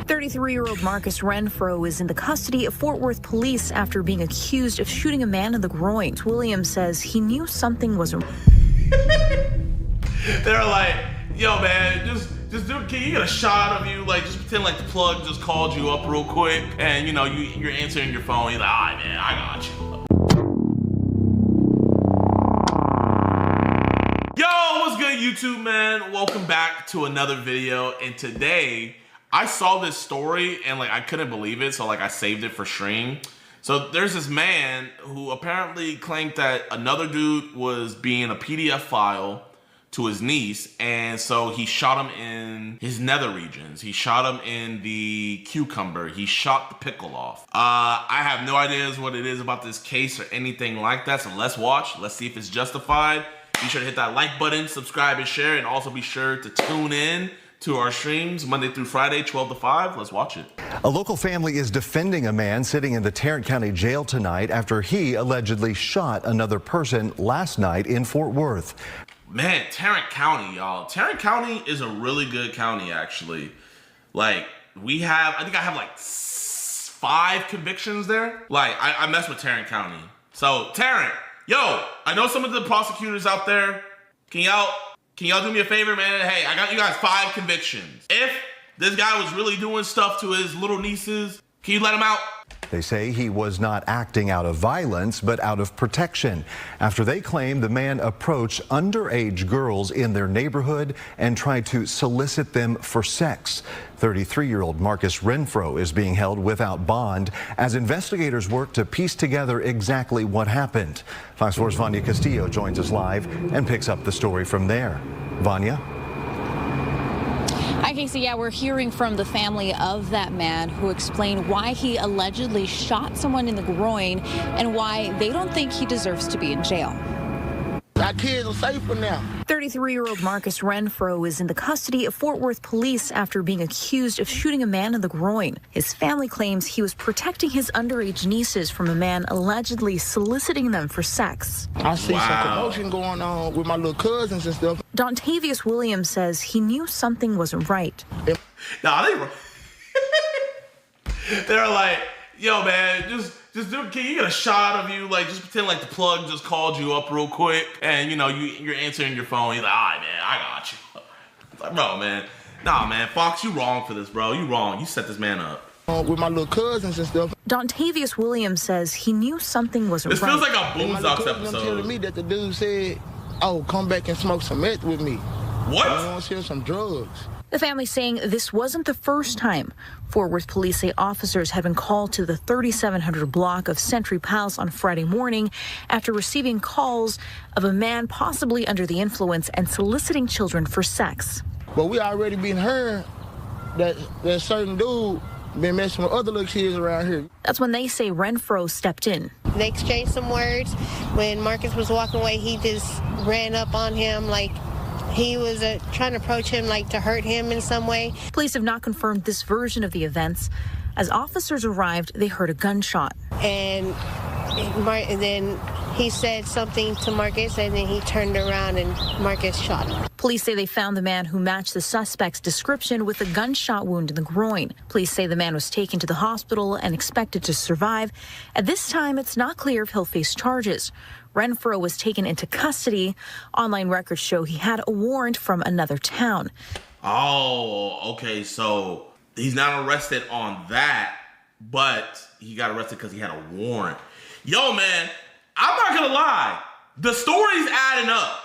33-year-old Marcus Renfro is in the custody of Fort Worth police after being accused of shooting a man in the groin. Williams says he knew something wasn't. They're like, yo, man, just do. Can you get a shot of you? Like, just pretend like the plug just called you up real quick, and you know you're answering your phone. You're like, all right, man, I got you. Yo, what's good, YouTube, man? Welcome back to another video. And today, I saw this story and like I couldn't believe it, so like I saved it for stream. So there's this man who apparently claimed that another dude was being a PDF file to his niece, and so he shot him in his nether regions. He shot him in the cucumber. He shot the pickle off. I have no idea what it is about this case or anything like that, so let's watch. Let's see if it's justified. Be sure to hit that like button, subscribe and share, and also be sure to tune in to our streams Monday through Friday, 12 to 5. Let's watch it. A local family is defending a man sitting in the Tarrant County jail tonight after he allegedly shot another person last night in Fort Worth. Man, Tarrant County, y'all. Tarrant County is a really good county, actually. Like, we have, I think I have like 5 convictions there. Like, I mess with Tarrant County. So, Tarrant, yo, I know some of the prosecutors out there. Can y'all do me a favor, man? Hey, I got you guys 5 convictions. If this guy was really doing stuff to his little nieces, can you let him out? They say he was not acting out of violence, but out of protection, after they claim the man approached underage girls in their neighborhood and tried to solicit them for sex. 33-year-old Marcus Renfro is being held without bond as investigators work to piece together exactly what happened. Fox 4's Vanya Castillo joins us live and picks up the story from there. Vanya? Hi, Casey. Yeah, we're hearing from the family of that man who explained why he allegedly shot someone in the groin and why they don't think he deserves to be in jail. Our kids are safer now. 33-year-old Marcus Renfro is in the custody of Fort Worth police after being accused of shooting a man in the groin. His family claims he was protecting his underage nieces from a man allegedly soliciting them for sex. I see some commotion going on with my little cousins and stuff. Dontavius Williams says he knew something wasn't right. Nah, they're like, yo, man, just do. Can you get a shot of you? Like, just pretend like the plug just called you up real quick, and you know you're answering your phone. You're like, all right, man, I got you. It's like, bro, man, nah, man, Fox, you wrong for this, bro. You wrong. You set this man up. With my little cousins and stuff. Dontavius Williams says he knew something wasn't right. This feels like a Boondocks episode. Telling me that the dude said, "Oh, come back and smoke some meth with me." What? I want to sell some drugs. The family saying this wasn't the first time. Fort Worth police say officers had been called to the 3700 block of Century Palace on Friday morning after receiving calls of a man possibly under the influence and soliciting children for sex. But we already been heard that certain dude been messing with other little kids around here. That's when they say Renfro stepped in. They exchanged some words. When Marcus was walking away, he just ran up on him like he was trying to approach him, like to hurt him in some way. Police have not confirmed this version of the events. As officers arrived, they heard a gunshot. And then he said something to Marcus, and then he turned around and Marcus shot him. Police say they found the man who matched the suspect's description with a gunshot wound in the groin. Police say the man was taken to the hospital and expected to survive. At this time, it's not clear if he'll face charges. Renfro was taken into custody. Online records show he had a warrant from another town. Oh, okay, so he's not arrested on that, but he got arrested because he had a warrant. Yo, man, I'm not gonna lie. The story's adding up.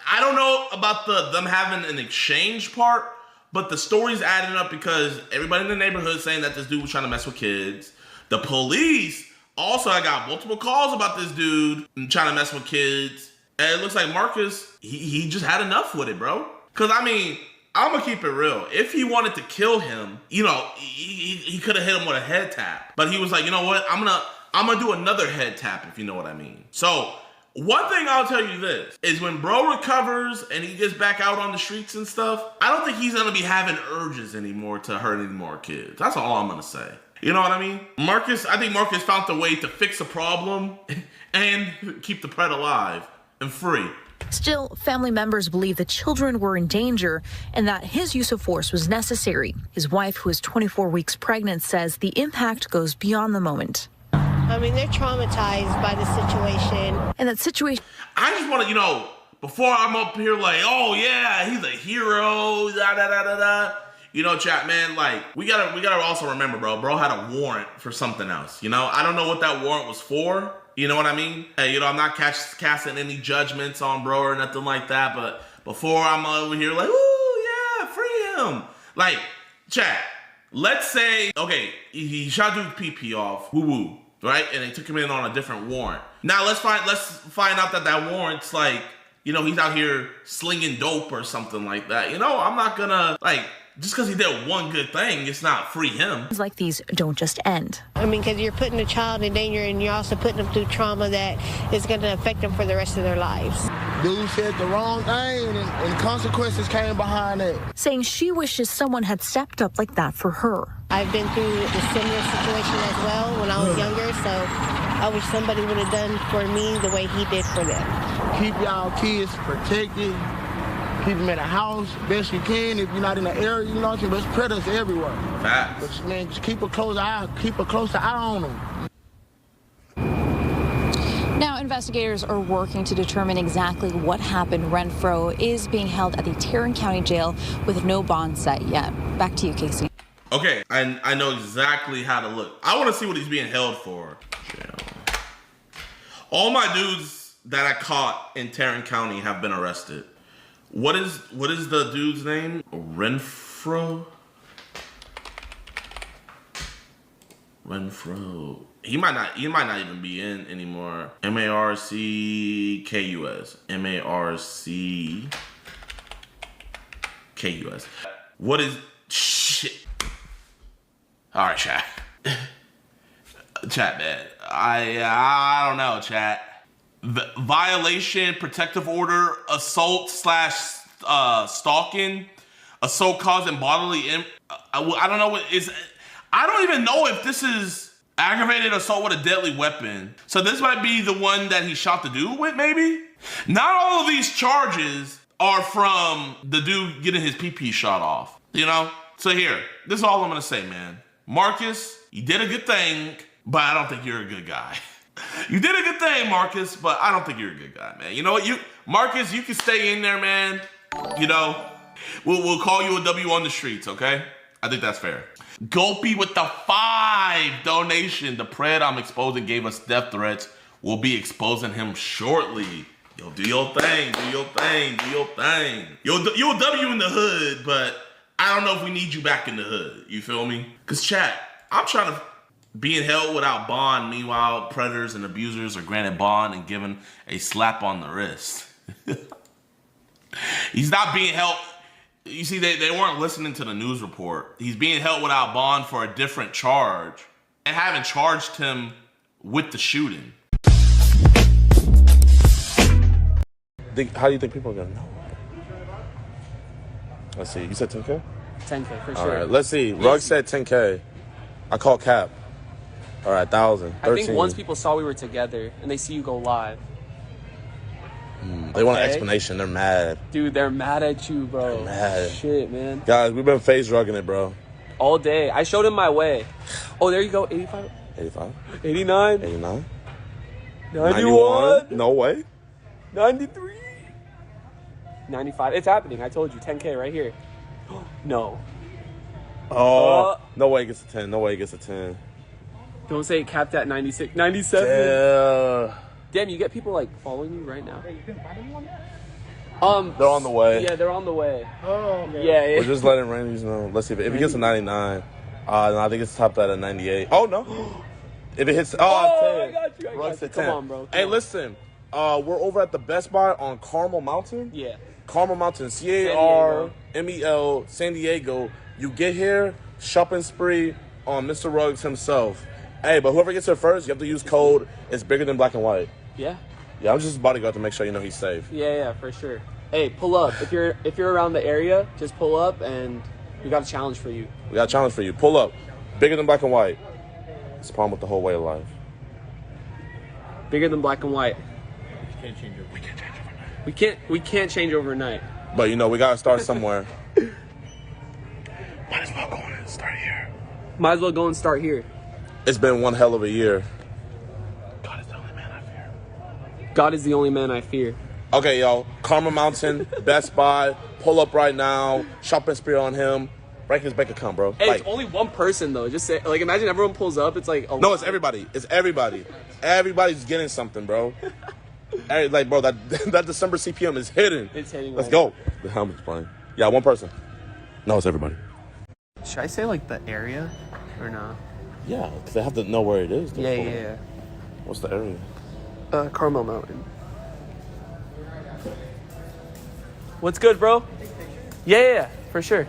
I don't know about them having an exchange part, but the story's adding up because everybody in the neighborhood saying that this dude was trying to mess with kids. The police also, I got multiple calls about this dude trying to mess with kids. And it looks like Marcus, he just had enough with it, bro. Because, I mean, I'm going to keep it real. If he wanted to kill him, you know, he could have hit him with a head tap. But he was like, you know what? I'm gonna do another head tap, if you know what I mean. So, one thing I'll tell you this, is when bro recovers and he gets back out on the streets and stuff, I don't think he's going to be having urges anymore to hurt any more kids. That's all I'm going to say. You know what I mean? I think Marcus found a way to fix a problem and keep the pet alive and free. Still, family members believe the children were in danger and that his use of force was necessary. His wife, who is 24 weeks pregnant, says the impact goes beyond the moment. I mean, they're traumatized by the situation. And that situation... I just want to, before I'm up here like, oh yeah, he's a hero, chat, man, we gotta also remember, bro had a warrant for something else, I don't know what that warrant was for, you know what I mean? Hey, I'm not casting any judgments on bro or nothing like that, but before I'm over here like, ooh, yeah, free him. Chat, let's say, okay, he shot dude's PP off, woo-woo, right? And they took him in on a different warrant. Now let's find out that warrant's he's out here slinging dope or something like that. I'm not gonna, just because he did one good thing, it's not free him. Like these don't just end. I mean, because you're putting a child in danger and you're also putting them through trauma that is going to affect them for the rest of their lives. Dude said the wrong thing and consequences came behind it. Saying she wishes someone had stepped up like that for her. I've been through a similar situation as well when I was younger, so I wish somebody would have done for me the way he did for them. Keep y'all kids protected. Keep them in the house best you can. If you're not in the area, there's predators everywhere. Facts. But man, just keep a close eye on them. Now, investigators are working to determine exactly what happened. Renfro is being held at the Tarrant County Jail with no bond set yet. Back to you, Casey. Okay, I know exactly how to look. I want to see what he's being held for. Jail. All my dudes that I caught in Tarrant County have been arrested. What is the dude's name? Renfro? He might not even be in anymore. M-A-R-C-K-U-S. M-A-R-C-K-U-S. What is shit? Alright, chat. Chat, man. I don't know, chat. Violation, protective order, assault / stalking, assault causing bodily I don't know what is. I don't even know if this is aggravated assault with a deadly weapon. So this might be the one that he shot the dude with, maybe? Not all of these charges are from the dude getting his PP shot off, So here, this is all I'm gonna say, man. Marcus, you did a good thing, but I don't think you're a good guy. You did a good thing, Marcus, but I don't think you're a good guy, man. You know what, Marcus, you can stay in there, man. We'll call you a W on the streets, okay? I think that's fair. Gulpy with the 5 donation. The pred I'm exposing gave us death threats. We'll be exposing him shortly. Yo, do your thing, do your thing. You're a W in the hood, but I don't know if we need you back in the hood. You feel me? Because, chat, I'm trying to being held without bond. Meanwhile, predators and abusers are granted bond and given a slap on the wrist. He's not being held. You see, they weren't listening to the news report. He's being held without bond for a different charge and haven't charged him with the shooting. How do you think people are going to know? Let's see. You said 10K? 10K, for sure. All right, let's see. Rugg said 10K. I called Cap. All right, 1,000. I think once people saw we were together and they see you go live. They want an explanation. They're mad. Dude, they're mad at you, bro. They're mad. Shit, man. Guys, we've been phase drugging it, bro. All day. I showed him my way. Oh, there you go. 85? 85. 89? 89. 91? No way. 93? 95. It's happening. I told you. 10K right here. No. Oh. No way he gets a 10. No way he gets a 10. Don't say it capped at 96. 97. Yeah. Damn, you get people like following you right now. Hey, you couldn't find anyone? They're on the way. Yeah, they're on the way. Oh, okay. Yeah. We're just letting Randy's know. Let's see if he gets a 99. I think it's topped at a 98. Oh no. If it hits 10. I got you. Runs to 10. Come on, bro. Hey, listen. We're over at the Best Buy on Carmel Mountain. Yeah. Carmel Mountain, CARMEL, San Diego. You get here, shopping spree on Mr. Ruggs himself. Hey, but whoever gets here first, you have to use code. It's bigger than black and white. Yeah. Yeah, I'm just his bodyguard to make sure he's safe. Yeah, for sure. Hey, pull up. If you're around the area, just pull up and we got a challenge for you. We got a challenge for you. Pull up. Bigger than black and white. It's a problem with the whole way of life. Bigger than black and white. We can't change it. We can't change overnight. But you know, we gotta start somewhere. Might as well go and start here. Might as well go and start here. It's been one hell of a year. God is the only man I fear. God is the only man I fear. Okay, yo. Karma Mountain, Best Buy, pull up right now. Shopping spree on him. Break his bank account, bro. Hey, like, it's only one person though. Just say, like, imagine everyone pulls up. It's like no, it's everybody. It's everybody. Everybody's getting something, bro. Like, bro, that December CPM is hidden. It's hitting. Let's go. The helmet's playing. Yeah, one person. No, it's everybody. Should I say like the area or not? Yeah, because they have to know where it is. Yeah. What's the area? Carmel Mountain. What's good, bro? Yeah, for sure.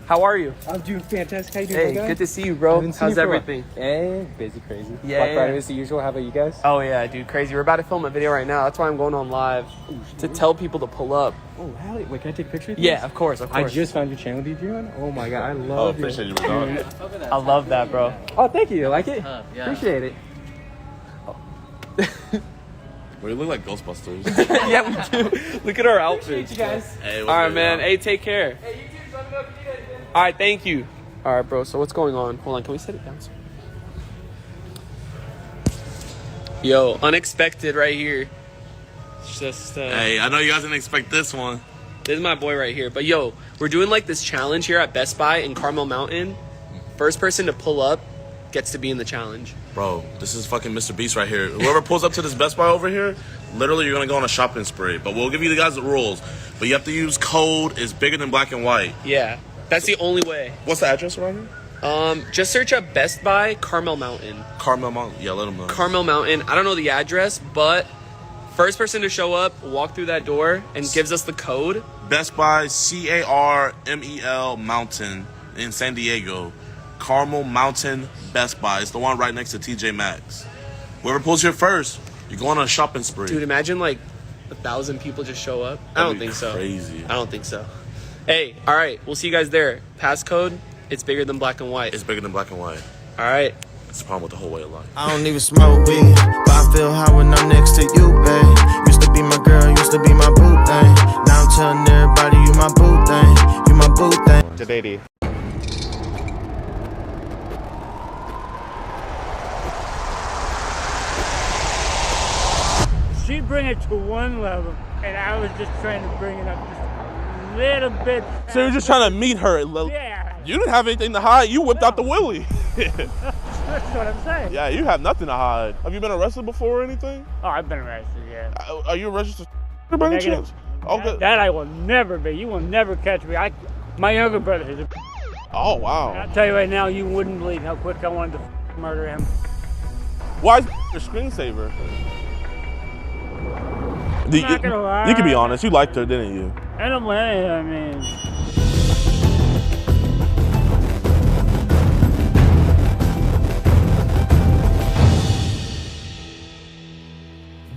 How are you? I'm doing fantastic. How you doing, Hey, good to see you, bro. How's everything? Hey, busy, crazy. Yeah, Black yeah. Friday is the usual. How about you guys? Oh yeah, dude, crazy. We're about to film a video right now. That's why I'm going on live to tell people to pull up. Oh, hell, wait, can I take a picture of Yeah, this? of course. I just found your channel, JiDion. Oh my god, I love it. Appreciate you, bro. I love that, bro. Oh, thank you. You like it? Yeah. Appreciate it. We look like Ghostbusters. Yeah, we do. Look at our outfits. You guys. Hey, All right, man. Hey, take care. Hey, you too. Let me know if you need anything. All right, thank you. All right, bro. So what's going on? Hold on. Can we set it down? Yo, unexpected right here. It's just. Hey, I know you guys didn't expect this one. This is my boy right here. But yo, we're doing like this challenge here at Best Buy in Carmel Mountain. First person to pull up gets to be in the challenge. Bro, this is fucking MrBeast right here. Whoever pulls up to this Best Buy over here, literally you're gonna go on a shopping spree. But we'll give you the guys the rules. But you have to use code. It's bigger than black and white. Yeah, that's the only way. What's the address around here? Just search up Best Buy Carmel Mountain. Carmel Mountain. Yeah, let them know. Carmel Mountain. I don't know the address, but first person to show up, walk through that door, and gives us the code. Best Buy, CARMEL Mountain in San Diego. Carmel Mountain Best Buy. It's the one right next to TJ Maxx. Whoever pulls here first, you go on a shopping spree. Dude, imagine like 1,000 people just show up. I don't think so. Crazy. I don't think so. Hey, all right. We'll see you guys there. Passcode, it's bigger than black and white. It's bigger than black and white. All right. It's the problem with the whole way of life. I don't even smoke weed, but I feel high when I'm next to you, babe. Used to be my girl, used to be my boo thing. Now I'm telling everybody you my boo thing, you my boo thing. Debatey. She bring it to one level, and I was just trying to bring it up just a little bit. So you're just trying to meet her. Yeah. You didn't have anything to hide. You whipped out the willy. That's what I'm saying. Yeah, you have nothing to hide. Have you been arrested before or anything? Oh, I've been arrested, yeah. Are you a registered by any Negative. chance? Okay. That I will never be. You will never catch me. My younger brother is a. Oh, wow. I'll tell you right now, you wouldn't believe how quick I wanted to murder him. Why is your screensaver? I'm not gonna lie. You can be honest. You liked her, didn't you? I don't blame. I mean.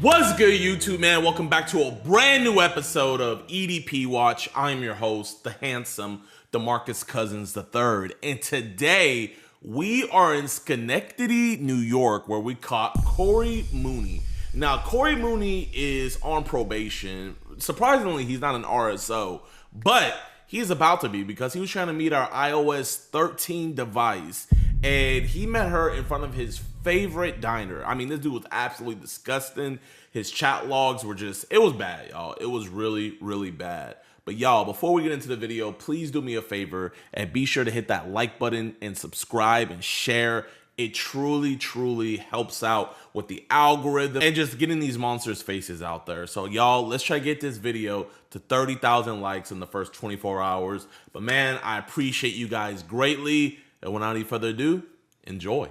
What's good, YouTube, man? Welcome back to a brand new episode of EDP Watch. I'm your host, the handsome DeMarcus Cousins III. And today, we are in Schenectady, New York, where we caught Corey Mooney. Now, Corey Mooney is on probation. Surprisingly, he's not an RSO, but he's about to be because he was trying to meet our iOS 13 device, and he met her in front of his favorite diner. I mean, this dude was absolutely disgusting. His chat logs were just, it was bad, y'all. It was really, really bad. But y'all, before we get into the video, please do me a favor and be sure to hit that like button and subscribe and share. It truly, truly helps out with the algorithm and just getting these monsters' faces out there. So y'all, let's try to get this video to 30,000 likes in the first 24 hours. But man, I appreciate you guys greatly. And without any further ado, enjoy.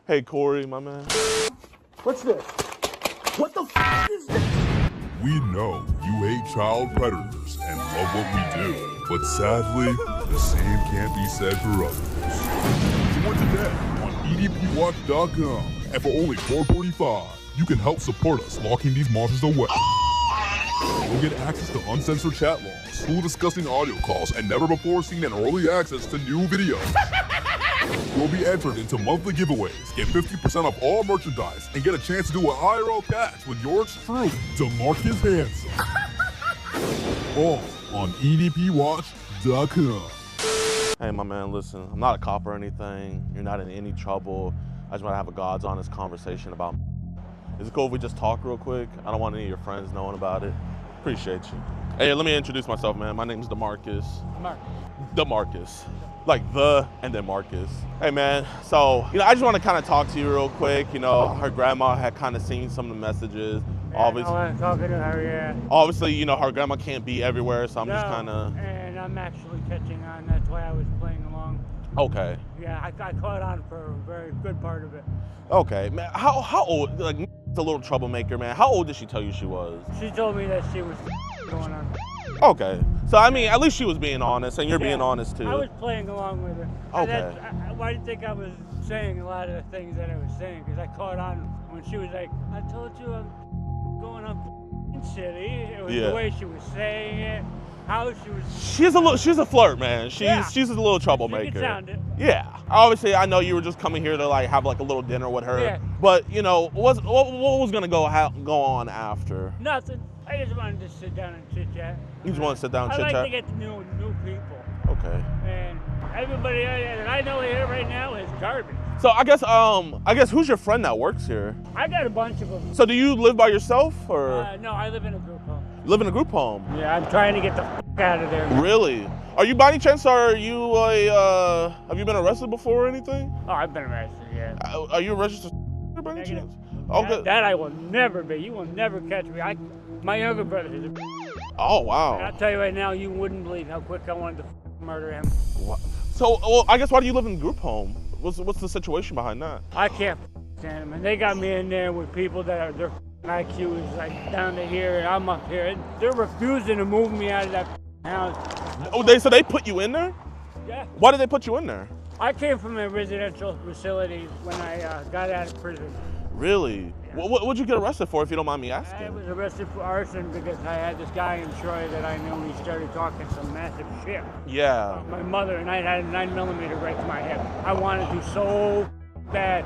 Hey, Corey, my man. What's this? What the f is this? We know you hate child predators and love what we do, but sadly, the same can't be said for others. Join today on EDPWatch.com, and for only $4.45, you can help support us locking these monsters away. You'll get access to uncensored chat logs, full disgusting audio calls, and never before seen and early access to new videos. You'll be entered into monthly giveaways, get 50% off all merchandise, and get a chance to do an IRL catch with yours truly, DeMarcus Handsome. All on EDPWatch.com. Hey, my man, listen, I'm not a cop or anything. You're not in any trouble. I just want to have a God's honest conversation about. Is it cool if we just talk real quick? I don't want any of your friends knowing about it. Appreciate you. Hey, let me introduce myself, man. My name's DeMarcus. DeMarcus. Like the and then Marcus. Hey, man, so, I just want to kind of talk to you real quick. Her grandma had kind of seen some of the messages. Obviously, I'm talking to her, yeah. Obviously, her grandma can't be everywhere, so I'm just kind of. And I'm actually catching on. That's why I was playing along. Okay. Yeah, I caught on for a very good part of it. Okay, man. How old? Like, it's a little troublemaker, man. How old did she tell you she was? She told me that she was going on. Okay. So, I mean, at least she was being honest, and you're being honest, too. I was playing along with her. Okay. Why do you think I was saying a lot of the things that I was saying? Because I caught on when she was like, I told you I'm going on city. It was the way she was saying it, how she was. She's a flirt, man. She's a little troublemaker. She can sound it. Yeah. Obviously, I know you were just coming here to have like a little dinner with her. Yeah. But what was gonna go on after? Nothing. I just wanted to sit down and chit chat. You just want to sit down and chit chat? I like to get to know new people. Okay. And everybody that I know here right now is garbage. So I guess who's your friend that works here? I got a bunch of them. So do you live by yourself or? No, I live in a group home. You live in a group home? Yeah, I'm trying to get the out of there. Really? Are you, by any chance, have you been arrested before or anything? Oh, I've been arrested, yeah. Are you a registered by any chance? Okay. That I will never be. You will never catch me. My younger brother is a. Oh, wow. And I'll tell you right now, you wouldn't believe how quick I wanted to murder him. What? So, I guess why do you live in a group home? What's the situation behind that? I can't stand them. And they got me in there with people that their IQ is like down to here and I'm up here. And they're refusing to move me out of that house. Oh, so they put you in there? Yeah. Why did they put you in there? I came from a residential facility when I got out of prison. Really? Yeah. What'd you get arrested for, if you don't mind me asking? I was arrested for arson because I had this guy in Troy that I knew. He started talking some massive shit. Yeah. My mother, and I had a 9mm right to my hip. I wanted to so bad,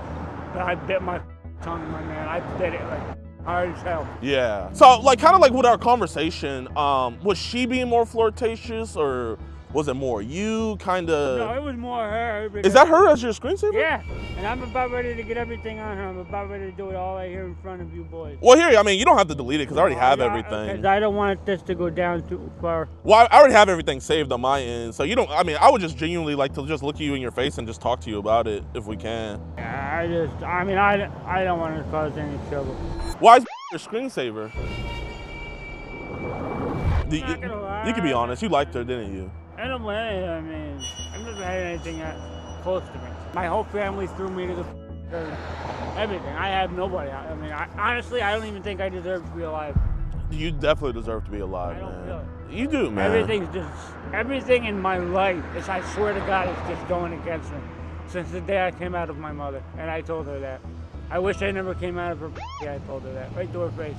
but I bit my tongue, my man. I bit it like hard as hell. Yeah. So, kind of like with our conversation, was she being more flirtatious, or was it more you, kind of? No, it was more her. Is that her as your screensaver? Yeah. And I'm about ready to get everything on her. I'm about ready to do it all right here in front of you boys. Well, here, I mean, you don't have to delete it because I already have everything. Because I don't want this to go down too far. Well, I already have everything saved on my end, so you don't. I mean, I would just genuinely like to just look you in your face and just talk to you about it if we can. I don't want to cause any trouble. Why is your screensaver? You can be honest. You liked her, didn't you? I don't blame. I mean, I've never had anything close to me. My whole family threw me to the everything. I have nobody. I mean, honestly, I don't even think I deserve to be alive. You definitely deserve to be alive, man. I don't feel it. You do, man. Everything in my life is, I swear to God, is just going against me. Since the day I came out of my mother, and I told her that. I wish I never came out of her. I told her that right to her face.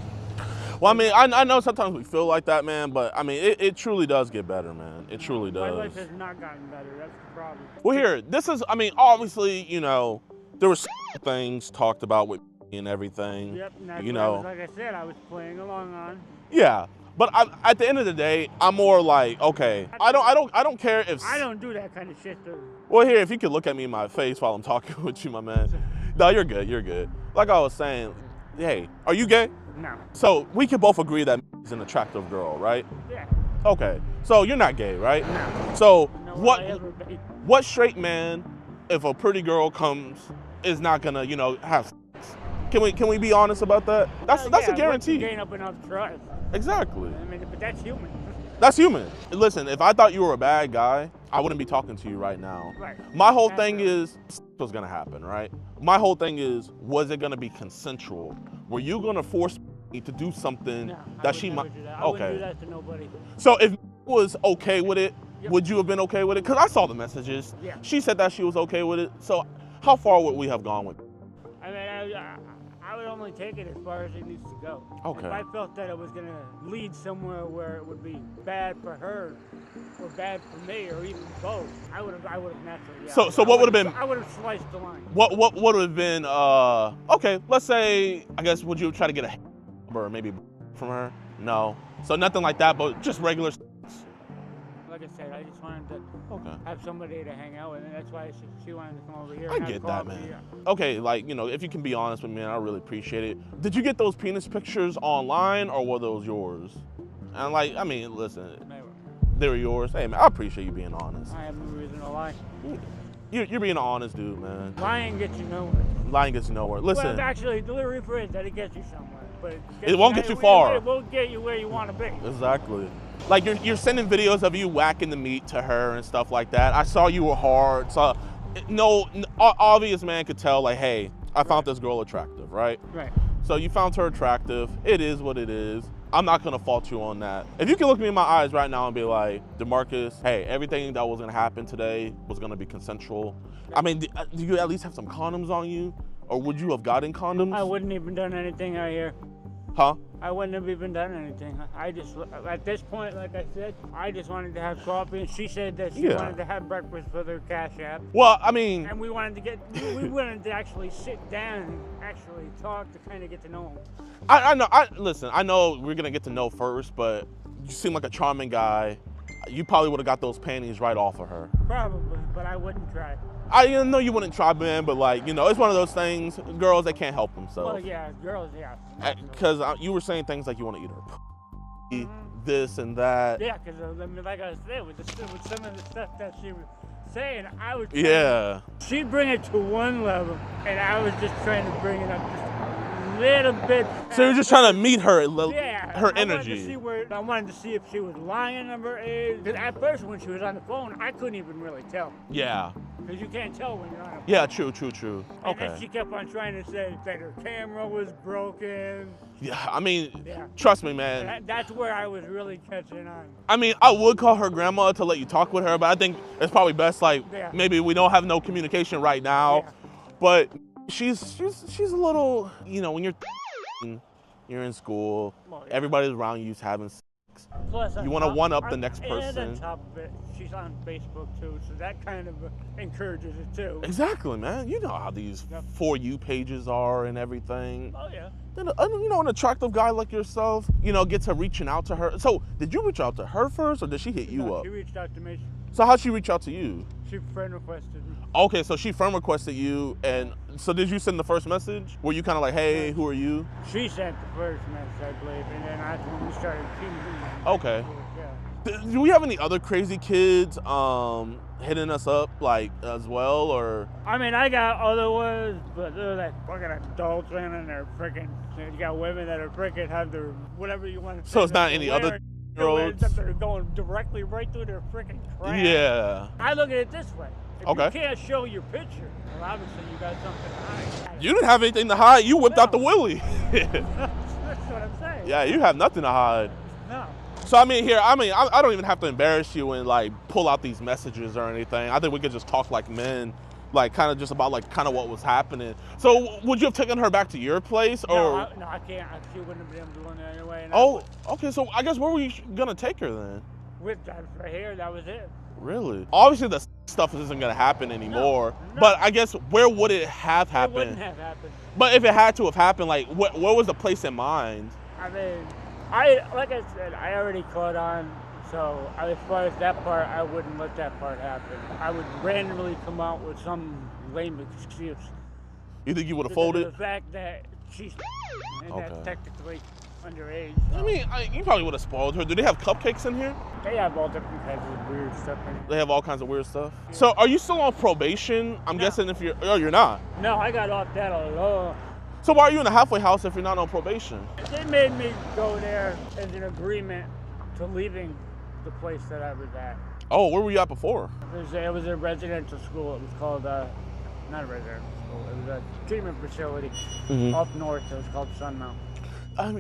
Well, I mean, I know sometimes we feel like that, man, but I mean, it truly does get better, man. It truly does. My life has not gotten better. That's the problem. Well, here, this is, I mean, obviously, there were things talked about with and everything. Yep, and that's like I said, I was playing along on. Yeah, but at the end of the day, I'm more like, okay, I don't care if. I don't do that kind of shit, though. Well, here, if you could look at me in my face while I'm talking with you, my man. No, you're good. You're good. Like I was saying, hey, are you gay? No. So we can both agree that is an attractive girl, right? Yeah. Okay. So you're not gay, right? No. So what straight man, if a pretty girl comes, is not gonna, have sex? Can we be honest about that? That's a guarantee. Gain up enough trust. Exactly. I mean, but that's human. That's human. Listen, if I thought you were a bad guy, I wouldn't be talking to you right now. Right. My whole thing is what's gonna happen, right? My whole thing is, was it gonna be consensual? Were you gonna force me to do something that she might? I wouldn't do that to nobody. So if was okay with it, would you have been okay with it? Because I saw the messages. Yeah. She said that she was okay with it. So how far would we have gone with it? I mean, I would would only take it as far as it needs to go. Okay. If I felt that it was going to lead somewhere where it would be bad for her or bad for me or even both, I would have naturally. Yeah, So what would have been? I would have sliced the line. What would have been? Okay, let's say, I guess, would you try to get a or maybe from her? No. So nothing like that, but just regular. Like I said, I just wanted to Okay. have somebody to hang out with, and that's why she wanted to come over here. I and have get that, coffee. man. Okay, like, you know, if you can be honest with me, I really appreciate it. Did you get those penis pictures online, or were those yours? And like, I mean, listen, they were yours. Hey, man, I appreciate you being honest. I have no reason to lie. You're being an honest dude, man. Lying gets you nowhere. Lying gets you nowhere. Listen. Well, actually, the rephrase that it gets you somewhere, but It won't get you far. It won't get you where you want to be. Exactly. Like you're sending videos of you whacking the meat to her and stuff like that. I saw you were hard. So no obvious man could tell, like, hey, I found this girl attractive, right? Right. So you found her attractive. It is what it is. I'm not gonna fault you on that. If you can look me in my eyes right now and be like, DeMarcus, hey, everything that was gonna happen today was gonna be consensual. I mean, do you at least have some condoms on you? Or would you have gotten condoms? I wouldn't even done anything out here. Huh? I wouldn't have even done anything. I just, at this point, like I said, I just wanted to have coffee, and she said that she wanted to have breakfast with her Cash App. Well, I mean... And we wanted to actually sit down and actually talk to kind of get to know him. I know, listen, I know we're gonna get to know first, but you seem like a charming guy. You probably would have got those panties right off of her. Probably, but I wouldn't try. I know you wouldn't try, man, but like, you know, it's one of those things, girls, they can't help themselves. Well, yeah, girls, yeah. Because you were saying things like you want to eat her this and that. Yeah, because like I said, with some of the stuff that she was saying, I was she'd bring it to one level, and I was just trying to bring it up just a little bit. So you're just trying to meet her, her energy. I wanted to see if she was lying of her age. Because at first, when she was on the phone, I couldn't even really tell. Yeah. Because you can't tell when you're on a phone. Yeah, true. And Okay. then she kept on trying to say that her camera was broken. Yeah, I mean, trust me, man. That's where I was really catching on. I mean, I would call her grandma to let you talk with her, but I think it's probably best, like, maybe we don't have no communication right now. But she's a little, you know, when you're in school, everybody's around you's having sex. Plus, you want to one-up the next person. And on top of it, she's on Facebook too, so that kind of encourages it too. Exactly, man. You know how these For You pages are and everything. Oh, yeah. Then, you know, an attractive guy like yourself, you know, gets her reaching out to her. So, did you reach out to her first, or did she hit you up? She reached out to me. So, how'd she reach out to you? She friend requested me. Okay, so she friend requested you, and so did you send the first message? Were you kind of like, hey, who are you? She sent the first message, I believe, and then that's when we started teaming. Okay. Do we have any other crazy kids hitting us up, like, as well, or? I mean, I got other ones, but they're like fucking adults, man, and they're freaking, you got women that are freaking have their, whatever you want to say. So it's not any other girls? They're going directly right through their freaking crap. Yeah. I look at it this way. If Okay. you can't show your picture, well, obviously you got something to hide. You didn't have anything to hide. You whipped out the willy. That's what I'm saying. Yeah, you have nothing to hide. No. So I mean, I don't even have to embarrass you and like pull out these messages or anything. I think we could just talk like men, like kind of just about like kind of what was happening. So would you have taken her back to your place, or? No, I can't. She wouldn't have been able to do it anyway. Oh, okay. So I guess where were you gonna take her then? With that right here, that was it. Really? Obviously, the stuff isn't gonna happen anymore. No. But I guess where would it have happened? It wouldn't have happened. But if it had to have happened, like what was the place in mind? I mean, like I said, I already caught on. So as far as that part, I wouldn't let that part happen. I would randomly come out with some lame excuse. You think you would have folded? The fact that she's and that's technically underage. So. I mean, you probably would have spoiled her. Do they have cupcakes in here? They have all different kinds of weird stuff in here. They have all kinds of weird stuff. Yeah. So are you still on probation? I'm guessing if you're not. No, I got off that a long. So why are you in a halfway house if you're not on probation? They made me go there as an agreement to leaving the place that I was at. Oh, where were you at before? It was a residential school. It was called, not a residential school, it was a treatment facility up north. It was called Sunmount.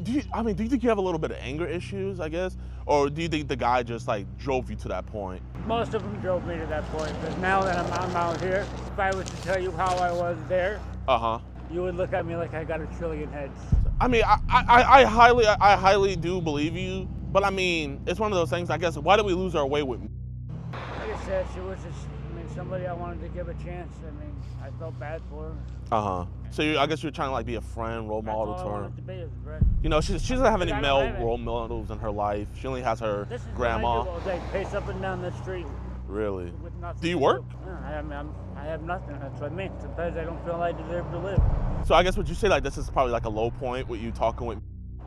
Do you think you have a little bit of anger issues, I guess? Or do you think the guy just like drove you to that point? Most of them drove me to that point, because now that I'm out here, if I was to tell you how I was there, you would look at me like I got a trillion heads. I mean, I highly do believe you, but I mean, it's one of those things. I guess why did we lose our way with? Like I said, she was just, somebody I wanted to give a chance. I felt bad for her. So I guess you're trying to like be a friend, role model That's to all I her. wanted to be is a friend. You know, she doesn't have any I don't male have it. role models in her life. She only has her This is grandma. what I do all day, pace up and down the street. Really? With nothing Do you to work? No, I have nothing. That's what I mean. Sometimes I don't feel I deserve to live. So I guess would you say like this is probably like a low point with you talking with?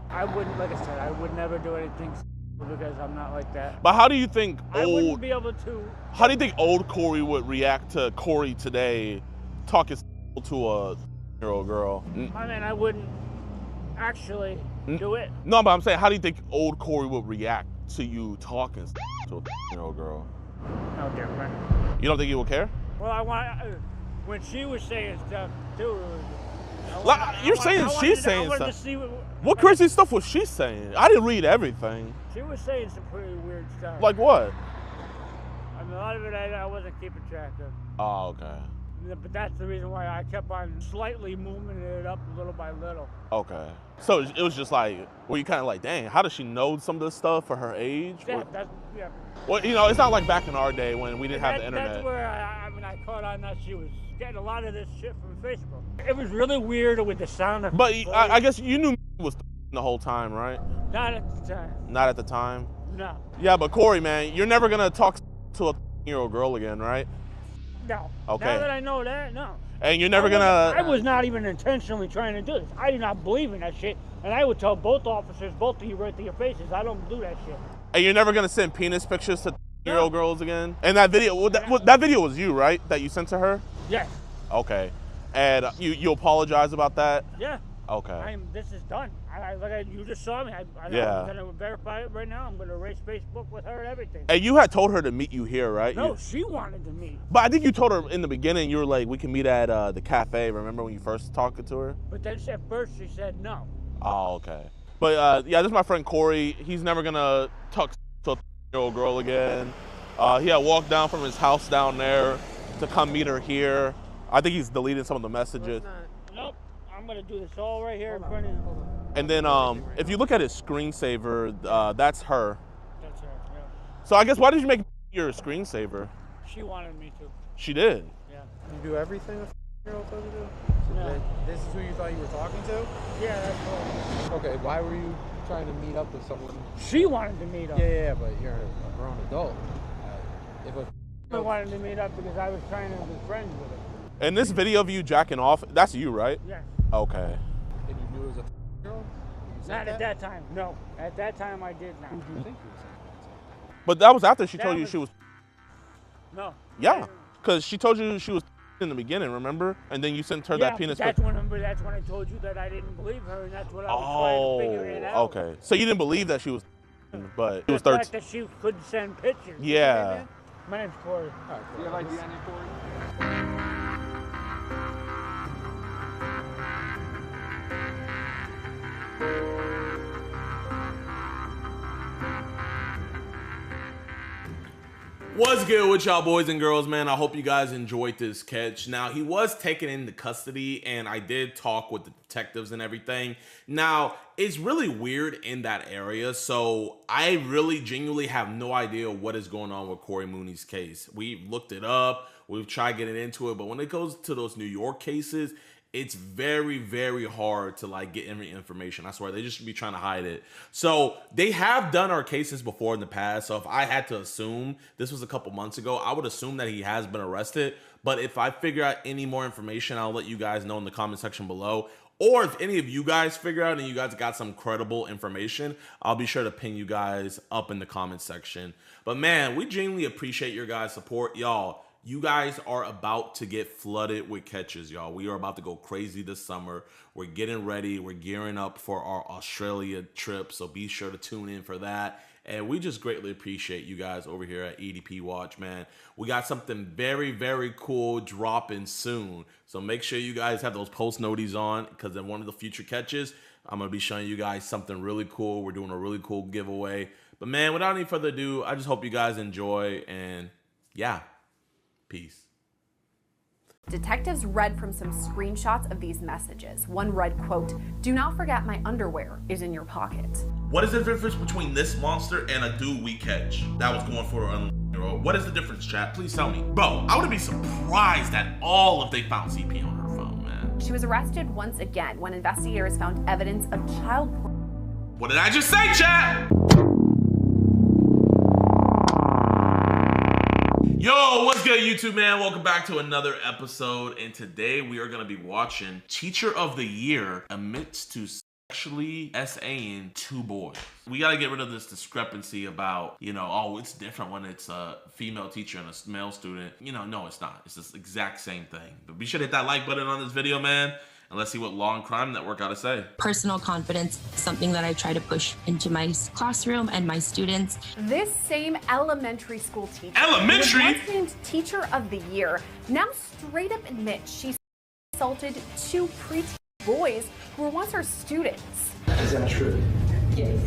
I wouldn't, like I said, I would never do anything because I'm not like that. But how do you think I wouldn't be able to. How do you think old Corey would react to Corey today talking to a year-old girl? I wouldn't actually do it. No, but I'm saying, how do you think old Corey would react to you talking to a year-old girl? No different. You don't think he would care? Well, when she was saying stuff too. You're saying she's saying stuff. What crazy stuff was she saying? I didn't read everything. She was saying some pretty weird stuff. Like what? A lot of it I wasn't keeping track of. Oh, okay. But that's the reason why I kept on slightly moving it up little by little. Okay. So it was just like, were you kind of like, dang, how does she know some of this stuff for her age? Yeah, yeah. Well, you know, it's not like back in our day when we didn't have the internet. That's where I caught on that she was getting a lot of this shit from Facebook. It was really weird with the sound of. But I guess you knew was the whole time, right? Not at the time. Not at the time? No. Yeah, but Corey, man, you're never gonna talk to a year-old girl again, right? No. Okay. Now that I know that, no. And you're never gonna. I was not even intentionally trying to do this. I do not believe in that shit. And I would tell both officers, both of you right to your faces, I don't do that shit. And you're never gonna send penis pictures to year-old girls again? And that video, that video was you, right? That you sent to her? Yes. Okay. And you apologize about that? Yeah. Okay. This is done. You just saw me. I'm gonna verify it right now. I'm gonna erase Facebook with her and everything. And you had told her to meet you here, right? No, she wanted to meet. But I think you told her in the beginning, you were like, we can meet at the cafe. Remember when you first talked to her? But then at first she said no. Oh, okay. But yeah, this is my friend Corey. He's never gonna talk to a year-old girl again. He had walked down from his house down there to come meet her here. I think he's deleted some of the messages. Nope. I'm gonna do this all right here in front of you. And then if you look at his screensaver, that's her. That's her, yeah. So I guess why did you make your screensaver? She wanted me to. She did? Yeah. You do everything a girl told you to do? So No. This is who you thought you were talking to? Yeah, that's her. Okay, why were you trying to meet up with someone? She wanted to meet up. Yeah, but you're a grown adult. I wanted to meet up because I was trying to be friends with her. And this video of you jacking off, that's you, right? Yes. Okay. And you knew it was a girl? Not at that time, no. At that time I did not. Who do you think you were saying? But that was after she told you she was. No. Yeah, because she told you she was in the beginning, remember? And then you sent her that penis. That's when I told you that I didn't believe her, and that's what I was trying to figure it out. Okay. So you didn't believe that she was, but it was The 13. fact that she couldn't send pictures. Yeah. My name's Corey. All right, cool. You have ID on you, Corey? What's good with y'all boys and girls, man? I hope you guys enjoyed this catch. Now, he was taken into custody, and I did talk with the detectives and everything. Now, it's really weird in that area, so I really genuinely have no idea what is going on with Corey Mooney's case. We've looked it up, we've tried getting into it, but when it goes to those New York cases, it's very, very hard to like get any information. I swear, they just be trying to hide it. So they have done our cases before in the past. So if I had to assume, this was a couple months ago, I would assume that he has been arrested. But if I figure out any more information, I'll let you guys know in the comment section below. Or if any of you guys figure out and you guys got some credible information, I'll be sure to pin you guys up in the comment section. But man, we genuinely appreciate your guys' support. Y'all, you guys are about to get flooded with catches, y'all. We are about to go crazy this summer. We're getting ready. We're gearing up for our Australia trip, so be sure to tune in for that. And we just greatly appreciate you guys over here at EDP Watch, man. We got something very, very cool dropping soon. So make sure you guys have those post noties on, because in one of the future catches, I'm going to be showing you guys something really cool. We're doing a really cool giveaway. But man, without any further ado, I just hope you guys enjoy, and yeah. Peace. Detectives read from some screenshots of these messages. One read, quote, "Do not forget my underwear is in your pocket." What is the difference between this monster and a dude we catch that was going for an 11-year-old? What is the difference, chat? Please tell me. Bro, I would be surprised at all if they found CP on her phone, man. She was arrested once again when investigators found evidence of child porn. What did I just say, chat? Yo, what's good, YouTube, man? Welcome back to another episode, and today we are going to be watching Teacher of the Year admits to sexually SAing two boys. We got to get rid of this discrepancy about, oh, it's different when it's a female teacher and a male student. No, it's not. It's the exact same thing. But be sure to hit that like button on this video, man. And let's see what Law and Crime Network got to say. Personal confidence, something that I try to push into my classroom and my students. This same elementary school teacher, elementary, who was once named Teacher of the Year, now straight up admits she assaulted two preteen boys who were once her students. Is that true? Yes.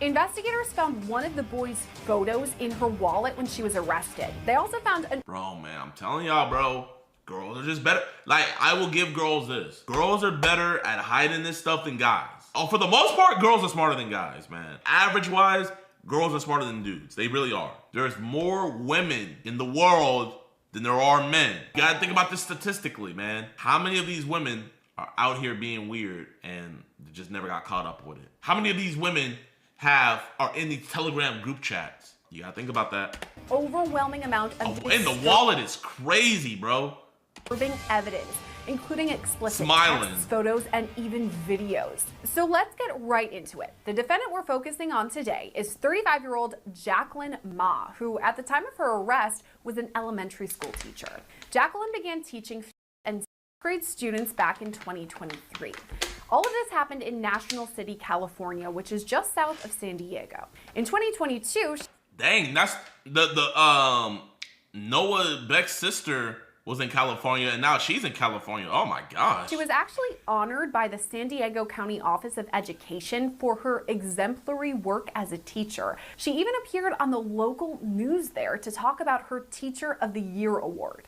Investigators found one of the boys' photos in her wallet when she was arrested. They also found an— Bro, man, I'm telling y'all, bro. Girls are just better. Like, I will give girls this. Girls are better at hiding this stuff than guys. Oh, for the most part, girls are smarter than guys, man. Average-wise, girls are smarter than dudes. They really are. There's more women in the world than there are men. You gotta think about this statistically, man. How many of these women are out here being weird and just never got caught up with it? How many of these women are in these Telegram group chats? You gotta think about that. Overwhelming amount of and the wallet is crazy, bro. Evidence, including explicit texts, photos, and even videos. So let's get right into it. The defendant we're focusing on today is 35-year-old Jacqueline Ma, who at the time of her arrest was an elementary school teacher. Jacqueline began teaching and grade students back in 2023. All of this happened in National City, California, which is just south of San Diego. In 2022, dang, that's the Noah Beck's sister was in California, and now she's in California. Oh my gosh. She was actually honored by the San Diego County Office of Education for her exemplary work as a teacher. She even appeared on the local news there to talk about her Teacher of the Year award.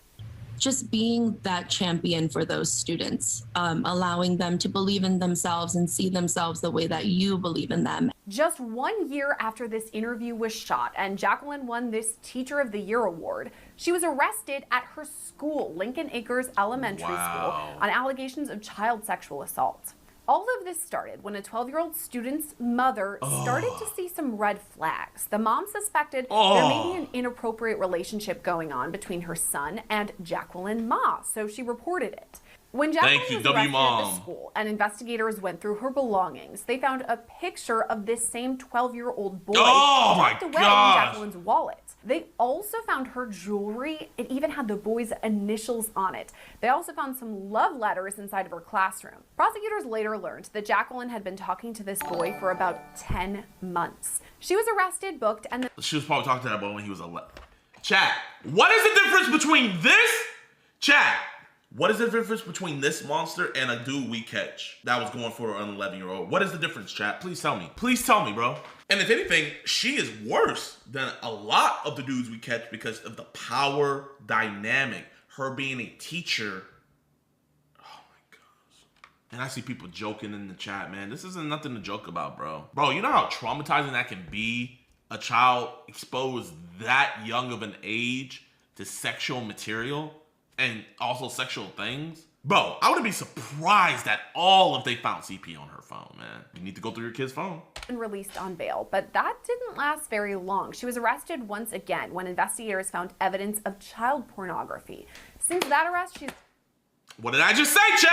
Just being that champion for those students, allowing them to believe in themselves and see themselves the way that you believe in them. Just 1 year after this interview was shot and Jacqueline won this Teacher of the Year award, she was arrested at her school, Lincoln Acres Elementary School, on allegations of child sexual assault. All of this started when a 12-year-old student's mother started to see some red flags. The mom suspected there may be an inappropriate relationship going on between her son and Jacqueline Ma, so she reported it. When Jacqueline was arrested at the school and investigators went through her belongings, they found a picture of this same 12-year-old boy tucked away in Jacqueline's wallet. They also found her jewelry. It even had the boy's initials on it. They also found some love letters inside of her classroom. Prosecutors later learned that Jacqueline had been talking to this boy for about 10 months. She was arrested, booked, and then she was probably talking to that boy when he was 11. Chat, what is the difference between this? Chat, what is the difference between this monster and a dude we catch that was going for an 11-year-old? What is the difference, chat? Please tell me. Please tell me, bro. And if anything, she is worse than a lot of the dudes we catch because of the power dynamic. Her being a teacher. Oh my gosh. And I see people joking in the chat, man. This isn't nothing to joke about, bro. Bro, you know how traumatizing that can be? A child exposed that young of an age to sexual material and also sexual things. Bro, I would be surprised at all if they found CP on her phone, man. You need to go through your kid's phone. Released on bail, but that didn't last very long. She was arrested once again when investigators found evidence of child pornography. Since that arrest, she's— What did I just say, chat?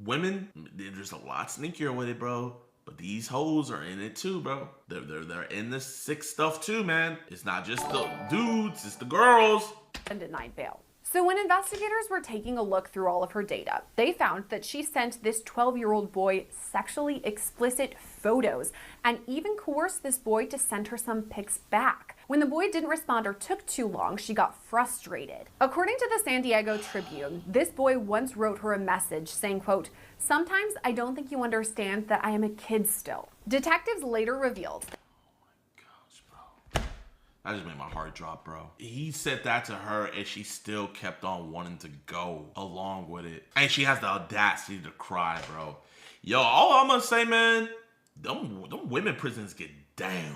Women, they're just a lot sneakier with it, bro. But these hoes are in it too, bro. They're in this sick stuff too, man. It's not just the dudes, it's the girls. And denied bail. So when investigators were taking a look through all of her data, they found that she sent this 12-year-old boy sexually explicit photos and even coerced this boy to send her some pics back. When the boy didn't respond or took too long, she got frustrated. According to the San Diego Tribune, this boy once wrote her a message saying, quote, "Sometimes I don't think you understand that I am a kid still." Detectives later revealed That just made my heart drop, bro. He said that to her and she still kept on wanting to go along with it. And she has the audacity to cry, bro. Yo, all I'm gonna say, man, them women prisons get down.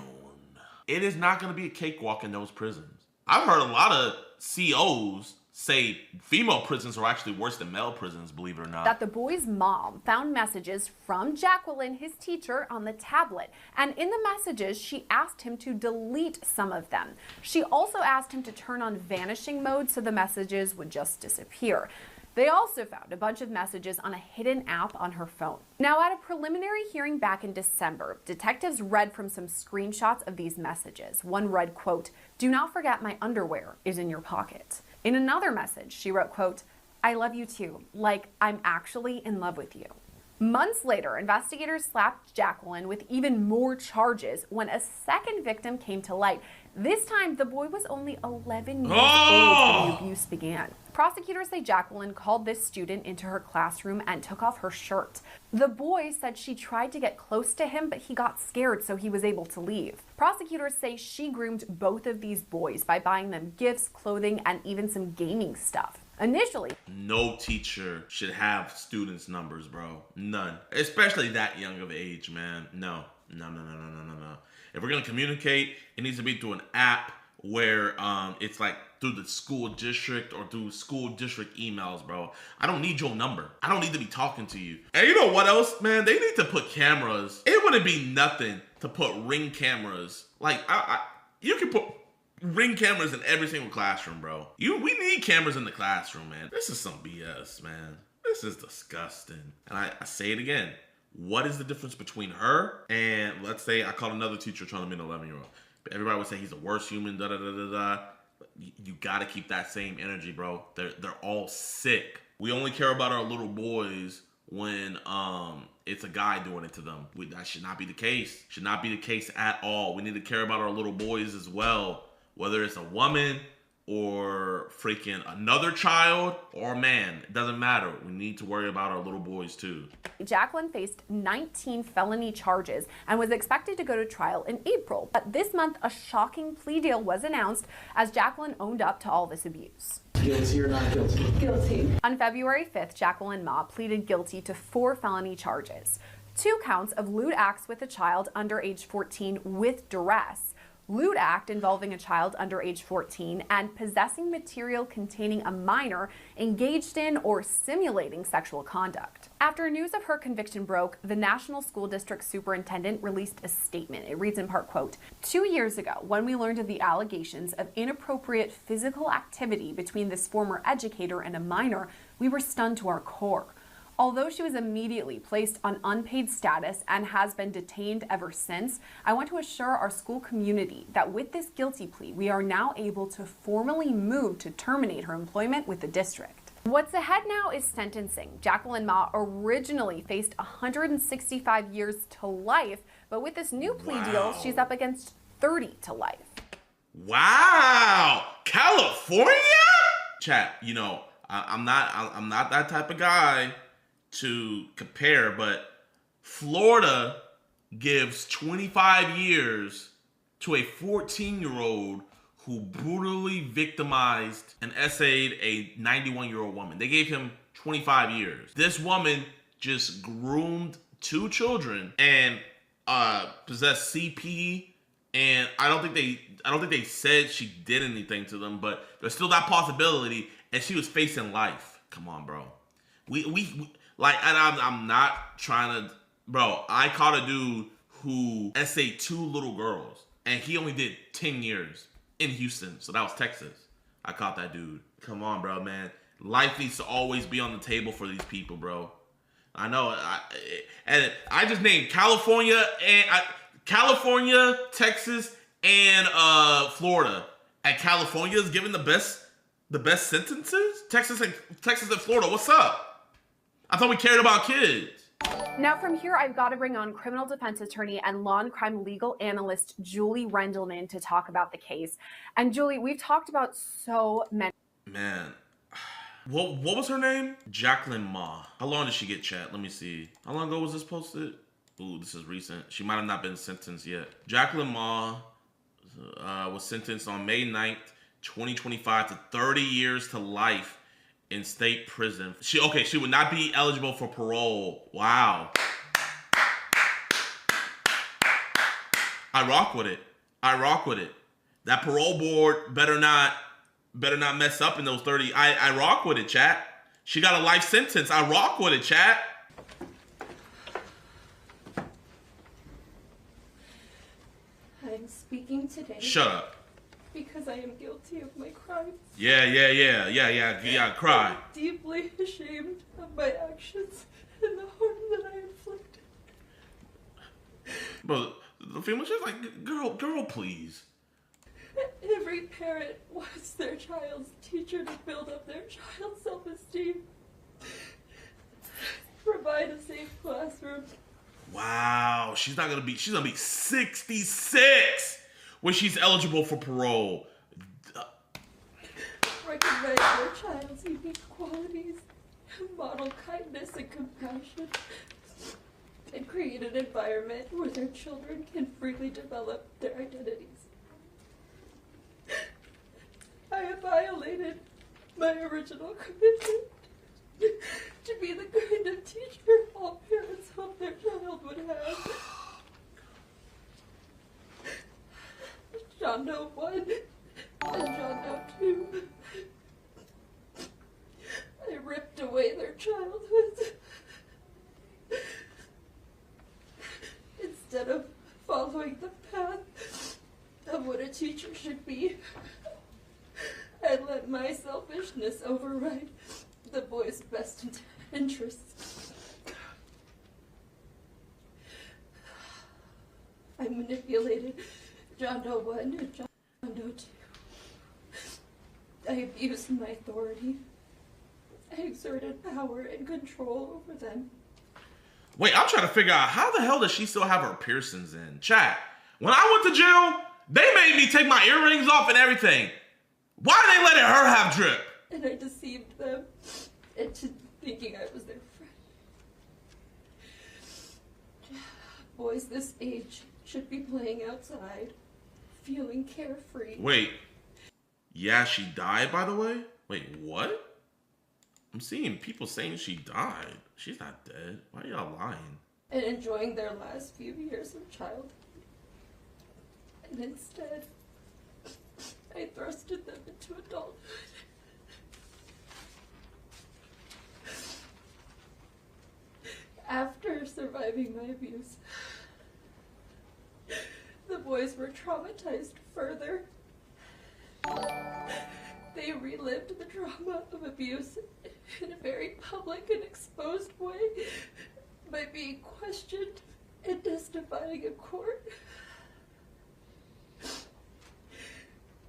It is not gonna be a cakewalk in those prisons. I've heard a lot of COs say female prisons are actually worse than male prisons, believe it or not. That the boy's mom found messages from Jacqueline, his teacher, on the tablet. And in the messages, she asked him to delete some of them. She also asked him to turn on vanishing mode so the messages would just disappear. They also found a bunch of messages on a hidden app on her phone. Now, at a preliminary hearing back in December, detectives read from some screenshots of these messages. One read, quote, "Do not forget my underwear is in your pocket." In another message, she wrote, quote, "I love you too, like I'm actually in love with you." Months later, investigators slapped Jacqueline with even more charges when a second victim came to light. This time, the boy was only 11 years old when the abuse began. Prosecutors say Jacqueline called this student into her classroom and took off her shirt. The boy said she tried to get close to him, but he got scared, so he was able to leave. Prosecutors say she groomed both of these boys by buying them gifts, clothing, and even some gaming stuff. Initially, no teacher should have students' numbers, bro. None. Especially that young of age, man. No. If we're gonna communicate, it needs to be through an app where it's like through the school district or through school district emails, bro. I don't need your number. I don't need to be talking to you. And you know what else, man? They need to put cameras. It wouldn't be nothing to put Ring cameras. Like, you can put Ring cameras in every single classroom, bro. We need cameras in the classroom, man. This is some BS, man. This is disgusting. And I say it again. What is the difference between her and, let's say, I called another teacher trying to be an 11-year-old. But everybody would say he's the worst human, da-da-da-da-da. You gotta keep that same energy, bro. They're all sick. We only care about our little boys when it's a guy doing it to them. That should not be the case. Should not be the case at all. We need to care about our little boys as well. Whether it's a woman or freaking another child or a man, it doesn't matter. We need to worry about our little boys too. Jacqueline faced 19 felony charges and was expected to go to trial in April. But this month, a shocking plea deal was announced as Jacqueline owned up to all this abuse. Guilty or not guilty? Guilty. On February 5th, Jacqueline Ma pleaded guilty to 4 felony charges. 2 counts of lewd acts with a child under age 14 with duress, lewd act involving a child under age 14, and possessing material containing a minor engaged in or simulating sexual conduct. After news of her conviction broke, the National School District Superintendent released a statement. It reads in part, quote, "2 years ago, when we learned of the allegations of inappropriate physical activity between this former educator and a minor, we were stunned to our core. Although she was immediately placed on unpaid status and has been detained ever since, I want to assure our school community that with this guilty plea, we are now able to formally move to terminate her employment with the district." What's ahead now is sentencing. Jacqueline Ma originally faced 165 years to life, but with this new plea deal, she's up against 30 to life. Wow, California? Chat, you know, I'm not that type of guy to compare, but Florida gives 25 years to a 14-year-old who brutally victimized and essayed a 91-year-old woman. They gave him 25 years. This woman just groomed 2 children and possessed CP, and I don't think they said she did anything to them, but there's still that possibility, and she was facing life. Come on, bro. We like, and I'm not trying to, bro. I caught a dude who essayed 2 little girls, and he only did 10 years in Houston, so that was Texas. I caught that dude. Come on, bro, man. Life needs to always be on the table for these people, bro. I know, and I just named California, Texas, and Florida. And California is giving the best sentences. Texas and Florida. What's up? I thought we cared about kids. Now from here, I've got to bring on criminal defense attorney and law and crime legal analyst Julie Rendelman to talk about the case. And Julie, we've talked about so many. Man, what was her name? Jacqueline Ma. How long did she get, chat? Let me see. How long ago was this posted? Ooh, this is recent. She might have not been sentenced yet. Jacqueline Ma, was sentenced on May 9th, 2025 to 30 years to life in state prison. She would not be eligible for parole. Wow. I rock with it. That parole board better not mess up in those 30. I rock with it, chat. She got a life sentence. I rock with it, chat. I'm speaking today. Shut up. Because I am guilty of my crimes. Yeah, cry. I'm deeply ashamed of my actions and the harm that I inflicted. But the female, she's like, girl, please. Every parent wants their child's teacher to build up their child's self-esteem. Provide a safe classroom. Wow, she's gonna be 66 when she's eligible for parole. Recognize your child's unique qualities, model kindness and compassion, and create an environment where their children can freely develop their identities. I have violated my original commitment to be the kind of teacher all parents hope their child would have. John Doe 1 and John Doe 2. I ripped away their childhoods. Instead of following the path of what a teacher should be, I let my selfishness override the boy's best interests. I manipulated John Doe 1 and John Doe 2. I abused my authority. I exerted power and control over them. Wait, I'm trying to figure out how the hell does she still have her piercings in? Chat, when I went to jail, they made me take my earrings off and everything. Why are they letting her have drip? And I deceived them into thinking I was their friend. Boys this age should be playing outside, feeling carefree. Wait, yeah, she died, by the way? Wait, what? I'm seeing people saying she died. She's not dead. Why are y'all lying? And enjoying their last few years of childhood. And instead, I thrusted them into adulthood. After surviving my abuse, the boys were traumatized further. They relived the trauma of abuse in a very public and exposed way by being questioned and testifying in court.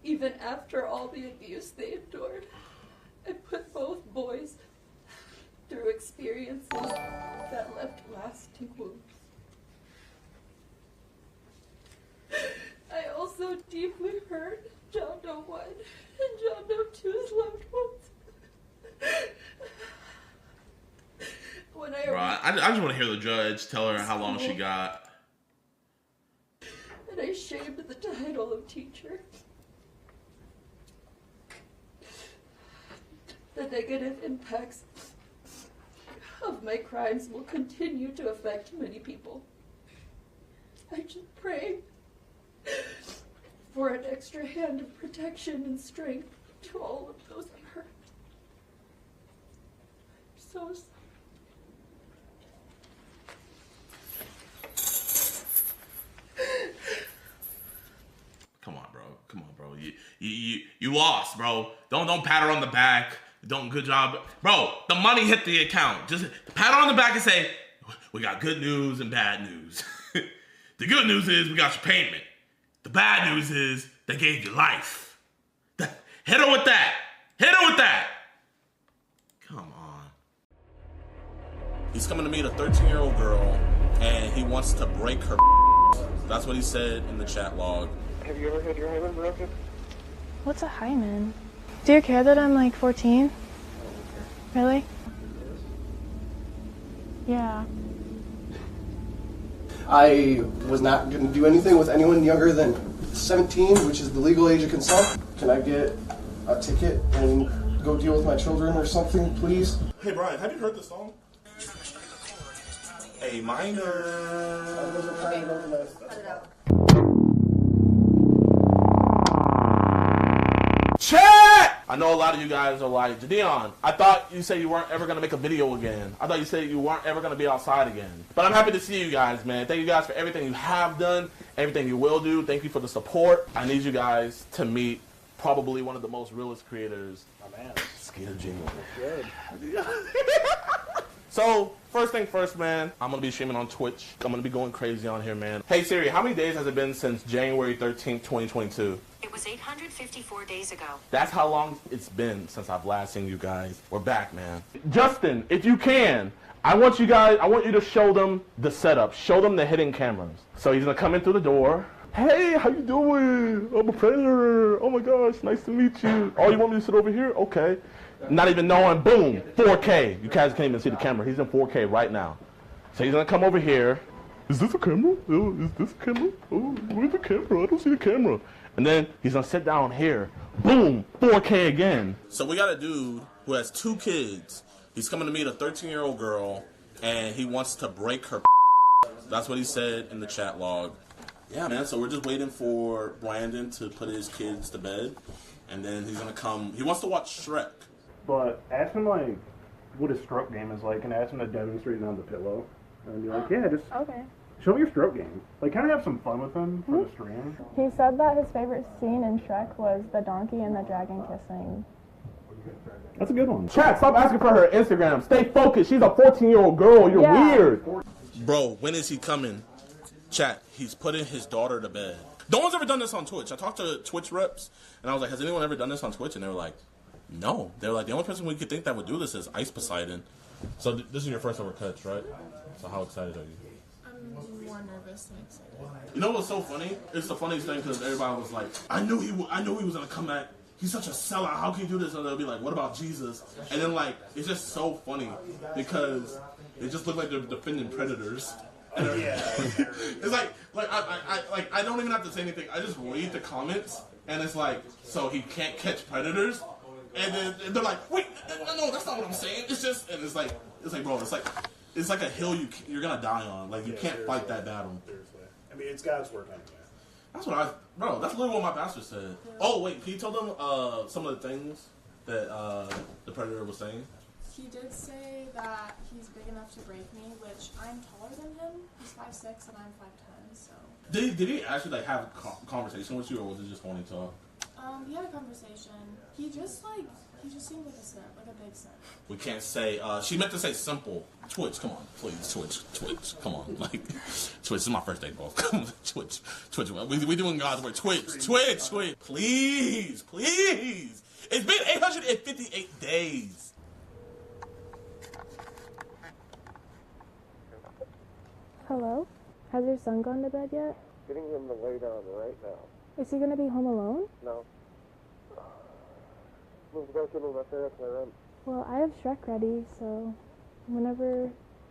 Even after all the abuse they endured, I put both boys through experiences that left lasting wounds. I also deeply hurt John Doe 1 and John Doe 2's loved ones. When I just want to hear the judge tell her how long she got. And I shamed the title of teacher. The negative impacts of my crimes will continue to affect many people. I just pray for an extra hand of protection and strength to all of those I hurt. I'm so sorry. Come on, bro. You lost, bro. Don't pat her on the back. Good job. Bro, the money hit the account. Just pat her on the back and say, we got good news and bad news. The good news is we got your payment. The bad news is they gave you life. Hit her with that. Come on. He's coming to meet a 13-year-old girl, and he wants to break her. That's what he said in the chat log. Have you ever had your hymen broken? What's a hymen? Do you care that I'm like 14? Really? Yeah. I was not going to do anything with anyone younger than 17, which is the legal age of consent. Can I get a ticket and go deal with my children or something, please? Hey Brian, have you heard this song? A minor. I wasn't trying to organize stuff. Cut it out. Chat! I know a lot of you guys are like, JiDion, I thought you said you weren't ever going to make a video again. I thought you said you weren't ever going to be outside again. But I'm happy to see you guys, man. Thank you guys for everything you have done, everything you will do. Thank you for the support. I need you guys to meet probably one of the most realest creators. My man. Skeeter Jingle. Good. So, first thing first, man, I'm going to be streaming on Twitch. I'm going to be going crazy on here, man. Hey, Siri, how many days has it been since January 13th, 2022? It was 854 days ago. That's how long it's been since I've last seen you guys. We're back, man. Justin, if you can, I want you to show them the setup. Show them the hidden cameras. So he's going to come in through the door. Hey, how you doing? I'm a predator. Oh my gosh, nice to meet you. Oh, you want me to sit over here? Okay. Not even knowing, boom, 4K. You guys can't even see the camera. He's in 4K right now. So he's gonna come over here. Is this a camera? Oh, is this a camera? Oh, where's the camera? I don't see the camera. And then he's gonna sit down here. Boom, 4K again. So we got a dude who has 2 kids. He's coming to meet a 13-year-old girl, and he wants to break her. That's what he said in the chat log. Yeah, man, so we're just waiting for Brandon to put his kids to bed, and then he's gonna come. He wants to watch Shrek. But ask him, like, what his stroke game is like, and ask him to demonstrate it on the pillow. And be like, yeah, just show me your stroke game. Like, kind of have some fun with him for the stream. He said that his favorite scene in Shrek was the donkey and the dragon kissing. That's a good one. Chat, stop asking for her Instagram. Stay focused. She's a 14-year-old girl. You're weird. Bro, when is he coming? Chat, he's putting his daughter to bed. No one's ever done this on Twitch. I talked to Twitch reps, and I was like, has anyone ever done this on Twitch? And they were like, no. They were like, the only person we could think that would do this is Ice Poseidon. So this is your first ever catch, right? So how excited are you? I'm more nervous than excited. You know what's so funny? It's the funniest thing because everybody was like, I knew he was gonna come back. He's such a sellout. How can he do this? And they'll be like, what about Jesus? And then like, it's just so funny because they just look like they're defending predators. And it's like I don't even have to say anything. I just read the comments, and it's like, so he can't catch predators, and then they're like, wait, no, that's not what I'm saying. It's just, and it's like, bro, it's like a hill you're gonna die on. Like you can't fight that battle. Seriously. I mean, it's God's work anyway. That's what bro. That's literally what my pastor said. Oh wait, can you tell them some of the things that the predator was saying? He did say that he's big enough to break me, which I'm taller than him. He's 5'6" and I'm 5'10", so. Did he actually like have a conversation with you, or was it just phony talk? He had a conversation. He just seemed like a simp, like a big simp. We can't say. She meant to say simple. Twitch, come on, please. Twitch, come on. Like, Twitch. This is my first day, bro. Come on, Twitch. We doing God's word. Twitch. Please. It's been 858 days. Hello? Has your son gone to bed yet? Getting him to lay down right now. Is he gonna be home alone? No. Move back into my parents' room. Well, I have Shrek ready, so whenever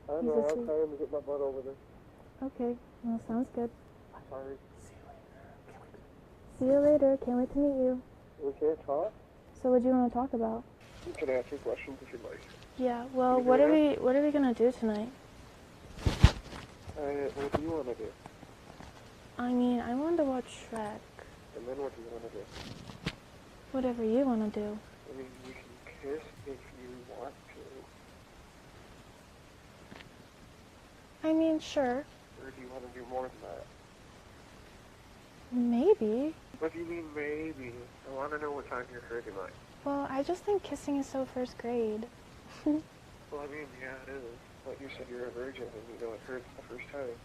I he's know, I'll asleep. tell him to get my butt over there. Okay, well, sounds good. Sorry. See you later. Can't wait to meet you. We can't talk? So what do you want to talk about? You can ask me questions if you'd like. Yeah, well, what are we gonna do tonight? What do you want to do? I mean, I wanted to watch Shrek. And then what do you want to do? Whatever you want to do. I mean, you can kiss if you want to. I mean, sure. Or do you want to do more than that? Maybe. What do you mean, maybe? I want to know what time you're hurting like. Well, I just think kissing is so first grade. Well, I mean, yeah, it is. But you said you're a virgin and you know it hurts the first time.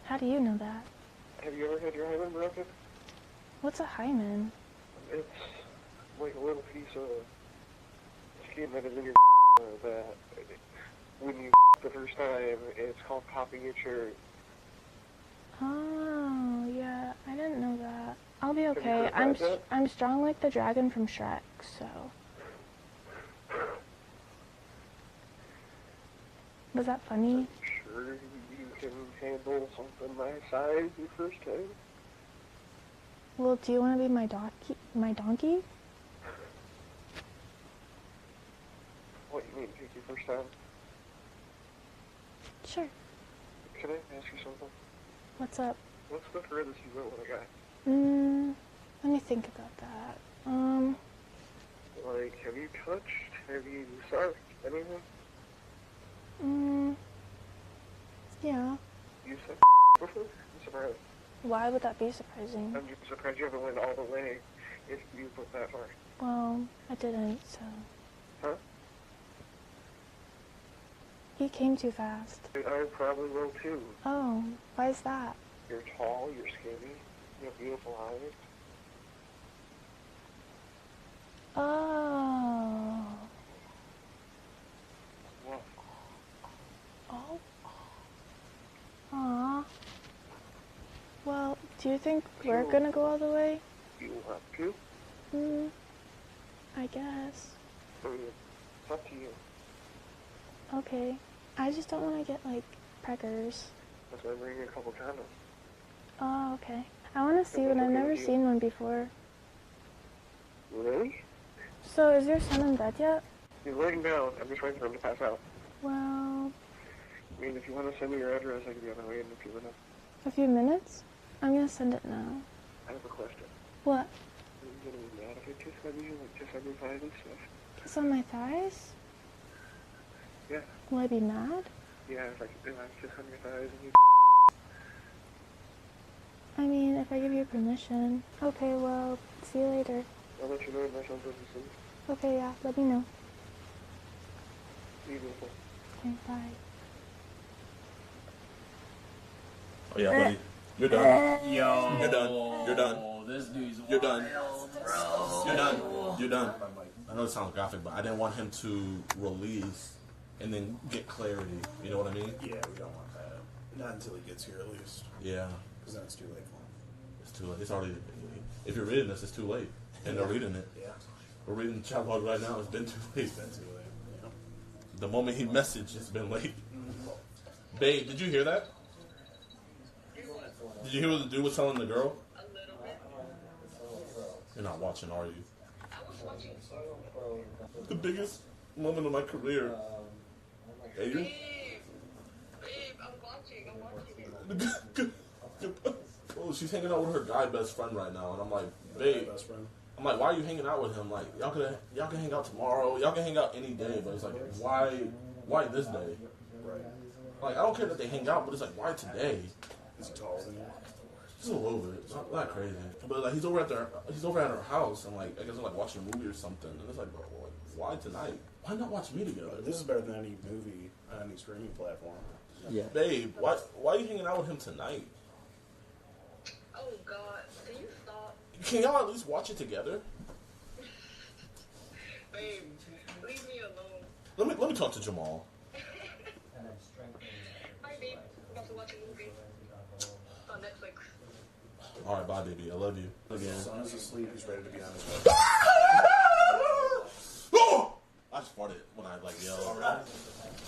How do you know that? Have you ever had your hymen broken? What's a hymen? It's like a little piece of skin that is in your that when you the first time, it's called popping your cherry. Oh, yeah, I didn't know that. I'll be Have you okay. heard about that? I'm strong like the dragon from Shrek, so. Was that funny? Sure, you can handle something my size your first time. Well, do you want to be my donkey? What, you mean take your first time? Sure. Can I ask you something? What's up? What's the furthest you went with a guy? Let me think about that. Like, have you touched? Have you sucked? Anything? Yeah. You sucked before? I'm surprised. Why would that be surprising? I'm just surprised you haven't went all the way if you put that far. Well, I didn't, so. Huh? He came too fast. I probably will too. Oh, why is that? You're tall, you're skinny, you have beautiful eyes. Oh. What? Oh. Aw. Well, do you think we're gonna go all the way? You want to? I guess. It's up to you. Okay. I just don't want to get, like, preggers. That's why I'm bringing a couple condoms. Oh, okay. I want to see one. I've never seen one before. Really? So, is your son in bed yet? He's laying down. I'm just waiting for him to pass out. Well, I mean, if you want to send me your address, I can be on the way in a few minutes. a few minutes? I'm gonna send it now. I have a question. What? Are you gonna be mad if I kiss on you, like kiss on your thighs and stuff? Kiss on my thighs? Yeah. Will I be mad? Yeah, if I kiss on your thighs and you... I mean, if I give you permission. Okay, well, see you later. I'll let you know when my son goes to sleep. Okay, yeah, let me know. Be beautiful. Okay, bye. Oh yeah, buddy. You're done. Yo. You're done. You're done. This dude's You're done. bro. You're done. You're done. I know it sounds graphic, but I didn't want him to release and then get clarity. You know what I mean? Yeah, we don't want that. Not until he gets here, at least. Yeah. Because then it's too late for him. It's too late. It's already. If you're reading this, it's too late. And they're reading it. Yeah. We're reading the chat log right now. It's been too late. It's been too late. Yeah. The moment he messaged, it's been late. Babe, did you hear that? Did you hear what the dude was telling the girl? You're not watching, are you? The biggest moment of my career. Hey, you? Oh, she's hanging out with her guy best friend right now, and I'm like, babe. I'm like, why are you hanging out with him? Like, y'all can hang out tomorrow. Y'all can hang out any day, but it's like, why this day? Right. Like, I don't care that they hang out, but it's like, why today? Is he taller than you? Just a little bit. It's not that crazy. But like, he's over at her house, and like, I guess they're like watching a movie or something. And it's like, bro, like, why tonight? Why not watch me together? This is better than any movie on any streaming platform. Yeah. Babe, why are you hanging out with him tonight? Oh God, can you stop? Can y'all at least watch it together? Babe, leave me alone. Let me talk to Jamal. Bye, babe. I'm about to watch a movie on Netflix. All right, bye, baby. I love you. Again. Son is asleep. He's ready to be on his way. I just farted when I like yelled.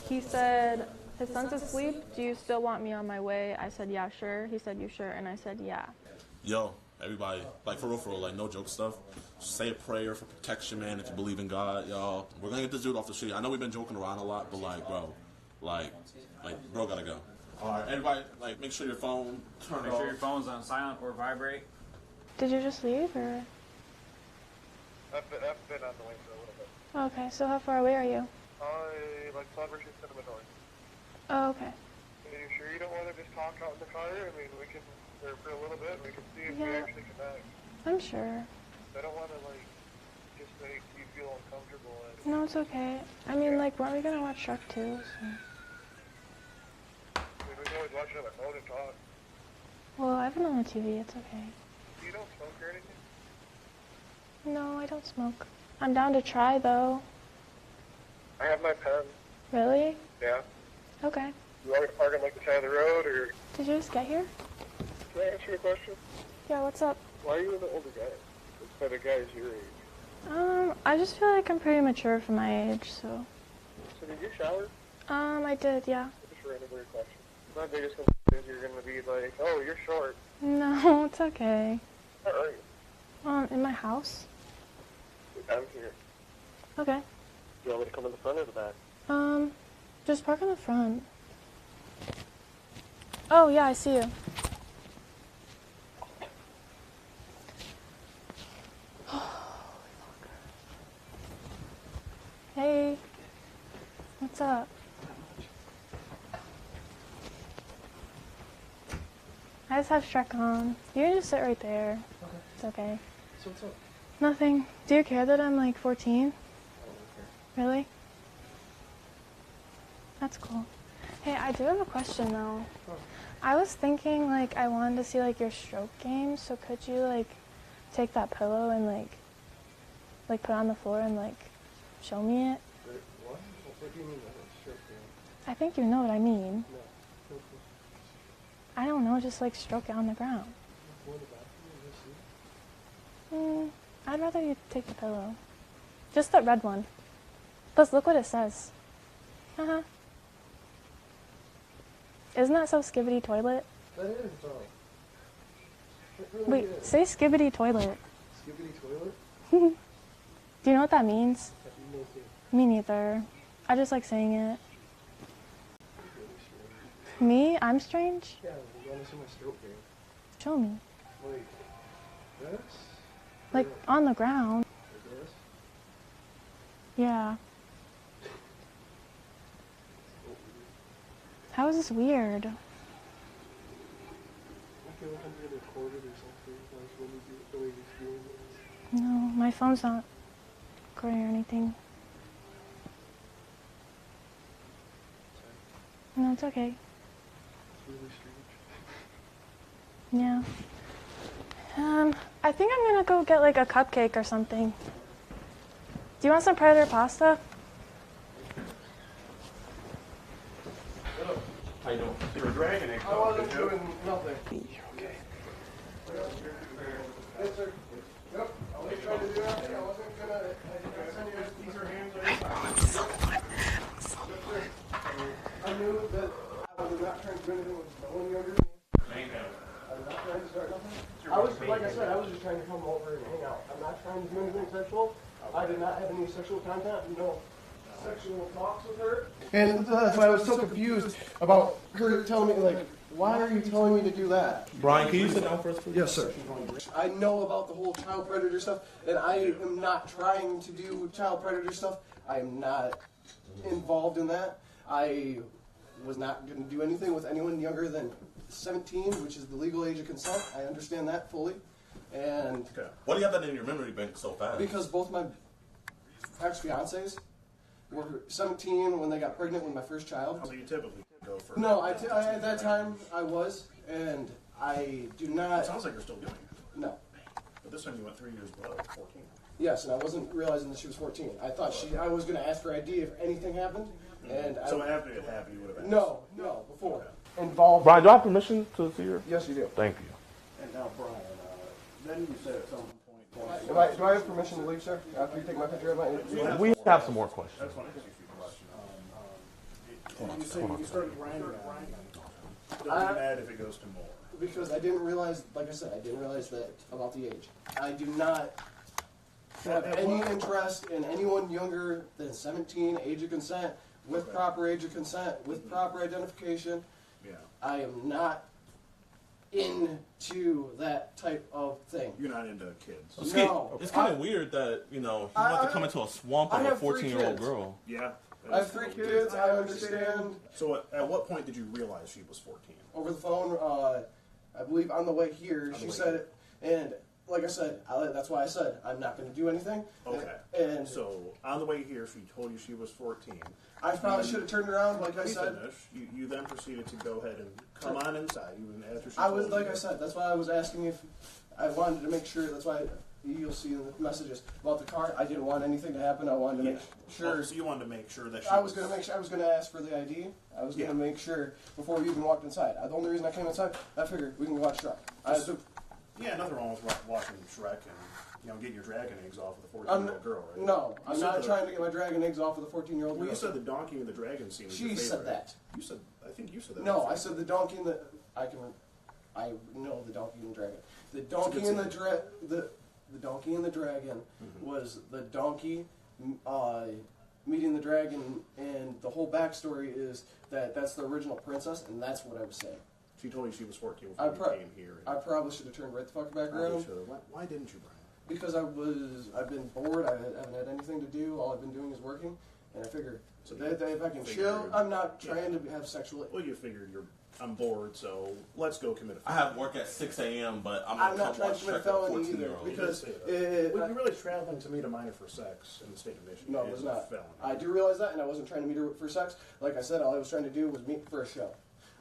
He said, his son's asleep. Do you still want me on my way? I said, yeah, sure. He said, you sure? And I said, yeah. Yo, everybody, like for real, like no joke stuff. Say a prayer for protection, man, if you believe in God, y'all. We're gonna get this dude off the street. I know we've been joking around a lot, but like, bro, bro gotta go. All right, everybody, like, make sure your phone turn Make off. sure your phone's on silent or vibrate. Did you just leave, or? I've been on the way for a little bit. Okay, so how far away are you? Like Celebration Cinema North. Oh, okay. Are you sure you don't want to just talk out in the car? I mean, we can, for a little bit, we can see if we Yeah. actually connect. I'm sure. I don't want to, like, just make you feel uncomfortable. No, it's okay. I mean, like, weren't we gonna watch Shrek 2? So. I mean, we can always watch it on the phone and talk. Well, I have it on the TV. It's okay. You don't smoke or anything? No, I don't smoke. I'm down to try, though. I have my pen. Really? Yeah. Okay. You want me to park on, like, the side of the road, or... Did you just get here? Can I answer your question? Yeah, what's up? Why are you with an older guy instead of guys your age? I just feel like I'm pretty mature for my age, so. So did you shower? I did, yeah. Just a random weird question. My biggest concern is you're going to be like, oh, you're short. No, it's okay. Where are you? In my house. I'm here. Okay. You want me to come in the front or the back? Just park in the front. Oh, yeah, I see you. Hey. What's up? I just have Shrek on. You can just sit right there. Okay. It's okay. So what's up? Nothing. Do you care that I'm like 14? I don't care. Really? That's cool. Hey, I do have a question though. Oh. I was thinking like I wanted to see like your stroke game, so could you like take that pillow and like put it on the floor and like show me it? Wait, what? What do you mean by that stroke game? I think you know what I mean. No. I don't know, just like stroke it on the ground. I'd rather you take the pillow. Just the red one. Plus look what it says. Uh-huh. Isn't that so skibbity toilet? That is, though. It really Wait, is. say skibbity toilet. Skibbity toilet? Do you know what that means? No clue. Me neither. I just like saying it. Me? I'm strange? Yeah, you want to see my stroke game? Show me. Wait, this? Like, on the ground. Like this? Yeah. How is this weird? I feel like I'm being recorded or something, like when we do the way we're doing this. No, my phone's not recording or anything. No, it's okay. It's really strange. Yeah. I think I'm gonna go get like a cupcake or something. Do you want some Predator pasta? How you doing? You're a dragon egg. I wasn't doing nothing. Okay. Yes, sir. Yep. I was trying to do nothing. I wasn't gonna send you a teaser hands or anything. I knew that I was not trying to do anything with no one younger than me. I'm not trying to start nothing. I was, like I said, I was just trying to come over and hang out. I'm not trying to do anything sexual. I did not have any sexual contact, no sexual talks with her. And that's why I was so confused about her telling me, like, why are you telling me to do that? Brian, can you sit down first, please? Yes, sir. I know about the whole child predator stuff, and I am not trying to do child predator stuff. I am not involved in that. I was not going to do anything with anyone younger than 17, which is the legal age of consent. I understand that fully. And Okay. Why do you have that in your memory bank so fast? because both my ex-fiancés were 17 when they got pregnant with my first child. So you typically go for... No, I at that time I was, and I do not... It sounds like you're still doing it. No. But this time you went 3 years below 14. Yes, and I wasn't realizing that she was 14. I thought I was going to ask for ID if anything happened, and So after it happened, you would have asked? No, before. Involved. Brian, do I have permission to see your? Yes, you do. Thank you. And now, Brian, then you said at some point. Do I have permission to leave, sir? After you take my picture of my... We have some more questions. That's one of the questions. You started grinding on it. Doesn't matter if it goes to more. Because I didn't realize, like I said, I didn't realize that about the age. I do not have any interest in anyone younger than 17, age of consent, with proper age of consent, with proper identification. Yeah. I am not into that type of thing. You're not into kids. No. It's kind of weird that, he wants to come into a swamp of a 14-year-old girl. Yeah. I have 3 kids, I understand. So at what point did you realize she was 14? Over the phone, I believe on the way here, she said it, and like I said, that's why I said I'm not going to do anything. Okay. And so on the way here, she told you she was 14. I probably should have turned around, like I said. You then proceeded to go ahead and come on inside. You after she I told was, like you. I said, that's why I was asking if I wanted to make sure. That's why you'll see in the messages about the car. I didn't want anything to happen. I wanted to make sure. Oh, so you wanted to make sure that she I was going to make sure. I was going to ask for the ID. I was going to make sure before we even walked inside. The only reason I came inside, I figured we can watch Shrek. Yeah, nothing wrong with watching Shrek and getting your dragon eggs off of the 14-year-old girl, right? No, I'm not trying to get my dragon eggs off of the 14-year-old girl. Well, you said the donkey and the dragon scene was your She favorite. said that. You said, I think you said that. No, I said the donkey and the. I know the Donkey and the Dragon. The Donkey and the Donkey and the Dragon was the donkey meeting the dragon, and the whole backstory is that's the original princess, and that's what I was saying. She told you she was 14 before you came here. I probably should have turned right the fuck back around. Why didn't you, Brian? Because I've been bored. I haven't had anything to do. All I've been doing is working, and I figured if I can chill, I'm not trying to have sexual. Well, you figured I'm bored, so let's go commit a I have work at 6 a.m., but I'm not trying to commit a felony either. Because you're really traveling to meet a minor for sex in the state of Michigan. No, it was not. I do realize that, and I wasn't trying to meet her for sex. Like I said, all I was trying to do was meet for a show.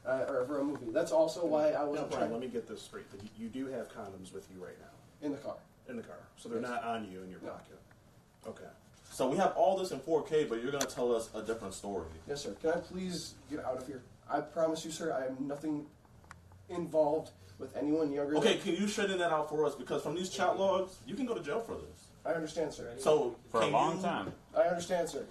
Or for a movie. That's also why I wasn't Brian, trying. let me get this straight. You do have condoms with you right now. In the car. In the car. So they're not on you in your pocket. Okay. So we have all this in 4K, but you're going to tell us a different story. Yes, sir. Can I please get out of here? I promise you, sir, I am nothing involved with anyone younger Okay, can you straighten that out for us? Because from these chat logs, you can go to jail for this. I understand, sir. So for a long time. I understand, sir.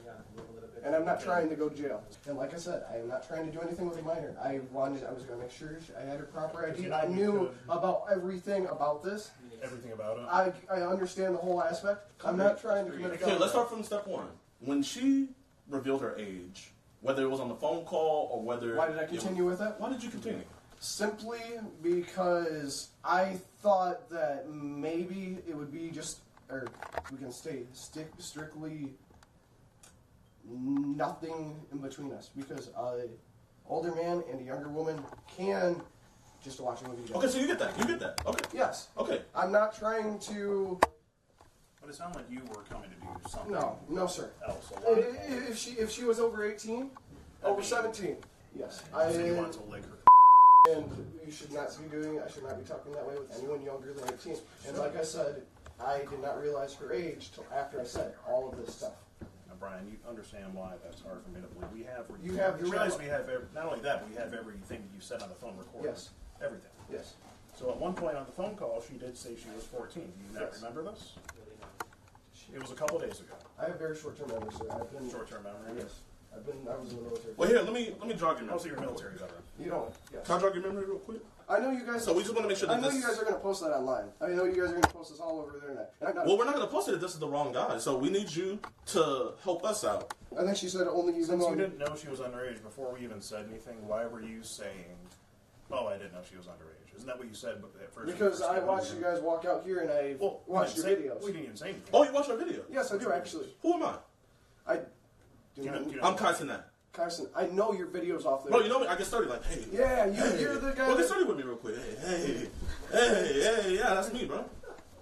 And I'm not trying to go to jail. And like I said, I am not trying to do anything with a minor. I was going to make sure I had her proper ID. I knew about everything about this. Everything about it? I understand the whole aspect. I'm not trying to commit a felony. Okay, let's start from step one. When she revealed her age, whether it was on the phone call or whether... Why did I continue with that? Why did you continue? Simply because I thought that maybe it would be just, or we can strictly nothing in between us. Because an older man and a younger woman can just watch a movie together. Okay, so you get that. You get that. Okay. Yes. Okay. I'm not trying to... But it sounded like you were coming to do something. No, sir. Else. If she was over 18, over 17, yes. So you want to lick her. And you should not be doing. I should not be talking that way with anyone younger than 18. And like I said, I did not realize her age till after I said all of this stuff. Now, Brian, you understand why that's hard for me to believe. You have. You realize we have not only that, but we have everything you said on the phone recorded. Yes. Everything. Yes. So at one point on the phone call, she did say she was 14. Do you not remember this? It was a couple days ago. I have very short-term memory, sir. Short-term memory. Yes. I was in the military. Well, here, let me jog your memory. Also, you're a military veteran. You don't. Yes. Can I jog your memory real quick? I know you guys. So we just want to make sure that I know you guys are going to post that online. I know you guys are going to post this all over the internet. Well, we're not going to post it if this is the wrong guy. So we need you to help us out. I think she said only you. Since you didn't know she was underage before we even said anything, why were you saying, "Oh, I didn't know she was underage"? Isn't that what you said at first? Because I watched you guys walk out here and I watched your videos. We didn't even say anything. Oh, you watched our video? Yes, I do actually. Who am I? I'm Cenat. Carson, I know your videos off there. Bro, you know me? I get started like, hey. Yeah, you're the guy. Well, get started with me real quick. Hey, yeah, that's me, bro.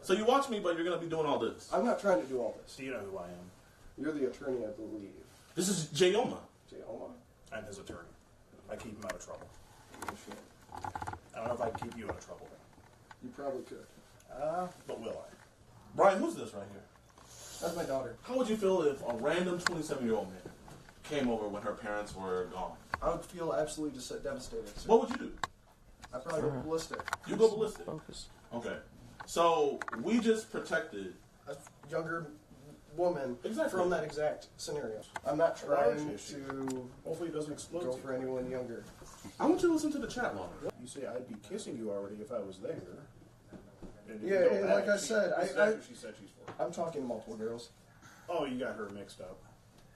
So you watch me, but you're going to be doing all this. I'm not trying to do all this. Do you know who I am? You're the attorney, I believe. This is Jayoma. Jayoma? I'm his attorney. I keep him out of trouble. I don't know if I can keep you out of trouble. You probably could. But will I? Brian, who's this right here? That's my daughter. How would you feel if a random 27-year-old man came over when her parents were gone? I would feel absolutely just devastated. Sir. What would you do? I'd probably go ballistic. You go ballistic? Focus. Okay. So we just protected a younger woman from that exact scenario. I'm not trying to hopefully it doesn't explode go for anyone younger. I want you to listen to the chat log. You say I'd be kissing you already if I was there. And like I said, she said she's 14. I'm talking to multiple girls. Oh, you got her mixed up.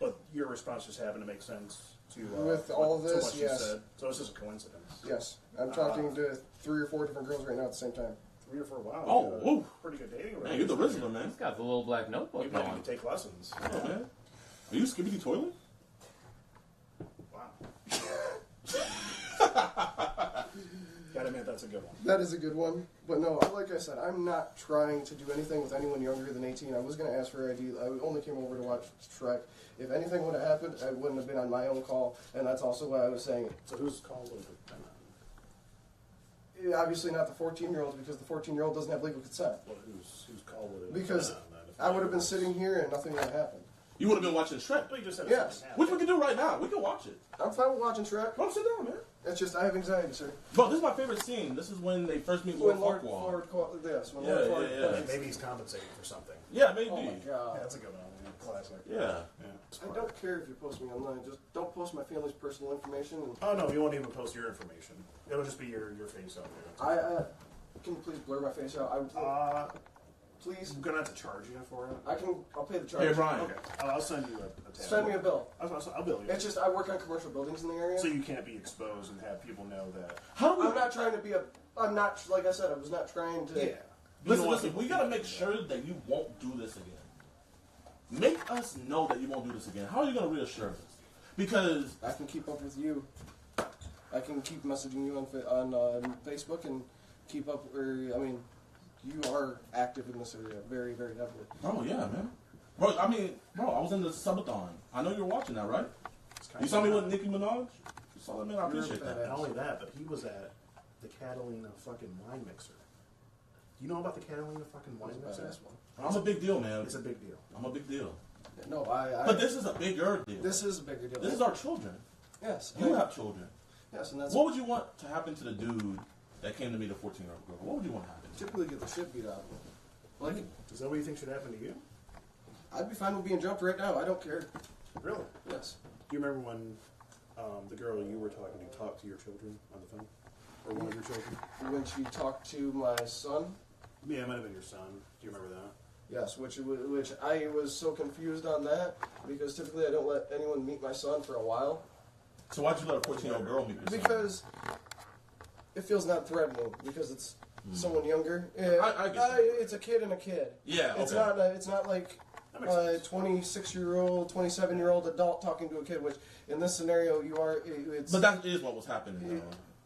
But your response just happened to make sense to with all this, what yes. Said. So this is a coincidence. Yes, I'm talking to 3 or 4 different girls right now at the same time. 3 or 4. Wow. Oh, pretty good dating. Man, you're the Rizzler, man. He's got the little black notebook. You might need to take lessons. Oh, man. Are you Skibbity Toilet? Wow. Gotta admit, that's a good one. That is a good one. But no, like I said, I'm not trying to do anything with anyone younger than 18. I was going to ask for ID. I only came over to watch Shrek. If anything would have happened, I wouldn't have been on my own call, and that's also why I was saying it. So whose call would have been on? Obviously not the 14-year-old, because the 14-year-old doesn't have legal consent. Well, whose call would have because been on that? I would have been sitting here and nothing would have happened. You would have been watching Shrek? But you just said yes. Which we can do right now. We can watch it. I'm fine with watching Shrek. Bro, sit down, man. It's just, I have anxiety, sir. Bro, this is my favorite scene. This is when they first meet Lord Farquaad. Yes, when yeah. Maybe he's compensating for something. Yeah, maybe. Oh my God. Yeah, that's a good one. classic. Yeah. I don't care if you post me online. Just don't post my family's personal information. And Oh no, you won't even post your information. It'll just be your face out there. Can you please blur my face out? Please. I'm gonna have to charge you for it. I'll pay the charge. Hey, Brian. Okay. I'll send you a tab. Send me a bill. I'll bill you. It's just I work on commercial buildings in the area. So you can't be exposed and have people know that. I'm not trying to be I'm not, like I said, I was not trying to. Yeah. Listen, we gotta make sure that you won't do this again. Make us know that you won't do this again. How are you gonna reassure us? Because I can keep up with you. I can keep messaging you on Facebook and keep up. You are active in this area, very, very heavily. Oh yeah, man. Bro, I was in the subathon. I know you're watching that, right? You saw me with Nicki Minaj? You saw that, man? I appreciate that. Not only that, but he was at the Catalina fucking wine mixer. Do you know about the Catalina fucking wine mixer? I'm a big deal, man. It's a big deal. I'm a big deal. No, But this is a bigger deal. This is a bigger deal. This is our children. Yes. You have children. Yes, and that's. What would you want to happen to the dude that came to meet a 14-year-old girl? What would you want to happen? Typically get the shit beat out of him. Like, is that what you think should happen to you? I'd be fine with being jumped right now. I don't care. Really? Yes. Do you remember when the girl you were talking to talked to your children on the phone? Or one of your children? When she talked to my son? Yeah, it might have been your son. Do you remember that? Yes, which I was so confused on that because typically I don't let anyone meet my son for a while. So why'd you let a 14-year-old girl meet your son? Because it feels not threatening because it's someone younger. I get that. It's a kid and a kid. Yeah, It's okay. It's not like a 26-year-old, 27-year-old adult talking to a kid. Which in this scenario you are. But that is what was happening.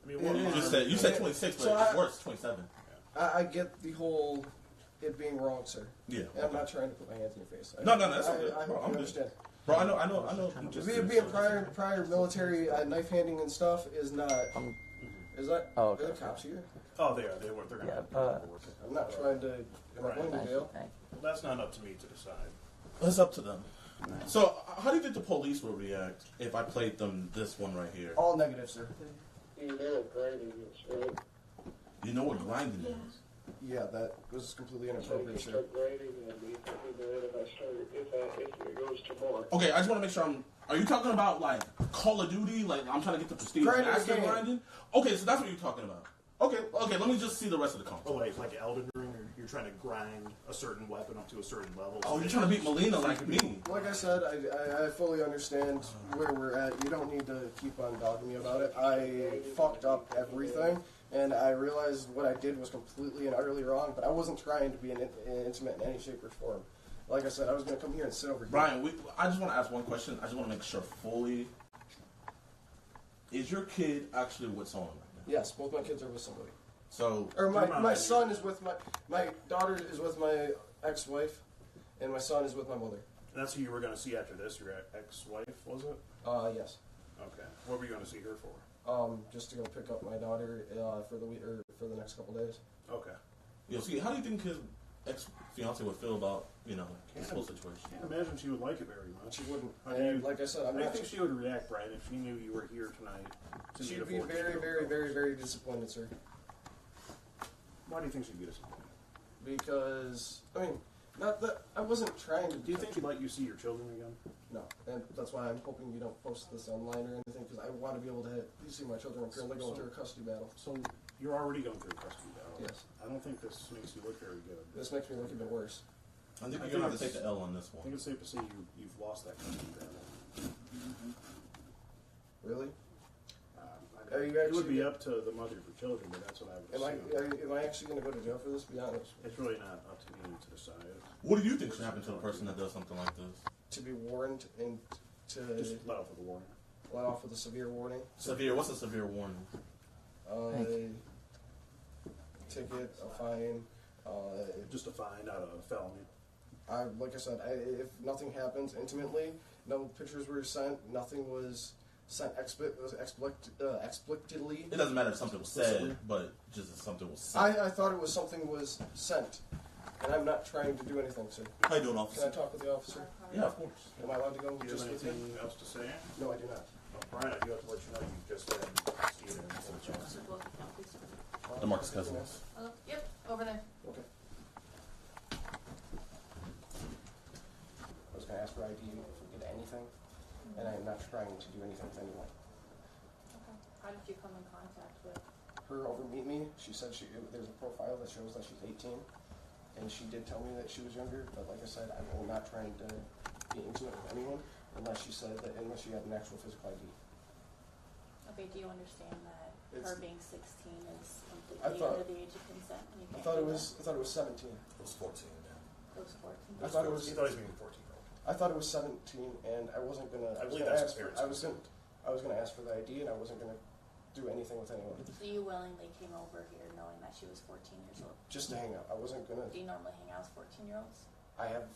You said 26, but it's worse, 27. I get the whole it being wrong, sir. Yeah. And I'm not trying to put my hands in your face. No, that's okay. I hope you understand. Bro, I know. Being prior military knife handing and stuff is not. Is that? Oh, okay. Are the cops here? Oh, they are. They're going to I'm not trying to. Am I going to jail? Well, that's not up to me to decide. It's up to them. So, how do you think the police would react if I played them this one right here? All negative, sir. You know what grinding is, right? You know what grinding is? Yeah, that was completely inappropriate, sir. Start grinding and be if it goes to more. Okay, I just want to make sure Are you talking about like Call of Duty? Like I'm trying to get the prestige master grinding? Okay, so that's what you're talking about. Okay, let me just see the rest of the content. Oh, like Elden Ring, you're trying to grind a certain weapon up to a certain level. Oh, you're trying to beat Melina like me. Like I said, I fully understand where we're at. You don't need to keep on dogging me about it. I fucked up everything, and I realized what I did was completely and utterly wrong, but I wasn't trying to be intimate in any shape or form. Like I said, I was going to come here and sit over here. Brian, I just want to ask one question. I just want to make sure fully. Is your kid actually with someone right now? Yes, both my kids are with somebody. So, or my son is with my daughter is with my ex-wife, and my son is with my mother. And that's who you were going to see after this. Your ex-wife, was it? Yes. Okay. What were you going to see her for? Just to go pick up my daughter for the week or for the next couple days. Okay. See, how do you think his ex-fiance would feel about this whole situation? I can't imagine she would like it very much. She wouldn't. Like I said, I think she would react, Brian, if she knew you were here tonight. She'd be very, very, very, very disappointed, sir. Why do you think she'd be disappointed? Because, not that I wasn't trying to. Do you think she'd let you see your children again? No, and that's why I'm hoping you don't post this online or anything, because I want to be able to see my children. I'm currently going through a custody battle. So you're already going through a custody battle? Yes. I don't think this makes you look very good. This makes me look even worse. I think you're going to have to take the L on this one. I think it's safe to say you've lost that custody battle. Really? It would be up to the mother of your children, but that's what I would assume. Am I actually going to go to jail for this? Be honest. It's really not up to me to decide. What do you think should happen to a person that does something like this? To be warned and to just let off with a warning. Let off with a severe warning. Severe? What's a severe warning? Ticket, a fine. Just a fine, not a felony. Like I said, if nothing happens intimately, no pictures were sent, nothing was sent explicitly. It doesn't matter if something was said, but just if something was sent. I thought it was something was sent, and I'm not trying to do anything, sir. How you doing, officer? Can I talk with the officer? Yeah, of course. Am I allowed to go? Do you have anything else to say? No, I do not. Brian, I do have to let you know you just had Skeeter. DeMarcus Cousins. Yep, over there. Okay. I was going to ask for anyone. How did you come in contact with? Her over Meet Me, she said there's a profile that shows that she's 18, and she did tell me that she was younger, but like I said, I'm not trying to be intimate with anyone unless she said that, unless she had an actual physical ID. Okay, do you understand that her being 16 is completely under the age of consent? And you I can't thought it do was 17. It was 14, yeah. It was 14. I thought it was. He thought he was being 14-year-old. I thought it was 17, and I wasn't gonna. I believe that's his parents. I was gonna ask for the ID, and I wasn't gonna do anything with anyone. So you willingly came over here knowing that she was 14 years old? Just to hang out. I wasn't gonna. Do you normally hang out with 14-year-olds? I have,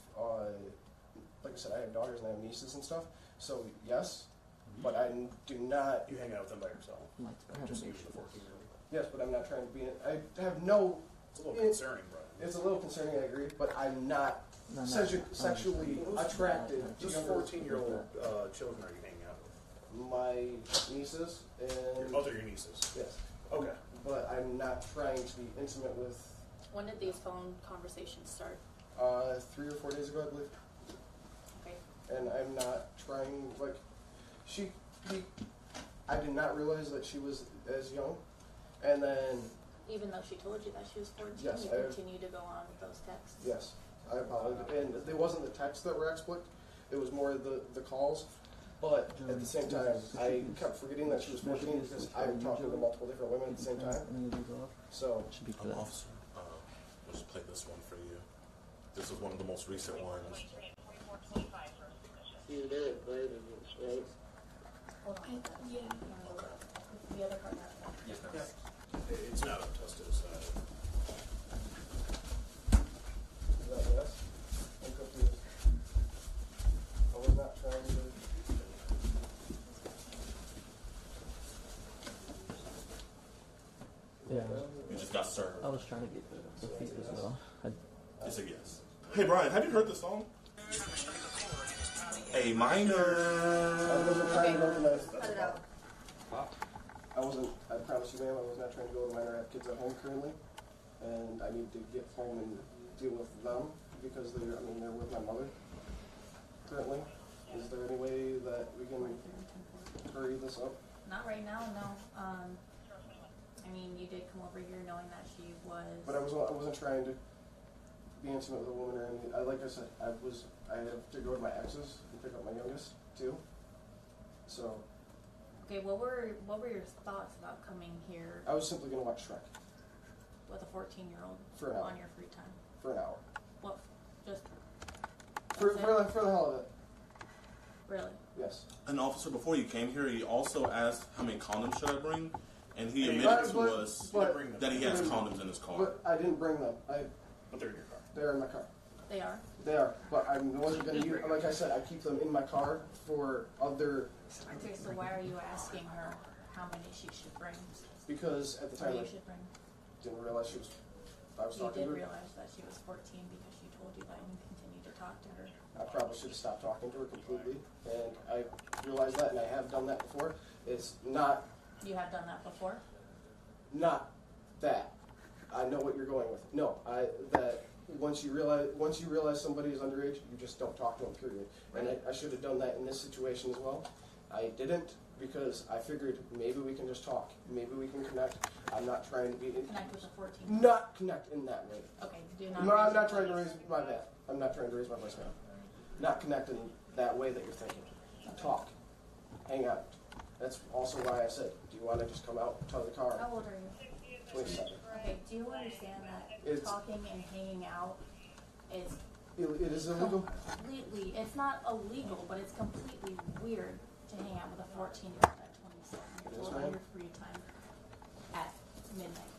like I said, I have daughters and I have nieces and stuff. So yes, but I do not. You hang out with them by yourself. Just you, the 14-year-old. Yes, but I'm not trying to be. I have no. It's a little concerning, bro. It's a little concerning. I agree, but I'm not sexually attracted. Just 14-year-old children are you hanging out with? My nieces and. Your nieces. Yes. Okay. But I'm not trying to be intimate with. When did these phone conversations start? 3 or 4 days ago, I believe. Okay. And I'm not trying, like, I did not realize that she was as young, and then. Even though she told you that she was 14, Yes, you continue to go on with those texts? Yes, I apologize. And it wasn't the texts that were explicit, it was more the calls. But at the same time, I kept forgetting that she was 14 because I'm talking to multiple different women at the same time. So, Officer, we'll just play this one for you. This is one of the most recent ones. you did it, right? Hold on. Yeah. Okay. The other card. Yes, ma'am. It's not up to us to decide. Is that yes? I'm confused. I was not trying to. Yeah. You just got served. I was trying to get the feet as well. You said yes. Hey, Brian, have you heard this song? A minor. I wasn't trying to go to my. Cut it out. I promise you, ma'am, I was not trying to go to minor. I have kids at home currently, and I need to get home and deal with them because they're with my mother currently. Is there any way that we can hurry this up? Not right now, no. I mean, you did come over here knowing that she was. But I wasn't trying to be intimate with a woman or anything. Like I said, I have to go to my ex's and pick up my youngest too. So. Okay, what were your thoughts about coming here? I was simply gonna watch Shrek. With a 14-year-old for an hour. on your free time. For an hour. What? Just. For the hell of it. Really? Yes. An officer before you came here, he also asked how many condoms should I bring, and he admitted to us that he has condoms in his car. But I didn't bring them. But they're in your car. They're in my car. They are? They are. But I wasn't going to use, like I said, I keep them in my car for other. Okay, so why are you asking her how many she should bring? Because at the time you should bring? Didn't realize she was. I was you talking did to her. realize that she was 14 because she told you that and you continued to talk to her. I probably should have stopped talking to her completely, and I realized that, and I have done that before. It's not. You have done that before? Not that. I know what you're going with. No, that once you realize somebody is underage, you just don't talk to them. Period. And I should have done that in this situation as well. I didn't because I figured maybe we can just talk. Maybe we can connect. I'm not trying to be connect with a 14. Not connect in that way. Okay. Do not. No, I'm not trying to raise my bad. I'm not trying to raise my voice now. Not connect in that way that you're thinking. Talk. Hang out. That's also why I said, do you want to just come out to the car? How old are you? 27. Okay, do you understand that talking and hanging out is... It is illegal? Completely. It's not illegal, but it's completely weird to hang out with a 14-year-old at 27 years old on your free time at midnight.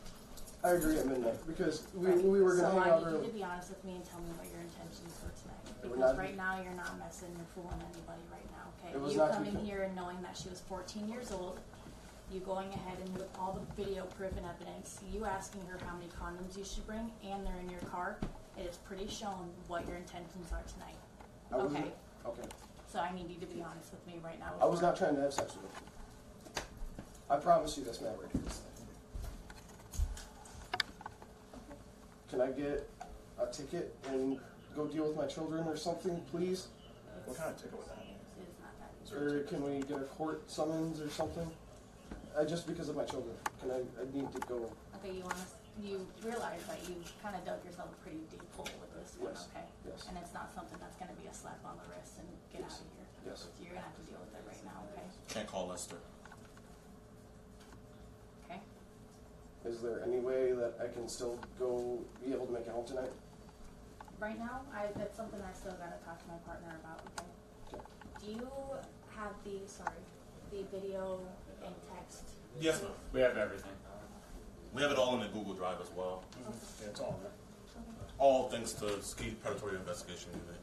I agree at midnight, because we were going to hang out So I need early. you to be honest with me and tell me what your intentions were tonight. Because right now you're not messing or fooling anybody right now, okay? You coming here and knowing that she was 14 years old, you going ahead and with all the video proof and evidence, you asking her how many condoms you should bring, and they're in your car, it is pretty shown what your intentions are tonight. Okay? Okay. So I need you to be honest with me right now. I was not trying to have sex with her. I promise you this, man. Can I get a ticket and go deal with my children or something, please? What kind of ticket was that? Or can we get a court summons or something? Just because of my children. I need to go. Okay, you realize that you kind of dug yourself a pretty deep hole with this one, Yes. okay? Yes. And it's not something that's going to be a slap on the wrist and get out of here. Yes. So you're going to have to deal with it right now, okay? Can't call Lester. Okay. Is there any way that I can still be able to make it home tonight? Right now, that's something I still got to talk to my partner about, okay? Do you have the video and text? Yes, ma'am. We have everything. We have it all in the Google Drive as well. Yeah, it's all there. All thanks to Skeeter Predatory Investigation Unit.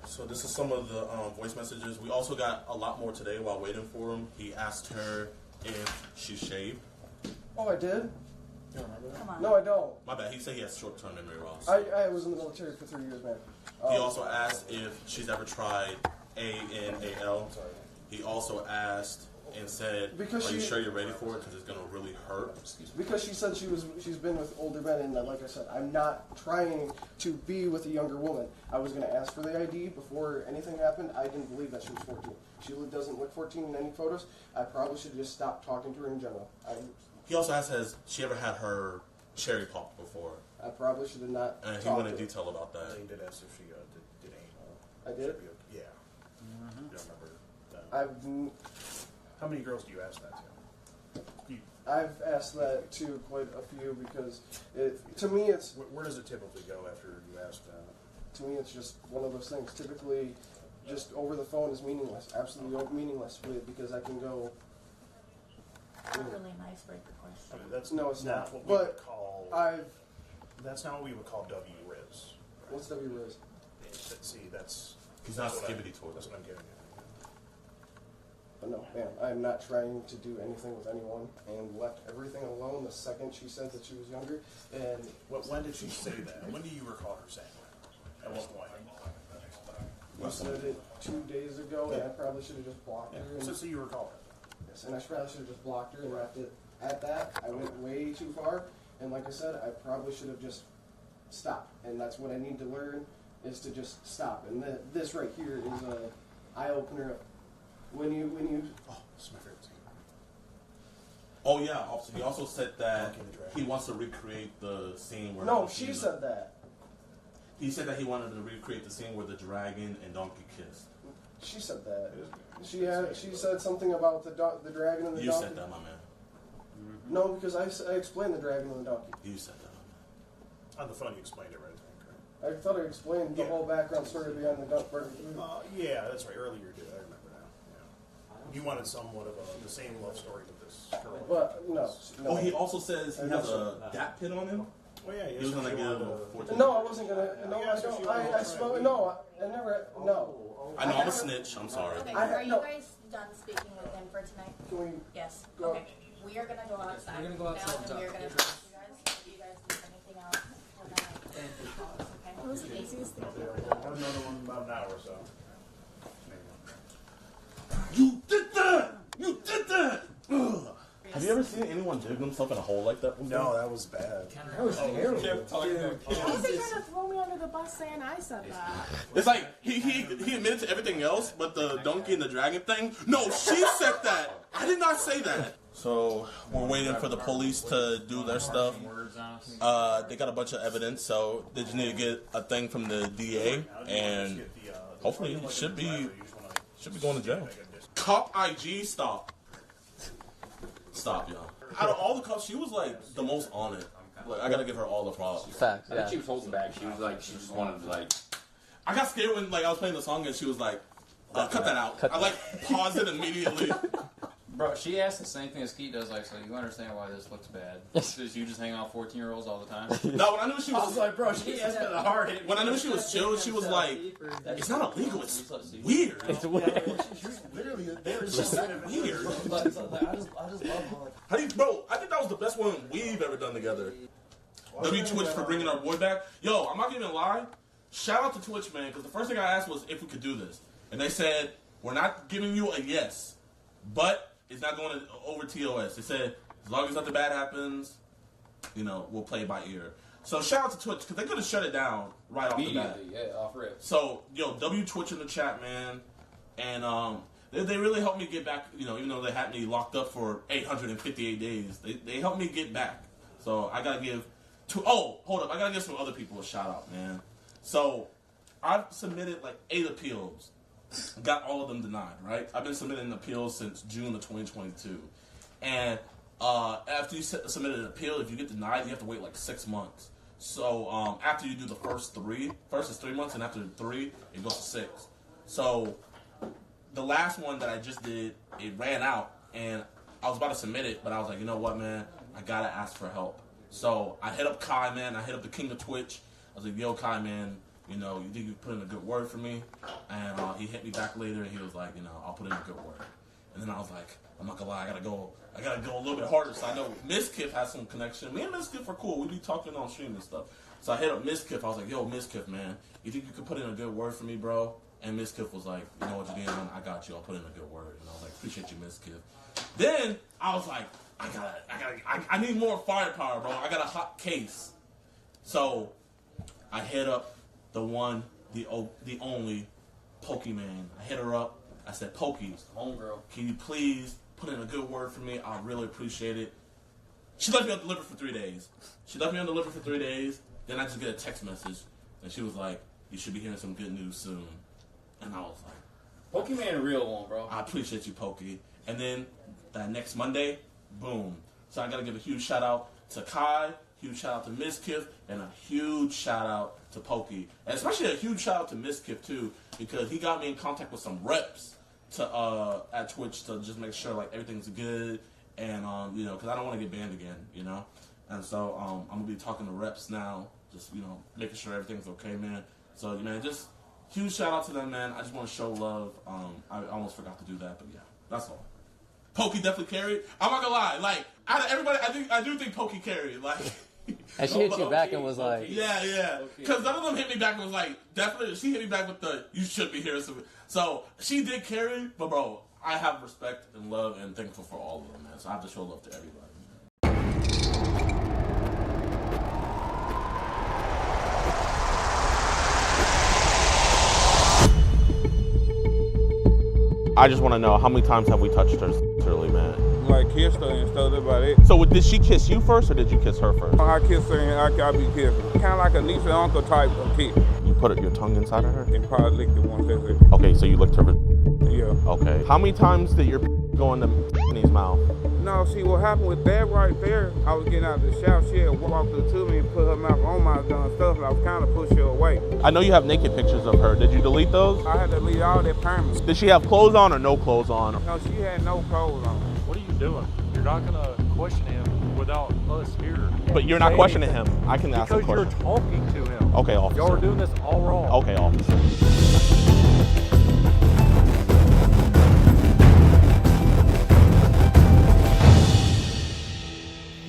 So this is some of the voice messages. We also got a lot more today while waiting for him. He asked her if she shaved. Oh, I did? You don't remember that? Come on. No, I don't. My bad. He said he has short-term memory loss. I was in the military for 3 years, man. He also asked if she's ever tried ANAL. He also asked and said, are you sure you're ready for it? Because it's going to really hurt. Because she said she's been with older men, and like I said, I'm not trying to be with a younger woman. I was going to ask for the ID before anything happened. I didn't believe that she was 14. She doesn't look 14 in any photos. I probably should have just stopped talking to her in general. He also asked, has she ever had her cherry popped before? I probably should have not. And he went in detail about that. He did ask if she did anal. I did? Yeah. You don't remember that? How many girls do you ask that to? I've asked that to quite a few because to me it's... Where does it typically go after you ask that? To me it's just one of those things. Typically, just over the phone is meaningless. Absolutely meaningless because I can go... Not really an icebreaker question. I mean, that's No, it's not. what we But would call. That's not what we would call W-Riz. What's W-Riz? See, that's. He's not what skibbity toilet. That's what I'm getting at. But no, ma'am, I'm not trying to do anything with anyone, and left everything alone the second she said that she was younger. And when did she say that? When do you recall her saying that? At what point? you said it 2 days ago, and I probably should have just blocked her. And, So you recall it? Yes, and I probably should have just blocked her and left it at that. I went way too far, and like I said, I probably should have just stopped. And that's what I need to learn is to just stop. And this right here is a eye opener. When you oh, this is my favorite scene. Oh yeah, he also said that he wants to recreate the scene where... No, she said that. He said that he wanted to recreate the scene where the dragon and donkey kissed. She said that. She said something about the dragon and the You donkey. said that, my man. No, because I explained the dragon and the donkey. You said that, my man. On the phone, you explained it right there. I thought I explained the whole background story behind the duck burger. Yeah, that's right. Earlier you did. I remember now. Yeah. You wanted somewhat of the same love story with this girl. But no. Oh, he also says he has a dap pit on him. Oh yeah, he was gonna give him 14. No, I wasn't gonna. No, I don't. I spoke. No, I never. No. I know I'm a snitch. I'm sorry. Okay, are you guys done speaking with him for tonight? Can we? Yes. Go. Okay. We are gonna go outside. We're gonna go outside now, and we are gonna talk to you guys. If you guys need anything else, we're gonna call us. Okay. What was the easiest thing? I'll have another one in about an hour or so. You did that! You did that! Ugh. Have you ever seen anyone dig themselves in a hole like that before? No, that was bad. That was terrible. Why is he trying to throw me under the bus saying I said that? It's like he admitted to everything else, but the donkey and the dragon thing. No, she said that. I did not say that. So we're waiting for the police to do their stuff. They got a bunch of evidence, so they just need to get a thing from the DA, and hopefully he should be going to jail. Cop IG, stop, y'all. Out of all the cops, she was like the most on it. Like, I gotta give her all the props. Facts. I think she was holding back. She was like, she just wanted to like. I got scared when I was playing the song and she was like, cut that out. I paused it immediately. Bro, she asked the same thing as Skeet does, like, so you understand why this looks bad. Because you just hang out with 14-year-olds all the time? No, when I knew she was... I was like, bro, she asked the hard hit. When I knew she was chill, she was like, it's not illegal, it's weird. It's weird. Literally, it's just weird. I just love how, like... How do you... Bro, I think that was the best one we've ever done together. Twitch for bringing our boy back. Yo, I'm not even lying. Shout out to Twitch, man, because the first thing I asked was if we could do this. And they said, we're not giving you a yes, but... it's not going over TOS. They said, as long as nothing bad happens, we'll play by ear. So shout out to Twitch, because they could have shut it down right off the bat. Yeah, off rip. So, W Twitch in the chat, man. And They really helped me get back, you know, even though they had me locked up for 858 days. They helped me get back. So I gotta give I gotta give some other people a shout out, man. So I've submitted like 8 appeals. Got all of them denied, right? I've been submitting appeals since June of 2022. And after you submit an appeal, if you get denied, you have to wait like 6 months. So after you do the first is 3 months, and after 3, it goes to 6. So the last one that I just did, it ran out, and I was about to submit it, but I was like, you know what, man? I gotta ask for help. So I hit up Kai, man. I hit up the king of Twitch. I was like, yo, Kai, man, you know, you think you put in a good word for me? And he hit me back later, and he was like, you know, I'll put in a good word. And then I was like, I'm not gonna lie, I gotta go a little bit harder. So I know Miss Kiff has some connection. Me and Miss Kiff are cool. We be talking on stream and stuff. So I hit up Miss Kiff. I was like, yo, Miss Kiff, man, you think you could put in a good word for me, bro? And Miss Kiff was like, you know what, JiDion, I got you. I'll put in a good word. And I was like, appreciate you, Miss Kiff. Then I was like, I need more firepower, bro. I got a hot case. So I hit up the one, the only Pokimane. I hit her up. I said, Pokies, homegirl, can you please put in a good word for me? I really appreciate it. She left me undelivered for 3 days. Then I just get a text message, and she was like, you should be hearing some good news soon. And I was like, Pokimane a real one, bro. I appreciate you, Pokey. And then that next Monday, boom. So I got to give a huge shout out to Kai, huge shout out to Miss Kiff, and a huge shout out to Pokey. And especially a huge shout out to Miss Kiff, too, because he got me in contact with some reps to at Twitch to just make sure like everything's good, and you know, because I don't want to get banned again, you know. And so I'm gonna be talking to reps now, just, you know, making sure everything's okay, man. So, man, just huge shout out to them, man. I just want to show love. I almost forgot to do that, but yeah, that's all. Pokey definitely carried. I'm not gonna lie, like out of everybody, I do think Pokey carried, like. And she hit you back and was like... Yeah. Because none of them hit me back and was like, definitely, she hit me back with the, you should be here. So she did carry, but bro, I have respect and love and thankful for all of them, man. So I have to show love to everybody. I just want to know, how many times have we touched her sexually, man? Like kissed her and stuff about it. So did she kiss you first or did you kiss her first? I kissed her and I be kissing. Kind of like a niece and uncle type of kiss. You put your tongue inside of her? And probably licked it once, that's it. Okay, so you licked her? Yeah. Okay. How many times did your go in the his mouth? No, see what happened with that right there, I was getting out of the shower, she had walked up to me and put her mouth on my gun stuff, and I was kind of pushing her away. I know you have naked pictures of her. Did you delete those? I had to delete all that permanently. Did she have clothes on or no clothes on? No, she had no clothes on. What are you doing? You're not going to question him without us here. But you're not questioning him. I can ask a question. Because you're talking to him. Okay, officer. Y'all are doing this all wrong. Okay, officer.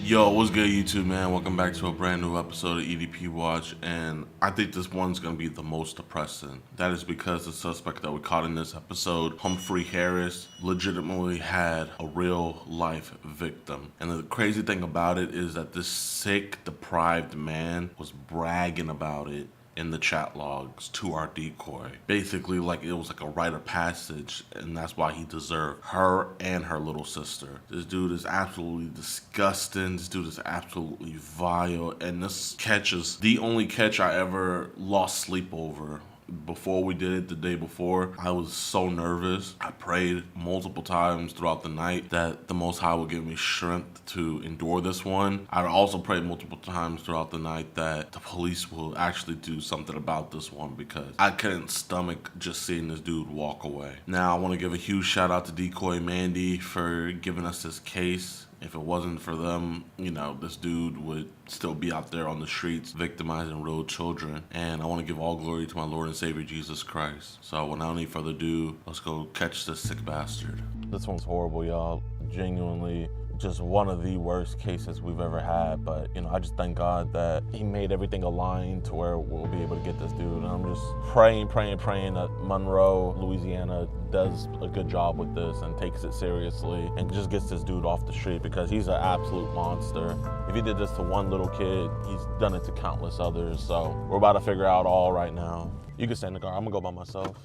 Yo, what's good, YouTube, man? Welcome back to a brand new episode of EDP Watch, and I think this one's gonna be the most depressing. That is because the suspect that we caught in this episode, Humphrey Harris, legitimately had a real life victim. And the crazy thing about it is that this sick, deprived man was bragging about it in the chat logs to our decoy. Basically, like it was like a rite of passage, and that's why he deserved her and her little sister. This dude is absolutely disgusting. This dude is absolutely vile, and this catch is the only catch I ever lost sleep over. Before we did it the day before, I was so nervous. I prayed multiple times throughout the night that the Most High would give me strength to endure this one. I also prayed multiple times throughout the night that the police will actually do something about this one, because I couldn't stomach just seeing this dude walk away. Now, I want to give a huge shout out to Decoy Mandy for giving us this case. If it wasn't for them, you know, this dude would still be out there on the streets victimizing real children. And I want to give all glory to my Lord and Savior, Jesus Christ. So without any further ado, let's go catch this sick bastard. This one's horrible, y'all. Genuinely just one of the worst cases we've ever had. But, you know, I just thank God that he made everything align to where we'll be able to get this dude. And I'm just praying that Monroe, Louisiana does a good job with this and takes it seriously and just gets this dude off the street, because he's an absolute monster. If he did this to one little kid, he's done it to countless others. So we're about to figure out all right now. You can stay in the car. I'm gonna go by myself.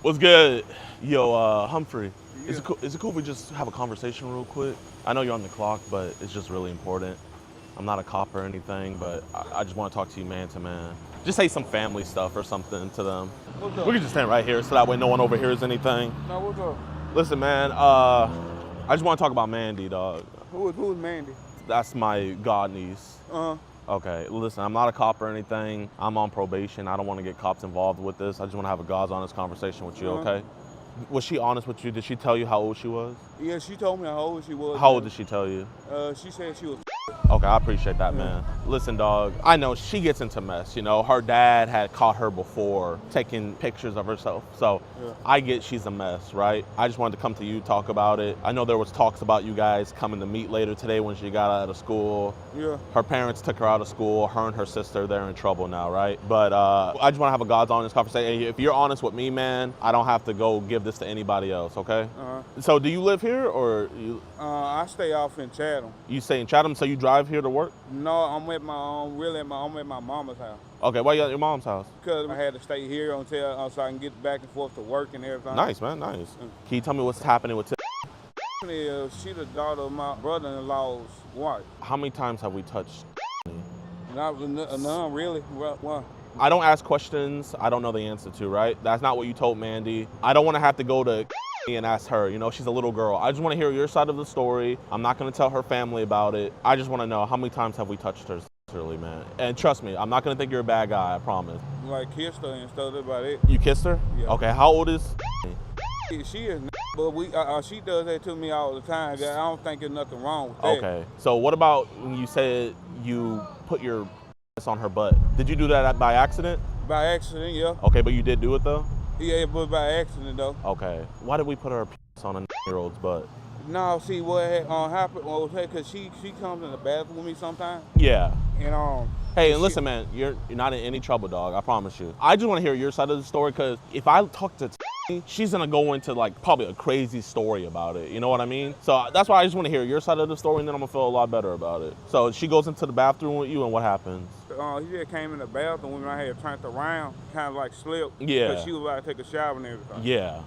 What's good? Yo, Humphrey, is it cool if we just have a conversation real quick? I know you're on the clock, but it's just really important. I'm not a cop or anything, but I just want to talk to you man to man. Just say some family stuff or something to them. What's up? We can just stand right here so that way no one overhears anything. No, what's up? Listen, man, I just want to talk about Mandy, dog. Who's Mandy? That's my god niece. Okay, listen, I'm not a cop or anything. I'm on probation. I don't want to get cops involved with this. I just want to have a God's honest conversation with you, okay? Was she honest with you? Did she tell you how old she was? Yeah, she told me how old she was. How old did she tell you? She said she was. Okay, I appreciate that, man. Listen, dog, I know she gets into mess, you know. Her dad had caught her before taking pictures of herself. So I get she's a mess, right? I just wanted to come to you, talk about it. I know there was talks about you guys coming to meet later today when she got out of school. Yeah. Her parents took her out of school. Her and her sister, they're in trouble now, right? But I just want to have a God's honest conversation. If you're honest with me, man, I don't have to go give this to anybody else, okay? So do you live here or you? I stay off in Chatham. You stay in Chatham, so you drive here to work? No, I'm at I'm at my mama's house. Okay, why you at your mom's house? Because I had to stay here until so I can get back and forth to work and everything. Nice, man, nice. Can you tell me what's happening with She the daughter of my brother-in-law's wife. How many times have we touched? None, really. Why? I don't ask questions I don't know the answer to, right? That's not what you told Mandy. I don't want to have to go to and ask her, you know, she's a little girl. I just want to hear your side of the story. I'm not going to tell her family about it. I just want to know how many times have we touched her, really, man. And trust me, I'm not going to think you're a bad guy, I promise. Like kissed her and stuff, that's about it. You kissed her? Yeah. Okay, how old is She is, but she does that to me all the time. I don't think there's nothing wrong with that. Okay, so what about when you said you put your on her butt? Did you do that by accident? By accident, yeah. Okay, but you did do it though? Yeah, but by accident though. Okay. Why did we put her on a 9-year-old's butt? No, see what happened was because she comes in the bathroom with me sometimes. Yeah. And hey, and listen, man, you're not in any trouble, dog. I promise you. I just want to hear your side of the story because if I talk to she's gonna go into like probably a crazy story about it. You know what I mean? So that's why I just want to hear your side of the story, and then I'm gonna feel a lot better about it. So she goes into the bathroom with you, and what happens? He just came in the bathroom when I had turned around, kind of like slipped. Yeah. Because she was about to take a shower and everything. Yeah.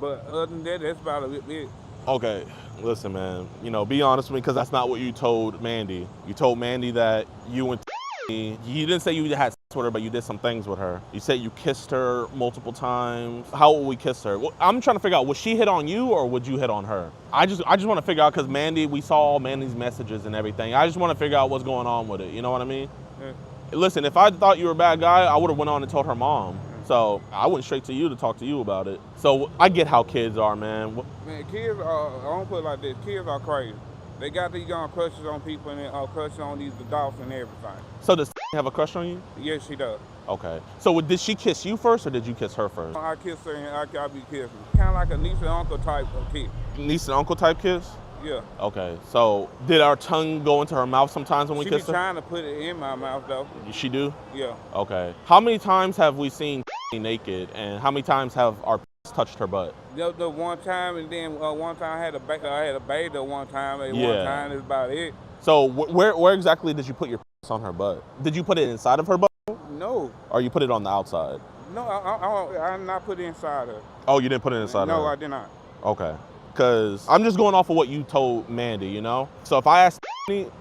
But other than that, that's about it. Okay, listen, man. You know, be honest with me, because that's not what you told Mandy. You told Mandy that you and you didn't say you had sex with her, but you did some things with her. You said you kissed her multiple times. How would we kiss her? Well, I'm trying to figure out, would she hit on you or would you hit on her? I just want to figure out, because Mandy, we saw all Mandy's messages and everything. I just want to figure out what's going on with it. You know what I mean? Yeah. Listen, if I thought you were a bad guy, I would have went on and told her mom. So I went straight to you to talk to you about it. So I get how kids are, man. Man, kids are, I don't put it like this, kids are crazy. They got these young crushes on people and crushes on these adults and everything. So does have a crush on you? Yes, she does. Okay. So did she kiss you first or did you kiss her first? I kiss her and I be kissing. Kind of like a niece and uncle type of kiss. Niece and uncle type kiss? Yeah. Okay. So did our tongue go into her mouth sometimes when we kissed her? She be trying to put it in my mouth though. She do? Yeah. Okay. How many times have we seen naked and how many times have our touched her butt? The one time, and then one time I had a baby one time, and Yeah. one time is about it. So where exactly did you put your on her butt? Did you put it inside of her butt? No. Or you put it on the outside? No, I did not put it inside her. Oh, you didn't put it inside No, her? I did not. Okay. Because I'm just going off of what you told Mandy, you know? So if I asked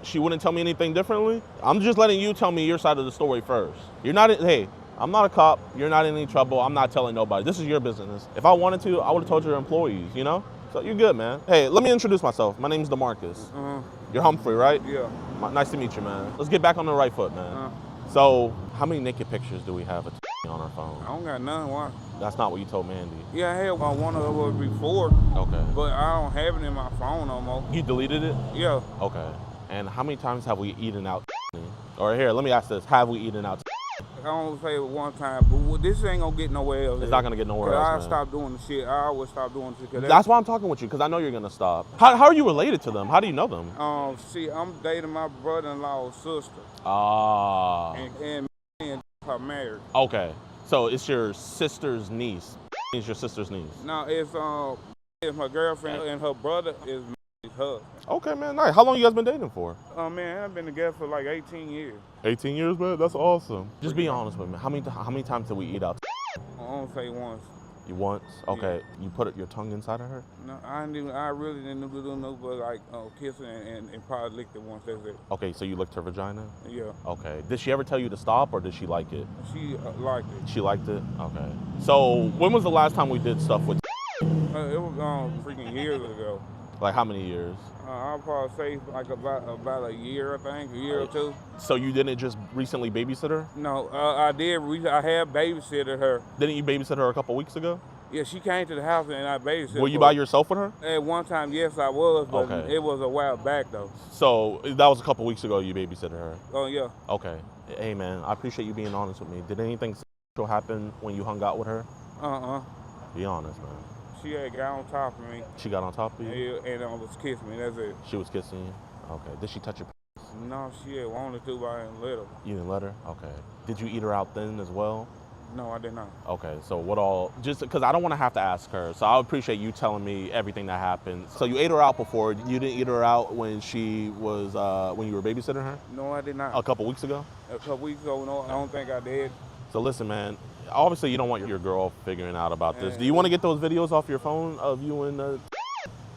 she wouldn't tell me anything differently? I'm just letting you tell me your side of the story first. You're not, hey, I'm not a cop. You're not in any trouble. I'm not telling nobody. This is your business. If I wanted to, I would have told your employees, you know? So you're good, man. Hey, let me introduce myself. My name's DeMarcus. You're Humphrey, right? Yeah. Nice to meet you, man. Let's get back on the right foot, man. So how many naked pictures do we have on our phone? I don't got none. Why? That's not what you told Mandy. Yeah, I had one of them before. Okay. But I don't have it in my phone no more. You deleted it? Yeah. Okay. And how many times have we eaten out? Or here, let me ask this. Have we eaten out? I don't say it one time, but this ain't gonna get nowhere else. It's not gonna get nowhere else, I man. stop doing the shit. I always stop doing the shit. That's why I'm talking with you, because I know you're gonna stop. How are you related to them? How do you know them? See, I'm dating my brother-in-law's sister. Ah. And her married. Okay. So it's your sister's niece. It's your sister's niece. No, it's my girlfriend and her brother is my husband. Okay, man. Nice. How long you guys been dating for? Man, I've been together for like 18 years. 18 years, man? That's awesome. Just be honest with me. How many times did we eat out? I don't say once. Once? Okay. Yeah. You put your tongue inside of her? No, I really didn't do no but like kissing and probably licked it once. That's it. Okay, so you licked her vagina? Yeah. Okay. Did she ever tell you to stop, or did she like it? She liked it. She liked it? Okay. So when was the last time we did stuff with? It was freaking years ago. Like how many years? I'll probably say like about a year, I think, a year or two. So you didn't just recently babysit her? No, I did. I have babysitted her. Didn't you babysit her a couple weeks ago? Yeah, she came to the house and I babysitted her. Were you by yourself with her? At one time, yes, I was, but it was a while back though. So that was a couple weeks ago you babysitted her? Oh, yeah. Okay. Hey, man, I appreciate you being honest with me. Did anything sexual happen when you hung out with her? Be honest, man. She had got on top of me. She got on top of you? Yeah, and was kissing me, that's it. She was kissing you? Okay. Did she touch your penis? No, she had wanted to, but I didn't let her. You didn't let her? Okay. Did you eat her out then as well? No, I did not. Okay, so what all, just because I don't want to have to ask her, so I appreciate you telling me everything that happened. So you ate her out before, you didn't eat her out when she was, when you were babysitting her? No, I did not. A couple weeks ago? A couple weeks ago, no, I don't think I did. So listen, man, obviously you don't want your girl figuring out about this. Do you want to get those videos off your phone of you and I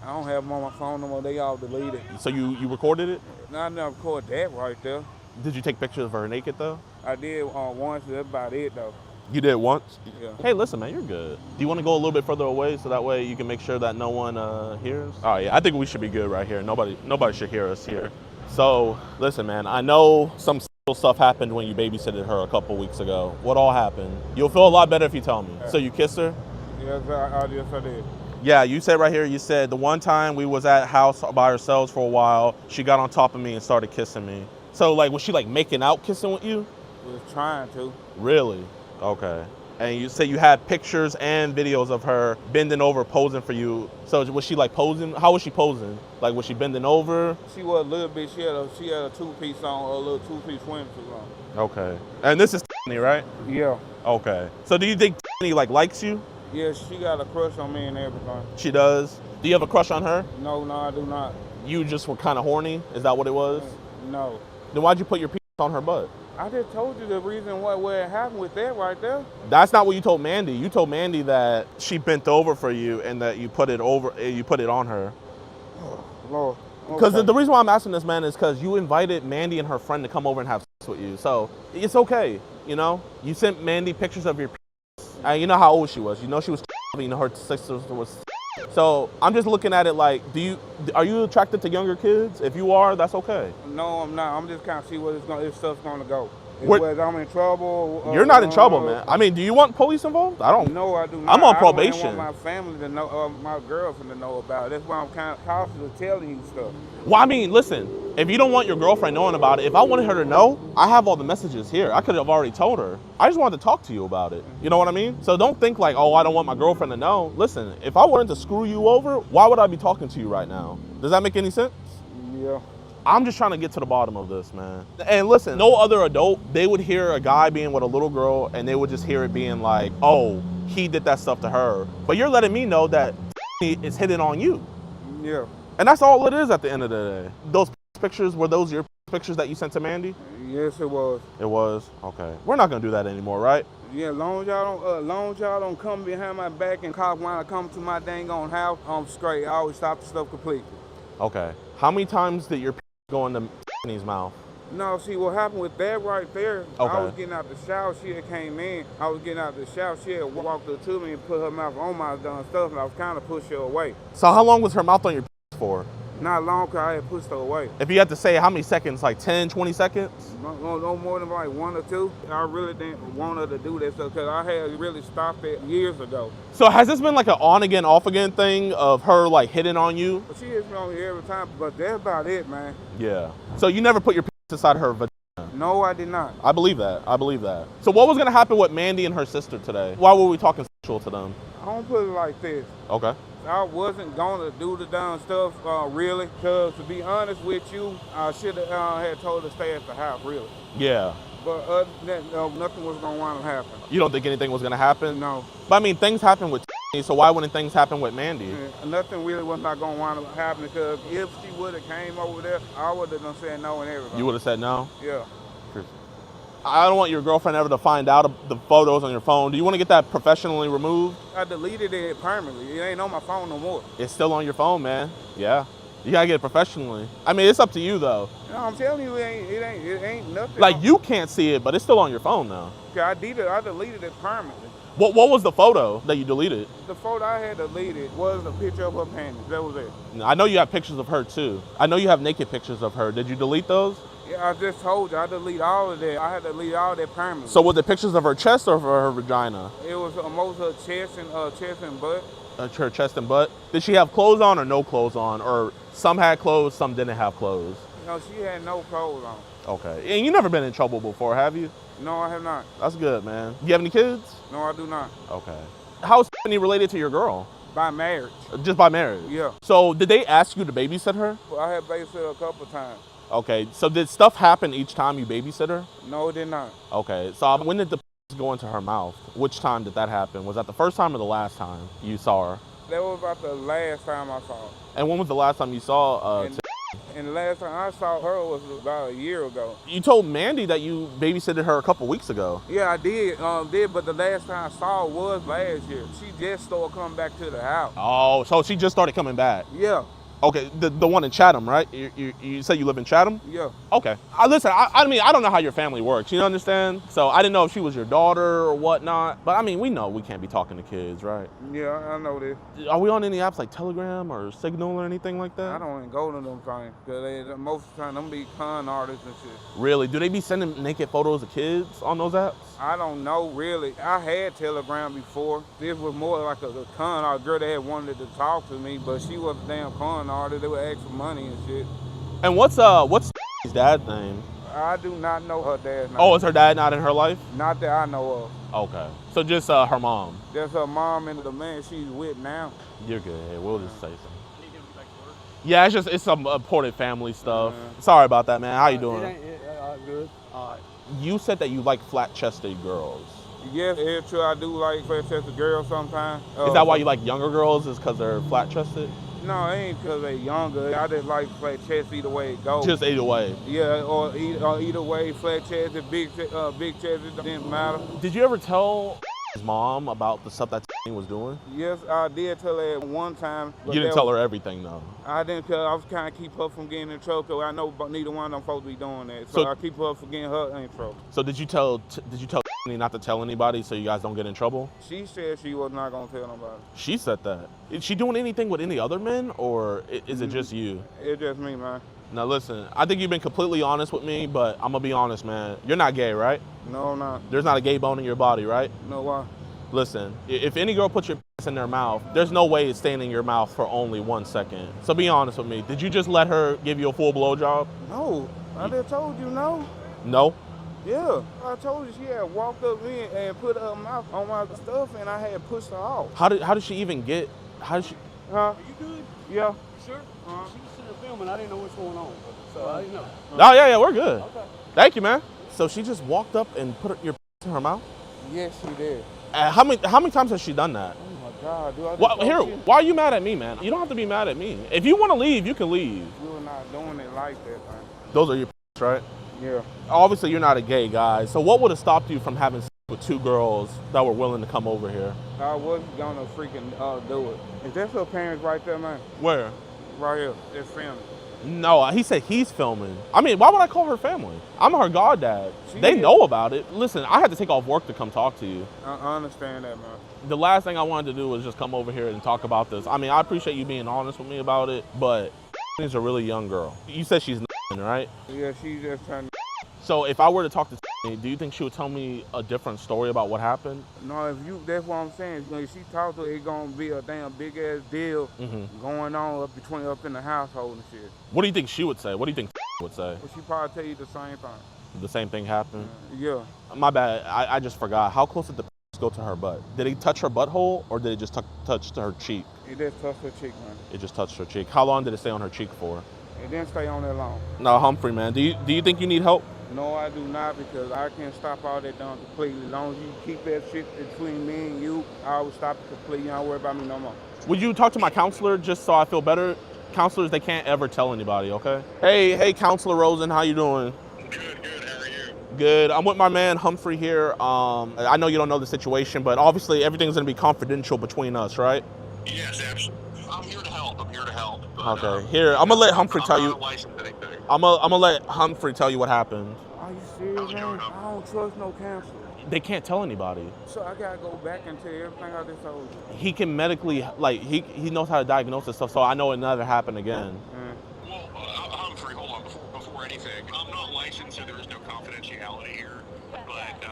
don't have them on my phone no more, they all deleted. So you recorded it? No, I never recorded that right there. Did you take pictures of her naked though? I did once, that's about it though. You did once? Yeah. Hey, listen, man, you're good. Do you want to go a little bit further away so that way you can make sure that no one hears? All right, yeah, I think we should be good right here. Nobody should hear us here. So, listen, man, I know some stuff happened when you babysitted her a couple weeks ago. What all happened? You'll feel a lot better if you tell me. So you kissed her? Yes, I did. Yeah, you said right here, you said the one time we was at house by ourselves for a while, she got on top of me and started kissing me. So, like, was she, like, making out kissing with you? We was trying to. Really? Okay. And you say you had pictures and videos of her bending over, posing for you. So was she like posing? How was she posing? Like was she bending over? She was a little bit. She had a two-piece on, a little two-piece swimsuit on. Okay. And this is Tiffany, right? Yeah. Okay. So do you think Tiffany like likes you? Yeah, she got a crush on me and everything. She does? Do you have a crush on her? No, I do not. You just were kind of horny? Is that what it was? No. Then why'd you put your penis on her butt? I just told you the reason what it happened with that right there. That's not what you told Mandy. You told Mandy that she bent over for you and that you put it on her. Oh, Lord. Because the reason why I'm asking this, man, is because you invited Mandy and her friend to come over and have sex with you. So it's okay, you know? You sent Mandy pictures of your penis. And you know how old she was. You know she was, you know her sister was. So I'm just looking at it like, are you attracted to younger kids? If you are, that's okay. No, I'm not. I'm just kind of see where this stuff's gonna go. Whether I'm in trouble. You're not in trouble, man. I mean, do you want police involved? I don't. No, I do not. I'm on probation. I don't want my family to know, my girlfriend to know about it. That's why I'm kind of cautious of telling you stuff. Well, I mean, listen, if you don't want your girlfriend knowing about it, if I wanted her to know, I have all the messages here. I could have already told her. I just wanted to talk to you about it. You know what I mean? So don't think like, oh, I don't want my girlfriend to know. Listen, if I wanted to screw you over, why would I be talking to you right now? Does that make any sense? Yeah. I'm just trying to get to the bottom of this, man. And listen, no other adult, they would hear a guy being with a little girl and they would just hear it being like, oh, he did that stuff to her. But you're letting me know that is hitting on you. Yeah. And that's all it is at the end of the day. Those pictures, were those your pictures that you sent to Mandy? Yes, it was. It was? Okay. We're not gonna do that anymore, right? Yeah, long as y'all don't come behind my back and cop when I come to my dang on house, I'm straight. I always stop the stuff completely. Okay. How many times did your go into Tiffany's mouth? No, see what happened with that right there. Okay. I was getting out the shower. She had came in. I was getting out the shower. She had walked up to me and put her mouth on my done stuff, and I was kind of pushing her away. So how long was her mouth on your for? Not long, because I had pushed her away. If you had to say how many seconds, like 10, 20 seconds? No more than like 1 or 2. I really didn't want her to do that stuff because I had really stopped it years ago. So has this been like an on again, off again thing of her like hitting on you? She hits me on here every time, but that's about it, man. Yeah. So you never put your penis inside her vagina? No, I did not. I believe that. I believe that. So what was going to happen with Mandy and her sister today? Why were we talking sexual to them? I don't put it like this. Okay. I wasn't going to do the dumb stuff, really, because to be honest with you, I should have had told her to stay at the house, really. Yeah. But other than that, nothing was going to want to happen. You don't think anything was going to happen? No. But I mean, things happen with so why wouldn't things happen with Mandy? Yeah, nothing really was not going to want to happen because if she would have came over there, I would have done said no and everything. You would have said no? Yeah. I don't want your girlfriend ever to find out the photos on your phone. Do you want to get that professionally removed? I deleted it permanently. It ain't on my phone no more. It's still on your phone, man. Yeah. You gotta get it professionally. I mean, it's up to you though. No, I'm telling you, it ain't nothing. Like you can't see it, but it's still on your phone now. Okay, I deleted it permanently. What was the photo that you deleted? The photo I had deleted was a picture of her panties. That was it. I know you have pictures of her too. I know you have naked pictures of her. Did you delete those? Yeah, I just told you, I delete all of that. I had to delete all that permanently. So was it pictures of her chest or of her vagina? It was most of her chest and butt. Her chest and butt. Did she have clothes on or no clothes on? Or some had clothes, some didn't have clothes? No, she had no clothes on. Okay. And you never been in trouble before, have you? No, I have not. That's good, man. Do you have any kids? No, I do not. Okay. How is Stephanie related to your girl? By marriage. Just by marriage? Yeah. So did they ask you to babysit her? Well, I had babysat her a couple of times. Okay. So did stuff happen each time you babysit her? No, it did not. Okay. So when did the go into her mouth? Which time did that happen? Was that the first time or the last time you saw her? That was about the last time I saw her. And when was the last time you saw and the last time I saw her was about a year ago. You told Mandy that you babysitted her a couple weeks ago. Yeah, I did, but the last time I saw her was last year. She just started coming back to the house. Oh, so she just started coming back? Yeah. Okay, the one in Chatham, right? You said you live in Chatham? Yeah. Okay. Listen, I mean, I don't know how your family works, you understand? So I didn't know if she was your daughter or whatnot. But I mean, we know we can't be talking to kids, right? Yeah, I know this. Are we on any apps like Telegram or Signal or anything like that? I don't even go to them things. Because most of the time, them be con artists and shit. Really? Do they be sending naked photos of kids on those apps? I don't know, really. I had Telegram before. This was more like a con artist girl that had wanted to talk to me, but she was a damn con artist. They would ask for money and shit. And what's his dad's name? I do not know her dad's name. Oh, is her dad not in her life? Not that I know of. Okay. So just her mom? That's her mom and the man she's with now. You're good. We'll just say something. Yeah, it's some important family stuff. Sorry about that, man. How you doing? Good. You said that you like flat-chested girls. Yes, it's true. I do like flat-chested girls sometimes. Is that why you like younger girls? Is because they're flat-chested? No, it ain't because they're younger. I just like flat chest either way it goes. Just either way? Yeah, or either way, flat chest, big chest, it didn't matter. Did you ever tell his mom about the stuff that was doing? Yes, I did tell her one time. You didn't tell her everything, though? I didn't tell her. I was trying to keep her from getting in trouble because I know neither one of them supposed to be doing that. So I keep her from getting her in trouble. So did you tell not to tell anybody so you guys don't get in trouble? She said she was not going to tell nobody. She said that. Is she doing anything with any other men, or is it just you? It's just me, man. Now listen, I think you've been completely honest with me, but I'm gonna be honest, man. You're not gay, right? No, I'm not. There's not a gay bone in your body, right? No, why? Listen, if any girl puts your in their mouth, there's no way it's staying in your mouth for only 1 second. So be honest with me. Did you just let her give you a full blowjob? No, I just told you no. No? Yeah, I told you she had walked up in and put her mouth on my stuff, and I had pushed her off. How did she even get? How did she? Huh? Are you good? Yeah. You sure? She was sitting there filming. I didn't know what's going on, so I didn't know. Oh yeah, we're good. Okay. Thank you, man. So she just walked up and put your in her mouth? Yes, she did. How many times has she done that? Oh my God, dude! Why are you mad at me, man? You don't have to be mad at me. If you want to leave, you can leave. You were not doing it like that, man. Those are your right? Yeah. Obviously, you're not a gay guy. So what would have stopped you from having sex with 2 girls that were willing to come over here? I wasn't gonna freaking do it. Is that her parents right there, man? Where? Right here. They're filming. No, he said he's filming. I mean, why would I call her family? I'm her goddad. They know about it. Listen, I had to take off work to come talk to you. I understand that, man. The last thing I wanted to do was just come over here and talk about this. I mean, I appreciate you being honest with me about it, but she's a really young girl. You said she's 9, right? Yeah, she's just trying to. So if I were to talk to Tiffany, do you think she would tell me a different story about what happened? No, that's what I'm saying. When she talked to her, it's gonna be a damn big ass deal going on up in the household and shit. What do you think she would say? What do you think would say? Well, she probably tell you the same thing. The same thing happened? Yeah. My bad, I just forgot. How close did the go to her butt? Did it touch her butthole or did it just touch her cheek? It just touched her cheek, man. It just touched her cheek. How long did it stay on her cheek for? It didn't stay on that long. No, Humphrey, man. Do you think you need help? No, I do not, because I can't stop all that done completely. As long as you keep that shit between me and you, I will stop it completely. You don't worry about me no more. Would you talk to my counselor just so I feel better? Counselors, they can't ever tell anybody, okay? Hey, Counselor Rosen, how you doing? Good, how are you? Good. I'm with my man Humphrey here. I know you don't know the situation, but obviously everything's gonna be confidential between us, right? Yes, absolutely. I'm here to help. I'm here to help. But, Okay. Here, I'm gonna let Humphrey tell you. I'm not licensed anything. I'm gonna let Humphrey tell you what happened. Are you serious, man? I don't trust no counselor. They can't tell anybody. So I gotta go back and tell everything I just told you. He can medically, like, he knows how to diagnose this stuff, so I know it never happened again. Well, Humphrey, hold on. Before anything, I'm not licensed, so there is no confidentiality here. But,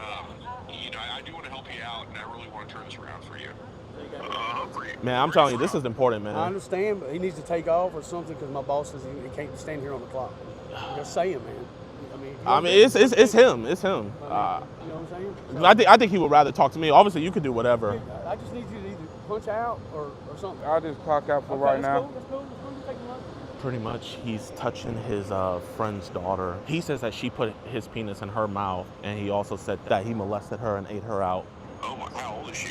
you know, I do want to help you out, and I really want to turn this around for you. Humphrey. Man, I'm telling you, this is important, man. I understand, but he needs to take off or something because my boss says he can't stand here on the clock. Just saying, man. It's him. It's him. You know what I'm saying? So, I think he would rather talk to me. Obviously, you could do whatever. I just need you to either punch out or something. I'll just clock out for right now. That's cool. Take him up. Pretty much, he's touching his friend's daughter. He says that she put his penis in her mouth, and he also said that he molested her and ate her out. Oh my, how old is she?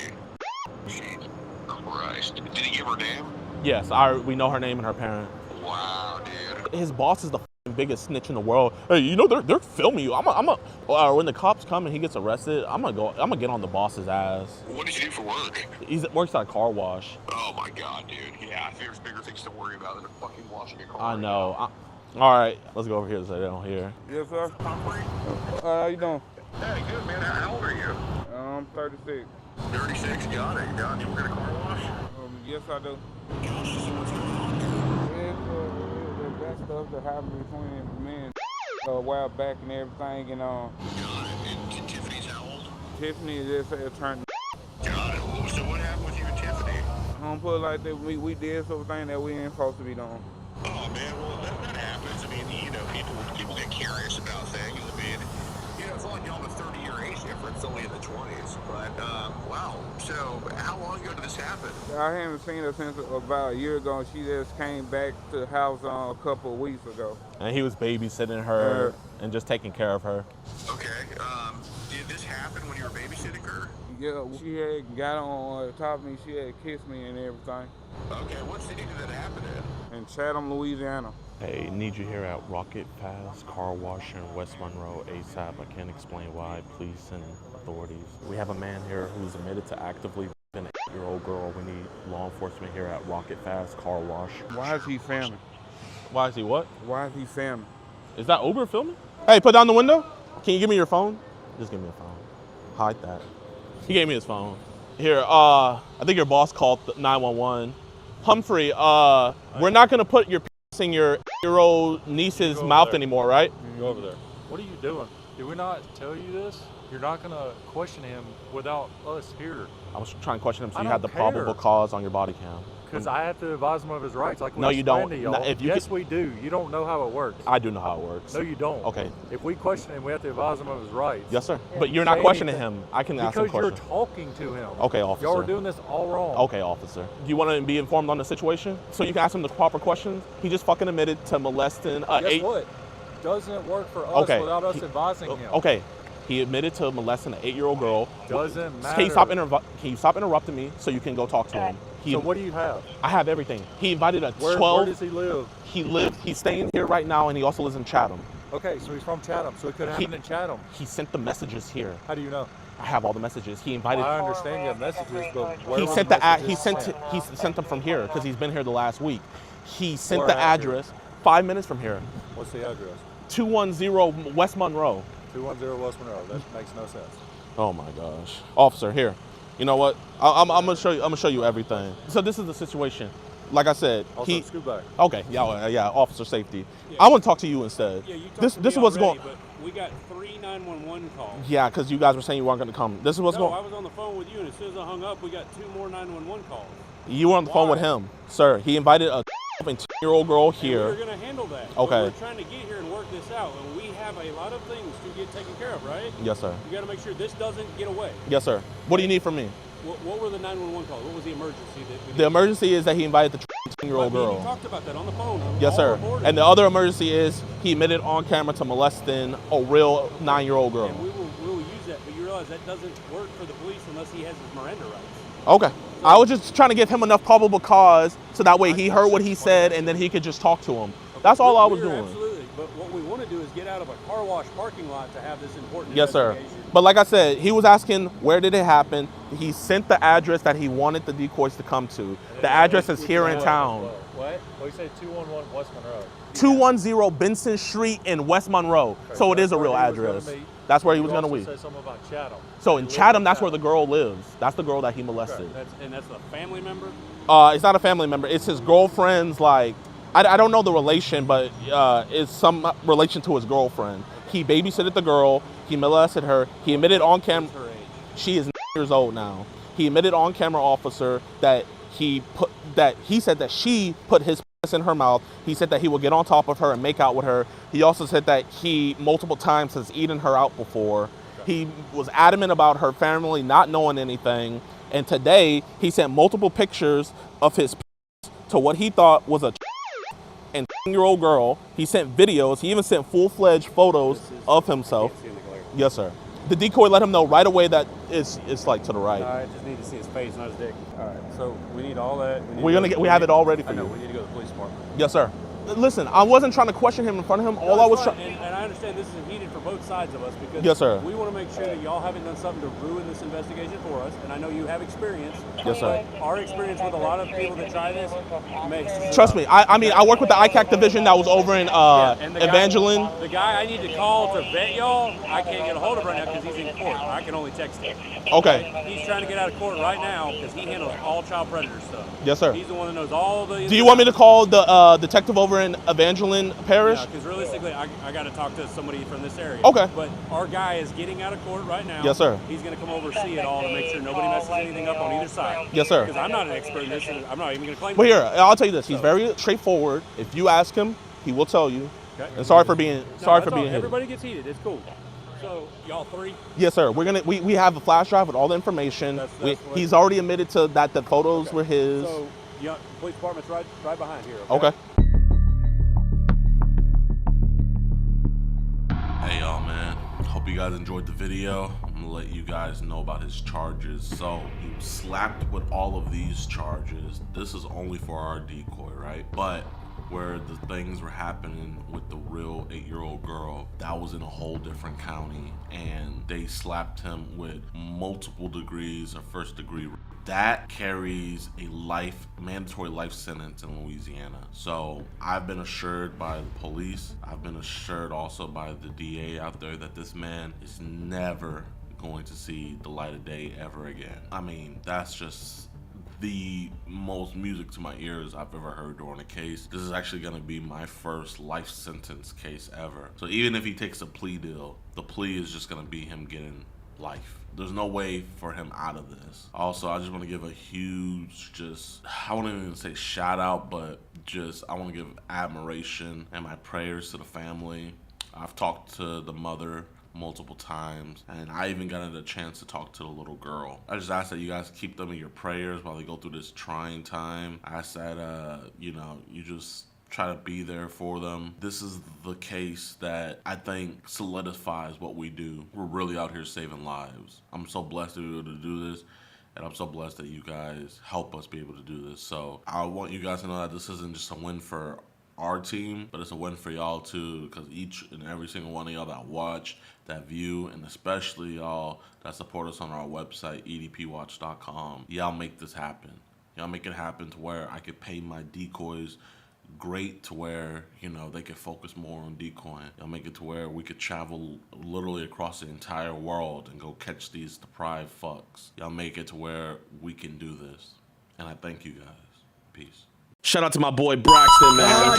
Jesus Christ. Did he give her name? Yes, we know her name and her parent. Wow, dude. His boss is the biggest snitch in the world. Hey, you know they're filming you. When the cops come and he gets arrested, I'm gonna get on the boss's ass. What does he do for work? He works at a car wash. Oh my God, dude. Yeah, there's bigger things to worry about than fucking washing a car. I know. All right, let's go over here so they don't hear. Yes, sir. How you doing? Hey, good, man. How old are you? I'm 36. 36? Got it. Got you. We're gonna car wash? Yes, I do. What's going on? That stuff that happened between me and a while back and everything, and Got it. And Tiffany's how old? Tiffany just turned. Got it. So what happened with you and Tiffany? I don't put it like that. We did something that we ain't supposed to be doing. Oh man, well that happens. I mean, you know, people get curious about things. I mean, you know, it's like y'all have a 30-year age difference, only in the 20s. But wow. So how long ago did this happen? I haven't seen her since about a year ago. She just came back to the house a couple of weeks ago. And he was babysitting her and just taking care of her. Okay. Did this happen when you were babysitting her? Yeah, she had got on top of me. She had kissed me and everything. Okay, what city did that happen in? In Chatham, Louisiana. Hey, need you here at Rocket Pass Car Wash in West Monroe ASAP. I can't explain why. Please send authorities. We have a man here who's admitted to actively an 8-year-old girl. We need law enforcement here at Rocket Pass Car Wash. Why is he filming? Why is he what? Why is he filming? Is that Uber filming? Hey, put down the window. Can you give me your phone? Just give me a phone. Hide that. He gave me his phone. Here, I think your boss called 911. Humphrey, we're not gonna put your penis in your 8-year-old niece's mouth anymore, right? Go over there. What are you doing? Did we not tell you this? You're not gonna question him without us here. I was trying to question him so you had the probable cause on your body cam. Because I have to advise him of his rights. Like no, you don't. Yes, we do. You don't know how it works. I do know how it works. No, you don't. Okay. If we question him, we have to advise him of his rights. Yes, sir. But you're not questioning him. I can ask him questions. Because you're talking to him. Okay, officer. Y'all are doing this all wrong. Okay, officer. Do you want to be informed on the situation so you can ask him the proper questions? He just fucking admitted to molesting Guess what? Doesn't work for us without us advising him. Okay. He admitted to molesting an 8-year-old girl. Doesn't matter. Can you stop interrupting me so you can go talk to him? So what do you have? I have everything. He invited a 12. Where does he live? He's staying here right now, and he also lives in Chatham. Okay, so he's from Chatham, so it could happen in Chatham. He sent the messages here. How do you know? I have all the messages. He invited. I understand you have messages, but where he sent he sent them from here because he's been here the last week. He sent the address 5 minutes from here. What's the address? 210 West Monroe. 210 West Monroe. That makes no sense. Oh my gosh, officer, here. You know what? I'm gonna show you. I'm gonna show you everything. So this is the situation. Like I said, also, scoot back. Okay, yeah, officer safety. Yeah. I want to talk to you instead. Yeah, you this is what's going. But we got 3 911 calls. Yeah, because you guys were saying you weren't going to come. This is what's going. No, I was on the phone with you, and as soon as I hung up, we got 2 more 911 calls. You were on the phone with him, sir. He invited a 10-year-old girl here. We're going to handle that. Okay. We're trying to get here and work this out, and we have a lot of things to get taken care of, right? Yes, sir. You got to make sure this doesn't get away. Yes, sir. What do you need from me? What were the 911 calls? What was the emergency? The emergency is that he invited the 10-year-old girl. We talked about that on the phone. Yes, sir. And the other emergency is he admitted on camera to molesting a real 9-year-old girl. And we will use that, but you realize that doesn't work for the police unless he has his Miranda rights. Okay. I was just trying to give him enough probable cause so that way he heard what he said and then he could just talk to him. That's all I was doing. But what we want to do is get out of a car wash parking lot to have this important Yes, sir. investigation. But like I said, he was asking where did it happen. He sent the address that he wanted the decoys to come to. The address is here in town. What? Well, you say 211 West Monroe. 210 Benson Street in West Monroe. Okay, So it is a that's real where he was address. gonna meet. That's where he was You going to also meet. said something about Chatham. So in Chatham, that's where the girl lives. That's the girl that he molested. And that's a family member? It's not a family member. It's his girlfriend's, like, I don't know the relation, but it's some relation to his girlfriend. He babysitted the girl. He molested her. He admitted on camera. She is 9 years old now. He admitted on camera, officer, that he said that she put his penis in her mouth. He said that he would get on top of her and make out with her. He also said that he multiple times has eaten her out before. He was adamant about her family not knowing anything. And today he sent multiple pictures of his penis to what he thought was a and 10-year-old girl. He sent videos. He even sent full-fledged photos of himself. Yes, sir. The decoy let him know right away that it's like to the right. I just need to see his face, not his dick. All right, so we need all that. We have it all ready for you. I know, we need to go to the police department. Yes, sir. Listen, I wasn't trying to question him in front of him. All I was trying. And I understand this is heated for both sides of us because Yes, sir. we want to make sure that y'all haven't done something to ruin this investigation for us. And I know you have experience. Yes, sir. But our experience with a lot of people that try this makes. Trust me. I mean, I work with the ICAC division that was over in And the Evangeline. The guy I need to call to vet y'all, I can't get a hold of right now because he's in court. I can only text him. Okay. He's trying to get out of court right now because he handles all child predator stuff. Yes, sir. He's the one that knows all the. Do you want me to call the detective over in Evangeline Parish? Because realistically, I got to talk to somebody from this area. Okay. But our guy is getting out of court right now. Yes, sir. He's going to come over see it all to make sure nobody messes anything up on either side. Yes, sir. Because I'm not an expert in this, and I'm not even going to claim. Well, here, I'll tell you this. He's very straightforward. If you ask him, he will tell you. Okay. And sorry for being heated. Everybody gets heated. It's cool. So y'all three. Yes, sir. We have a flash drive with all the information. He's already admitted to that the photos were his. So police department's right behind here. Okay. Hey y'all, man. Hope you guys enjoyed the video. I'm gonna let you guys know about his charges. So he was slapped with all of these charges. This is only for our decoy, right? But where the things were happening with the real 8-year-old girl, that was in a whole different county, and they slapped him with multiple degrees of first degree. That carries a mandatory life sentence in Louisiana. So I've been assured by the police, I've been assured also by the DA out there that this man is never going to see the light of day ever again. I mean, that's just the most music to my ears I've ever heard during a case. This is actually gonna be my first life sentence case ever. So even if he takes a plea deal, the plea is just gonna be him getting life. There's no way for him out of this. Also, I just want to give a huge, I won't even say shout out, but I want to give admiration and my prayers to the family. I've talked to the mother multiple times, and I even got a chance to talk to the little girl. I just ask that you guys keep them in your prayers while they go through this trying time. I said, you just try to be there for them. This is the case that I think solidifies what we do. We're really out here saving lives. I'm so blessed to be able to do this, and I'm so blessed that you guys help us be able to do this. So I want you guys to know that this isn't just a win for our team, but it's a win for y'all too, because each and every single one of y'all that watch, that view, and especially y'all that support us on our website, EDPWatch.com, y'all make this happen. Y'all make it happen to where I could pay my decoys great, to where they could focus more on decoying. Y'all make it to where we could travel literally across the entire world and go catch these deprived fucks. Y'all make it to where we can do this, and I thank you guys. Peace. Shout out to my boy Braxton, man.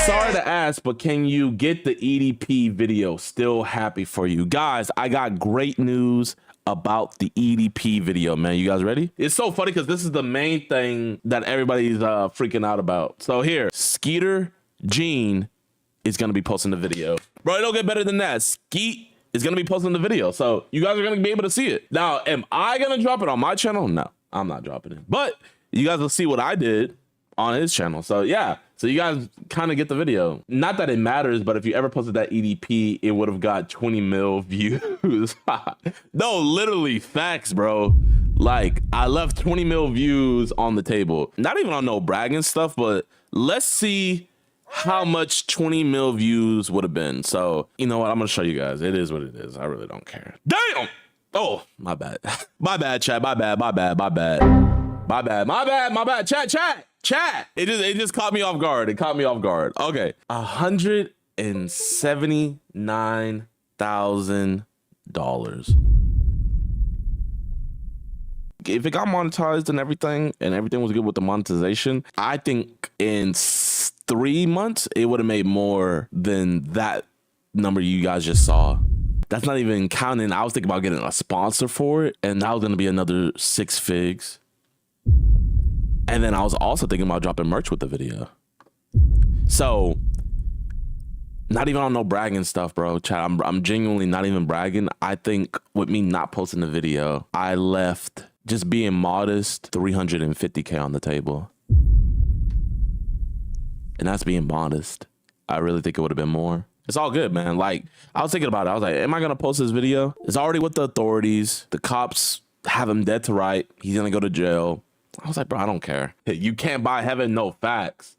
Sorry to ask, but can you get the EDP video? Still happy for you. Guys, I got great news about the EDP video, man. You guys ready? It's so funny because this is the main thing that everybody's freaking out about. So here, Skeeter Gene is going to be posting the video. Bro, it don't get better than that. Skeet is going to be posting the video. So you guys are going to be able to see it. Now, am I going to drop it on my channel? No, I'm not dropping it. But you guys will see what I did on his channel. So yeah, so you guys kind of get the video. Not that it matters, but if you ever posted that EDP, it would have got 20 mil views. No, literally facts, bro. Like, I left 20 mil views on the table. Not even on no bragging stuff, but let's see how much 20 mil views would have been. So, you know what? I'm going to show you guys. It is what it is. I really don't care. Damn! Oh, my bad. My bad, chat. My bad. Chat. It just caught me off guard. Okay. $179,000. If it got monetized and everything was good with the monetization, I think in 3 months, it would have made more than that number you guys just saw. That's not even counting. I was thinking about getting a sponsor for it, and that was going to be another 6 figs. And then I was also thinking about dropping merch with the video. So, not even on no bragging stuff, bro. Chat, I'm genuinely not even bragging. I think with me not posting the video, I left, just being modest, $350K on the table. And that's being modest. I really think it would have been more. It's all good, man. Like, I was thinking about it. I was like, am I going to post this video? It's already with the authorities. The cops have him dead to right. He's going to go to jail. I was like, bro, I don't care. You can't buy heaven. No, facts.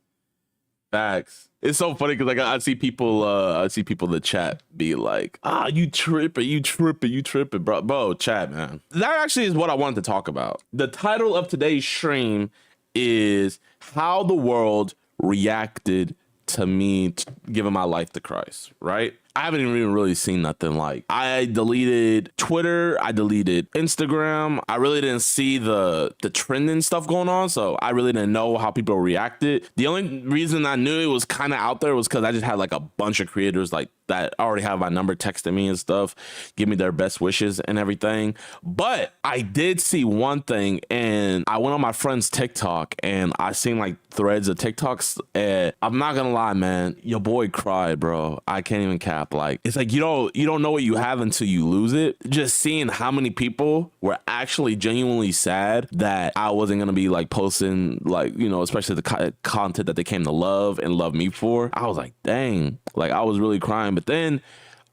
It's so funny because like I see people in the chat be like, you tripping, bro, chat, man. That actually is what I wanted to talk about. The title of today's stream is how the world reacted to me giving my life to Christ, right? I haven't even really seen nothing. Like, I deleted Twitter, I deleted Instagram. I really didn't see the trending stuff going on, so I really didn't know how people reacted. The only reason I knew it was kind of out there was because I just had like a bunch of creators like that already have my number texting me and stuff, give me their best wishes and everything. But I did see one thing, and I went on my friend's TikTok and I seen like threads of TikToks, and I'm not gonna lie, man, your boy cried, bro. I can't even cap. Like, it's like you don't know what you have until you lose it. Just seeing how many people were actually genuinely sad that I wasn't gonna be like posting, like, you know, especially the content that they came to love and love me for. I was like, dang, like I was really crying. But then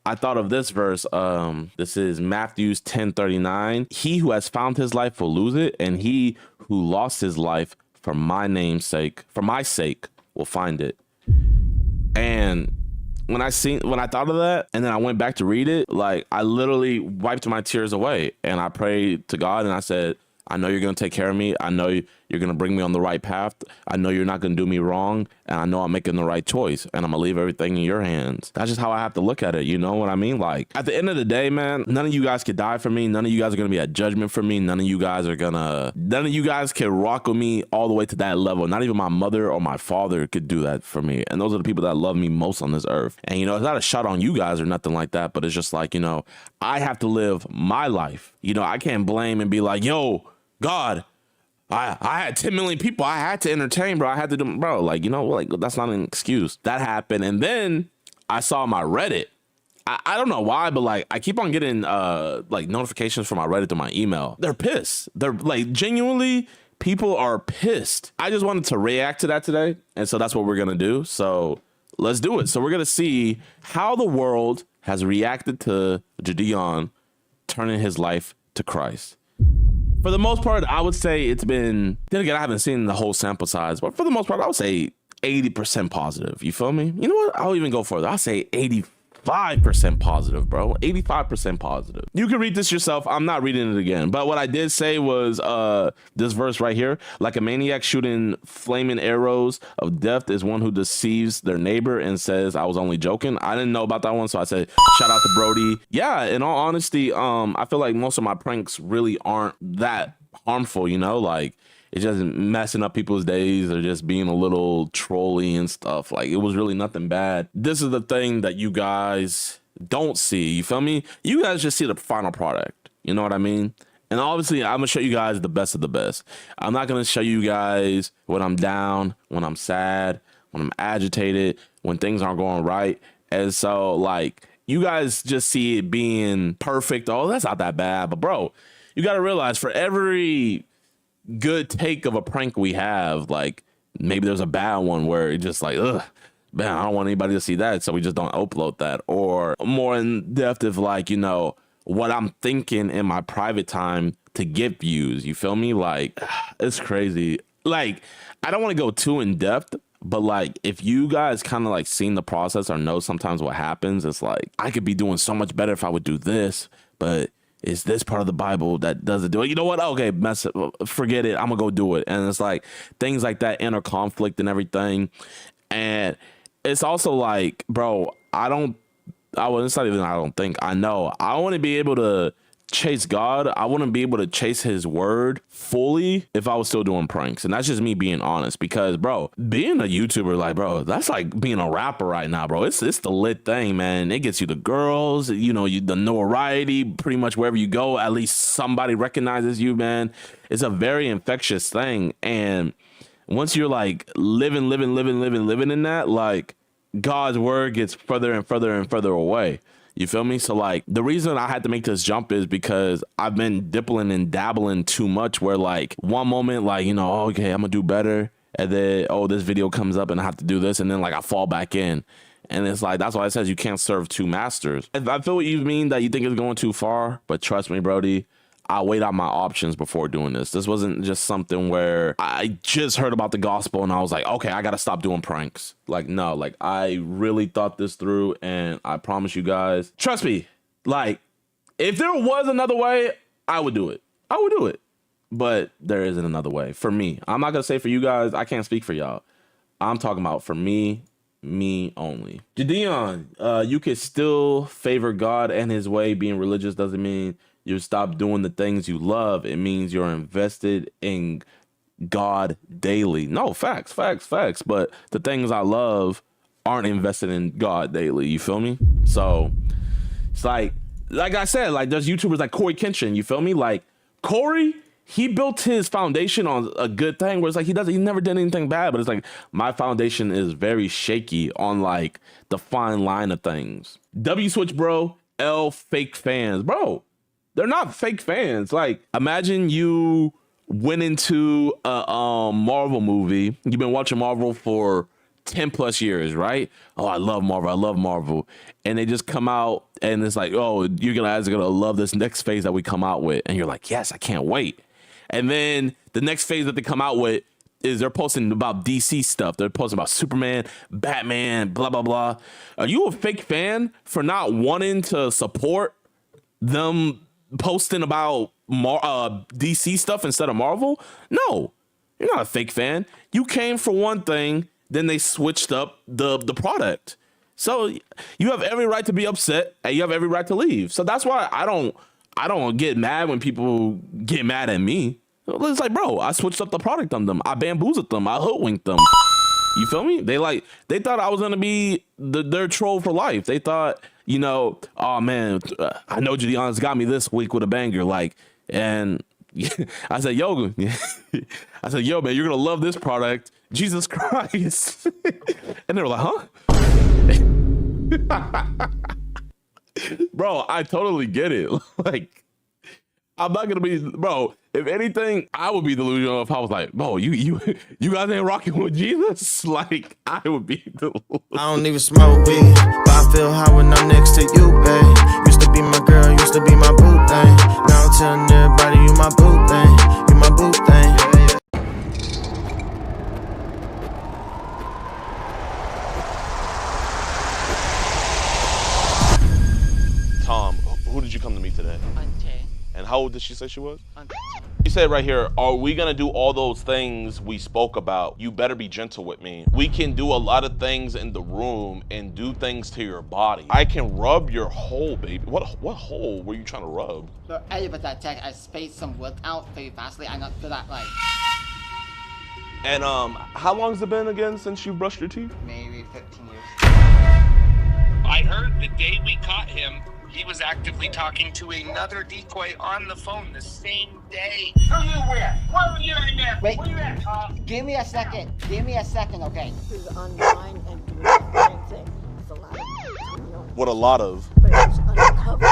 I thought of this verse. This is Matthew 10:39. He who has found his life will lose it, and he who lost his life for my sake will find it. And when I thought of that, and then I went back to read it, like I literally wiped my tears away, and I prayed to God, and I said, I know you're going to take care of me. I know you're going to bring me on the right path. I know you're not going to do me wrong. And I know I'm making the right choice. And I'm going to leave everything in your hands. That's just how I have to look at it. You know what I mean? Like, at the end of the day, man, none of you guys could die for me. None of you guys are going to be at judgment for me. None of you guys can rock with me all the way to that level. Not even my mother or my father could do that for me. And those are the people that love me most on this earth. And, you know, it's not a shot on you guys or nothing like that. But it's just like, you know, I have to live my life. You know, I can't blame and be like, yo, God, I had 10 million people I had to entertain, bro. I had to do, bro, like, you know, like, that's not an excuse. That happened. And then I saw my Reddit. I don't know why, but like, I keep on getting like notifications from my Reddit to my email. They're pissed. They're like, genuinely, people are pissed. I just wanted to react to that today. And so that's what we're going to do. So let's do it. So we're going to see how the world has reacted to JiDion turning his life to Christ. For the most part, I would say it's been, then again, I haven't seen the whole sample size, but for the most part, I would say 80% positive. You feel me? You know what? I'll even go further. I'll say 85% positive, bro. 85% positive. You can read this yourself. I'm not reading it again. But what I did say was this verse right here. Like a maniac shooting flaming arrows of death is one who deceives their neighbor and says, I was only joking. I didn't know about that one, so I said, shout out to Brody. Yeah, in all honesty, I feel like most of my pranks really aren't that harmful, you know? Like, it's just messing up people's days or just being a little trolly and stuff. Like, it was really nothing bad. This is the thing that you guys don't see. You feel me? You guys just see the final product. You know what I mean? And obviously, I'm going to show you guys the best of the best. I'm not going to show you guys when I'm down, when I'm sad, when I'm agitated, when things aren't going right. And so, like, you guys just see it being perfect. Oh, that's not that bad. But, bro, you got to realize for every good take of a prank we have, like maybe there's a bad one where it's just like, ugh, man, I don't want anybody to see that, so we just don't upload that. Or more in depth of like, you know, what I'm thinking in my private time to get views. You feel me? Like, it's crazy. Like, I don't want to go too in depth, But like, if you guys kind of like seen the process or know sometimes what happens, it's like, I could be doing so much better if I would do this, but it's this part of the Bible that doesn't do it. You know what? Okay, forget it. I'm gonna go do it. And it's like things like that, inner conflict and everything. And it's also like, bro, I know I want to be able to chase God. I wouldn't be able to chase his word fully if I was still doing pranks. And that's just me being honest, because bro, being a YouTuber, like, bro, that's like being a rapper right now, bro. It's the lit thing, man. It gets you the girls, you know, the notoriety, pretty much wherever you go, at least somebody recognizes you, man. It's a very infectious thing. And once you're like living in that, like God's word gets further and further and further away. You feel me? So like the reason I had to make this jump is because I've been dipping and dabbling too much, where like one moment, like, you know, okay, I'm gonna do better. And then, oh, this video comes up and I have to do this. And then like I fall back in. And it's like, that's why it says you can't serve two masters. If I feel what you mean that you think it's going too far, but trust me, Brody, I weighed out my options before doing this. This wasn't just something where I just heard about the gospel and I was like, okay, I got to stop doing pranks. Like, no, like I really thought this through, and I promise you guys, trust me, like if there was another way, I would do it. I would do it. But there isn't another way for me. I'm not going to say for you guys. I can't speak for y'all. I'm talking about for me only. JiDion, you can still favor God and his way. Being religious doesn't mean you stop doing the things you love. It means you're invested in God daily. No, facts. But the things I love aren't invested in God daily. You feel me? So it's like I said, like there's YouTubers like Corey Kenshin. You feel me? Like Corey, he built his foundation on a good thing, where it's like he never did anything bad, but it's like my foundation is very shaky on like the fine line of things. W Switch, bro. L fake fans, bro. They're not fake fans. Like, imagine you went into a Marvel movie. You've been watching Marvel for 10 plus years, right? Oh, I love Marvel. And they just come out and it's like, oh, you guys are going to love this next phase that we come out with. And you're like, yes, I can't wait. And then the next phase that they come out with is they're posting about DC stuff. They're posting about Superman, Batman, blah, blah, blah. Are you a fake fan for not wanting to support them posting about DC stuff instead of Marvel? No, you're not a fake fan. You came for one thing, then they switched up the product. So you have every right to be upset and you have every right to leave. So that's why I don't get mad when people get mad at me. It's like, bro, I switched up the product on them. I bamboozled them. I hoodwinked them. You feel me? They thought I was gonna be their troll for life. They thought, you know, oh man, I know JiDion's got me this week with a banger. Like, and I said, yo, man, you're gonna love this product, Jesus Christ. And they were like, huh? Bro, I totally get it. Like, I'm not gonna be, bro. If anything, I would be delusional if I was like, bro, you guys ain't rocking with Jesus. Like, I would be delusional. I don't even smoke weed, but I feel high when I'm next to you, babe. Used to be my girl, used to be my boo thing. Now I'm telling everybody you my boo thing, you my boo thing. Tom, who did you come to meet today? And how old did she say she was? You said right here, are we gonna do all those things we spoke about? You better be gentle with me. We can do a lot of things in the room and do things to your body. I can rub your hole, baby. What hole were you trying to rub? Look, I spaced some work out very fastly. I'm not good at like. And how long has it been again since you brushed your teeth? Maybe 15 years. I heard the day we caught him, he was actively talking to another decoy on the phone the same day. Who you with? Where were you in there? Wait, where you at, give me a second. Give me a second, okay? Who's online and doing the same thing. It's a lot of What a lot of? But it's undercover.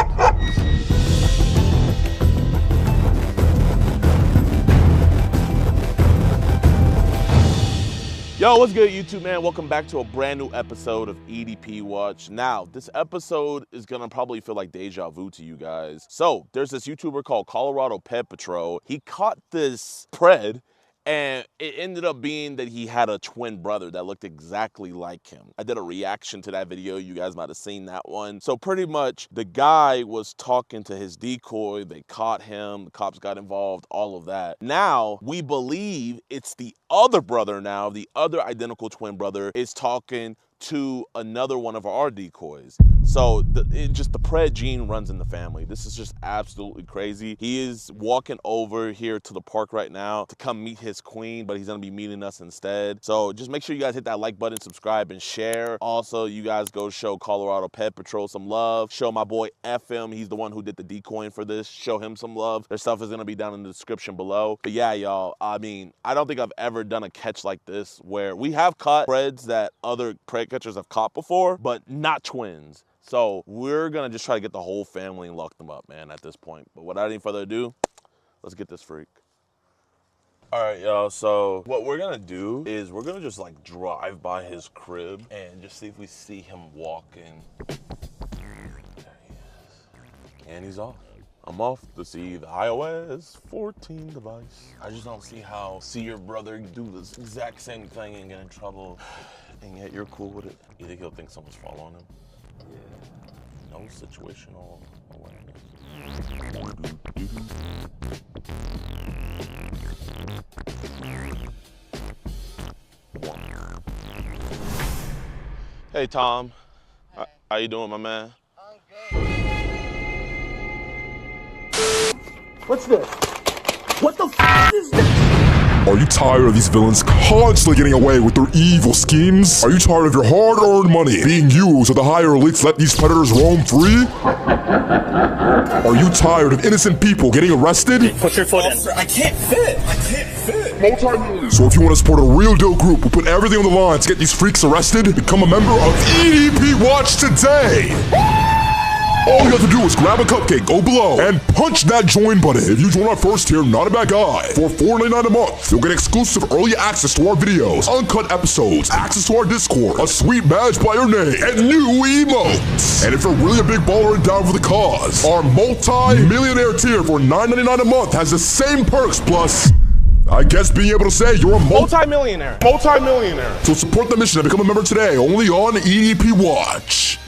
Yo, what's good, YouTube, man? Welcome back to a brand new episode of EDP Watch. Now, this episode is gonna probably feel like deja vu to you guys. So, there's this YouTuber called Colorado Pet Patrol. He caught this pred, And it ended up being that he had a twin brother that looked exactly like him. I did a reaction to that video. You guys might have seen that one. So pretty much the guy was talking to his decoy. They caught him. The cops got involved, all of that. Now we believe it's the other brother now. The other identical twin brother is talking to another one of our decoys. So the Pred gene runs in the family. This is just absolutely crazy. He is walking over here to the park right now to come meet his queen, but he's gonna be meeting us instead. So just make sure you guys hit that like button, subscribe, and share. Also, you guys go show Colorado Pet Patrol some love. Show my boy FM, he's the one who did the decoying for this. Show him some love. Their stuff is gonna be down in the description below. But yeah, y'all, I mean, I don't think I've ever done a catch like this where we have caught Preds that other Pred catchers have caught before, but not twins. So we're gonna just try to get the whole family and lock them up, man, at this point. But without any further ado, let's get this freak. All right, y'all, so what we're gonna do is we're gonna just like drive by his crib and just see if we see him walking. There he is. And he's off. I'm off to see the iOS 14 device. I just don't see how see your brother do this exact same thing and get in trouble, and yet you're cool with it. You think he'll think someone's following him? Yeah. No situational awareness. Hey, Tom. Hey. How you doing, my man? What's this? What the f is this? Are you tired of these villains constantly getting away with their evil schemes? Are you tired of your hard-earned money being used so the higher elites let these predators roam free? Are you tired of innocent people getting arrested? Put your foot in. I can't fit. I can't fit. So if you want to support a real deal group who put everything on the line to get these freaks arrested, become a member of EDP Watch today. All you have to do is grab a cupcake, go below, and punch that join button. If you join our first tier, not a bad guy, for $4.99 a month, you'll get exclusive early access to our videos, uncut episodes, access to our Discord, a sweet badge by your name, and new emotes. And if you're really a big baller and down for the cause, our multi-millionaire tier for $9.99 a month has the same perks, plus I guess being able to say you're a multi-millionaire. So support the mission and become a member today, only on EDP Watch.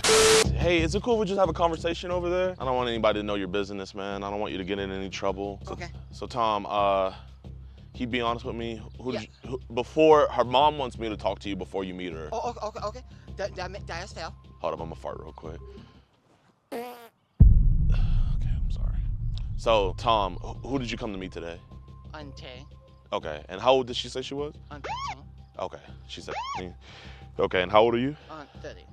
Hey, is it cool if we just have a conversation over there? I don't want anybody to know your business, man. I don't want you to get in any trouble. Okay. So Tom, can you be honest with me? Before, her mom wants me to talk to you before you meet her. Oh, okay. That is fair. Hold up, I'm gonna fart real quick. Okay, I'm sorry. So, Tom, who did you come to meet today? Auntie. Okay, and how old did she say she was? 13. Okay, she said 13. Okay, and how old are you? 30.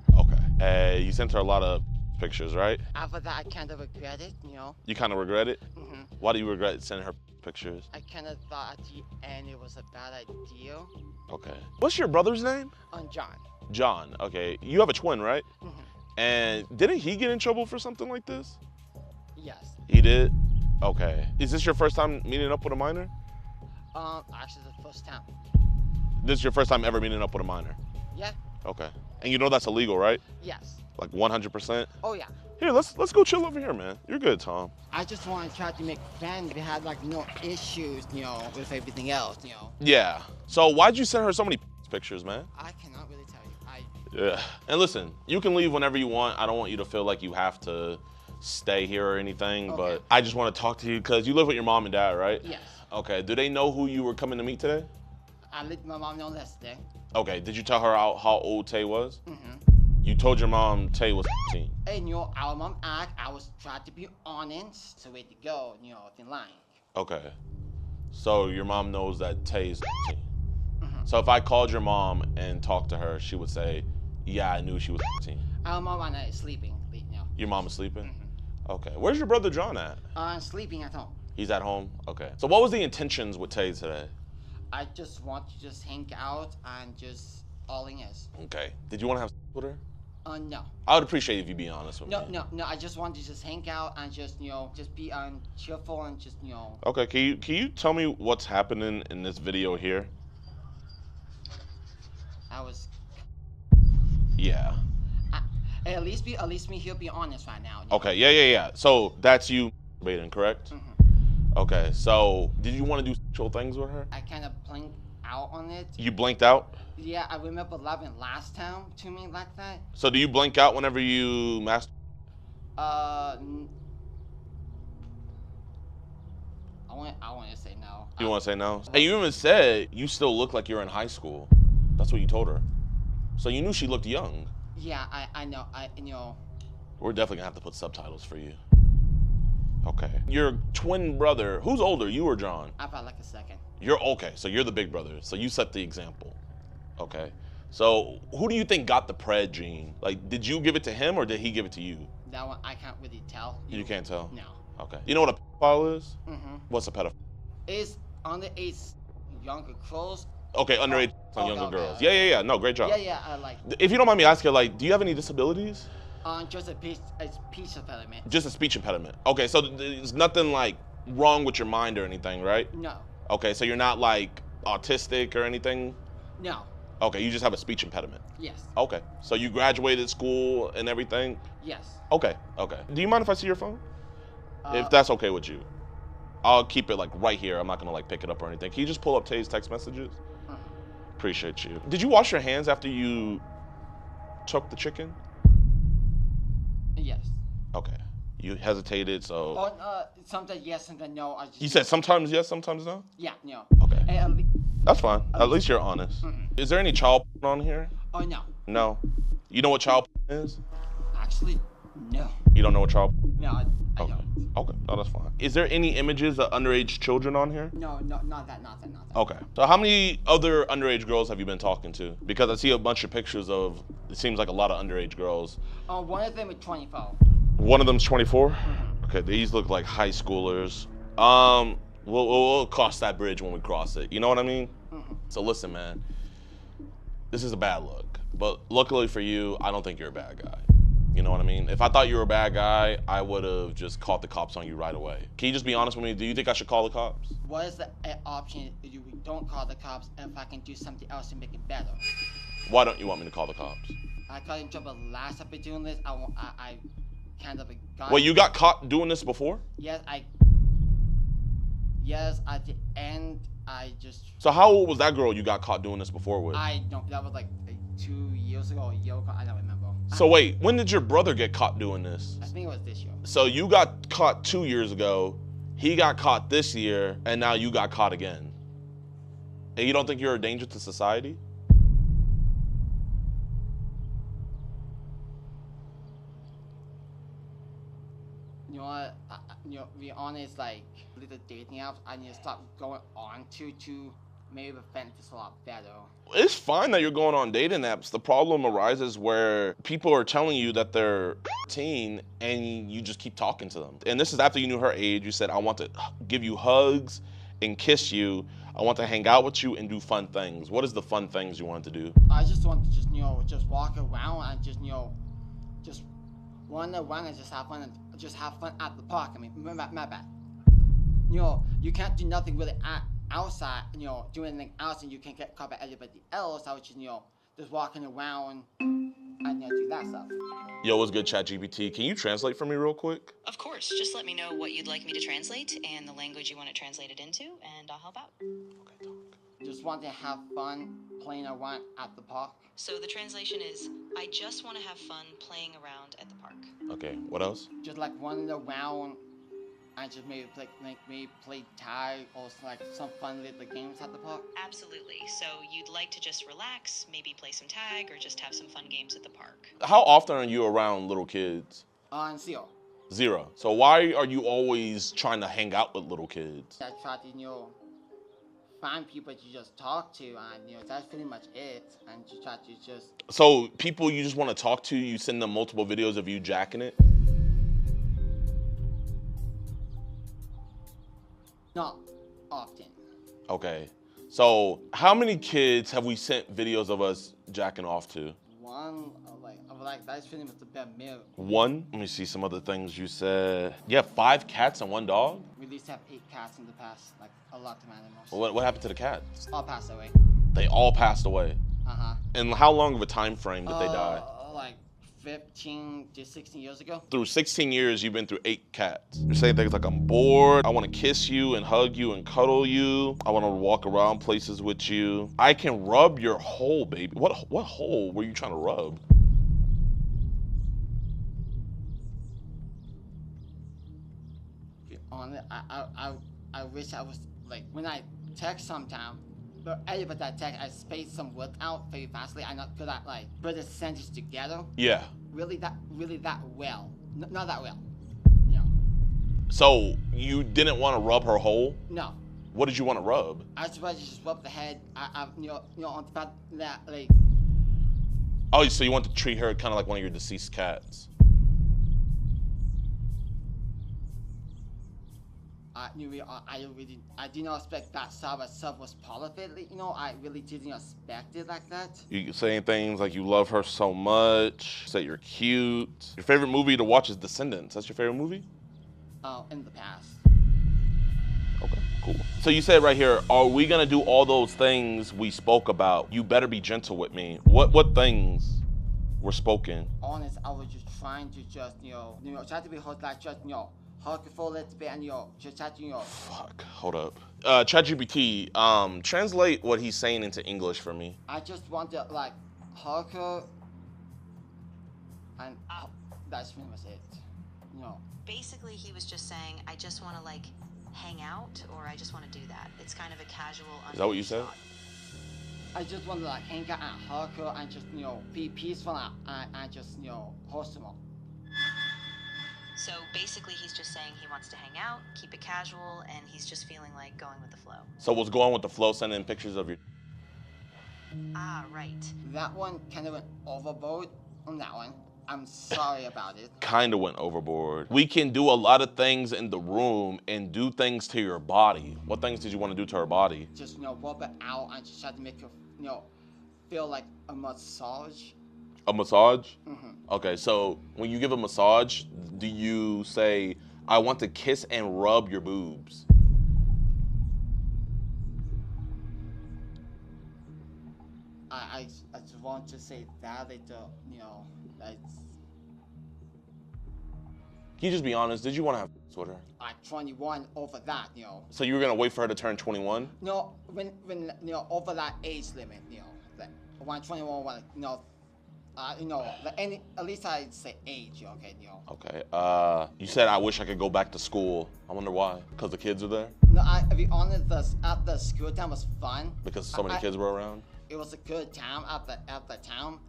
Okay, you sent her a lot of pictures, right? After that, I kind of regret it, you know. You kind of regret it? Mm-hmm. Why do you regret sending her pictures? I kind of thought at the end it was a bad idea. Okay. What's your brother's name? John. John, okay. You have a twin, right? Mm-hmm. And didn't he get in trouble for something like this? Yes. He did? Okay. Is this your first time meeting up with a minor? Actually the first time. This is your first time ever meeting up with a minor? Yeah. Okay. And you know that's illegal, right? Yes. Like 100%? Oh yeah. Here, let's go chill over here, man. You're good, Tom. I just want to try to make friends. We had like no issues, you know, with everything else, you know. Yeah. So why'd you send her so many pictures, man? I cannot really tell you. Yeah. And listen, you can leave whenever you want. I don't want you to feel like you have to stay here or anything, but I just want to talk to you because you live with your mom and dad, right? Yes. Okay. Do they know who you were coming to meet today? I let my mom know yesterday. Okay. Did you tell her how old Tay was? Mm-hmm. You told your mom Tay was 15. And you know, our mom asked, I was trying to be honest, so way to go, you know, in line. Okay. So your mom knows that Tay is 15. Mm-hmm. So if I called your mom and talked to her, she would say, yeah, I knew she was 15. Our mom is sleeping, you know. Your mom is sleeping? Mm-hmm. Okay. Where's your brother John at? Sleeping at home. He's at home? Okay. So what was the intentions with Tay today? I just want to just hang out and just all in is. Okay. Did you want to have sex with her? No. I would appreciate if you be honest with me. No. I just want to just hang out and just, you know, just be cheerful and just, you know. Okay. Can you tell me what's happening in this video here? I was. Yeah. At least me here be honest right now. Okay. Yeah. So that's you, Baden, correct? Mm-hmm. Okay. So did you want to do sexual things with her? I kind of plan blink out on it. You blinked out? Yeah, I remember loving last time to me like that. So do you blink out whenever you masturbate? I want to say no. You want to say no? And you even said you still look like you're in high school. That's what you told her. So you knew she looked young. Yeah, I know. We're definitely gonna have to put subtitles for you. Okay. Your twin brother, who's older, you or John? I felt like a second. You're okay, so you're the big brother. So you set the example. Okay. So who do you think got the pred gene? Like, did you give it to him or did he give it to you? That one, I can't really tell. You can't tell? No. Okay. You know what a pedophile is? Mm-hmm. What's a pedophile? It's underage younger girls. Okay, underage on younger girls. Yeah. No, great job. Yeah, I like. If you don't mind me asking, like, do you have any disabilities? Just a speech impediment. Just a speech impediment. Okay, so there's nothing like wrong with your mind or anything, right? No. Okay, so you're not like autistic or anything? No. Okay, you just have a speech impediment. Yes. Okay, so you graduated school and everything? Yes. Okay. Do you mind if I see your phone? If that's okay with you. I'll keep it like right here. I'm not gonna like pick it up or anything. Can you just pull up Tay's text messages? Appreciate you. Did you wash your hands after you took the chicken? Yes. Okay. You hesitated, so. Oh, sometimes yes, sometimes no. You said sometimes yes, sometimes no? Yeah, no. Okay. That's fine. At least you're honest. Is there any child porn on here? Oh, no. No. You know what child porn is? Actually, no. You don't know what child porn? No, I don't. Okay, no, that's fine. Is there any images of underage children on here? No, not that. Okay. So how many other underage girls have you been talking to? Because I see a bunch of pictures of, it seems like a lot of underage girls. One of them is 24. One of them's 24? Okay, these look like high schoolers. We'll cross that bridge when we cross it. You know what I mean? So listen, man. This is a bad look. But luckily for you, I don't think you're a bad guy. You know what I mean? If I thought you were a bad guy, I would have just called the cops on you right away. Can you just be honest with me? Do you think I should call the cops? What is the option if you don't call the cops if I can do something else to make it better? Why don't you want me to call the cops? I got in trouble last time doing this. I kind of got... Wait, you got caught doing this before? Yes, at the end, I just... So how old was that girl you got caught doing this before with? I don't... That was like 2 years ago, a year ago. I don't remember. So wait, when did your brother get caught doing this? I think it was this year. So you got caught 2 years ago, he got caught this year, and now you got caught again. And you don't think you're a danger to society? You know what? To be honest, like, with the dating apps, I need to stop going on to maybe prevent this a lot better. It's fine that you're going on dating apps. The problem arises where people are telling you that they're 18 and you just keep talking to them. And this is after you knew her age. You said, I want to give you hugs and kiss you. I want to hang out with you and do fun things. What is the fun things you want to do? I just want to just walk around and just run around and just have fun at the park. I mean, my bad. You can't do nothing really outside, doing anything else, and you can't get caught by everybody else. I was just walking around and do that stuff. Yo, what's good, ChatGPT? Can you translate for me real quick? Of course. Just let me know what you'd like me to translate and the language you want it translated into, and I'll help out. Okay, talk. Just want to have fun playing around at the park. So the translation is, I just want to have fun playing around at the park. Okay, what else? Just like running around. I just maybe play tag or like some fun little games at the park. Absolutely. So you'd like to just relax, maybe play some tag, or just have some fun games at the park. How often are you around little kids? Zero. Zero. So why are you always trying to hang out with little kids? I try to find people to just talk to, and that's pretty much it. And you try to just. So people you just want to talk to, you send them multiple videos of you jacking it? Not often. Okay. So how many kids have we sent videos of us jacking off to? One, like that's pretty much the bare minimum. One? Let me see some other things you said. You have 5 cats and 1 dog? We at least have 8 cats in the past, like a lot of animals. Well, what happened to the cats? All passed away. They all passed away? Uh-huh. And how long of a time frame did they die? Like 15 to 16 years ago. Through 16 years, you've been through 8 cats. You're saying things like, I'm bored, I want to kiss you and hug you and cuddle you, I want to walk around places with you. I can rub your hole, baby. What hole were you trying to rub? I wish I was, like, when I text sometime, but every time I text, I space some words out very fastly. I'm not good at, like, put a sentence together. Yeah. Really that well. Not that well. So you didn't want to rub her hole? No. What did you want to rub? I was supposed to just rub the head, on the fact that, like... Oh, so you want to treat her kind of like one of your deceased cats? I did not expect that side of stuff was part of it. I really didn't expect it like that. You saying things like you love her so much, say you're cute. Your favorite movie to watch is Descendants. That's your favorite movie? In the past. Okay, cool. So you said right here, are we gonna do all those things we spoke about? You better be gentle with me. What things were spoken? Honest, I was just trying to just, try to be hot, like just, hug for a little bit and, just try to, Fuck, hold up. ChatGPT, translate what he's saying into English for me. I just want to, like, hug her, and that's pretty much it, Basically, he was just saying, I just want to, like, hang out, or I just want to do that. It's kind of a casual... Is that what you said? I just want to, like, hang out and hug her and just, be peaceful and just, host them all. So basically, he's just saying he wants to hang out, keep it casual, and he's just feeling like going with the flow. So what's going with the flow, sending pictures of your... Ah, right. That one kind of went overboard on that one. I'm sorry about it. Kind of went overboard. We can do a lot of things in the room and do things to your body. What things did you want to do to her body? Just, rub it out and just try to make her, feel like a massage. A massage? Mm-hmm. Okay, so when you give a massage, do you say, I want to kiss and rub your boobs? I just want to say that it's... Can you just be honest? Did you want to have sex with her? I'm 21 over that, So you were gonna wait for her to turn 21? No, when over that age limit, like when 21, at least I'd say age, okay, Okay. You said I wish I could go back to school. I wonder why? Because the kids are there? No, I'll be honest. At the school time was fun. Because so many kids were around. It was a good time at the town.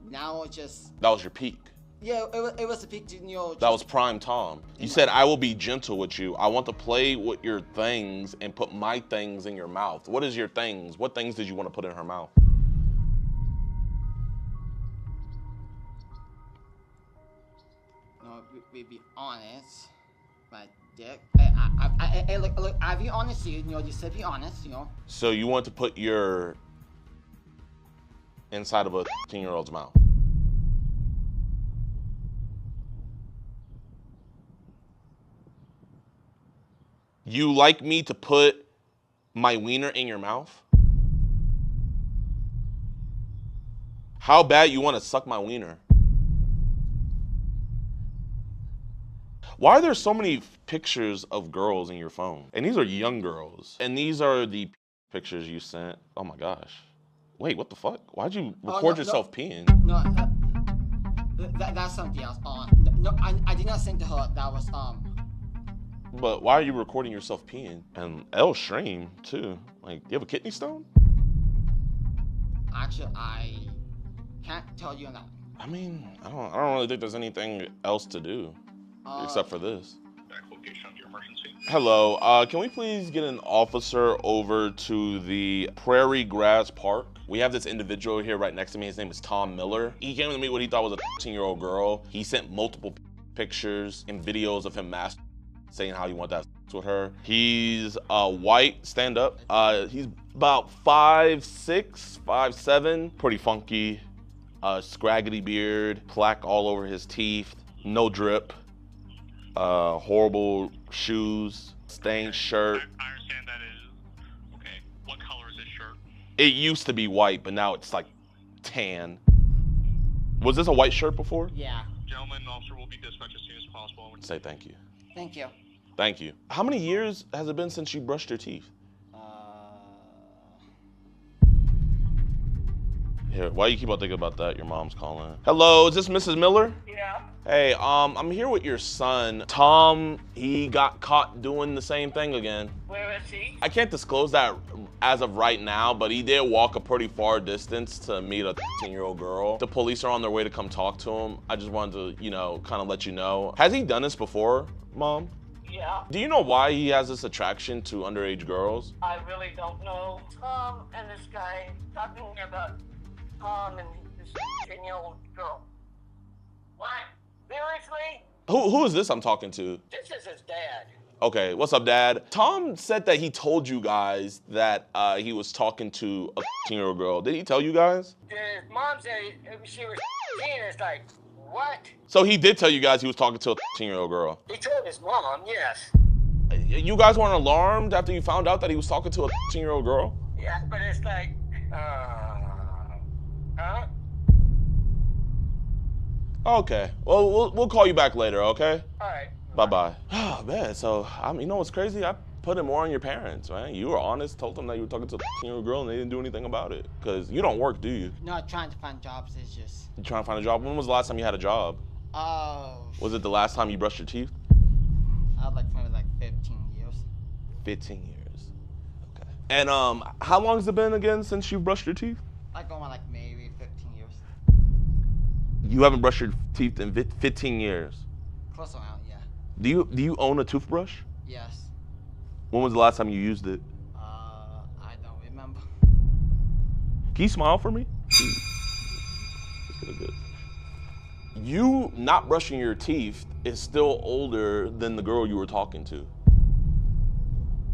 Now it's just. That was your peak. Yeah, it was a peak to That was prime time. You said I will be gentle with you. I want to play with your things and put my things in your mouth. What is your things? What things did you want to put in her mouth? No, be honest, my dick. Look, I'll be honest to you. Just to be honest, So you want to put your inside of a 15-year-old's mouth? You like me to put my wiener in your mouth? How bad you want to suck my wiener? Why are there so many pictures of girls in your phone? And these are young girls. And these are the pictures you sent. Oh my gosh. Wait, what the fuck? Why'd you record yourself peeing? No, that's something else. No, I did not send to her. That was But why are you recording yourself peeing? And L stream too. Like, do you have a kidney stone? Actually, I can't tell you that. I mean, I don't really think there's anything else to do except for this. Hello, can we please get an officer over to the Prairie Grass Park? We have this individual here right next to me. His name is Tom Miller. He came to meet what he thought was a 13-year-old girl. He sent multiple pictures and videos of him saying how he wanted to have sex with her. He's white, stand up. He's about 5'6", 5'7", pretty funky. Scraggly beard, plaque all over his teeth, no drip. Horrible shoes, stained shirt. I understand that is, okay. What color? It used to be white, but now it's like tan. Was this a white shirt before? Yeah. Gentlemen, officer will be dispatched as soon as possible. Say thank you. Thank you. Thank you. How many years has it been since you brushed your teeth? Here, why you keep on thinking about that? Your mom's calling. Hello, is this Mrs. Miller? Yeah. Hey, I'm here with your son. Tom, he got caught doing the same thing again. Where is he? I can't disclose that as of right now, but he did walk a pretty far distance to meet a 13-year-old girl. The police are on their way to come talk to him. I just wanted to, kind of let you know. Has he done this before, Mom? Yeah. Do you know why he has this attraction to underage girls? I really don't know. Tom and this guy talking about Tom and this 13-year-old girl. What? Seriously? Who is this I'm talking to? This is his dad. Okay, what's up, Dad? Tom said that he told you guys that he was talking to a 13-year-old girl. Did he tell you guys? His mom said she was 13. It's like, what? So he did tell you guys he was talking to a 13-year-old girl. He told his mom, yes. You guys weren't alarmed after you found out that he was talking to a 13-year-old girl? Yeah, but it's like, huh? Okay. Well, we'll call you back later, okay? All right. Bye-bye. Oh, man, so, you know what's crazy? I put it more on your parents, man. You were honest, told them that you were talking to a 13-year-old girl and they didn't do anything about it. Because you don't work, do you? Not trying to find jobs, it's just... You trying to find a job? When was the last time you had a job? Was it the last time you brushed your teeth? I had maybe 15 years. 15 years. Okay. And how long has it been again since you brushed your teeth? Going maybe 15 years. You haven't brushed your teeth in 15 years? Close amount, yeah. Do you own a toothbrush? Yes. When was the last time you used it? I don't remember. Can you smile for me? Good. You not brushing your teeth is still older than the girl you were talking to.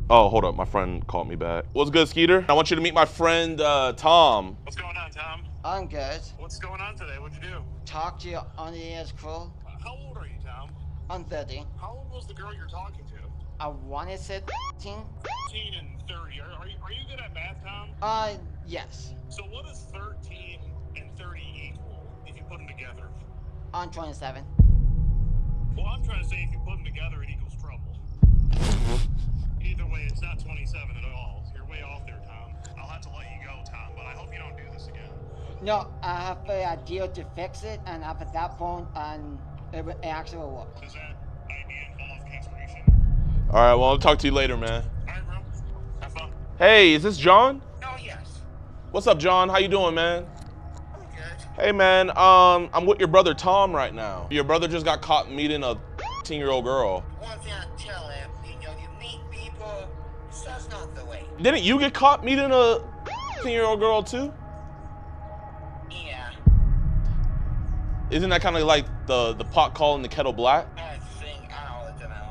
Oh, hold up. My friend called me back. What's good, Skeeter? I want you to meet my friend, Tom. What's going on, Tom? I'm good. What's going on today? What'd you do? Talk to you on the air crew. How old are you, Tom? I'm 30. How old was the girl you're talking to? I want to say 13. 13 and 30. Are you good at math, Tom? Yes. So what is 13 and 30 equal if you put them together? I'm 27. Well, I'm trying to say if you put them together, it equals trouble. Either way, it's not 27 at all. You're way off there, Tom. I'll have to let you go, Tom, but I hope you don't do this again. No, I have an idea to fix it, and after that point, it actually will work. Does that idea involve castration? All right, well, I'll talk to you later, man. All right, bro. Have fun. Hey, is this John? Oh, yes. What's up, John? How you doing, man? I'm good. Hey, man, I'm with your brother Tom right now. Your brother just got caught meeting a 13-year-old girl. One thing I tell him, you meet people, that's not the way. Didn't you get caught meeting a 13-year-old girl, too? Yeah. Isn't that kind of like the pot calling the kettle black? I don't know.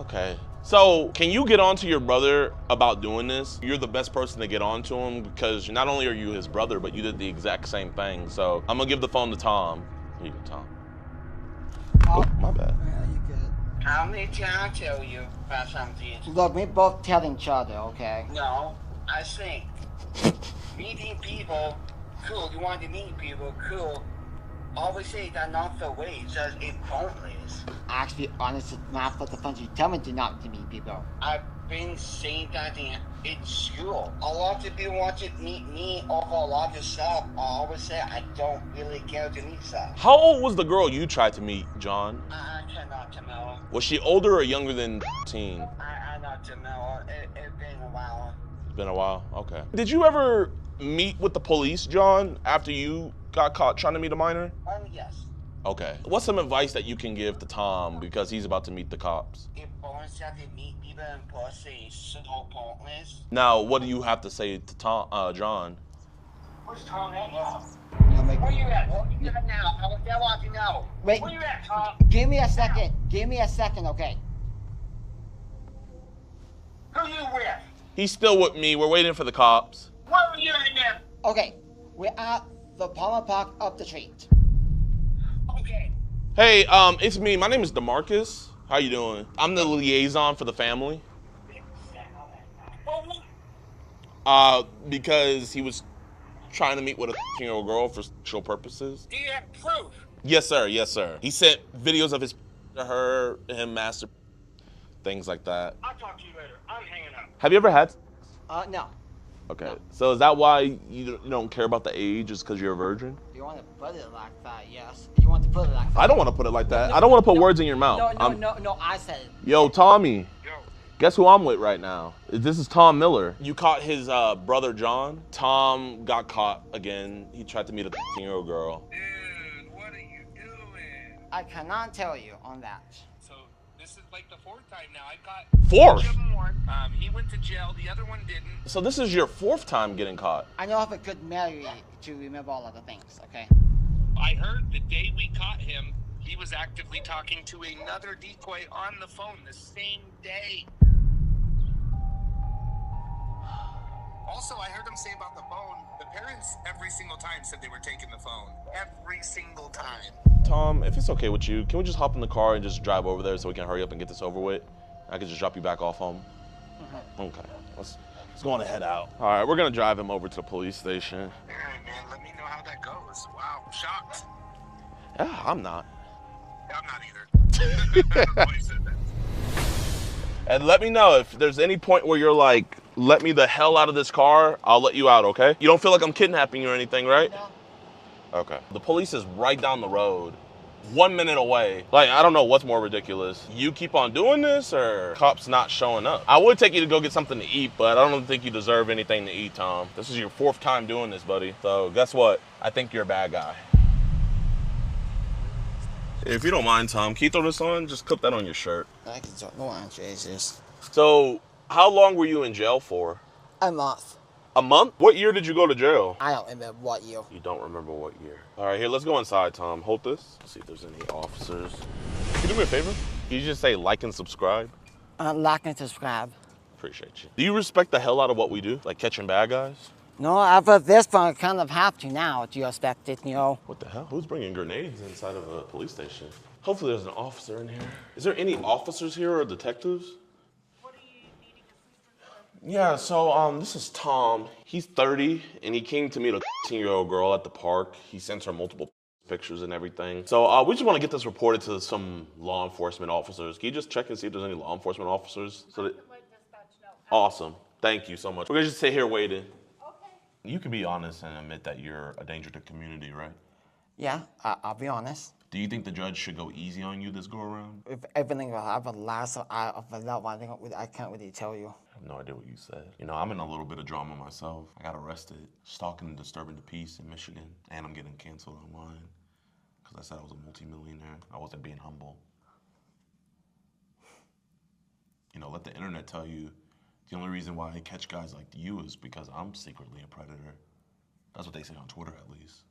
Okay. So, can you get on to your brother about doing this? You're the best person to get on to him because not only are you his brother, but you did the exact same thing. So, I'm going to give the phone to Tom. Here you go, Tom. Oh, my bad. Yeah, you good. How many times I tell you about something? Look, we both telling each other, okay? No, I think meeting people, cool. You want to meet people, cool. Always say that not the way, just it's pointless. Actually, honestly, not for the fun. You tell me to not to meet people. I've been saying that in school. A lot of people want to meet me over a lot of stuff. I always say I don't really care to meet stuff. How old was the girl you tried to meet, John? I cannot tell. Was she older or younger than 13? I not know. It's been a while. It's been a while, okay. Did you ever meet with the police, John, after you got caught trying to meet a minor? Yes. Okay. What's some advice that you can give to Tom because he's about to meet the cops? If boys have to meet people in person, it's so pointless. Now, what do you have to say to Tom, John? Where's Tom at now? Where you at? Where you at now? I want to know. Wait. Where you at, Tom? Give me a second. Give me a second, okay? Who you with? He's still with me. We're waiting for the cops. Where are you at now? Okay. We're at the Palmer Park up the street. Okay. Hey, it's me. My name is DeMarcus. How you doing? I'm the liaison for the family. Oh, Because he was trying to meet with a 13-year-old girl for sexual purposes? Do you have proof? Yes, sir. Yes, sir. He sent videos of his to her, him master, things like that. I'll talk to you later. I'm hanging up. Have you ever had? No. Okay. No. So is that why you don't care about the age? Is because you're a virgin? You want to put it like that? Yes. You want to put it like that? I don't want to put it like that. I don't want to put words in your mouth. No. I said it. Yo, Tommy. Guess who I'm with right now? This is Tom Miller. You caught his brother John. Tom got caught again. He tried to meet a 13-year-old girl. Dude, what are you doing? I cannot tell you on that. So this is like the fourth time now. I got Fourth? He went to jail. The other one didn't. So this is your fourth time getting caught. I know have a good memory to remember all of the things. Okay. I heard the day we caught him, he was actively talking to another decoy on the phone the same day. Also, I heard him say about the phone, the parents every single time said they were taking the phone. Every single time. Tom, if it's okay with you, can we just hop in the car and just drive over there so we can hurry up and get this over with? I can just drop you back off home. Okay, let's go on and head out. All right, we're gonna drive him over to the police station. All right, man, let me know how that goes. Wow, I'm shocked. Yeah, I'm not. I'm not either. I don't know why you said that. And let me know if there's any point where you're like, let me the hell out of this car, I'll let you out, okay? You don't feel like I'm kidnapping you or anything, right? No. Okay. The police is right down the road, 1 minute away. Like, I don't know what's more ridiculous. You keep on doing this or cops not showing up? I would take you to go get something to eat, but I don't think you deserve anything to eat, Tom. This is your fourth time doing this, buddy. So guess what? I think you're a bad guy. If you don't mind, Tom, can you throw this on? Just clip that on your shirt. I can talk. No answer is this. So, how long were you in jail for? A month. A month? What year did you go to jail? I don't remember what year. You don't remember what year. All right, here, let's go inside, Tom. Hold this. Let's see if there's any officers. Can you do me a favor? Can you just say like and subscribe? Like and subscribe. Appreciate you. Do you respect the hell out of what we do? Like catching bad guys? No, after this one, I kind of have to now. Do you expect it, you know? What the hell? Who's bringing grenades inside of a police station? Hopefully there's an officer in here. Is there any officers here or detectives? What are you needing assistance with? Yeah, so this is Tom. He's 30, and he came to meet a 13-year-old girl at the park. He sent her multiple pictures and everything. So we just want to get this reported to some law enforcement officers. Can you just check and see if there's any law enforcement officers? Awesome. Thank you so much. We're going to just sit here waiting. You can be honest and admit that you're a danger to the community, right? Yeah, I'll be honest. Do you think the judge should go easy on you this go around? If everything will happen last of that one, I can't really tell you. I have no idea what you said. You know, I'm in a little bit of drama myself. I got arrested, stalking and disturbing the peace in Michigan, and I'm getting canceled online because I said I was a multimillionaire. I wasn't being humble. You know, let the internet tell you the only reason why I catch guys like you is because I'm secretly a predator. That's what they say on Twitter, at least.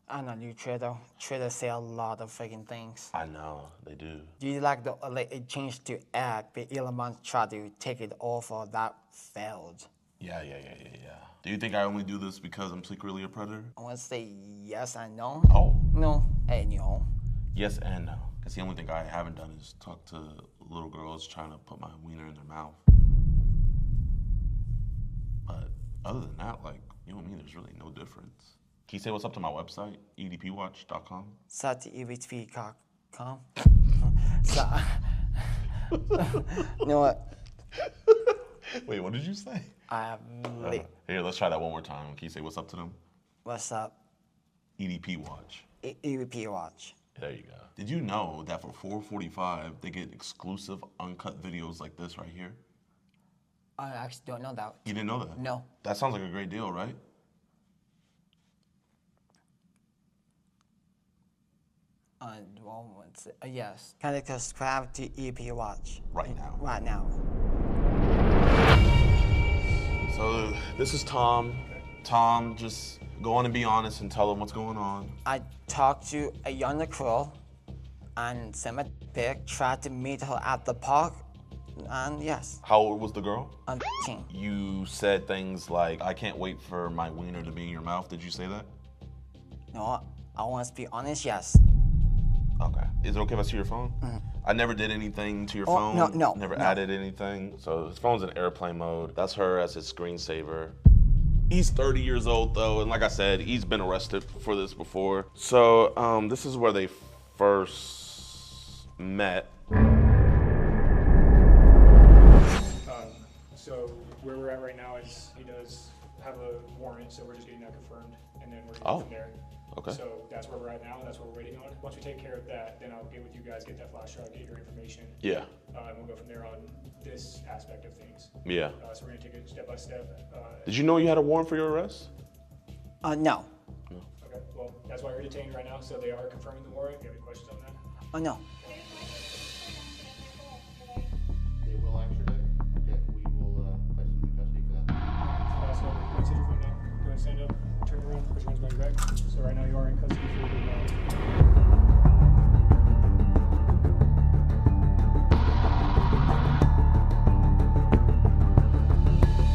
I know you, Twitter. Twitter say a lot of freaking things. I know, they do. Do you like the it changed to X, but Elon Musk tried to take it off, or that failed? Yeah. Do you think I only do this because I'm secretly a predator? I want to say yes and no. Oh. No and no. Yes and no. Because the only thing I haven't done is talk to little girls trying to put my wiener in their mouth. But other than that, like, you and me, there's really no difference. Can you say what's up to my website, EDPWatch.com? EDP.com. You know what? Wait, what did you say? Here, let's try that one more time. Can you say what's up to them? What's up? EDP Watch. EDP Watch. There you go. Did you know that for $4.45 they get exclusive uncut videos like this right here? I actually don't know that. You didn't know that? No. That sounds like a great deal, right? Yes. Can you subscribe to EDP Watch? Right now. Right now. So this is Tom. Tom, just go on and be honest and tell them what's going on. I talked to a younger girl and sent a pic, tried to meet her at the park, and yes. How old was the girl? I'm 15. You said things like, I can't wait for my wiener to be in your mouth. Did you say that? No, I want to be honest, yes. Okay. Is it okay if I see your phone? Mm-hmm. I never did anything to your phone. No. Never added anything. So his phone's in airplane mode. That's her as his screensaver. He's 30 years old though, and like I said, he's been arrested for this before. So this is where they first met. So where we're at right now is he does have a warrant, so we're just getting that confirmed, and then we're going from there. Okay. So that's where we're at now, and that's what we're waiting on. Once we take care of that, then I'll get with you guys, get that flash drive, get your information. Yeah. And we'll go from there on this aspect of things. Yeah. So we're gonna take it step by step. Did you know you had a warrant for your arrest? No. Okay. Well, that's why you're detained right now. So they are confirming the warrant. Do you have any questions on that? Oh, no. They will extradite. Okay, we will place them in custody for that. So once you from now, go ahead and stand up, turn around, put your hands behind your back. So right now you are in custody for the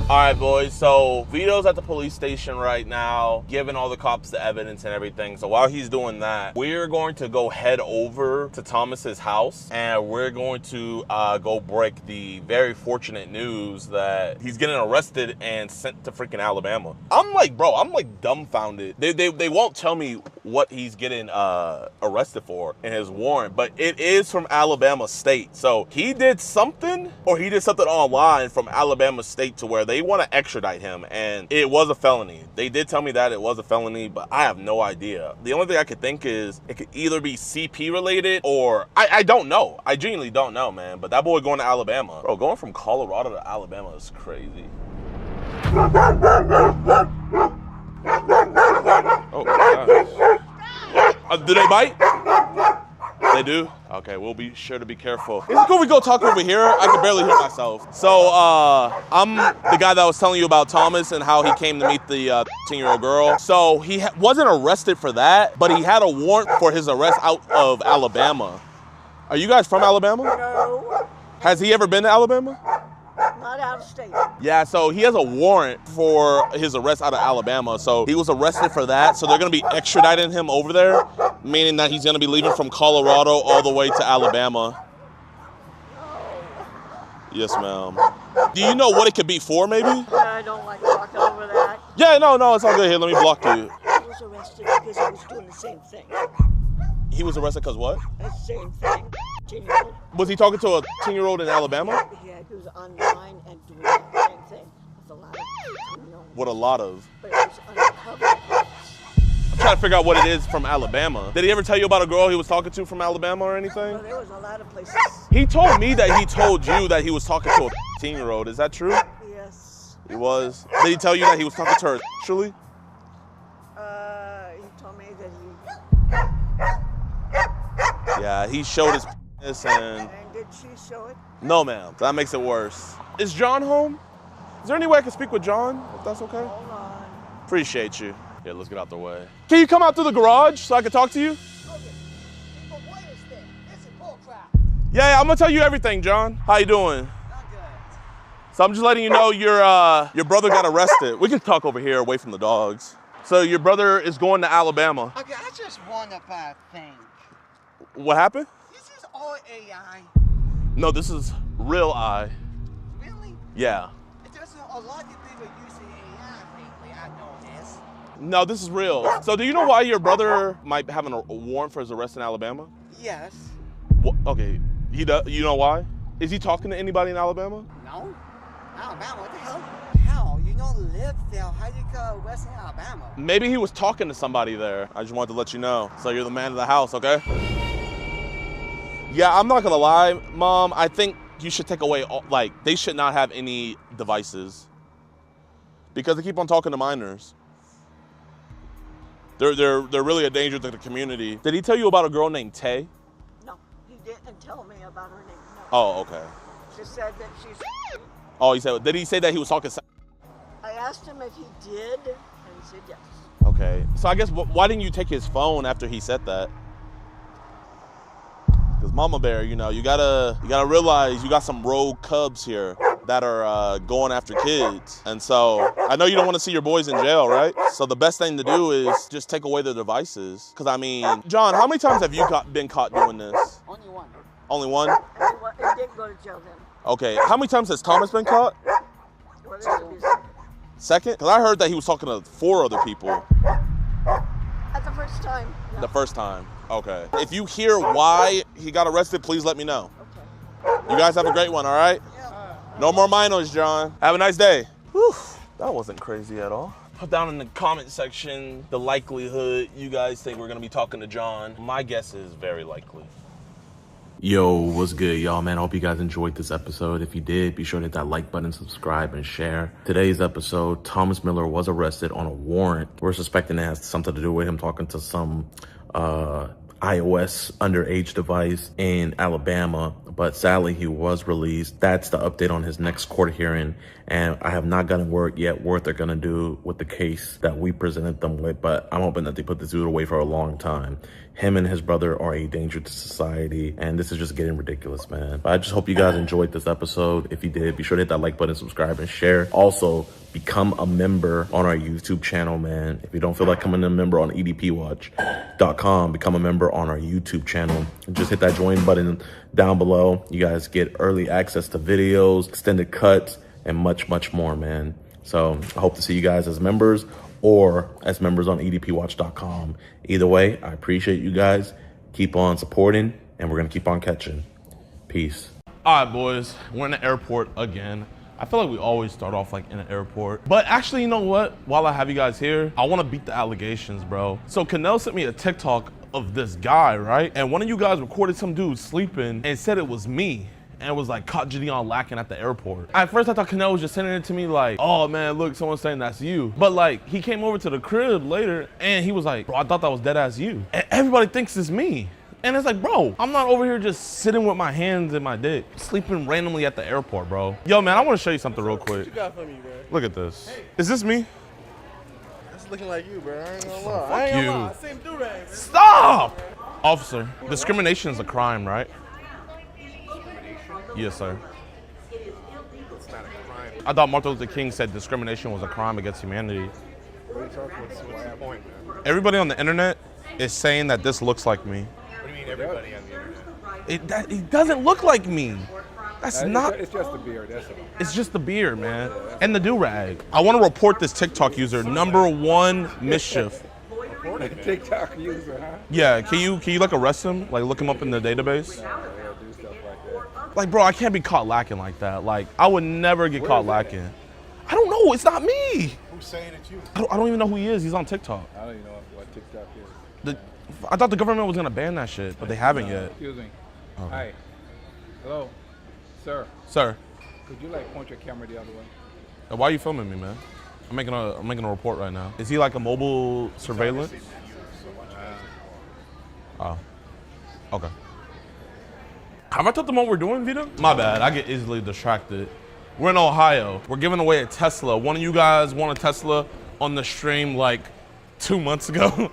All right, boys, so Vito's at the police station right now, giving all the cops the evidence and everything. So while he's doing that, we're going to go head over to Thomas's house, and we're going to go break the very fortunate news that he's getting arrested and sent to freaking Alabama. I'm like, bro, I'm like dumbfounded. They won't tell me what he's getting arrested for in his warrant, but it is from Alabama State. So he did something, or he did something online from Alabama State to where they want to extradite him, and it was a felony. They did tell me that it was a felony, but I have no idea. The only thing I could think is it could either be CP related, or I don't know. I genuinely don't know, man. But that boy going to Alabama. Bro, going from Colorado to Alabama is crazy. Oh, gosh. Do they bite? They do? Okay, we'll be sure to be careful. Is it cool we go talk over here? I can barely hear myself. So, I'm the guy that was telling you about Thomas and how he came to meet the 10-year-old girl. So, he wasn't arrested for that, but he had a warrant for his arrest out of Alabama. Are you guys from Alabama? No. Has he ever been to Alabama? Not out of state. Yeah, so he has a warrant for his arrest out of Alabama. So he was arrested for that. So they're going to be extraditing him over there, meaning that he's going to be leaving from Colorado all the way to Alabama. Yes, ma'am. Do you know what it could be for, maybe? I don't like talking over that. Yeah, no, it's all good. Here, let me block you. He was arrested because he was doing the same thing. He was arrested because what? The same thing. 10-year-old. Was he talking to a 10-year-old in Alabama? Yeah, he was online and doing the same thing with a lot of, What a lot of. But it was undercover. I'm trying to figure out what it is from Alabama. Did he ever tell you about a girl he was talking to from Alabama or anything? Well, there was a lot of places. He told me that he told you that he was talking to a 10-year-old. Is that true? Yes. He was. Did he tell you that he was talking to her sexually? He told me that he... Yeah, he showed his penis and... And did she show it? No, ma'am. That makes it worse. Is John home? Is there any way I can speak with John, if that's okay? Hold on. Appreciate you. Yeah, let's get out the way. Can you come out through the garage so I can talk to you? But what is this? This is bullcrap. Yeah, I'm gonna tell you everything, John. How you doing? So I'm just letting you know your brother got arrested. We can talk over here away from the dogs. So your brother is going to Alabama. Okay, I just wonder about a thing. What happened? This is all AI. No, this is real eye. Really? Yeah. There's a lot of people using AI lately, I know this. No, this is real. So do you know why your brother might have a warrant for his arrest in Alabama? Yes. Okay, he does. You know why? Is he talking to anybody in Alabama? No. Alabama, what the hell? Hell, you don't live there. How you go west in Alabama? Maybe he was talking to somebody there. I just wanted to let you know. So you're the man of the house, okay? Yeah, I'm not gonna lie, Mom. I think you should take away all, they should not have any devices because they keep on talking to minors. They're really a danger to the community. Did he tell you about a girl named Tay? No, he didn't tell me about her name. No. Oh, okay. She said that she's... Oh, did he say that he was talking? I asked him if he did, and he said yes. Okay. So I guess why didn't you take his phone after he said that? Because Mama Bear, you gotta realize you got some rogue cubs here that are going after kids. And so I know you don't want to see your boys in jail, right? So the best thing to do is just take away their devices. Because I mean, John, how many times have you been caught doing this? Only one. Only one? He didn't go to jail then. Okay. How many times has Thomas been caught? Well, this would be second. Second? Because I heard that he was talking to 4 other people. That's the first time. The first time. Okay. If you hear why he got arrested, please let me know. Okay. You guys have a great one, all right? Yeah. No more minors, John. Have a nice day. Whew. That wasn't crazy at all. Put down in the comment section the likelihood you guys think we're gonna be talking to John. My guess is very likely. Yo, what's good, y'all, man? I hope you guys enjoyed this episode. If you did, be sure to hit that like button, subscribe, and share. Today's episode, Thomas Miller was arrested on a warrant. We're suspecting it has something to do with him talking to some iOS underage device in Alabama, but sadly he was released. That's the update on his next court hearing, and I have not gotten word yet what they're gonna do with the case that we presented them with, but I'm hoping that they put this dude away for a long time. Him and his brother are a danger to society, and this is just getting ridiculous, man. But I just hope you guys enjoyed this episode. If you did, be sure to hit that like button, subscribe, and share. Also, become a member on our YouTube channel, man. If you don't feel like becoming a member on EDPWatch.com, become a member on our YouTube channel. Just hit that join button down below. You guys get early access to videos, extended cuts, and much, much more, man. So I hope to see you guys as members or as members on EDPWatch.com. Either way, I appreciate you guys. Keep on supporting, and we're going to keep on catching. Peace. All right, boys. We're in the airport again. I feel like we always start off like in an airport. But actually, you know what? While I have you guys here, I want to beat the allegations, bro. So Canel sent me a TikTok of this guy, right? And one of you guys recorded some dude sleeping and said it was me. And it was like, caught JiDion lacking at the airport. At first I thought Canel was just sending it to me like, oh man, look, someone's saying that's you. But like, he came over to the crib later and he was like, bro, I thought that was dead ass you. And everybody thinks it's me. And it's like, bro, I'm not over here just sitting with my hands in my dick, sleeping randomly at the airport, bro. Yo, man, I want to show you something real quick. What you got for me, bro? Look at this. Hey. Is this me? That's looking like you, bro. I ain't gonna lie. Fuck I ain't you. gonna lie. Same do-rag, man. Stop! Officer, discrimination is a crime, right? Yes, sir. It's not a crime. I thought Martin Luther King said discrimination was a crime against humanity. What are you talking about? What's the point, man? Everybody on the internet is saying that this looks like me. What do you mean everybody on the internet? It doesn't look like me. That's not. It's just the beard, that's all. It's just the beard, man. And the do-rag. I want to report this TikTok user, #1 mischief. A TikTok user, huh? Yeah, can you like arrest him? Like look him up in the database? Like, bro, I can't be caught lacking like that. Like, I would never get caught lacking. I don't know. It's not me. Who's saying it's you? I don't even know who he is. He's on TikTok. I don't even know what TikTok is. I thought the government was going to ban that shit, but they haven't yet. Excuse me. Oh. Hi. Hello. Sir. Sir. Could you, like, point your camera the other way? Why are you filming me, man? I'm making a report right now. Is he like a mobile surveillance? Oh. Okay. Have I told them what we're doing, Vito? My bad, I get easily distracted. We're in Ohio. We're giving away a Tesla. One of you guys won a Tesla on the stream like 2 months ago.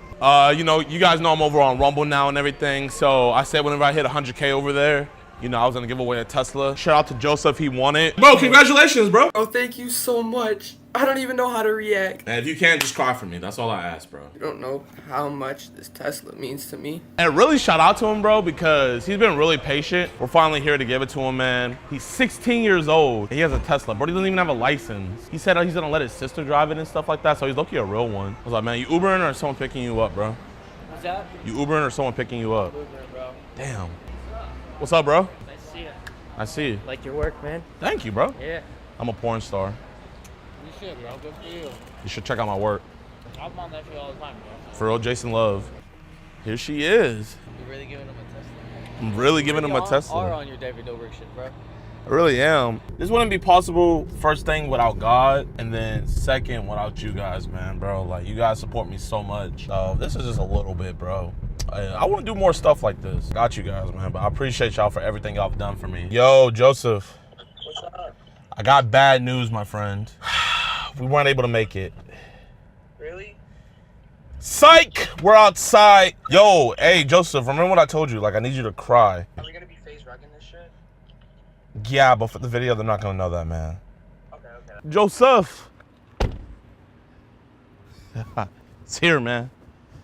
You know, you guys know I'm over on Rumble now and everything. So I said whenever I hit 100K over there, you know, I was gonna give away a Tesla. Shout out to Joseph, he won it. Bro, congratulations, bro. Oh, thank you so much. I don't even know how to react. And if you can't, just cry for me. That's all I ask, bro. You don't know how much this Tesla means to me. And really shout out to him, bro, because he's been really patient. We're finally here to give it to him, man. He's 16 years old. He has a Tesla, but he doesn't even have a license. He said he's gonna let his sister drive it and stuff like that, so he's lucky a real one. I was like, man, you Ubering or someone picking you up, bro? What's that? You Ubering or someone picking you up? Ubering, bro. Damn. What's up, bro? Nice to see you. I see you. Like your work, man. Thank you, bro. Yeah. I'm a porn star. You should, bro. Good for you. You should check out my work. I'm on that shit all the time, bro. For real, Jason Love. Here she is. You're really giving him a Tesla? I'm really giving him a Tesla. Are on your David Dobrik shit, bro. I really am. This wouldn't be possible, first thing, without God, and then second, without you guys, man, bro. Like, you guys support me so much. This is just a little bit, bro. I want to do more stuff like this. Got you guys, man, but I appreciate y'all for everything y'all have done for me. Yo, Joseph. What's up? I got bad news, my friend. We weren't able to make it. Really? Psych! We're outside. Yo, hey, Joseph, remember what I told you? Like, I need you to cry. Are we gonna be face wrecking this shit? Yeah, but for the video, they're not gonna know that, man. Okay. Joseph! It's here, man.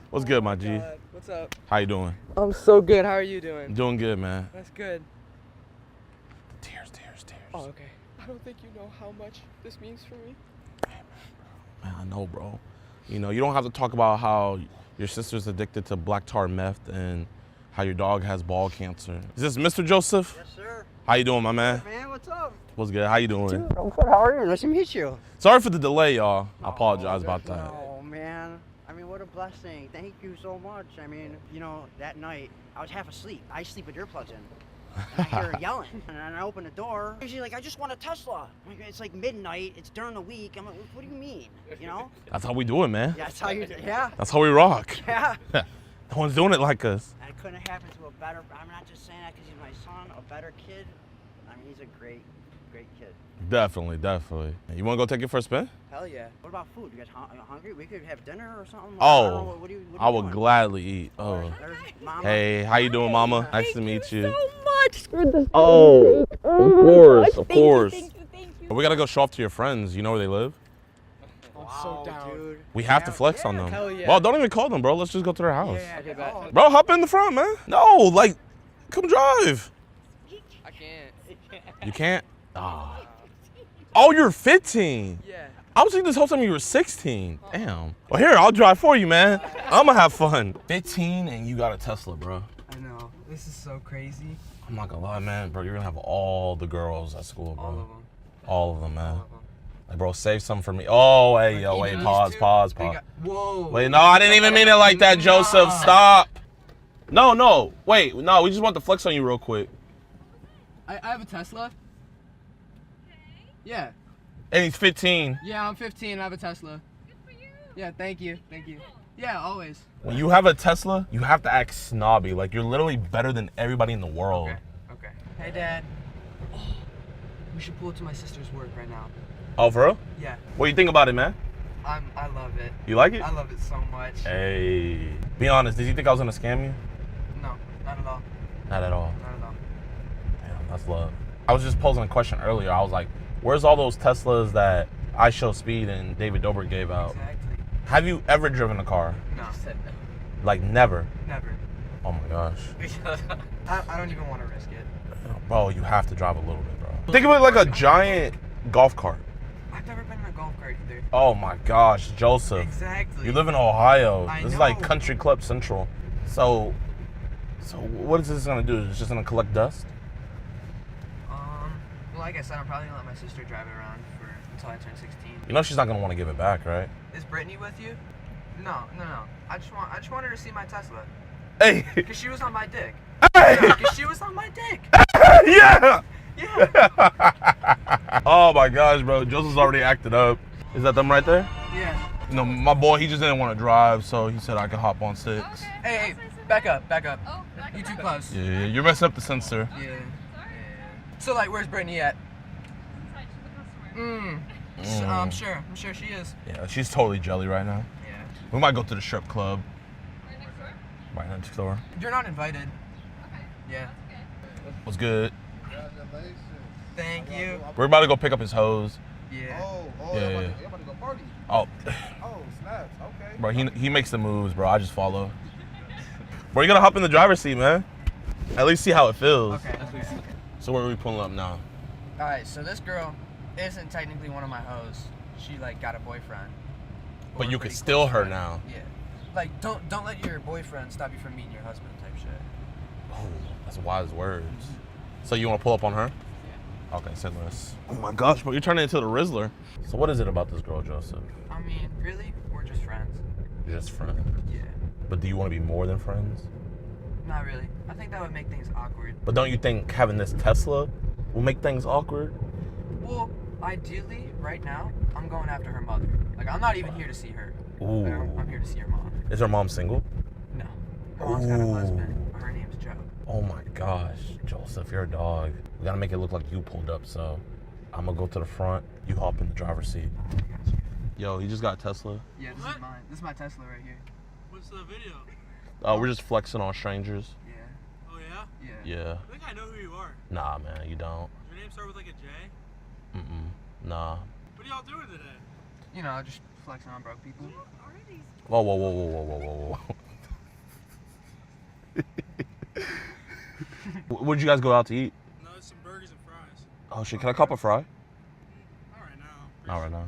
What's good, my G? What's up? How you doing? I'm so good. How are you doing? Doing good, man. That's good. Tears. Oh, okay. I don't think you know how much this means for me. Man, I know, bro. You know, you don't have to talk about how your sister's addicted to black tar meth and how your dog has ball cancer. Is this Mr. Joseph? Yes, sir. How you doing, my man? Man, what's up? What's good? How you doing? Dude, I'm good. How are you? Nice to meet you. Sorry for the delay, y'all. I apologize about that. Oh, man. I mean, what a blessing. Thank you so much. I mean, you know, that night, I was half asleep. I sleep with earplugs in. And I hear her yelling, and I open the door. She's like, I just want a Tesla. It's like midnight. It's during the week. I'm like, what do you mean? You know? That's how we do it, man. Yeah, that's how you do it. Yeah. That's how we rock. Yeah. No one's doing it like us. And it couldn't happen to a better, I'm not just saying that because he's my son, a better kid. I mean, he's a great kid. Definitely, definitely. You want to go take it for a spin? Hell yeah. What about food? You guys hungry? We could have dinner or something. Oh, what I would gladly eat. Oh. Hey, how you doing, Mama? Nice to meet you. So much. Oh, of course. Thank you. We gotta go show off to your friends. You know where they live? I'm so down. Dude. We have to flex on them. Hell yeah. Well, don't even call them, bro. Let's just go to their house. Yeah. Bro, hop in the front, man. No, like, come drive. I can't. You can't? Ah. Oh, you're 15. Yeah. I was thinking this whole time you were 16. Damn. Well, here, I'll drive for you, man. I'm gonna have fun. 15 and you got a Tesla, bro. I know. This is so crazy. I'm not gonna lie, man. Bro, you're gonna have all the girls at school, bro. All of them. All of them, man. Like, bro, save some for me. Oh, hey, yo, wait, pause. Whoa. Wait, no, I didn't even mean it like that, Joseph. Stop. No. Wait, no, we just want to flex on you real quick. I have a Tesla. Yeah. And he's 15. Yeah, I'm 15. I have a Tesla. Good for you. Yeah, thank you. Yeah, always. When you have a Tesla, you have to act snobby. Like, you're literally better than everybody in the world. Okay. Hey, Dad. We should pull up to my sister's work right now. Oh, for real? Yeah. What do you think about it, man? I love it. You like it? I love it so much. Hey. Be honest, did you think I was gonna scam you? No, not at all. Not at all. Not at all. Damn, that's love. I was just posing a question earlier. I was like, where's all those Teslas that IShowSpeed and David Dobrik gave out? Exactly. Have you ever driven a car? No. Like, never? Never. Oh my gosh. I don't even want to risk it. Bro, you have to drive a little bit, bro. Think of it like a giant golf cart. I've never been in a golf cart either. Oh my gosh, Joseph. Exactly. You live in Ohio. I This is know. like Country Club Central. So what is this gonna do? Is it just gonna collect dust? Well, like I said, I'm probably gonna let my sister drive it around until I turn 16. You know she's not gonna want to give it back, right? Is Brittany with you? No. I just want her to see my Tesla. Hey. Cause she was on my dick. Hey. Yeah, cause she was on my dick. Yeah. Yeah. Oh my gosh, bro. Joseph's already acted up. Is that them right there? Yeah. You know, my boy, he just didn't want to drive, so he said I could hop on 6. Hey, back up. Oh, you too close. Yeah, you're messing up the sensor. Yeah. So, like, where's Brittany at? I'm sure she is. Yeah, she's totally jelly right now. Yeah. We might go to the strip club. Right next door. You're not invited. Okay. Yeah. What's good? Thank you. We're about to go pick up his hose. Yeah. Yeah. You're about to go party. Oh. Oh, snaps. Okay. Bro, he makes the moves, bro. I just follow. Bro, you gotta hop in the driver's seat, man. At least see how it feels. Okay. So where are we pulling up now? All right. So this girl isn't technically one of my hoes. She like got a boyfriend. But you could steal her now. Yeah. Like don't let your boyfriend stop you from meeting your husband type shit. Oh, that's wise words. So you want to pull up on her? Yeah. Okay, say less. Oh my gosh, bro, you're turning into the Rizzler. So what is it about this girl, Joseph? I mean, really, we're just friends. You're just friends? Yeah. But do you want to be more than friends? Not really. I think that would make things awkward. But don't you think having this Tesla will make things awkward? Well, ideally, right now, I'm going after her mother. Like, I'm not even here to see her. Ooh. Like, I'm here to see her mom. Is her mom single? No. Her mom's got a husband. Her name's Joe. Oh my gosh, Joseph, you're a dog. We gotta make it look like you pulled up, so I'm gonna go to the front, you hop in the driver's seat. Yo, you just got a Tesla? Yeah, this is mine. This is my Tesla right here. What's the video? We're just flexing on strangers. Yeah. Oh, yeah? Yeah. I think I know who you are. Nah, man, you don't. Does your name start with like a J? Nah. What are y'all doing today? You know, just flexing on broke people. Whoa. Where'd you guys go out to eat? No, some burgers and fries. Oh shit, can I cop a fry? Not right now. Not right now.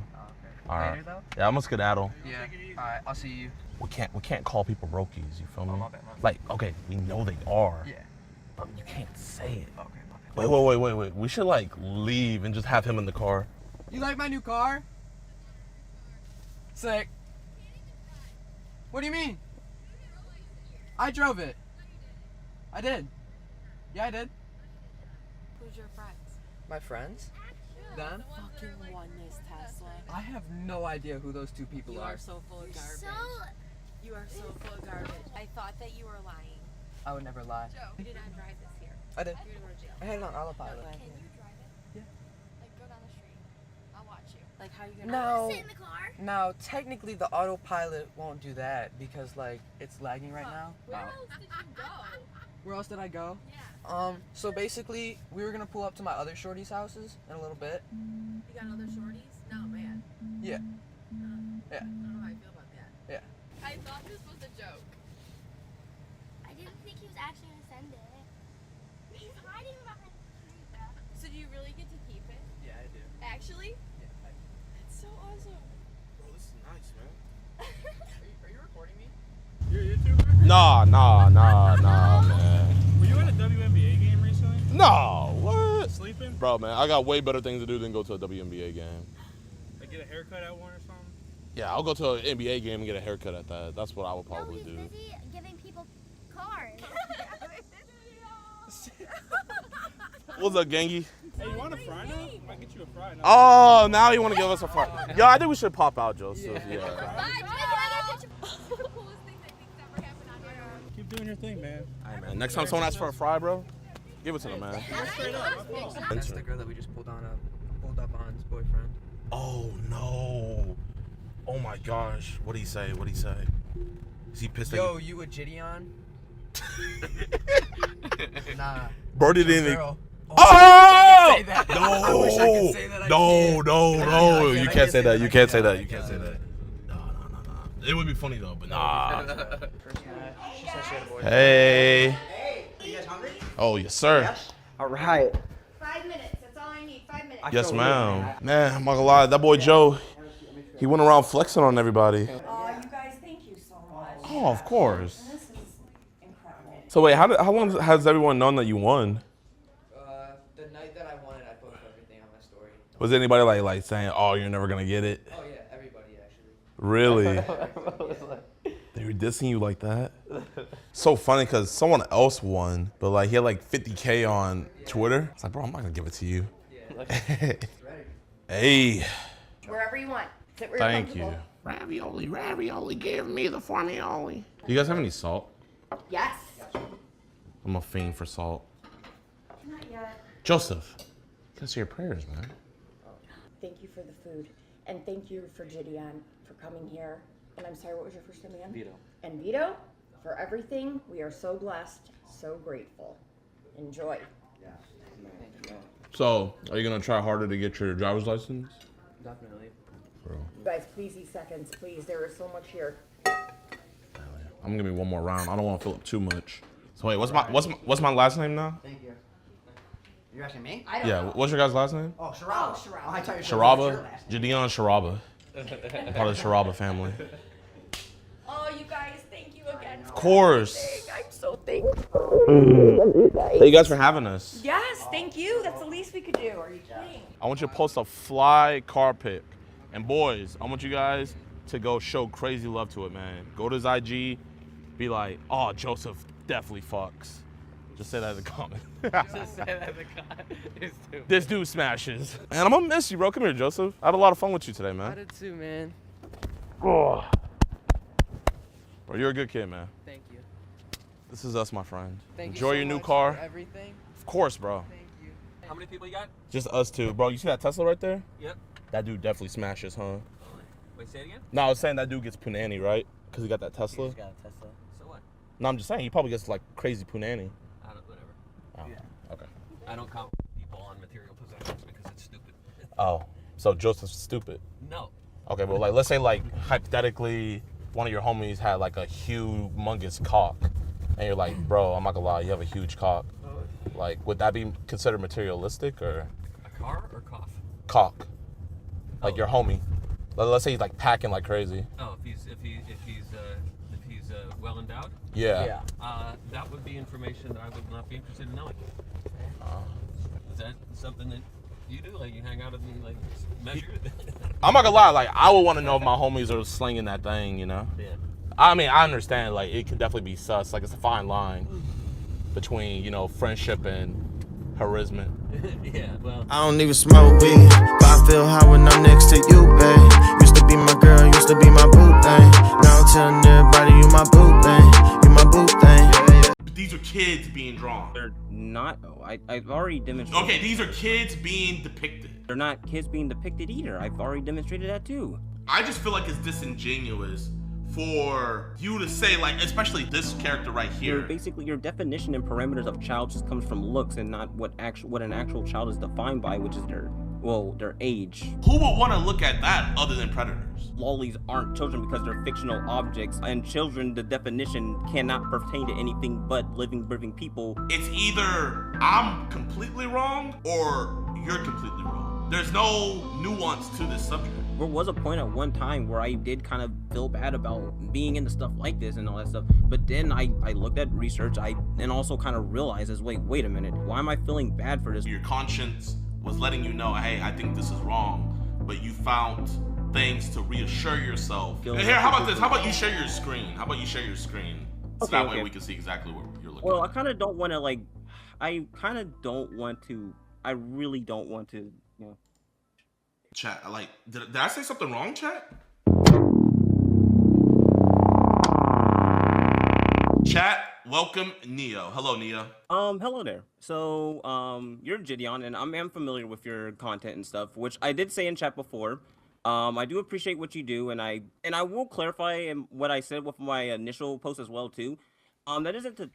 All right. Later, though? Yeah, I'm gonna skedaddle. Yeah. All right, I'll see you. We can't call people brokies. You feel me? my bad. Like, okay, we know they are. Yeah. But you can't say it. Okay, my bad. Wait. We should like leave and just have him in the car. You like my new car? Sick. What do you mean? I drove it. I did. Yeah, I did. Who's your friends? My friends? Them? Fucking won this Tesla. I have no idea who those two people You are. are so full of garbage. You are so full of garbage. I thought that you were lying. I would never lie. You did not drive this here. I did. You're gonna go to jail. I had it on autopilot. Can you drive it? Yeah. Like go down the street. I'll watch you. Like how you gonna No. sit in the car? Now, technically, the autopilot won't do that because, like, it's lagging right now. Where else did you go? Where else did I go? Yeah. So basically, we were gonna pull up to my other shorties' houses in a little bit. You got other shorties? No, man. Yeah. I Yeah. don't know how I feel about that. Yeah. I thought this was a joke. I didn't think he was actually gonna send it. He's hiding behind the tree, though. So do you really get to keep it? Yeah, I do. Actually? Yeah, I do. That's so awesome. Bro, this is nice, man. Are you recording me? You're a YouTuber? Nah, man. Were you in a WNBA game recently? No, what? Sleeping? Bro, man, I got way better things to do than go to a WNBA game. Like get a haircut at one or something? Yeah, I'll go to an NBA game and get a haircut at that. That's what I would probably No, he's do. busy giving people cars. What's up, Gangy? Hey, you want a fry now? I might get you a fry now. Oh, now you want to give us a fry. Yo, I think we should pop out, Joseph. Yeah. Keep doing your thing, man. And next time someone asks for a fry, bro, give it to them, man. That's the girl that we just pulled up on his boyfriend. Oh no! Oh my gosh! What did he say? Is he pissed? Yo, you a JiDion? Nah. Bro didn't even. Girl. Oh! I wish I could say that. No! You can't say that. You can't say that. No. It would be funny though, but nah. She said she had a boyfriend. Hey. Hey, are you guys hungry? Oh yes, sir. Yes. All right. 5 minutes. That's all I need. 5 minutes. Yes, ma'am. Man, I'm not gonna lie. That boy Joe, he went around flexing on everybody. Oh, you guys, thank you so much. Oh, of course. This is incredible. So wait, how long has everyone known that you won? The night that I won it, I posted everything on my story. Was anybody like saying, "Oh, you're never gonna get it"? Oh yeah, everybody actually. Really? They were dissing you like that? So funny because someone else won, but like he had like 50K on Twitter. It's like, bro, I'm not gonna give it to you. Yeah. Hey. Wherever you want. Sit where Thank you're you. comfortable. Give me the formioli. Do you guys have any salt? Yes. I'm a fiend for salt. Not yet. Joseph, you gotta say your prayers, man. Thank you for the food. And thank you for JiDion for coming here. And I'm sorry, what was your first name again? Vito. And Vito, for everything. We are so blessed, so grateful. Enjoy. So, are you gonna try harder to get your driver's license? Definitely. Bro, You guys, please these seconds, please. There is so much here. I'm gonna give me one more round. I don't want to fill up too much. So wait, what's my last name now? Thank you. You're asking me? I don't Yeah, know. what's your guys' last name? Oh, Sharaba. Oh, Sharaba. I thought you were Sharaba, JiDion Sharaba. Part of the Sharaba family. Oh, you guys, thank you again. Of course. I'm so thankful. Thank you guys for having us. Yes, thank you. That's the least we could do. Are you kidding? I want you to post a fly car pic. And boys, I want you guys to go show crazy love to it, man. Go to his IG, be like, oh, Joseph definitely fucks. Just say that in the comments. Just say that in the comments. This dude smashes. Man, I'm gonna miss you, bro. Come here, Joseph. I had a lot of fun with you today, I man. did too, man. Oh. Bro, you're a good kid, man. Thank you. This is us, my friend. Thank Enjoy you so your new much car. for everything. Of course, bro. Thank you. How many people you got? Just us two. Bro, you see that Tesla right there? Yep. That dude definitely smashes, huh? Wait, say it again? No, I was saying that dude gets punani, right? Because he got that Tesla. He's got a Tesla. So what? No, I'm just saying he probably gets like crazy punani. I don't, whatever. Oh, okay. I don't count people on material possessions because it's stupid. Oh, so Joseph's stupid. No. Okay, but like, let's say like hypothetically, one of your homies had like a humongous cock, and you're like, bro, I'm not gonna lie, you have a huge cock. Like, would that be considered materialistic or? A car or cough? Cock. Like your homie. Let's say he's like packing like crazy. Oh, if he's well endowed. Yeah. That would be information that I would not be interested in knowing. Is that something that you do? Like you hang out and like measure it? I'm not gonna lie, like I would want to know if my homies are slinging that thing, you know? Yeah. I mean, I understand, like it can definitely be sus. Like it's a fine line between, you know, friendship and harassment. Yeah, well. I don't even smoke weed, but I feel high when I'm next to you, babe. Used to be my girl, used to be my boo thing. Now I'm telling everybody you my boo thing, you my boo thing. These are kids being drawn. They're not. Oh, I've already demonstrated. Okay, these are kids being depicted. They're not kids being depicted either. I've already demonstrated that too. I just feel like it's disingenuous for you to say, like, especially this character right here. Basically, your definition and parameters of child just comes from looks and not what an actual child is defined by, which is their age. Who would want to look at that other than predators? Lollies aren't children because they're fictional objects, and children, the definition cannot pertain to anything but living, breathing people. It's either I'm completely wrong or you're completely wrong. There's no nuance to this subject. There was a point at one time where I did kind of feel bad about being into stuff like this and all that stuff, but then I looked at research, and also kind of realized as, wait a minute, why am I feeling bad for this? Your conscience was letting you know, hey, I think this is wrong, but you found things to reassure yourself. And here, how about this? How about you share your screen? How about you share your screen? So that way we can see exactly what you're looking at. Well, I kind of don't want to, like, I really don't want to, you know. Chat, like, did I say something wrong, chat? Chat, welcome Neo. Hello, Neo. Hello there. So, you're JiDion, and I'm familiar with your content and stuff, which I did say in chat before. I do appreciate what you do, and I will clarify what I said with my initial post as well too. That isn't to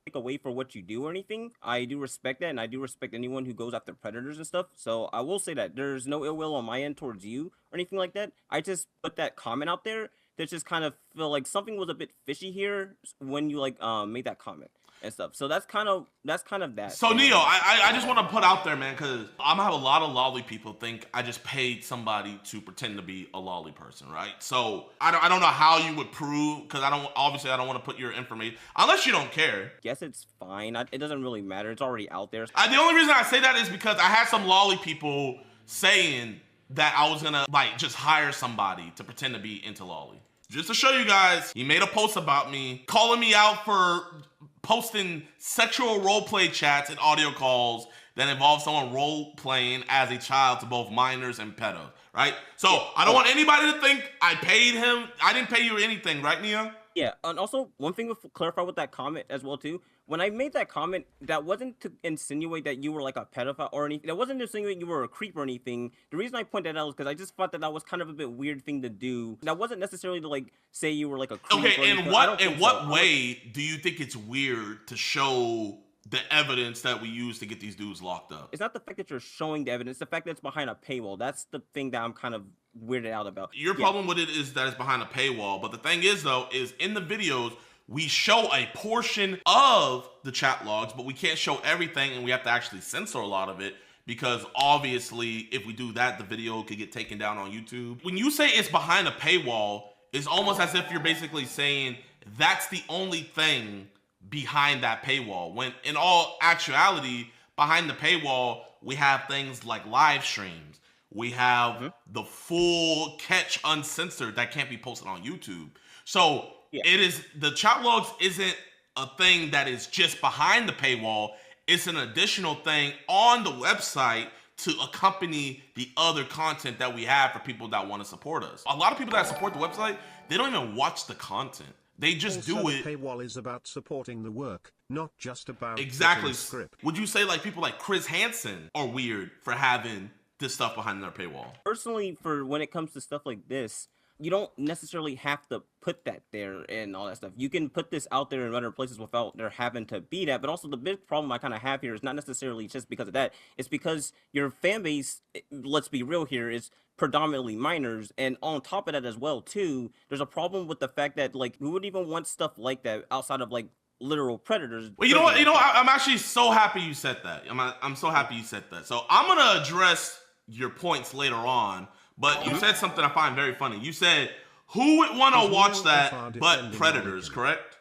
take away for what you do or anything. I do respect that, and I do respect anyone who goes after predators and stuff. So I will say that there's no ill will on my end towards you or anything like that. I just put that comment out there that just kind of feel like something was a bit fishy here when you like made that comment and stuff. So that's kind of that. So Neo, I just want to put out there, man, because I'm gonna have a lot of lolly people think I just paid somebody to pretend to be a lolly person, right? So I don't know how you would prove, because I don't want to put your information unless you don't care. Guess it's fine. It doesn't really matter. It's already out there. The only reason I say that is because I had some lolly people saying that I was gonna like just hire somebody to pretend to be into lolly. Just to show you guys, he made a post about me, calling me out for posting sexual roleplay chats and audio calls that involve someone role-playing as a child to both minors and pedos, right? So I don't want anybody to think I paid him. I didn't pay you anything, right, Neo? Yeah, and also one thing to clarify with that comment as well too. When I made that comment, that wasn't to insinuate that you were like a pedophile or anything. That wasn't to insinuate you were a creep or anything. The reason I pointed that out is because I just thought that was kind of a bit weird thing to do. That wasn't necessarily to like say you were like a creep. Okay, in what way do you think it's weird to show the evidence that we use to get these dudes locked up? It's not the fact that you're showing the evidence, the fact that it's behind a paywall. That's the thing that I'm kind of weirded out about. Your problem with it is that it's behind a paywall, but the thing is though, is in the videos, we show a portion of the chat logs, but we can't show everything, and we have to actually censor a lot of it because obviously if we do that, the video could get taken down on YouTube. When you say it's behind a paywall, it's almost as if you're basically saying that's the only thing behind that paywall, when in all actuality, behind the paywall, we have things like live streams. We have the full catch uncensored that can't be posted on YouTube. So it is, the chat logs isn't a thing that is just behind the paywall. It's an additional thing on the website to accompany the other content that we have for people that want to support us. A lot of people that support the website, they don't even watch the content. They just also, do it. The paywall is about supporting the work, not just about exactly. Script. Would you say like people like Chris Hansen are weird for having this stuff behind their paywall? Personally, for when it comes to stuff like this, you don't necessarily have to put that there and all that stuff. You can put this out there in other places without there having to be that. But also the big problem I kind of have here is not necessarily just because of that. It's because your fan base, let's be real here, is predominantly minors. And on top of that as well, too, there's a problem with the fact that, like, who would even want stuff like that outside of, like, literal predators? Well, you know what? I'm actually so happy you said that. I'm so happy you said that. So I'm going to address your points later on. But you said something I find very funny. You said, who would want to watch that but predators, correct?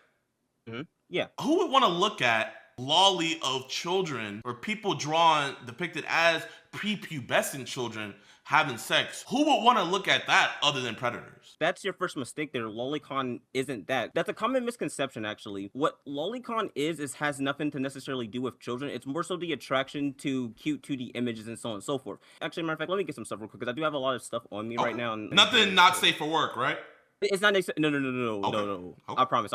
Yeah. Who would want to look at lolly of children or people depicted as prepubescent children having sex? Who would want to look at that other than predators? That's your first mistake there. Lolicon isn't that. That's a common misconception, actually. What Lolicon is has nothing to necessarily do with children. It's more so the attraction to cute 2D images and so on and so forth. Actually, matter of fact, let me get some stuff real quick because I do have a lot of stuff on me right now. Nothing not safe for work, right? It's not no. I promise.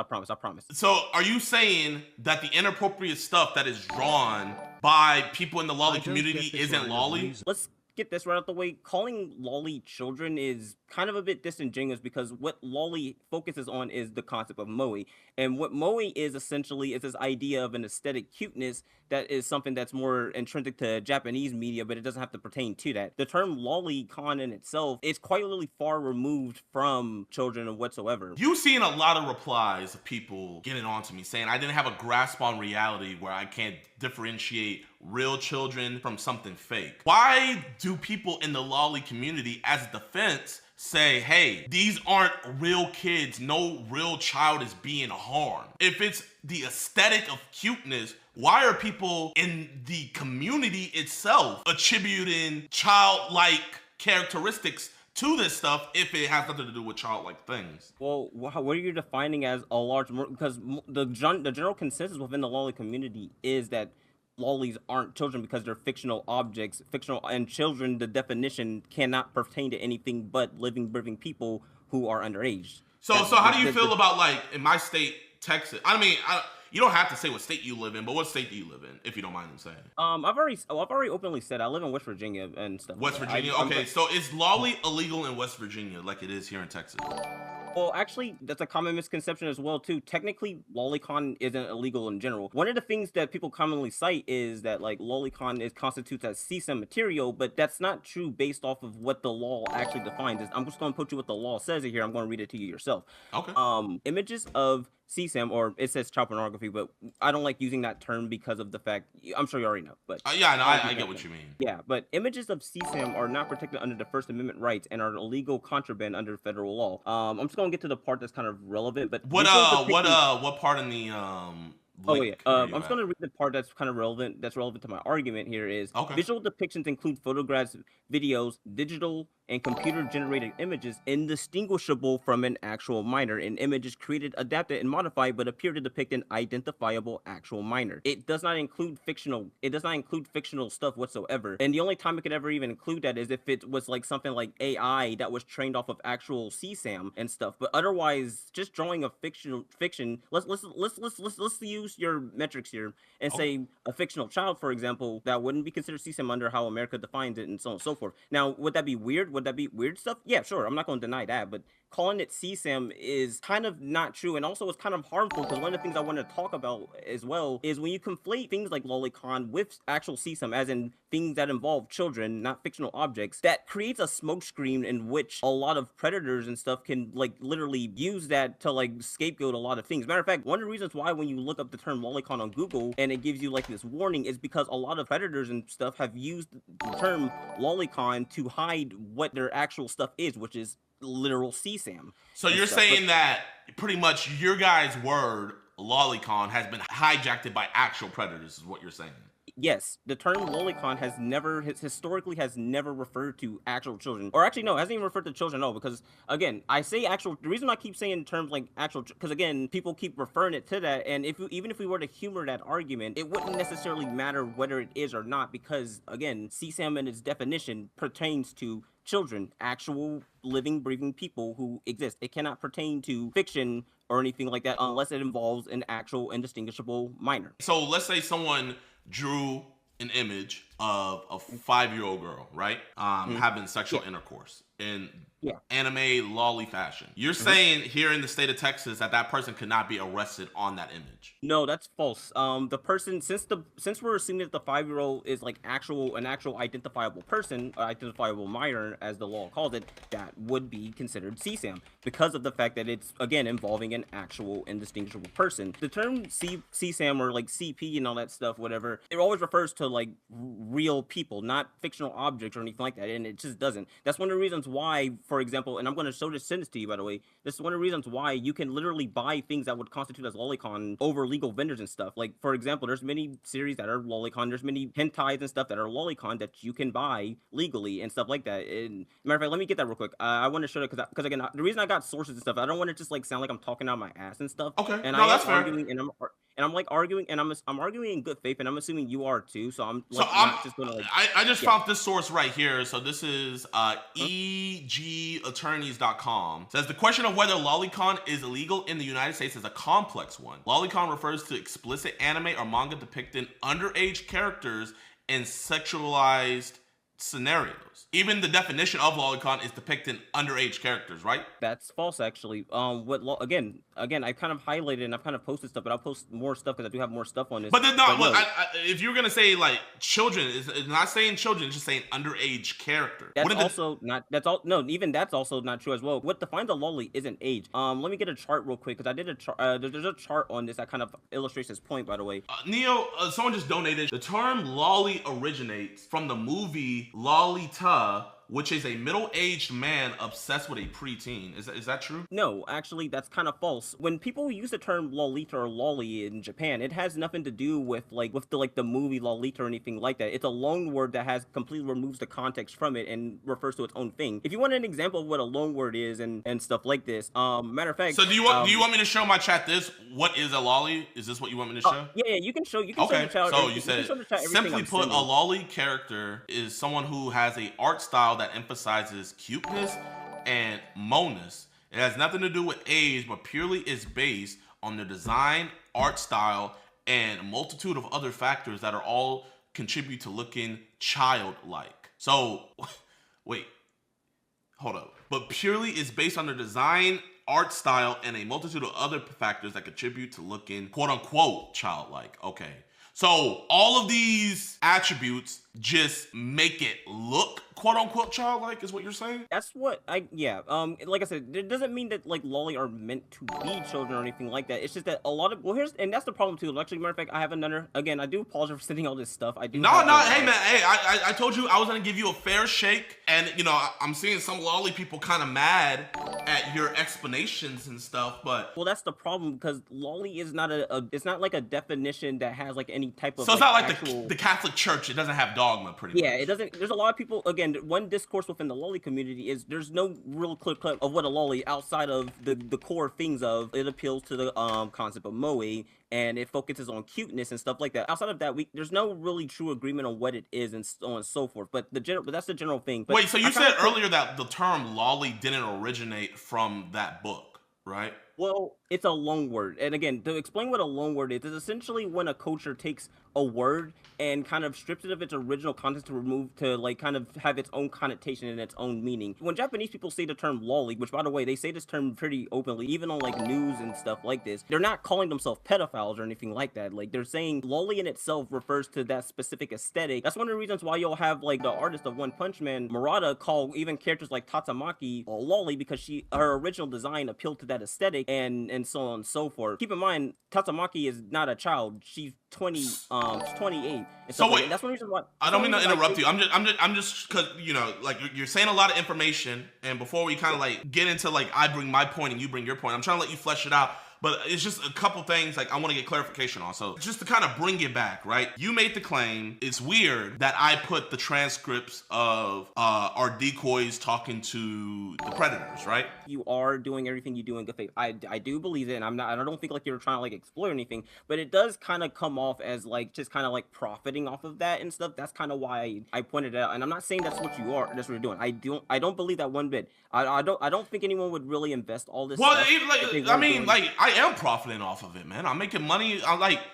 So are you saying that the inappropriate stuff that is drawn by people in the lolly community isn't lolly? Let's get this right out the way. Calling lolly children is kind of a bit disingenuous because what lolly focuses on is the concept of moe. And what moe is essentially is this idea of an aesthetic cuteness that is something that's more intrinsic to Japanese media, but it doesn't have to pertain to that. The term lolicon in itself is quite literally far removed from children whatsoever. You've seen a lot of replies of people getting on to me saying I didn't have a grasp on reality where I can't differentiate real children from something fake. Why do people in the lolly community as a defense say, hey, these aren't real kids, no real child is being harmed? If it's the aesthetic of cuteness, why are people in the community itself attributing childlike characteristics to this stuff if it has nothing to do with childlike things? Well, what are you defining as a large? Because the general consensus within the lolly community is that lollies aren't children because they're fictional objects. And children, the definition cannot pertain to anything but living, breathing people who are underage. So how do you feel about, like, in my state, Texas? I mean, you don't have to say what state you live in, but what state do you live in, if you don't mind them saying? I've already openly said I live in West Virginia and stuff. West Virginia? Okay, so is lolly illegal in West Virginia like it is here in Texas? Well, actually, that's a common misconception as well, too. Technically, lolicon isn't illegal in general. One of the things that people commonly cite is that, like, lolicon constitutes as CSAM material, but that's not true based off of what the law actually defines. I'm just going to put you what the law says here. I'm going to read it to you yourself. Okay. Images of CSAM, or it says child pornography, but I don't like using that term because of the fact, I'm sure you already know, but yeah, no, I get what you mean. Yeah, but images of CSAM are not protected under the First Amendment rights and are illegal contraband under federal law. I'm just gonna get to the part that's kind of relevant, but what part in the I'm just gonna read the part that's kind of relevant. That's relevant to my argument here. Is visual depictions include photographs, videos, digital and computer-generated images indistinguishable from an actual minor, and images created, adapted, and modified but appear to depict an identifiable actual minor. It does not include fictional. It does not include fictional stuff whatsoever. And the only time it could ever even include that is if it was like something like AI that was trained off of actual CSAM and stuff. But otherwise, just drawing a fiction. Let's use your metrics here and say a fictional child, for example, that wouldn't be considered CSAM under how America defines it, and so on and so forth. Now, would that be weird? Would that be weird stuff? Yeah, sure. I'm not going to deny that, but calling it CSAM is kind of not true, and also it's kind of harmful because one of the things I want to talk about as well is when you conflate things like lolicon with actual CSAM, as in things that involve children, not fictional objects, that creates a smokescreen in which a lot of predators and stuff can like literally use that to like scapegoat a lot of things. Matter of fact, one of the reasons why when you look up the term lolicon on Google and it gives you like this warning is because a lot of predators and stuff have used the term lolicon to hide what their actual stuff is, which is literal CSAM. So you're saying that pretty much your guys' word, lolicon, has been hijacked by actual predators, is what you're saying? Yes, the term lolicon historically has never referred to actual children, or actually no, it hasn't even referred to children. No, because again, I say actual. The reason I keep saying terms like actual, because again, people keep referring it to that, and even if we were to humor that argument, it wouldn't necessarily matter whether it is or not, because again, CSAM in its definition pertains to children, actual living, breathing people who exist. It cannot pertain to fiction or anything like that unless it involves an actual indistinguishable minor. So let's say someone drew an image of a 5-year-old girl, right? Having sexual intercourse in anime lolly fashion. You're saying here in the state of Texas that person could not be arrested on that image? No, that's false. The person, since we're assuming that the 5-year-old is like an actual identifiable person, identifiable minor as the law calls it, that would be considered CSAM because of the fact that it's again involving an actual indistinguishable person. The term CSAM or like CP and all that stuff, whatever, it always refers to like real people, not fictional objects or anything like that, and it just doesn't. That's one of the reasons why, for example, and I'm going to send this to you, by the way. This is one of the reasons why you can literally buy things that would constitute as lolicon over legal vendors and stuff. Like, for example, there's many series that are lolicon, there's many hentais and stuff that are lolicon that you can buy legally and stuff like that. And matter of fact, let me get that real quick. I want to show it because again, the reason I got sources and stuff, I don't want to just like sound like I'm talking out my ass and stuff. Okay, and no, that's fair. arguing, and I'm like arguing, and I'm arguing in good faith, and I'm assuming you are too. So I'm like, I'm just gonna like. I just found this source right here. So this is EGattorneys.com. Says the question of whether lolicon is illegal in the United States is a complex one. Lolicon refers to explicit anime or manga depicting underage characters in sexualized scenarios. Even the definition of lolicon is depicting underage characters, right? That's false, actually. Again, I kind of highlighted and I've kind of posted stuff, but I'll post more stuff because I do have more stuff on this. But there's not. If you're gonna say like children, it's not saying children, it's just saying underage character. That's also not. That's all. No, even that's also not true as well. What defines a loli isn't age. Let me get a chart real quick because I did a chart. There's a chart on this that kind of illustrates this point, by the way. Neo, someone just donated. The term loli originates from the movie Lolita, which is a middle-aged man obsessed with a preteen. Is that true? No, actually, that's kind of false. When people use the term Lolita or loli in Japan, it has nothing to do with the movie Lolita or anything like that. It's a loan word that has completely removes the context from it and refers to its own thing. If you want an example of what a loan word is and stuff like this, matter of fact. So do you want me to show my chat this? What is a lolly? Is this what you want me to show? Yeah, you can show. You can show the chat. So you said simply put, a lolly character is someone who has a art style that emphasizes cuteness and moeness. It has nothing to do with age, but purely is based on the design, art style, and a multitude of other factors that are all contribute to looking childlike. So, wait, hold up. But purely is based on the design, art style, and a multitude of other factors that contribute to looking quote-unquote childlike. Okay. So all of these attributes just make it look quote-unquote childlike is what you're saying? That's what like I said, it doesn't mean that like loli are meant to be children or anything like that. It's just that a lot of and that's the problem too. Actually, matter of fact, I have another. Again, I do apologize for sending all this stuff. I do. Hey man, I told you I was gonna give you a fair shake, and you know I'm seeing some loli people kind of mad at your explanations and stuff, but well, that's the problem because loli is not it's not like a definition that has like any type of. So it's not like the Catholic Church. It doesn't have dogma, pretty much. Yeah, it doesn't. There's a lot of people. Again, one discourse within the loli community is there's no real clear cut of what a loli outside of the core things of it appeals to the concept of moe and it focuses on cuteness and stuff like that. Outside of that, there's no really true agreement on what it is and so on and so forth. But that's the general thing. But wait, so you said earlier that the term loli didn't originate from that book, right? Well, it's a loan word. And again, to explain what a loan word is essentially when a culture takes a word and kind of strips it of its original context to like kind of have its own connotation and its own meaning. When Japanese people say the term loli, which by the way, they say this term pretty openly, even on like news and stuff like this, they're not calling themselves pedophiles or anything like that. Like they're saying loli in itself refers to that specific aesthetic. That's one of the reasons why you'll have like the artist of One Punch Man, Murata, call even characters like Tatsumaki a loli because her original design appealed to that aesthetic and so on and so forth. Keep in mind, Tatsumaki is not a child. She's 28. So wait, that's one reason why. I don't mean to interrupt you. I'm just because you know, like you're saying a lot of information, and before we kind of like get into like I bring my point and you bring your point, I'm trying to let you flesh it out. But it's just a couple things like I want to get clarification on. So just to kind of bring it back, right? You made the claim it's weird that I put the transcripts of our decoys talking to the predators, right? You are doing everything you do in good faith. I do believe it, and I don't think like you're trying to like exploit anything, but it does kind of come off as like just kind of like profiting off of that and stuff. That's kind of why I pointed it out, and I'm not saying that's what you are. That's what you're doing. I don't believe that one bit. I don't think anyone would really invest all this. Well, I am profiting off of it, man. I'm making money.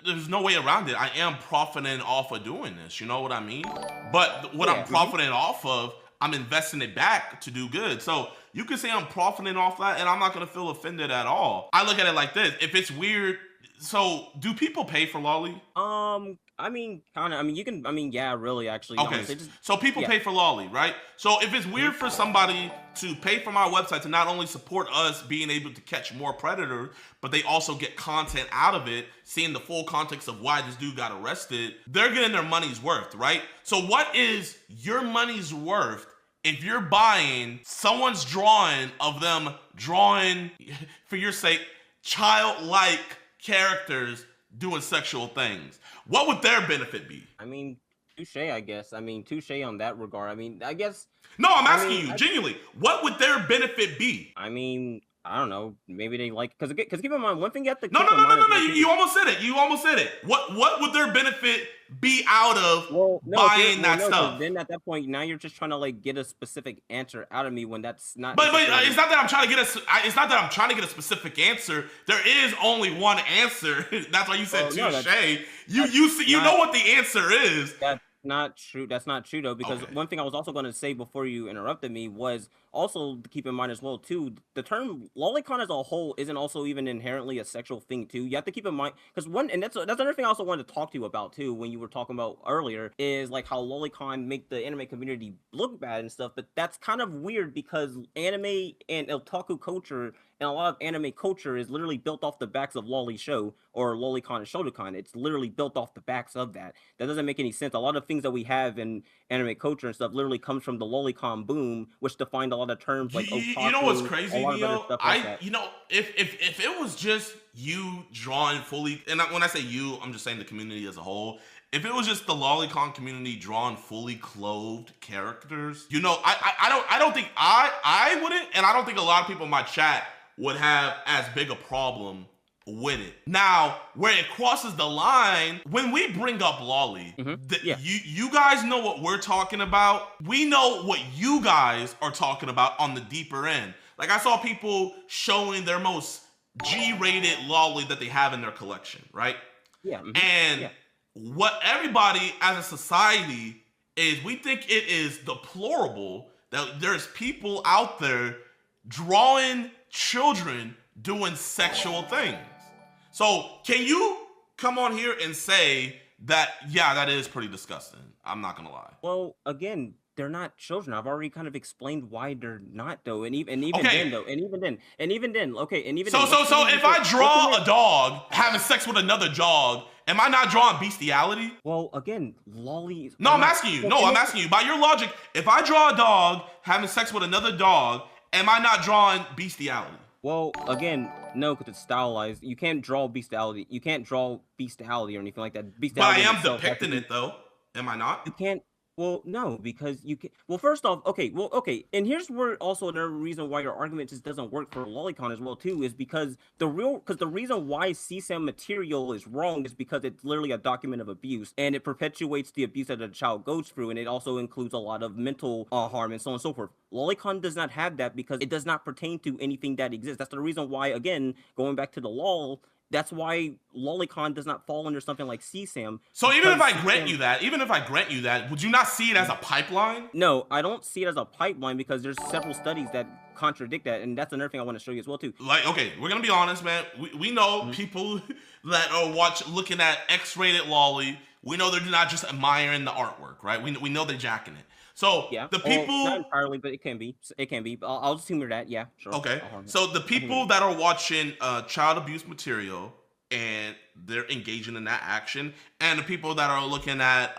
There's no way around it. I am profiting off of doing this. You know what I mean? But what I'm profiting off of, I'm investing it back to do good. So you can say I'm profiting off that, and I'm not gonna feel offended at all. I look at it like this: if it's weird, So, do people pay for lolly? I mean, kind of. I mean, you can. I mean, yeah, really, actually. Okay, Honestly, just, so people yeah. pay for lolly, right? So if it's weird for somebody to pay from our website to not only support us being able to catch more predators, but they also get content out of it, seeing the full context of why this dude got arrested, they're getting their money's worth, right? So what is your money's worth if you're buying someone's drawing of them drawing, for your sake, childlike characters doing sexual things? What would their benefit be? I mean, touche, I guess. I mean, touche on that regard. I mean, I guess. No, I'm asking you, genuinely, what would their benefit be? I mean, I don't know. Maybe they like, because keep in mind, one thing you have to No, keep in mind is you almost said it. You almost said it. What would their benefit be out of buying that stuff? Then at that point, now you're just trying to like get a specific answer out of me when that's not. But it's not that I'm trying to get a specific answer. There is only one answer. That's why you said touche. You know what the answer is. That's not true. That's not true though, because one thing I was also going to say before you interrupted me was also to keep in mind as well too, the term lolicon as a whole isn't also even inherently a sexual thing too. You have to keep in mind, because that's another thing I also wanted to talk to you about too when you were talking about earlier, is like how lolicon make the anime community look bad and stuff. But that's kind of weird because anime and otaku culture and a lot of anime culture is literally built off the backs of lolly show or lolicon and shotacon. It's literally built off the backs of that. That doesn't make any sense. A lot of things that we have in anime culture and stuff literally comes from the lolicon boom, which defined a lot of terms like otaku. You know what's crazy, Neo? If it was just you drawing fully, and when I say you, I'm just saying the community as a whole. If it was just the lolicon community drawing fully clothed characters, I don't think I wouldn't, and I don't think a lot of people in my chat would have as big a problem with it. Now, where it crosses the line, when we bring up lolly, you guys know what we're talking about. We know what you guys are talking about on the deeper end. Like, I saw people showing their most G-rated lolly that they have in their collection, right? Yeah. And what everybody as a society is, we think it is deplorable that there's people out there drawing children doing sexual things. So can you come on here and say that, yeah, that is pretty disgusting? I'm not gonna lie. Well, again, they're not children. I've already kind of explained why they're not though, and even then, So if I draw a dog having sex with another dog, am I not drawing bestiality? Well, again, lolly. No, I'm asking you. I'm asking you. By your logic, if I draw a dog having sex with another dog, am I not drawing bestiality? Well, again, no, because it's stylized. You can't draw bestiality. You can't draw bestiality or anything like that. Bestiality but I am depicting it though. Am I not? You can't. Well, no, because you can. Well, first off, okay, and here's where also another reason why your argument just doesn't work for lolicon as well too, is because the reason why CSAM material is wrong is because it's literally a document of abuse, and it perpetuates the abuse that a child goes through, and it also includes a lot of mental harm and so on and so forth. Lolicon does not have that because it does not pertain to anything that exists. That's the reason why, again, going back to the lol. That's why lolicon does not fall under something like CSAM. So even if I grant you that, would you not see it as a pipeline? No, I don't see it as a pipeline because there's several studies that contradict that, and that's another thing I want to show you as well too. Like, okay, we're gonna be honest, man. We know people that are looking at X-rated lolly. We know they're not just admiring the artwork, right? We know they're jacking it. So yeah, the people, not entirely, but it can be. I'll just humor that. Yeah, sure. Okay. So the people that are watching child abuse material and they're engaging in that action, and the people that are looking at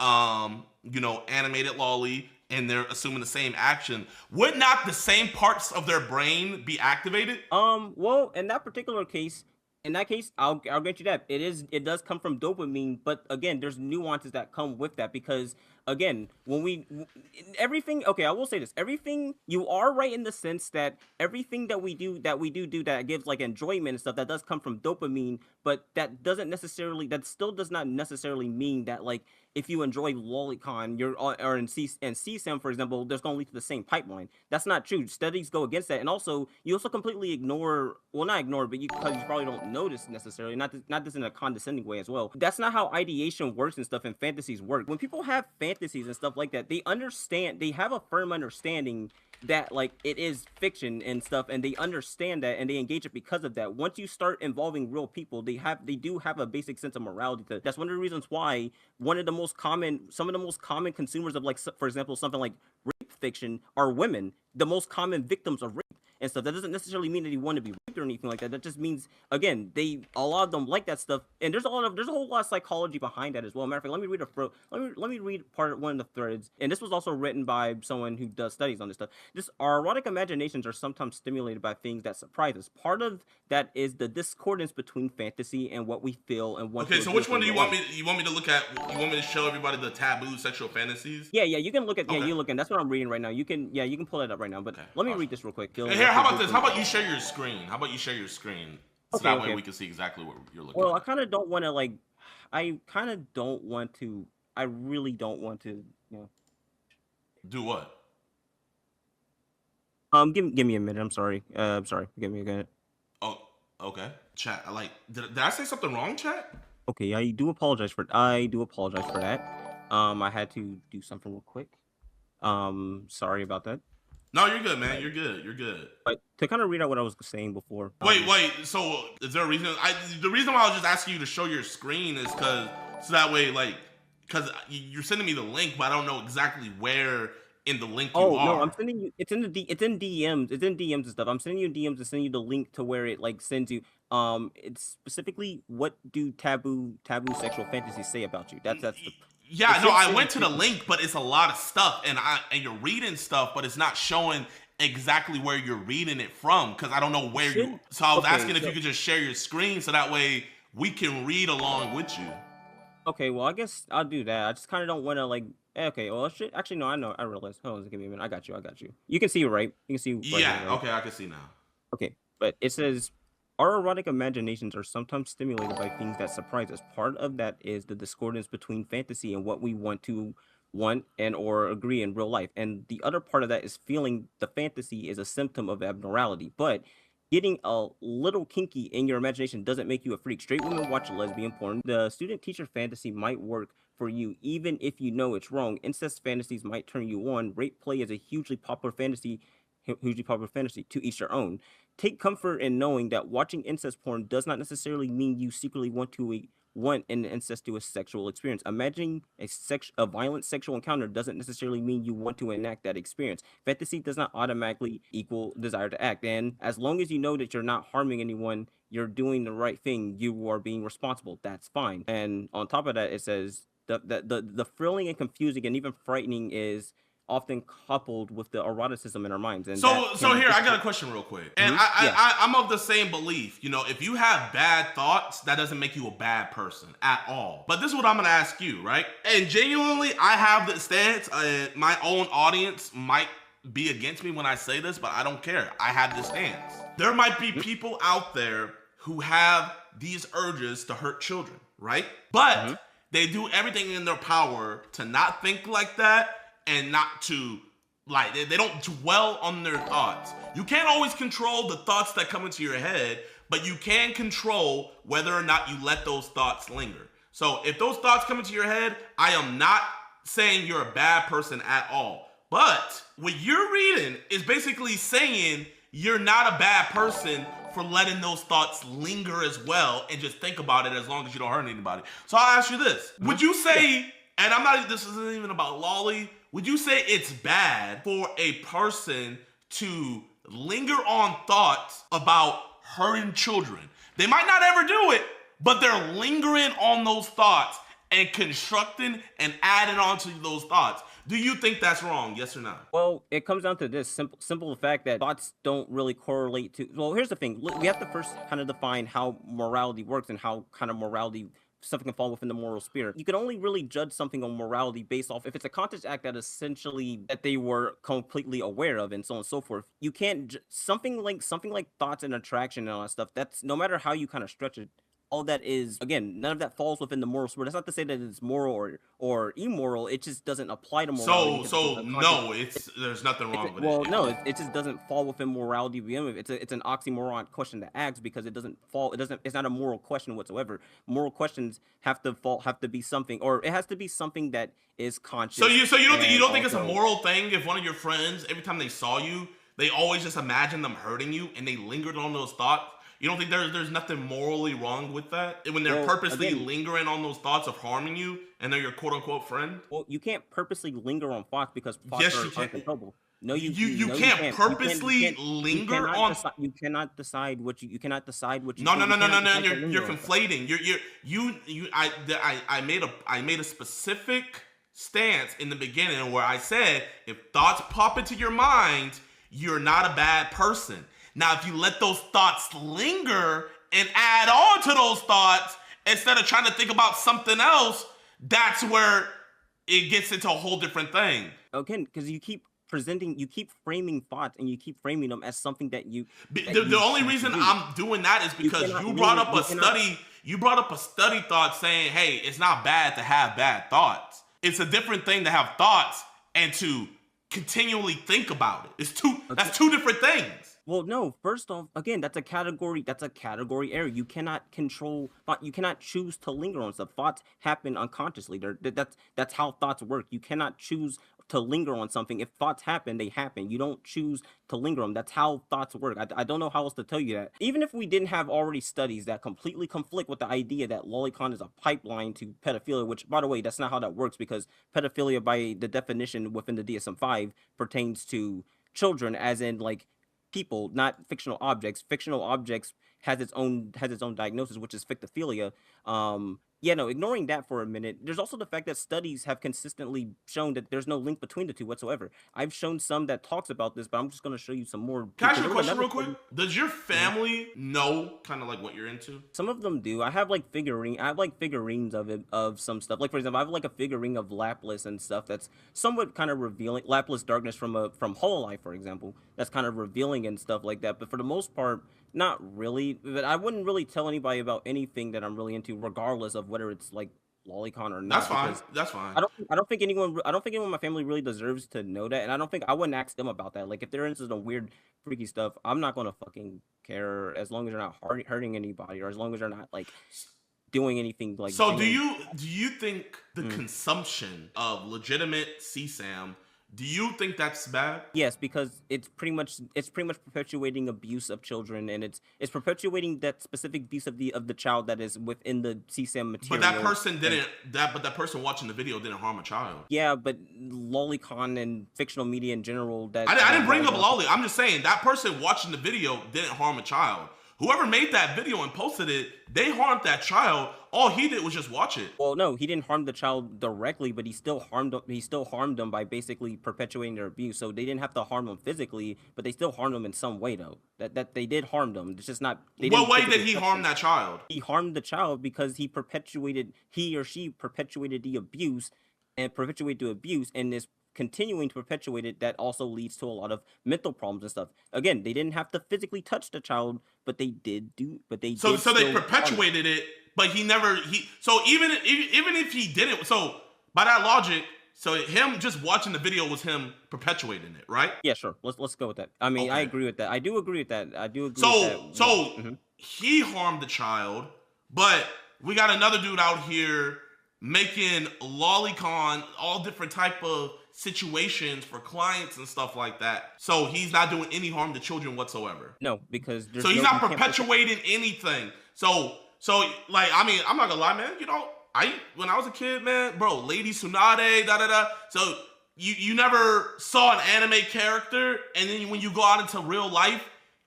animated lolly and they're assuming the same action, would not the same parts of their brain be activated? Well, in that particular case. In that case, I'll grant you that it does come from dopamine, but again, there's nuances that come with that because again, I will say this, everything, you are right in the sense that everything that we do that gives like enjoyment and stuff, that does come from dopamine, but that still does not necessarily mean that like if you enjoy lolicon, or in CSAM, for example, there's going to lead to the same pipeline. That's not true. Studies go against that, and also you also completely ignore, well, not ignore, but because you probably don't notice necessarily, not this in a condescending way as well. That's not how ideation works and stuff, and fantasies work. When people have fantasies and stuff like that, they have a firm understanding that like it is fiction and stuff, and they understand that and they engage it because of that. Once you start involving real people, they do have a basic sense of morality. That's one of the reasons why some of the most common consumers of, like, for example, something like rape fiction are women, the most common victims of rape and stuff. That doesn't necessarily mean that you want to be raped or anything like that. That just means, again, a lot of them like that stuff, and there's a whole lot of psychology behind that as well. Matter of fact, let me read one of the threads, and this was also written by someone who does studies on this stuff. Our erotic imaginations are sometimes stimulated by things that surprise us. Part of that is the discordance between fantasy and what we feel and what. Okay, so which one do you want me? You want me to look at? You want me to show everybody the taboo sexual fantasies? Yeah, you can look at. Okay. Yeah, you looking. That's what I'm reading right now. You can pull it up right now. But let me read this real quick. Here, how about this? How about you share your screen? So that way we can see exactly what you're looking at. Well, I kind of don't want to, like, I really don't want to, you know. Do what? Give me a minute. I'm sorry. Give me a minute. Oh, okay. Chat. Did I say something wrong, chat? Okay, I do apologize for that. I had to do something real quick. Sorry about that. No, you're good, man. You're good. But to kind of read out what I was saying before. Wait. So, is there a reason? The reason why I was just asking you to show your screen is so that way, like, because you're sending me the link, but I don't know exactly where in the link you are. Oh no, I'm sending you. It's in DMs. It's in DMs and stuff. I'm sending you DMs to send you the link to where it, like, sends you. It's specifically, what do taboo sexual fantasies say about you? That's the. Yeah, no, I went to the link, but it's a lot of stuff, and you're reading stuff, but it's not showing exactly where you're reading it from, because I don't know where you. So I was asking if you could just share your screen, so that way we can read along with you. Okay, well, I guess I'll do that. I just kind of don't want to, like. Okay, well, actually, no, I realized. Hold on, give me a minute. I got you. You can see it, right? You can see. Right Yeah. here, right? Okay, I can see now. Okay, but it says, our erotic imaginations are sometimes stimulated by things that surprise us. Part of that is the discordance between fantasy and what we want and or agree in real life. And the other part of that is feeling the fantasy is a symptom of abnormality. But getting a little kinky in your imagination doesn't make you a freak. Straight women watch lesbian porn. The student-teacher fantasy might work for you even if you know it's wrong. Incest fantasies might turn you on. Rape play is a hugely popular fantasy, to each their own. Take comfort in knowing that watching incest porn does not necessarily mean you secretly want an incestuous sexual experience. Imagining a violent sexual encounter doesn't necessarily mean you want to enact that experience. Fantasy does not automatically equal desire to act. And as long as you know that you're not harming anyone, you're doing the right thing, you are being responsible, that's fine. And on top of that, it says the thrilling and confusing and even frightening is often coupled with the eroticism in our minds. And so here, I got a question real quick. And I'm of the same belief. You know, if you have bad thoughts, that doesn't make you a bad person at all. But this is what I'm going to ask you, right? And genuinely, I have the stance. My own audience might be against me when I say this, but I don't care. I have this stance. There might be people out there who have these urges to hurt children, right? But they do everything in their power to not think like that, and not to, like, they don't dwell on their thoughts. You can't always control the thoughts that come into your head, but you can control whether or not you let those thoughts linger. So if those thoughts come into your head, I am not saying you're a bad person at all. But what you're reading is basically saying you're not a bad person for letting those thoughts linger as well, and just think about it as long as you don't hurt anybody. So I'll ask you this. Would you say, and this isn't even about lolly, would you say it's bad for a person to linger on thoughts about hurting children? They might not ever do it, but they're lingering on those thoughts and constructing and adding on to those thoughts. Do you think that's wrong? Yes or no? Well, it comes down to this simple fact that thoughts don't really correlate to. Well, here's the thing. We have to first kind of define how morality works and how kind of morality something can fall within the moral sphere. You can only really judge something on morality based off if it's a conscious act that essentially that they were completely aware of, and so on and so forth. You can't something like thoughts and attraction and all that stuff. That's no matter how you kind of stretch it. all that is, again, none of that falls within the moral sphere. That's not to say that it's moral or immoral. It just doesn't apply to morality. So no, there's nothing wrong with it. Well, no, it just doesn't fall within morality. It's an oxymoron question to ask because it doesn't fall. It's not a moral question whatsoever. Moral questions have to be something, or it has to be something that is conscious. So you don't think it's a moral thing if one of your friends, every time they saw you, they always just imagine them hurting you and they lingered on those thoughts? You don't think there's nothing morally wrong with that when they're purposely lingering on those thoughts of harming you and they're your quote unquote friend? Well, you can't purposely linger on thoughts because thoughts are uncontrollable. No, you can't purposely linger on. You cannot decide what you cannot decide what you. No. You're conflating. I made a specific stance in the beginning where I said if thoughts pop into your mind, you're not a bad person. Now, if you let those thoughts linger and add on to those thoughts instead of trying to think about something else, that's where it gets into a whole different thing. Again, because you keep framing thoughts and you keep framing them as something that you. The only reason I'm doing that is because you brought up a study. You brought up a study thought saying, "Hey, it's not bad to have bad thoughts. It's a different thing to have thoughts and to continually think about it. That's two different things." Well, no. First off, again, that's a category error. You cannot control thought. You cannot choose to linger on stuff. Thoughts happen unconsciously. That's how thoughts work. You cannot choose to linger on something. If thoughts happen, they happen. You don't choose to linger on them. That's how thoughts work. I don't know how else to tell you that. Even if we didn't have already studies that completely conflict with the idea that lolicon is a pipeline to pedophilia, which, by the way, that's not how that works because pedophilia, by the definition within the DSM-5, pertains to children, as in like people, not fictional objects. Fictional objects has its own diagnosis, which is fictophilia. Ignoring that for a minute, there's also the fact that studies have consistently shown that there's no link between the two whatsoever. I've shown some that talks about this, but I'm just going to show you some more. Can I ask you a question real quick? Does your family know kind of like what you're into? Some of them do. I have figurines of some stuff. Like, for example, I have like a figurine of Laplace and stuff that's somewhat kind of revealing. Laplace Darkness from Hololive, for example. That's kind of revealing and stuff like that. But for the most part, not really. But I wouldn't really tell anybody about anything that I'm really into, regardless of whether it's like lolicon or not. That's fine. I don't think anyone in my family really deserves to know that, and I wouldn't ask them about that. Like, if they're into some weird, freaky stuff, I'm not gonna fucking care as long as they're not hurting anybody, or as long as they're not like doing anything like. So do you think the consumption of legitimate CSAM? Do you think that's bad? Yes, because it's pretty much perpetuating abuse of children, and it's perpetuating that specific abuse of the child that is within the CSAM material. But that person that person watching the video didn't harm a child. Yeah, but lolicon and fictional media in general. I didn't bring up lolly. I'm just saying that person watching the video didn't harm a child. Whoever made that video and posted it, they harmed that child. All he did was just watch it. Well, no, he didn't harm the child directly, but he still harmed them by basically perpetuating their abuse. So they didn't have to harm them physically, but they still harmed them in some way, though. That they did harm them. It's just not. What way did he harm that child? He harmed the child because he or she perpetuated the abuse, and is continuing to perpetuate it. That also leads to a lot of mental problems and stuff. Again, they didn't have to physically touch the child, but they did. So they perpetuated it, but so even if he didn't, so by that logic, so him just watching the video was him perpetuating it, right? Yeah, sure. Let's go with that. I mean, okay. I agree with that. I do agree with that. So he harmed the child, but we got another dude out here making lolicon, all different type of situations for clients and stuff like that. So he's not doing any harm to children whatsoever. No, because he's not perpetuating anything. So like, I mean, I'm not gonna lie, man. You know, when I was a kid, man, bro, Lady Tsunade, So you never saw an anime character, and then when you go out into real life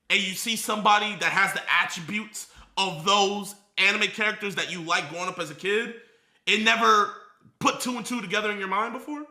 and you see somebody that has the attributes of those anime characters that you like growing up as a kid, it never put two and two together in your mind before?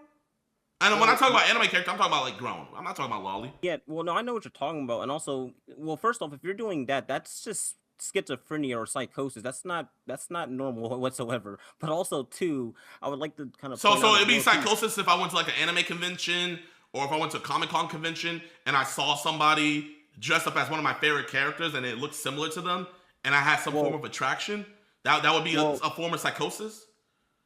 And when I talk about anime character, I'm talking about like grown. I'm not talking about lolly. Yeah, well, no, I know what you're talking about. And also, well, first off, if you're doing that, that's just schizophrenia or psychosis. That's not normal whatsoever. But also, too, I would like to kind of... So it'd be psychosis if I went to like an anime convention, or if I went to a Comic-Con convention and I saw somebody dressed up as one of my favorite characters and it looked similar to them, and I had some form of attraction. That would be Well- a form of psychosis?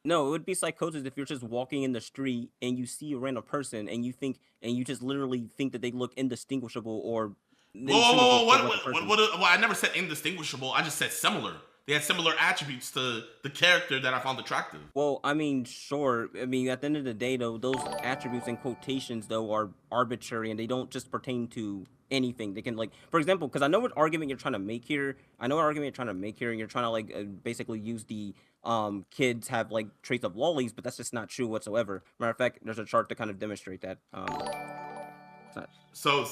No, it would be psychosis if you're just walking in the street and you see a random person and you just literally think that they look indistinguishable or. Whoa, indistinguishable from the person. well, I never said indistinguishable. I just said similar. They had similar attributes to the character that I found attractive. Well, I mean, sure. I mean, at the end of the day, though, those attributes and quotations, though, are arbitrary and they don't just pertain to anything. They can, like, for example, because I know what argument you're trying to make here. And you're trying to, like, basically use the kids have, like, traits of lollies, but that's just not true whatsoever. Matter of fact, there's a chart to kind of demonstrate that. So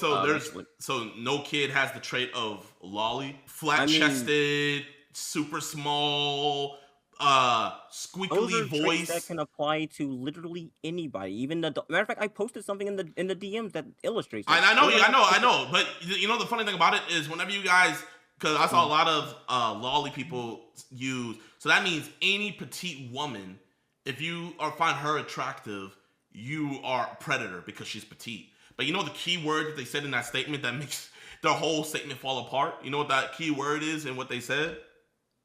no kid has the trait of lolly, flat-chested, super small, squeakly those are voice. traits that can apply to literally anybody. Even the matter of fact, I posted something in the DMs that illustrates. I know. But you know the funny thing about it is whenever you guys, because I saw a lot of lolly people use. So that means any petite woman, if you find her attractive, you are a predator because she's petite. But you know the key word that they said in that statement that makes their whole statement fall apart? You know what that key word is and what they said?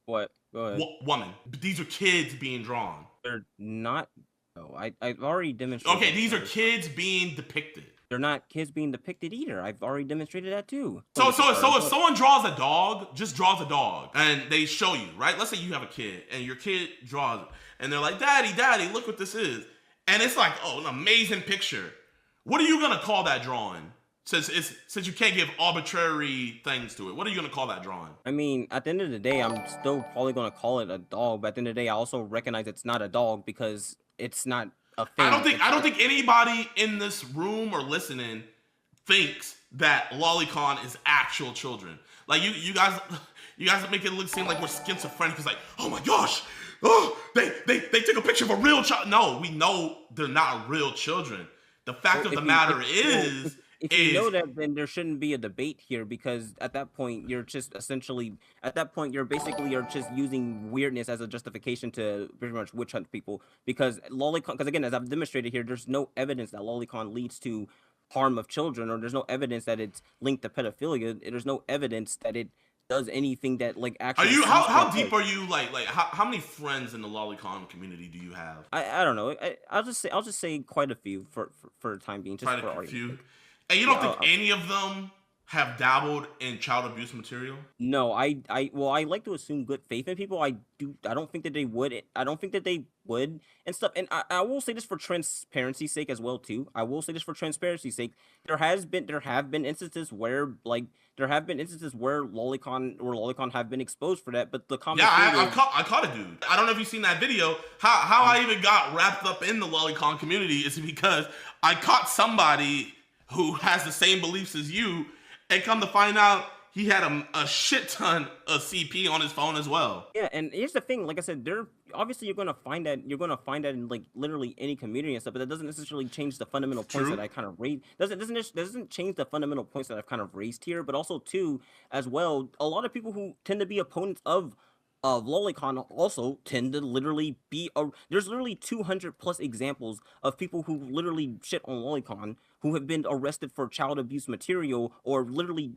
What? Go ahead. Woman. These are kids being drawn. They're not. Oh, I've already demonstrated. Okay, these are kids being depicted. They're not kids being depicted either. I've already demonstrated that too. So if someone draws a dog, just draws a dog, and they show you, right? Let's say you have a kid, and your kid draws it, and they're like, Daddy, look what this is. And it's like, oh, an amazing picture. What are you gonna call that drawing? Since you can't give arbitrary things to it, what are you gonna call that drawing? I mean, at the end of the day, I'm still probably gonna call it a dog, but at the end of the day, I also recognize it's not a dog because it's not a thing. I don't think anybody in this room or listening thinks that lolicon is actual children. Like you guys make it seem like we're schizophrenic. It's like, oh my gosh, they took a picture of a real child. No, we know they're not real children. The fact of the matter is. If you know that, then there shouldn't be a debate here because at that point you're just you're just using weirdness as a justification to pretty much witch hunt people because again, as I've demonstrated here, there's no evidence that lolicon leads to harm of children, or there's no evidence that it's linked to pedophilia. There's no evidence that it does anything that like actually. Are you how deep are you like how many friends in the lolicon community do you have? I don't know. I'll just say quite a few for the time being. Just quite for a few. And you don't think any of them have dabbled in child abuse material? No, I like to assume good faith in people. I don't think that they would. I don't think that they would and stuff. And I will say this for transparency's sake as well too. I will say this for transparency's sake. There have been instances where lolicon have been exposed for that. But the comment. Yeah, I caught a dude. I don't know if you've seen that video. How I even got wrapped up in the lolicon community is because I caught somebody who has the same beliefs as you, and come to find out he had a shit ton of CP on his phone as well. Yeah, and here's the thing, like I said, obviously you're gonna find that in like literally any community and stuff, but that doesn't necessarily change the fundamental points that I kind of raised. Doesn't change the fundamental points that I've kind of raised here, but also too, as well, a lot of people who tend to be opponents of lolicon also tend to literally be there's literally 200 plus examples of people who literally shit on lolicon who have been arrested for child abuse material or literally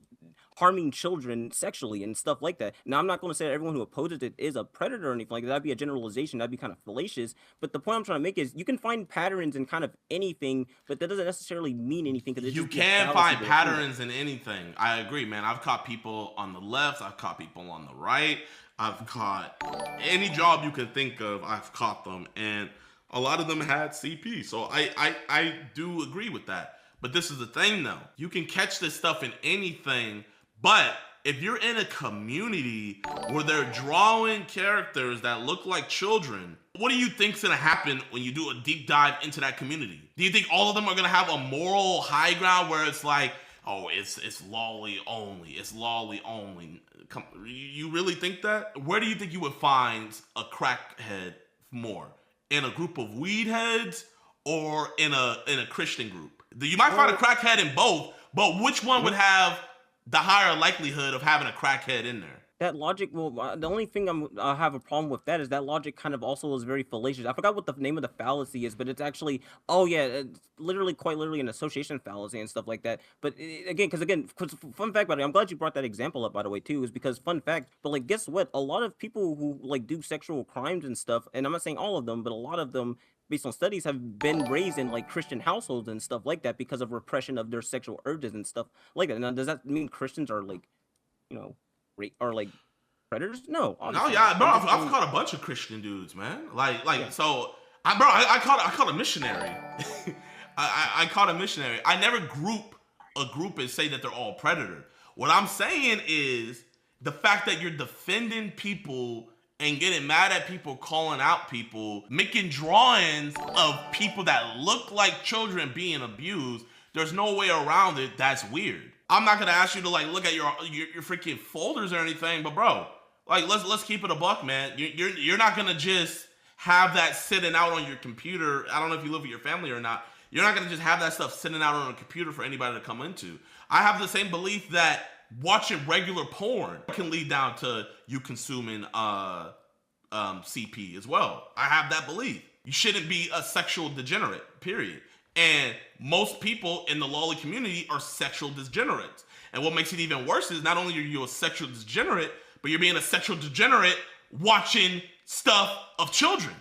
harming children sexually and stuff like that. Now, I'm not going to say that everyone who opposes it is a predator or anything like that. That'd be a generalization. That'd be kind of fallacious. But the point I'm trying to make is you can find patterns in kind of anything, but that doesn't necessarily mean anything. You can find patterns in anything. I agree, man. I've caught people on the left. I've caught people on the right. I've caught any job you can think of. I've caught them, and a lot of them had CP. So I do agree with that. But this is the thing, though. You can catch this stuff in anything, but if you're in a community where they're drawing characters that look like children, what do you think's gonna happen when you do a deep dive into that community? Do you think all of them are gonna have a moral high ground where it's like, oh, it's lolly only, it's lolly only? You really think that? Where do you think you would find a crackhead more? In a group of weed heads or in a Christian group? You might find a crackhead in both, but which one would have the higher likelihood of having a crackhead in there? That logic, well, the only thing I have a problem with that is that logic kind of also is very fallacious. I forgot what the name of the fallacy is, but it's actually, oh yeah, it's literally, quite literally an association fallacy and stuff like that. But again, because fun fact, by the way, I'm glad you brought that example up, by the way, too, is because fun fact, but like, guess what? A lot of people who like do sexual crimes and stuff, and I'm not saying all of them, but a lot of them, based on studies, have been raised in like Christian households and stuff like that because of repression of their sexual urges and stuff like that. Now, does that mean Christians are like, you know, are like predators? No. No, yeah, bro. I've caught a bunch of Christian dudes, man. So, I caught a missionary. I caught a missionary. I never group a group and say that they're all predator. What I'm saying is the fact that you're defending people and getting mad at people, calling out people, making drawings of people that look like children being abused. There's no way around it. That's weird. I'm not gonna ask you to like look at your freaking folders or anything, but bro, like let's keep it a buck, man. You're not gonna just have that sitting out on your computer. I don't know if you live with your family or not. You're not gonna just have that stuff sitting out on a computer for anybody to come into. I have the same belief that watching regular porn can lead down to you consuming CP as well. I have that belief. You shouldn't be a sexual degenerate, period. And most people in the lolly community are sexual degenerates. And what makes it even worse is not only are you a sexual degenerate, but you're being a sexual degenerate watching stuff of children.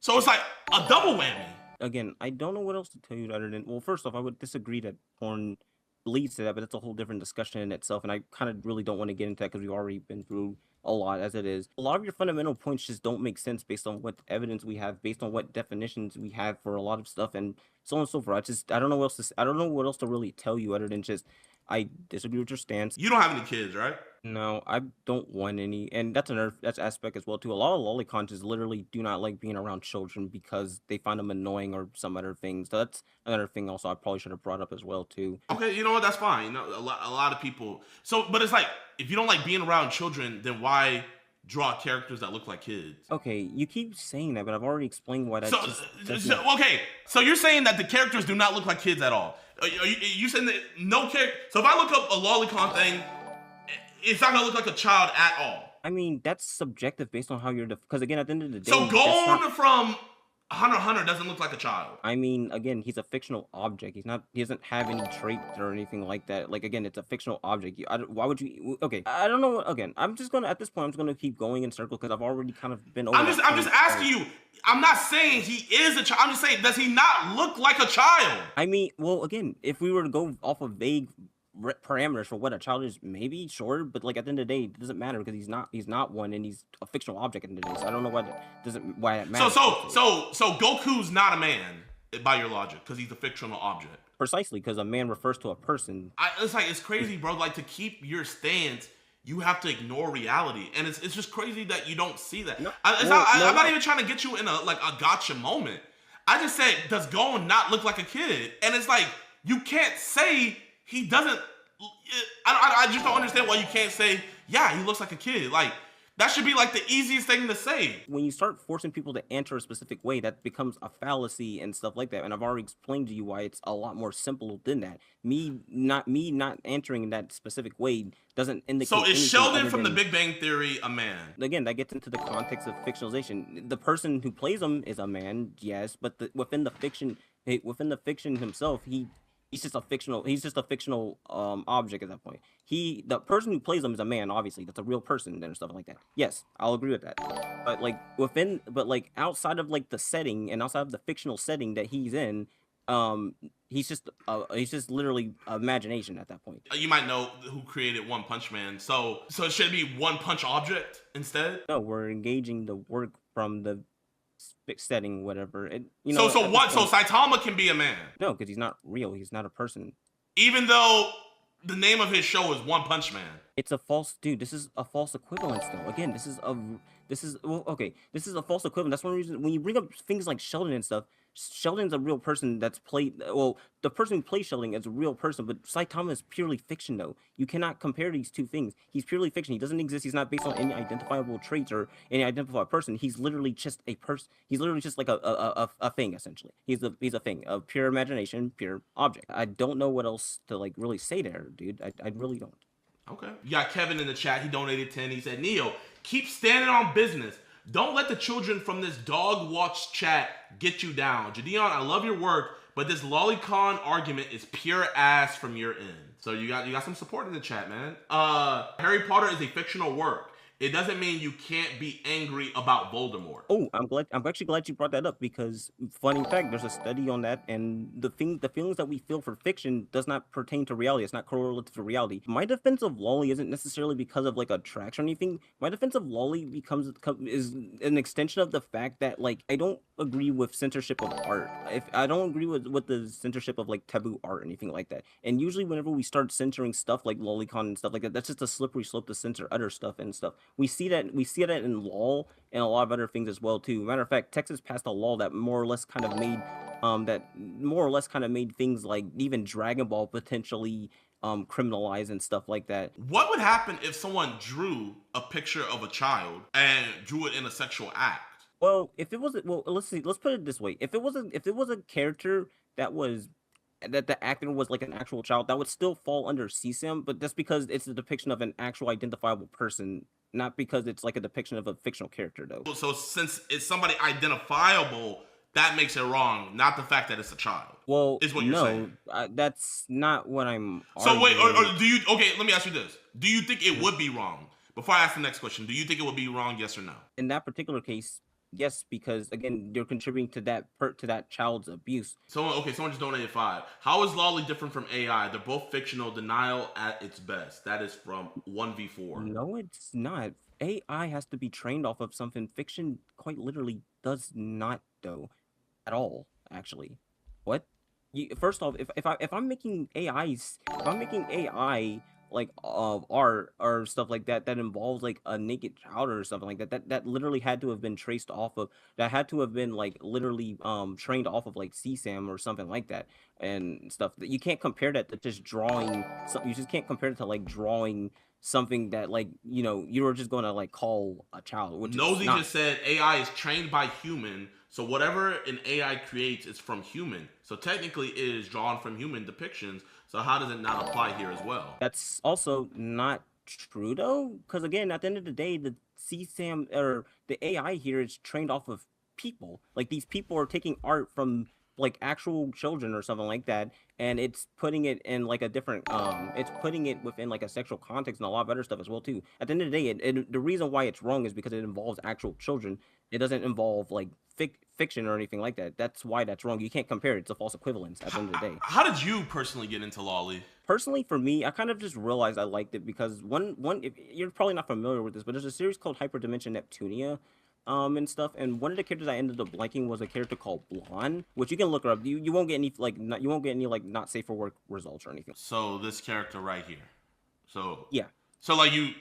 So it's like a double whammy. Again, I don't know what else to tell you other than, well, first off, I would disagree that porn leads to that, but that's a whole different discussion in itself. And I kind of really don't want to get into that because we've already been through a lot as it is. A lot of your fundamental points just don't make sense based on what evidence we have, based on what definitions we have for a lot of stuff, and so on and so forth. I don't know what else to, I don't know what else to really tell you other than just I disagree with your stance. You don't have any kids, right? No, I don't want any, and that's that's aspect as well too. A lot of lolicons literally do not like being around children because they find them annoying or some other things. So that's another thing also I probably should have brought up as well too. Okay, you know what? That's fine. You know, a lot of people. So, but it's like if you don't like being around children, then why draw characters that look like kids? Okay, you keep saying that, but I've already explained why that. Okay, so you're saying that the characters do not look like kids at all. Are you saying that no character? So if I look up a lolicon thing, it's not gonna look like a child at all. I mean, that's subjective based on how you're, because again, at the end of the day. So Gon from Hunter x Hunter doesn't look like a child. I mean, again, he's a fictional object. He doesn't have any traits or anything like that. Like, again, it's a fictional object. Why would you, okay, I don't know, again, I'm just gonna, at this point, I'm just gonna keep going in circles because I've already kind of been over. I'm just asking you, I'm not saying he is a child, I'm just saying, does he not look like a child? I mean, well, again, if we were to go off of vague parameters for what a child is, maybe sure, but like at the end of the day, it doesn't matter because he's not one, and he's a fictional object at the end of the day. So I don't know why that matters. So Goku's not a man by your logic because he's a fictional object. Precisely, because a man refers to a person. It's crazy, bro. Like, to keep your stance, you have to ignore reality, and it's just crazy that you don't see that. I'm not even trying to get you in a gotcha moment. I just said, does Gon not look like a kid? And it's like, you can't say he doesn't. I just don't understand why you can't say, yeah, he looks like a kid. Like, that should be like the easiest thing to say. When you start forcing people to answer a specific way, that becomes a fallacy and stuff like that. And I've already explained to you why it's a lot more simple than that. Me not answering in that specific way doesn't indicate. So is Sheldon from The Big Bang Theory a man? Again, that gets into the context of fictionalization. The person who plays him is a man, yes, but within the fiction himself, he's just a fictional object at that point. The person who plays him is a man, obviously. That's a real person and stuff like that. Yes, I'll agree with that. But outside of like the setting and outside of the fictional setting that he's in, he's just literally imagination at that point. You might know who created One Punch Man. So it should be One Punch Object instead? No, we're engaging the work from the setting, whatever. So Saitama can be a man? No, because he's not real. He's not a person. Even though the name of his show is One Punch Man. It's a false, dude. This is a false equivalence, though. Again, this is a false equivalent. That's one reason when you bring up things like Sheldon and stuff. Sheldon's a real person that's played. Well, the person who plays Sheldon is a real person, but Saitama is purely fiction, though. You cannot compare these two things. He's purely fiction. He doesn't exist. He's not based on any identifiable traits or any identified person. He's literally just a person. He's literally just like a thing, essentially. He's a thing of pure imagination, pure object. I don't know what else to like really say there, dude. I really don't. Okay. You got Kevin in the chat. He donated 10. He said, Neo, keep standing on business. Don't let the children from this dog watch chat get you down. JiDion, I love your work, but this lolicon argument is pure ass from your end. So you got some support in the chat, man. Harry Potter is a fictional work. It doesn't mean you can't be angry about Voldemort. Oh, I'm actually glad you brought that up because, funny fact, there's a study on that, and the feelings that we feel for fiction does not pertain to reality. It's not correlative to reality. My defense of lolly isn't necessarily because of like attraction or anything. My defense of lolly is an extension of the fact that like I don't agree with censorship of art. If I don't agree with the censorship of like taboo art or anything like that. And usually whenever we start censoring stuff like lolicon and stuff like that, that's just a slippery slope to censor other stuff and stuff. We see that in law and a lot of other things as well too. Matter of fact, Texas passed a law that more or less kind of made things like even Dragon Ball potentially criminalized and stuff like that. What would happen if someone drew a picture of a child and drew it in a sexual act? Well, let's put it this way. If it was a character that the actor was like an actual child, that would still fall under CSAM, but that's because it's a depiction of an actual identifiable person, not because it's like a depiction of a fictional character, though. So since it's somebody identifiable, that makes it wrong, not the fact that it's a child. Well, is what you're saying. That's not what I'm So arguing. wait, or do you, okay, let me ask you this. Do you think it would be wrong? Before I ask the next question, do you think it would be wrong, yes or no? In that particular case, yes, because again, you're contributing to that child's abuse. Someone just donated 5. How is lolly different from AI? They're both fictional, denial at its best. That is from 1v4. No, it's not. AI has to be trained off of something. Fiction quite literally does not, though, at all. Actually, what? First off, if I'm making AI like art or stuff like that involves like a naked child or something like that literally had to have been traced off of, that had to have been like literally trained off of like CSAM or something like that and stuff. That you can't compare that to just drawing. You just can't compare it to like drawing something that like you were just going to like call a child. Which Nosy just said AI is trained by human, so whatever an AI creates is from human. So technically it is drawn from human depictions. So how does it not apply here as well? That's also not true though, because again, at the end of the day, the CSAM or the AI here is trained off of people. Like these people are taking art from like actual children or something like that, and it's putting it in like a different it's putting it within like a sexual context and a lot of other stuff as well too. At the end of the day, the reason why it's wrong is because it involves actual children. It doesn't involve like fiction or anything like that. That's why that's wrong. You can't compare it. It's a false equivalence at the end of the day. How did you personally get into lolly? Personally, for me, I kind of just realized I liked it because if you're probably not familiar with this, but there's a series called Hyperdimension Neptunia and stuff, and one of the characters I ended up liking was a character called Blonde, which you can look her up. You won't get any not safe for work results or anything. So this character right here. So yeah. So like you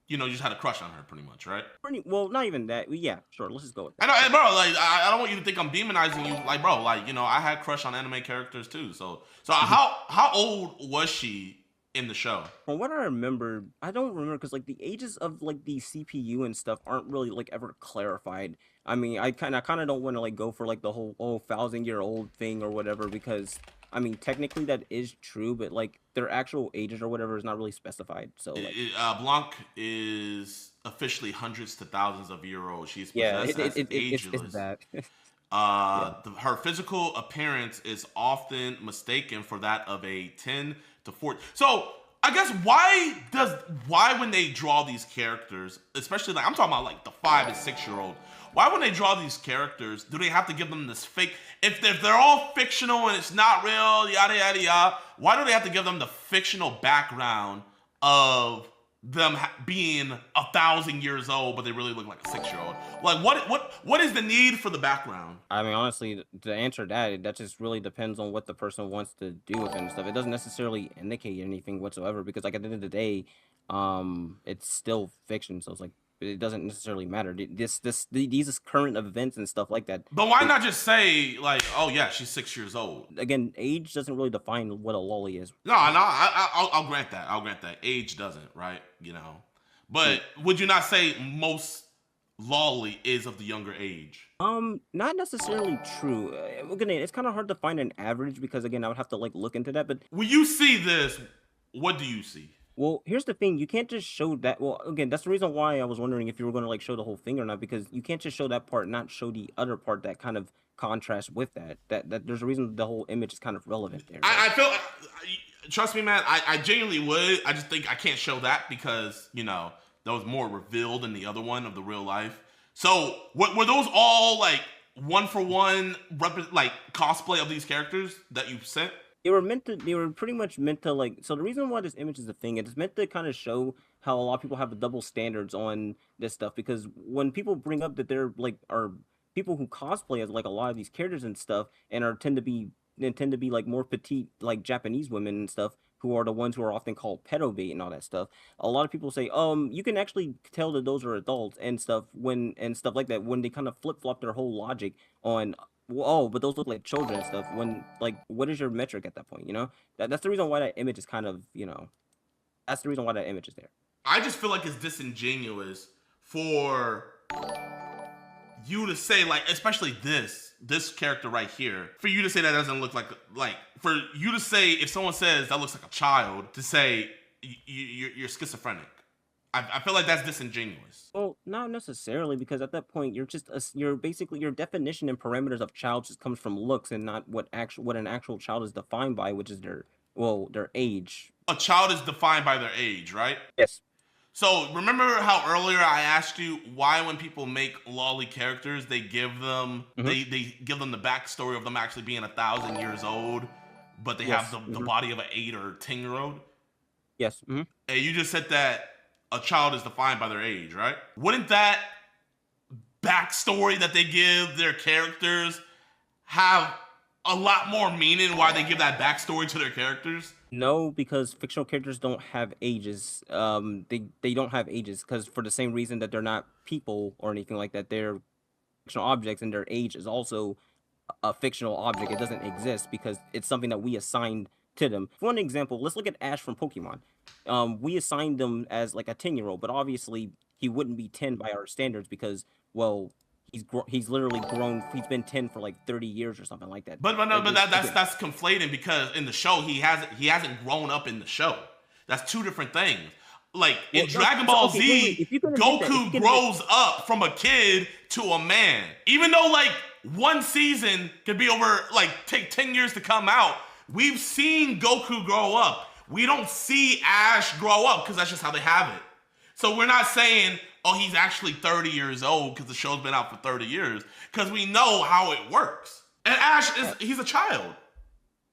just had a crush on her pretty much, right? Well, not even that. Yeah, sure. Let's just go with that. I know, bro. Like I don't want you to think I'm demonizing you. Like, bro, like I had crush on anime characters too. So how old was she in the show? From what I remember, I don't remember because like the ages of like the CPU and stuff aren't really like ever clarified. I mean, I kind of don't want to like go for like the whole 1,000-year-old thing or whatever because I mean technically that is true, but like their actual ages or whatever is not really specified. So like, Blanc is officially hundreds to thousands of years old. She's possessed as ageless. It's that. Her physical appearance is often mistaken for that of a 10 to 14. So I guess why when they draw these characters, especially like I'm talking about like the 5 and 6-year-old, why when they draw these characters do they have to give them this fake? If they're all fictional and it's not real, yada yada yada, why do they have to give them the fictional background of them being 1,000 years old, but they really look like a 6-year-old? Like, what is the need for the background? I mean, honestly, to answer that just really depends on what the person wants to do with it and stuff. It doesn't necessarily indicate anything whatsoever because, like, at the end of the day, it's still fiction. So it's like it doesn't necessarily matter. These current events and stuff like that. But why not just say like, oh yeah, she's 6 years old? Again, age doesn't really define what a lolly is. No, I'll grant that. I'll grant that. Age doesn't, right? But would you not say most lolly is of the younger age? Not necessarily true. Again, it's kind of hard to find an average because again, I would have to like look into that. But when you see this, what do you see? Well, here's the thing, you can't just show that. Well, again, that's the reason why I was wondering if you were gonna like show the whole thing or not, because you can't just show that part, and not show the other part that kind of contrasts with that. That there's a reason the whole image is kind of relevant there. I feel, trust me, man. I genuinely would. I just think I can't show that because that was more revealed than the other one of the real life. So were those all like one for one like cosplay of these characters that you sent? They were pretty much meant to like, so the reason why this image is a thing, it's meant to kind of show how a lot of people have double standards on this stuff, because when people bring up that they're like, are people who cosplay as like a lot of these characters and stuff, and tend to be like more petite, like Japanese women and stuff, who are the ones who are often called pedo bait and all that stuff. A lot of people say, you can actually tell that those are adults and stuff like that, when they kind of flip flop their whole logic on, oh, but those look like children and stuff. When, like, what is your metric at that point? That's the reason why that image is kind of, that's the reason why that image is there. I just feel like it's disingenuous for you to say, like, especially this character right here, for you to say that doesn't look like for you to say, if someone says that looks like a child, to say you're schizophrenic. I feel like that's disingenuous. Well, not necessarily, because at that point you're basically, your definition and parameters of child just comes from looks, and not what an actual child is defined by, which is their age. A child is defined by their age, right? Yes. So remember how earlier I asked you why, when people make lolly characters, they give them they give them the backstory of them actually being 1,000 years old, but they have the body of an 8 or 10-year-old. Yes. And you just said that a child is defined by their age, right? Wouldn't that backstory that they give their characters have a lot more meaning why they give that backstory to their characters? No, because fictional characters don't have ages. They don't have ages, because for the same reason that they're not people or anything like that, they're fictional objects, and their age is also a fictional object. It doesn't exist because it's something that we assigned to them. For one example, let's look at Ash from Pokimane. We assigned them as like a 10-year-old, but obviously he wouldn't be 10 by our standards, because, well, he's literally grown. He's been 10 for like 30 years or something like that. But that's conflating, because in the show he hasn't grown up in the show. That's two different things. Like in Dragon Ball Z, Goku grows up from a kid to a man. Even though like one season could be over, like take 10 years to come out, we've seen Goku grow up. We don't see Ash grow up because that's just how they have it. So we're not saying, oh, he's actually 30 years old because the show's been out for 30 years, because we know how it works. And Ash he's a child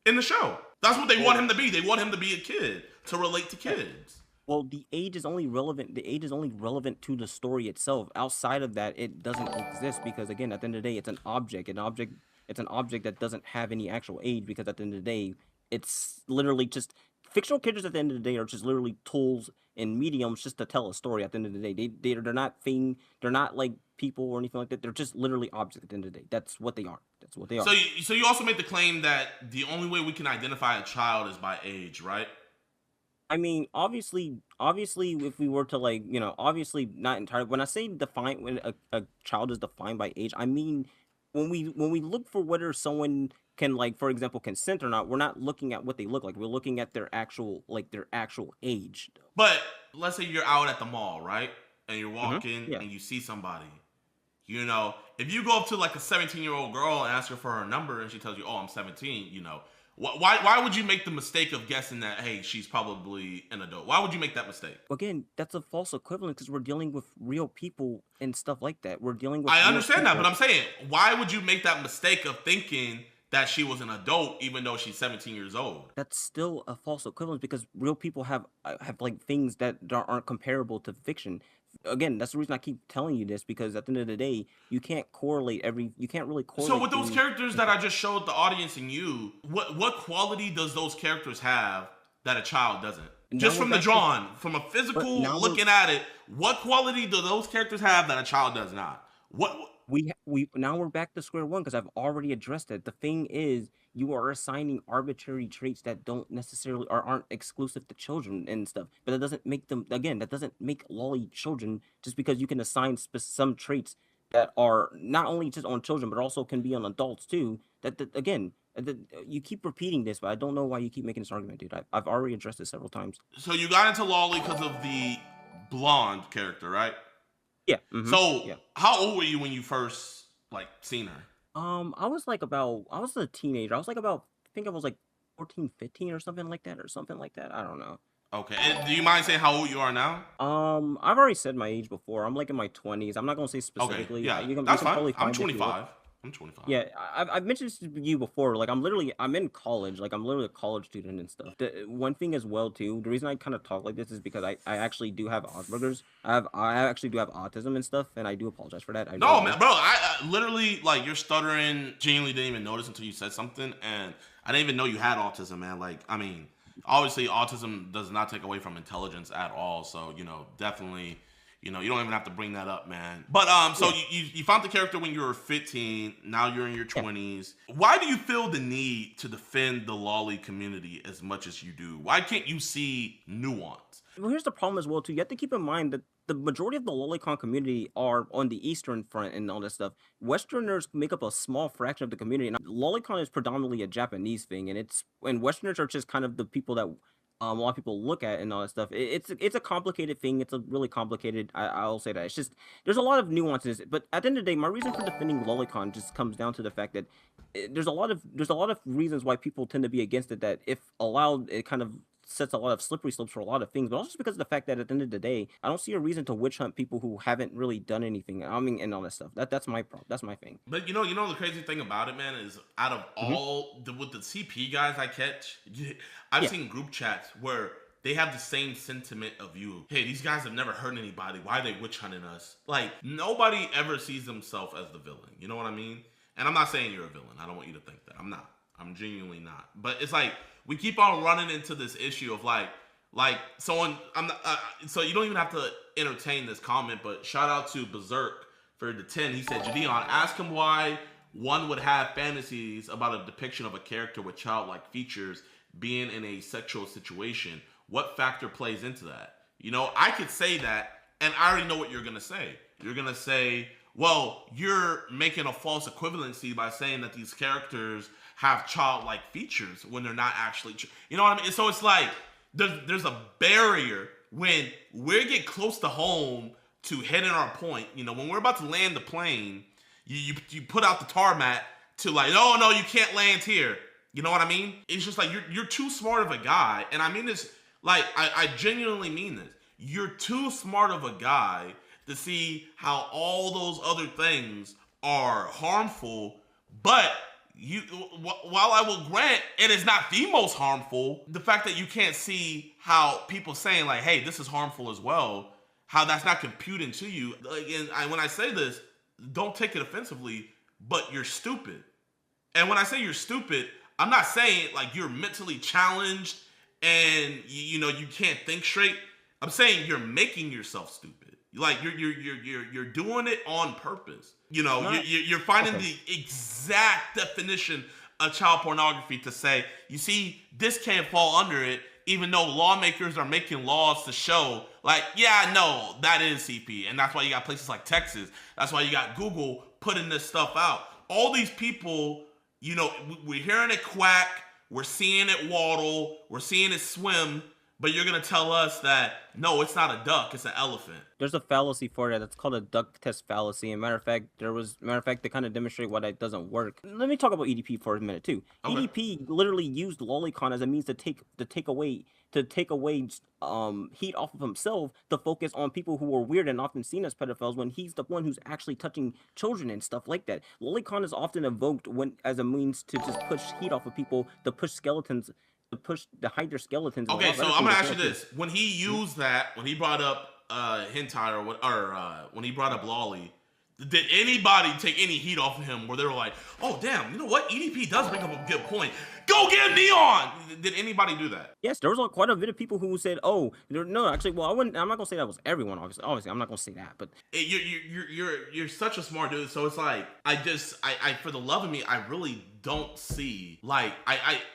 in the show. That's what they want him to be. They want him to be a kid, to relate to kids. Well, the age is only relevant. The age is only relevant to the story itself. Outside of that, it doesn't exist, because again, at the end of the day, it's an object. It's an object that doesn't have any actual age, because at the end of the day, it's literally just fictional characters. At the end of the day, are just literally tools and mediums just to tell a story. At the end of the day, they're not they're not like people or anything like that. They're just literally objects at the end of the day. That's what they are. That's what they are. So you also made the claim that the only way we can identify a child is by age, right? I mean, obviously, if we were to like, obviously not entirely. When I say define, when a child is defined by age, I mean, when we look for whether someone can, like, for example, consent or not, we're not looking at what they look like. We're looking at their actual age. But let's say you're out at the mall, right? And you're walking and you see somebody. If you go up to like a 17-year-old girl and ask her for her number and she tells you, oh, I'm 17, why would you make the mistake of guessing that, hey, she's probably an adult? Why would you make that mistake? Again, that's a false equivalent, because we're dealing with real people and stuff like that. We're dealing with. I understand that, but I'm saying, why would you make that mistake of thinking that she was an adult even though she's 17 years old? That's still a false equivalence, because real people have like things that aren't comparable to fiction. Again, that's the reason I keep telling you this, because at the end of the day, you can't really correlate. So with those characters that I just showed the audience and you, what quality does those characters have that a child doesn't? Just from the drawing, from a physical looking at it, what quality do those characters have that a child does not? Now we're back to square one, because I've already addressed it. The thing is, you are assigning arbitrary traits that don't necessarily aren't exclusive to children and stuff. But that doesn't make them, again, that doesn't make lolly children, just because you can assign some traits that are not only just on children but also can be on adults too. That again, You keep repeating this, but I don't know why you keep making this argument, dude. I've already addressed this several times. So you got into lolly because of the blonde character, right? Yeah. So yeah. how old were you when you first like seen her? I was like I was a teenager. I was like I think I was like 14, 15 or something like that, I don't know. Okay. And do you mind saying how old you are now? I've already said my age before. I'm like in my 20s. I'm not gonna say specifically. Okay. Yeah. You can That's fine. probably I'm find it if you look. 25. I'm 25. Yeah, I've mentioned this to you before. Like I'm in college. Like I'm literally a college student and stuff. One thing as well too. The reason I kind of talk like this is because I actually do have Asperger's. I actually do have autism and stuff, and I do apologize for that. No, man, bro. I literally like you're stuttering. Genuinely didn't even notice until you said something, and I didn't even know you had autism, man. Like, I mean, obviously autism does not take away from intelligence at all. So definitely. You don't even have to bring that up, man. But so you found the character when you were 15. Now you're in your 20s. Why do you feel the need to defend the lolly community as much as you do? Why can't you see nuance? Well, here's the problem as well too. You have to keep in mind that the majority of the lolicon community are on the eastern front and all this stuff. Westerners make up a small fraction of the community, and lolicon is predominantly a Japanese thing, and Westerners are just kind of the people that a lot of people look at and all that stuff. It's a complicated thing. It's a really complicated. I'll say that. It's just there's a lot of nuances. But at the end of the day, my reason for defending lolicon just comes down to the fact that there's a lot of reasons why people tend to be against it. That if allowed, it kind of sets a lot of slippery slopes for a lot of things, but also just because of the fact that at the end of the day, I don't see a reason to witch hunt people who haven't really done anything. I mean, and all that stuff. That's my problem. That's my thing. But you know the crazy thing about it, man, is out of all with the CP guys I catch, I've seen group chats where they have the same sentiment of you. Hey, these guys have never hurt anybody. Why are they witch hunting us? Like, nobody ever sees themselves as the villain. You know what I mean? And I'm not saying you're a villain. I don't want you to think that. I'm not. I'm genuinely not. But it's like, we keep on running into this issue of like someone. I'm not. So you don't even have to entertain this comment. But shout out to Berserk for the 10. He said, JiDion, ask him why one would have fantasies about a depiction of a character with childlike features being in a sexual situation. What factor plays into that? I could say that, and I already know what you're gonna say. You're gonna say, well, you're making a false equivalency by saying that these characters have childlike features when they're not actually. You know what I mean? So it's like there's a barrier when we get close to home to hitting our point. When we're about to land the plane, you put out the tarmac to like, no, you can't land here. You know what I mean? It's just like you're too smart of a guy, and I mean this like I genuinely mean this. You're too smart of a guy to see how all those other things are harmful, but while I will grant it is not the most harmful, the fact that you can't see how people saying like, hey, this is harmful as well, how that's not computing to you. Like, and when I say this, don't take it offensively, but you're stupid. And when I say you're stupid, I'm not saying like you're mentally challenged and you can't think straight. I'm saying you're making yourself stupid. Like you're doing it on purpose. You're finding the exact definition of child pornography to say, you see, this can't fall under it, even though lawmakers are making laws to show, like, yeah, no, that is CP. And that's why you got places like Texas. That's why you got Google putting this stuff out. All these people, we're hearing it quack, we're seeing it waddle, we're seeing it swim, but you're going to tell us that, no, it's not a duck, it's an elephant. There's a fallacy for that. That's called a duck test fallacy. And matter of fact, they kind of demonstrate why that doesn't work. Let me talk about EDP for a minute too. Okay. EDP literally used lolicon as a means to take away heat off of himself to focus on people who are weird and often seen as pedophiles when he's the one who's actually touching children and stuff like that. Lolicon is often evoked as a means to just push heat off of people, to push skeletons. To hide their skeletons. Okay, so I'm gonna ask you this: when he used that, when he brought up hentai when he brought up lolly, did anybody take any heat off of him? Where they were like, "Oh, damn, you know what? EDP does bring up a good point. Go get Neon." Did anybody do that? Yes, there was quite a bit of people who said, "Oh, no, actually, well, I wouldn't. I'm not gonna say that was everyone. Obviously, I'm not gonna say that, but you're such a smart dude. So it's like I for the love of me, I really don't see like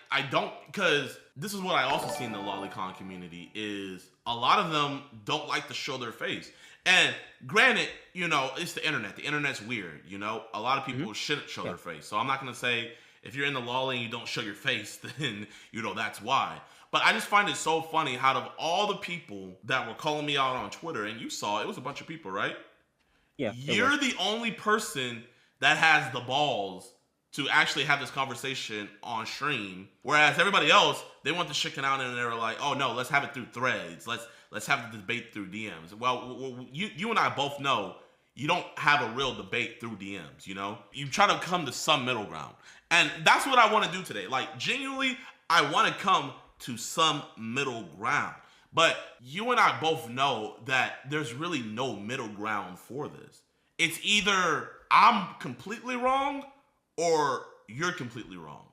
I don't, because this is what I also see in the lolicon community is a lot of them don't like to show their face. And granted, it's the internet. The internet's weird. A lot of people shouldn't show their face. So I'm not gonna say If you're in the lolly and you don't show your face, then you know that's why. But I just find it so funny, out of all the people that were calling me out on Twitter, and you saw it was a bunch of people, right? Yeah. You're the only person that has the balls to actually have this conversation on stream, whereas everybody else, they want the chicken out and they were like, oh no, let's have it through threads. Let's have the debate through DMs. Well, you and I both know you don't have a real debate through DMs, you know? You try to come to some middle ground. And that's what I want to do today. Like, genuinely, I want to come to some middle ground. But you and I both know that there's really no middle ground for this. It's either I'm completely wrong or you're completely wrong.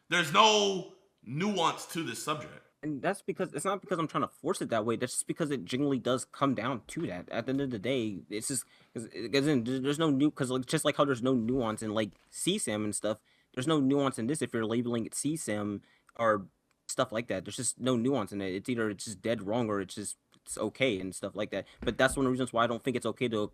There's no nuance to this subject. And that's because it's not because I'm trying to force it that way. That's just because it genuinely does come down to that. At the end of the day, it's just because there's no new because like, just like how there's no nuance in like CSAM and stuff. There's no nuance in this if you're labeling it CSAM or stuff like that. There's just no nuance in it. It's either it's just dead wrong or it's okay and stuff like that. But that's one of the reasons why I don't think it's okay to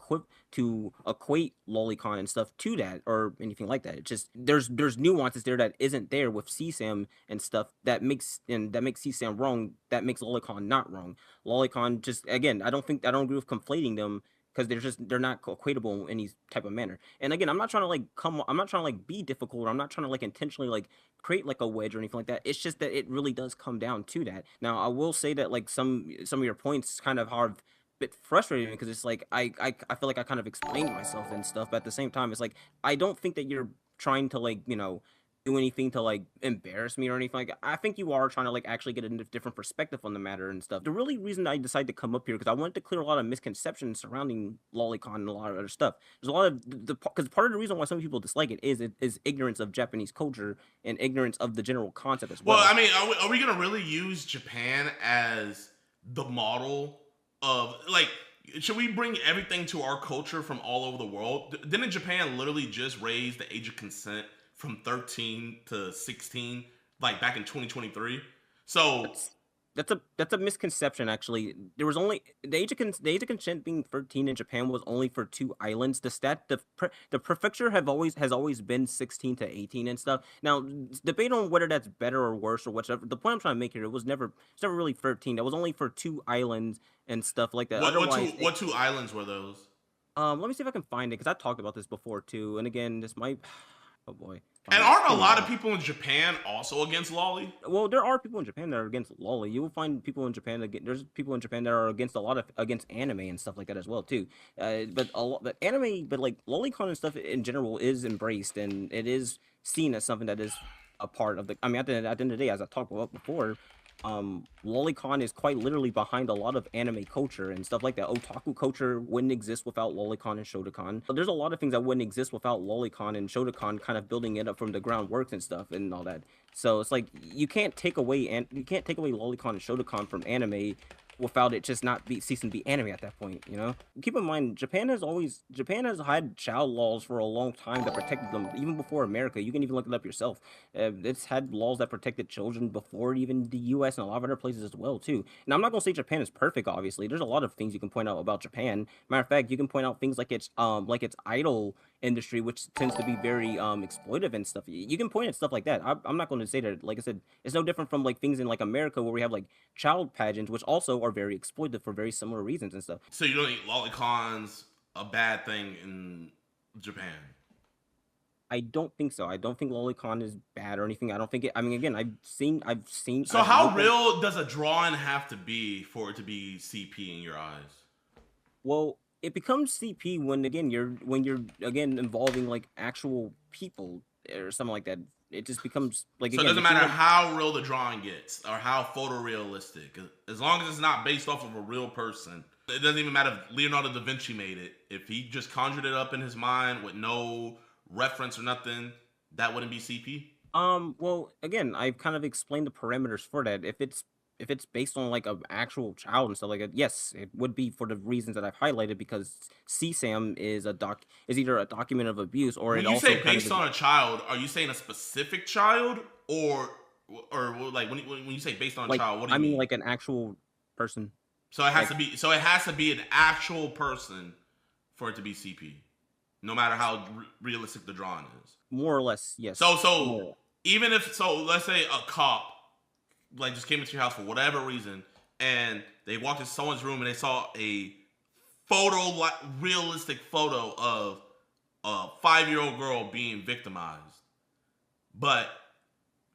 equate lolicon and stuff to that or anything like that. It's just there's nuances there that isn't there with CSAM and stuff that makes CSAM wrong, that makes lolicon not wrong. Lolicon just again, I don't agree with conflating them because they're not equatable in any type of manner. And again, I'm not trying to be difficult, or I'm not trying to like intentionally like create like a wedge or anything like that. It's just that it really does come down to that. Now, I will say that like some of your points kind of are a bit frustrating because it's like I feel like I kind of explained myself and stuff, but at the same time, it's like I don't think that you're trying to like, you know, do anything to like embarrass me or anything like that. I think you are trying to like actually get a different perspective on the matter and stuff. The really reason I decided to come up here because I wanted to clear a lot of misconceptions surrounding lolicon and a lot of other stuff. There's a lot of because part of the reason why some people dislike it is ignorance of Japanese culture and ignorance of the general concept as well. Well, I mean, are we gonna really use Japan as the model of like? Should we bring everything to our culture from all over the world? Didn't Japan literally just raise the age of consent from 13 to 16, like back in 2023? So that's a misconception. Actually, there was only the age of consent being 13 in Japan was only for 2 islands. The prefecture has always been 16 to 18 and stuff. Now, debate on whether that's better or worse or whatever. The point I'm trying to make here, it's never really 13. That was only for 2 islands and stuff like that. What two islands were those? Let me see if I can find it because I talked about this before too. And again, this might. Oh boy. And aren't a lot of people in Japan also against lolly? Well, there are people in Japan that are against lolly. You will find people in Japan there's people in Japan that are against against anime and stuff like that as well too. But anime, but like lolicon and stuff in general is embraced and it is seen as something that is a part of the. I mean, at the end of the day, as I talked about before, lolicon is quite literally behind a lot of anime culture and stuff like that. Otaku culture wouldn't exist without lolicon and shotokan. But there's a lot of things that wouldn't exist without lolicon and shotokan kind of building it up from the groundwork and stuff and all that. So it's like you can't take away lolicon and shotokan from anime without it just not ceasing to be anime at that point, you know? Keep in mind, Japan has had child laws for a long time that protected them, even before America. You can even look it up yourself. It's had laws that protected children before even the U.S. and a lot of other places as well, too. And I'm not going to say Japan is perfect, obviously. There's a lot of things you can point out about Japan. Matter of fact, you can point out things like its idol industry, which tends to be very exploitive and stuff. You can point at stuff like that. I'm not going to say that, like I said, it's no different from like things in like America where we have like child pageants, which also are very exploitive for very similar reasons and stuff. So you don't think lolicon's a bad thing in Japan? I don't think so. I don't think lolicon is bad or anything. I don't think it. I mean, again, I've seen. So how real does a drawing have to be for it to be CP in your eyes? Well, it becomes CP when you're involving like actual people or something like that. It just becomes like. So it doesn't matter how real the drawing gets or how photorealistic, as long as it's not based off of a real person. It doesn't even matter if Leonardo da Vinci made it. If he just conjured it up in his mind with no reference or nothing, that wouldn't be CP. Well, again, I've kind of explained the parameters for that. If it's based on like an actual child and stuff like that, yes, it would be for the reasons that I've highlighted because CSAM is either a document of abuse or when it you also say based on a child, are you saying a specific child or like when you say based on a child, what do you mean? I mean like an actual person. So it has to be an actual person for it to be CP. no matter how realistic the drawing is. More or less, yes. So even if let's say a cop like just came into your house for whatever reason, and they walked into someone's room and they saw a photo, like realistic photo of a 5-year-old girl being victimized, but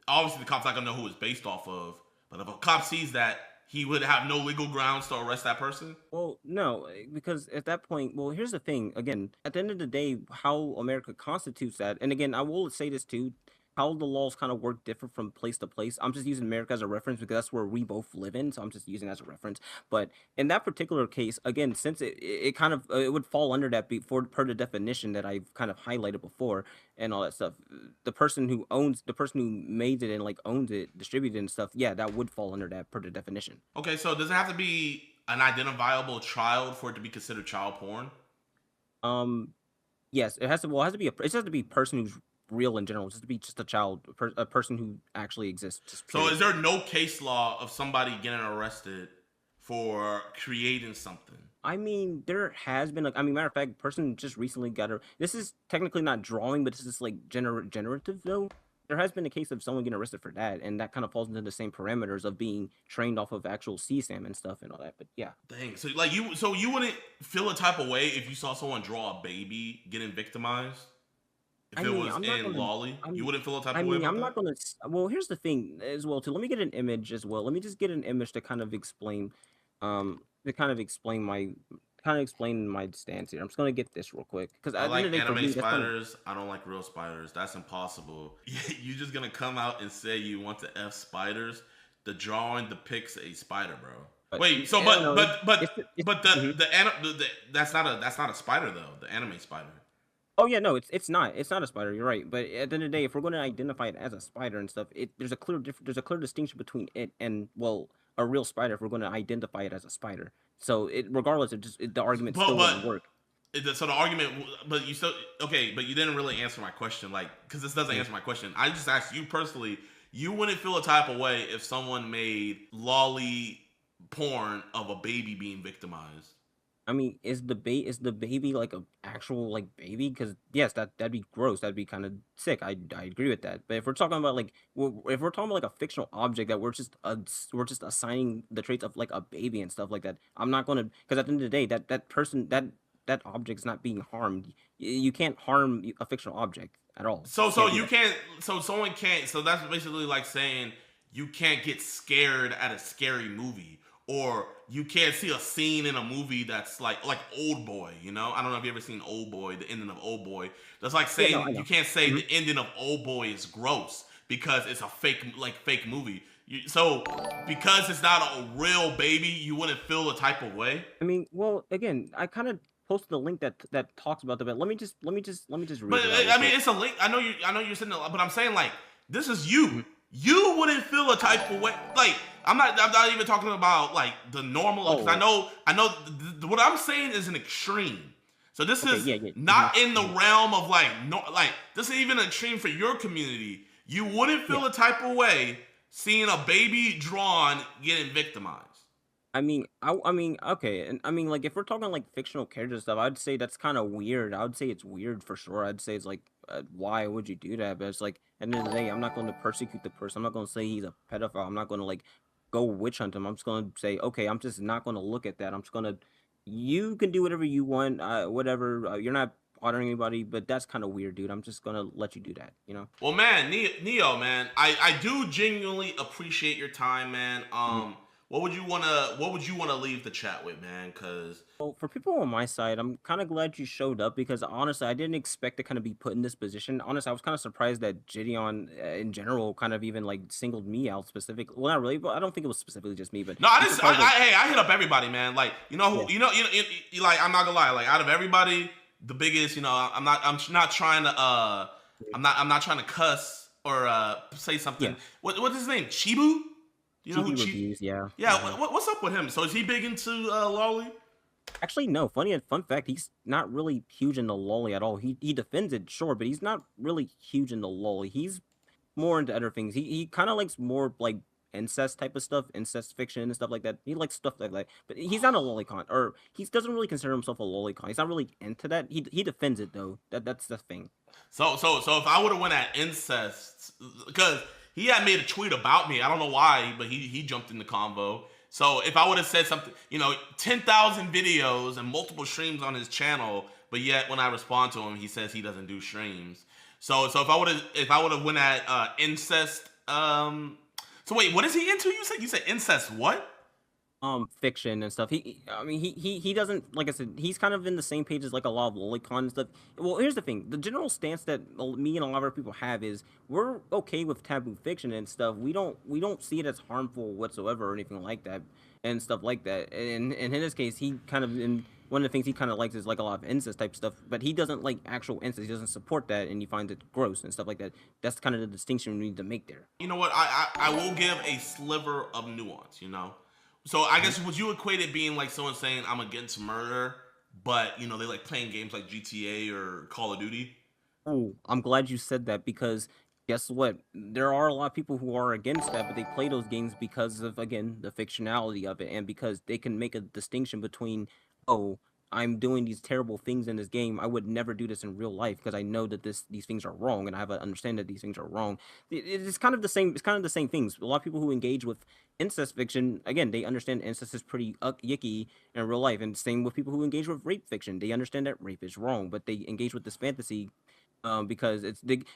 obviously the cop's not gonna know who it's based off of. But if a cop sees that, he would have no legal grounds to arrest that person? Well, no, because at that point, well, here's the thing. Again, at the end of the day, how America constitutes that, and again, I will say this too, how the laws kind of work different from place to place. I'm just using America as a reference because that's where we both live in, so I'm just using it as a reference. But in that particular case, again, since it kind of it would fall under that per the definition that I've kind of highlighted before and all that stuff. The person who made it and like owns it, distributed it and stuff, yeah, that would fall under that per the definition. Okay, so does it have to be an identifiable child for it to be considered child porn? Yes, it has to. Well, it has to be a person who's real in general. Just to be just a child, a person who actually exists. So is there no case law of somebody getting arrested for creating something? I mean, there has been, like, I mean, matter of fact, person just recently got this is technically not drawing, but this is like generative though. There has been a case of someone getting arrested for that, and that kind of falls into the same parameters of being trained off of actual CSAM and stuff and all that. But yeah. Dang. So like you wouldn't feel a type of way if you saw someone draw a baby getting victimized? If it was in lolly, you wouldn't feel a type of way about I'm not gonna. Well, here's the thing as well too. Let me get an image as well. Let me just get an image to kind of explain, my stance here. I'm just gonna get this real quick because I like anime spiders. I don't like real spiders. That's impossible. You just gonna come out and say you want to F spiders? The drawing depicts a spider, bro. Wait, so that's not a spider though. The anime spider. Oh yeah, no, it's not a spider. You're right, but at the end of the day, if we're going to identify it as a spider and stuff, there's a clear distinction between it and, well, a real spider. If we're going to identify it as a spider, so regardless, the argument still wouldn't work. So the argument, but you still okay, but you didn't really answer my question, like, because this doesn't answer my question. I just asked you personally. You wouldn't feel a type of way if someone made lolly porn of a baby being victimized. I mean, is the baby like a actual like baby? Because yes, that'd be gross. That'd be kind of sick. I agree with that. But if we're talking about if we're talking about like a fictional object that we're just assigning the traits of like a baby and stuff like that, I'm not gonna, because at the end of the day, that object's not being harmed. You can't harm a fictional object at all. So you can't. So someone can't. So that's basically like saying you can't get scared at a scary movie. Or you can't see a scene in a movie that's like Old Boy, you know? I don't know if you ever seen Old Boy, the ending of Old Boy. That's like saying you can't say the ending of Old Boy is gross because it's a fake movie. So because it's not a real baby, you wouldn't feel a type of way. I mean, well, again, I kind of posted a link that talks about that. But let me just read it. But I mean, it's a link. I know you're sitting there, but I'm saying like this is you. You wouldn't feel a type of way. Like I'm not even talking about like the normal. Because I know what I'm saying is an extreme. So this is not in the realm of like this is even an extreme for your community. You wouldn't feel a type of way seeing a baby drawn getting victimized. I mean, okay, and I mean, like, if we're talking like fictional characters and stuff, I'd say that's kind of weird. I would say it's weird for sure. I'd say it's like, why would you do that? But it's like, at the end of the day, I'm not going to persecute the person. I'm not going to say he's a pedophile. I'm not going to like go witch hunt him. I'm just going to say, okay, I'm just not going to look at that. I'm just going to, you can do whatever you want, whatever. You're not bothering anybody, but that's kind of weird, dude. I'm just going to let you do that, you know? Well, man, Neo, man, I do genuinely appreciate your time, man. What would you wanna leave the chat with, man? Cause well, for people on my side, I'm kind of glad you showed up because honestly, I didn't expect to kind of be put in this position. Honestly, I was kind of surprised that JiDion in general kind of even like singled me out specifically. Well, not really, but I don't think it was specifically just me. But no, I hit up everybody, man. Like you know, like I'm not gonna lie, like out of everybody, the biggest, I'm not trying to cuss or say something. Yeah. What's his name? Chibu? You know who reviews, yeah. What's up with him? So is he big into lolly? Actually, no. Fun fact, he's not really huge into lolly at all. He defends it, sure, but he's not really huge into lolly. He's more into other things. He kind of likes more like incest type of stuff, incest fiction and stuff like that. He likes stuff like that. But he's not a lolicon, or he doesn't really consider himself a lolicon. He's not really into that. He defends it though. That's the thing. So if I would have went at incest, because he had made a tweet about me. I don't know why, but he jumped in the convo. So if I would have said something, 10,000 videos and multiple streams on his channel, but yet when I respond to him, he says he doesn't do streams. So if I would have went at incest, so wait, what is he into? You said incest what? Fiction and stuff. He doesn't, like I said, he's kind of in the same page as like a lot of lolicon stuff. Well, here's the thing: the general stance that me and a lot of other people have is we're okay with taboo fiction and stuff. We don't see it as harmful whatsoever or anything like that and stuff like that. And in his case, he kind of one of the things he kind of likes is like a lot of incest type stuff, but he doesn't like actual incest. He doesn't support that, and he finds it gross and stuff like that. That's kind of the distinction we need to make there. You know what? I will give a sliver of nuance. So I guess would you equate it being like someone saying I'm against murder, but they like playing games like GTA or Call of Duty? Oh, I'm glad you said that, because guess what? There are a lot of people who are against that, but they play those games because of, again, the fictionality of it, and because they can make a distinction between, oh, I'm doing these terrible things in this game. I would never do this in real life because I know that these things are wrong, and I have to understand that these things are wrong. It's kind of the same. It's kind of the same things. A lot of people who engage with incest fiction, again, they understand incest is pretty yicky in real life, and same with people who engage with rape fiction. They understand that rape is wrong, but they engage with this fantasy because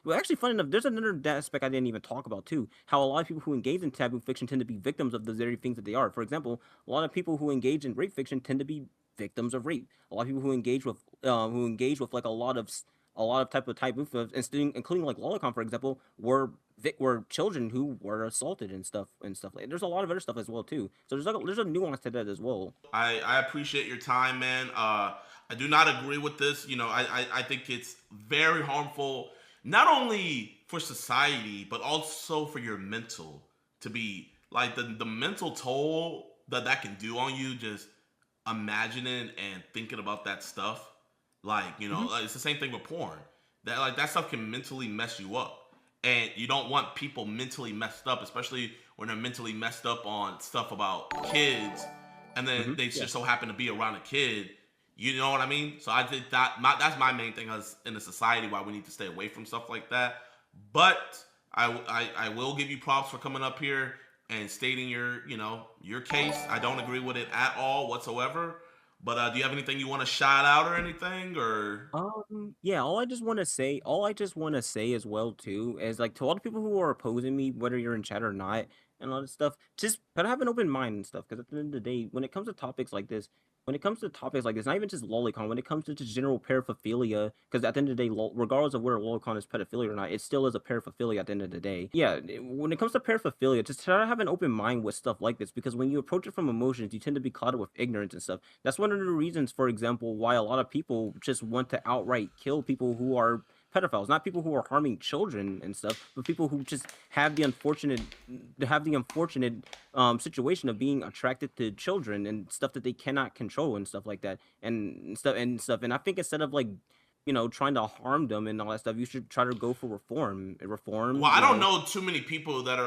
well, actually, fun enough, there's another aspect I didn't even talk about too. How a lot of people who engage in taboo fiction tend to be victims of the very things that they are. For example, a lot of people who engage in rape fiction tend to be victims of rape. A lot of people who engage with like a lot of type of taboo, including like lolicon, for example, were children who were assaulted and stuff like. There's a lot of other stuff as well too. So there's a nuance to that as well. I appreciate your time, man. I do not agree with this. I think it's very harmful, not only for society, but also for your mental, to be like the mental toll that can do on you, just imagining and thinking about that stuff. Like, like, it's the same thing with porn. That stuff can mentally mess you up. And you don't want people mentally messed up, especially when they're mentally messed up on stuff about kids, and then they just so happen to be around a kid. You know what I mean? So I think that's my main thing as in a society, why we need to stay away from stuff like that. But I will give you props for coming up here and stating your case. I don't agree with it at all whatsoever. But do you have anything you want to shout out or anything, or? Yeah, all I just want to say as well too is, like, to all the people who are opposing me, whether you're in chat or not, and all this stuff, just try to have an open mind and stuff. Because at the end of the day, when it comes to topics like this, not even just lolicon, when it comes to just general paraphilia, because at the end of the day, regardless of whether lolicon is pedophilia or not, it still is a paraphilia at the end of the day. Yeah, when it comes to paraphilia, just try to have an open mind with stuff like this, because when you approach it from emotions, you tend to be clouded with ignorance and stuff. That's one of the reasons, for example, why a lot of people just want to outright kill people who are pedophiles, not people who are harming children and stuff, but people who just have the unfortunate situation of being attracted to children and stuff that they cannot control and stuff like that and stuff. And I think instead of, like, trying to harm them and all that stuff, you should try to go for reform. Well, I don't know too many people that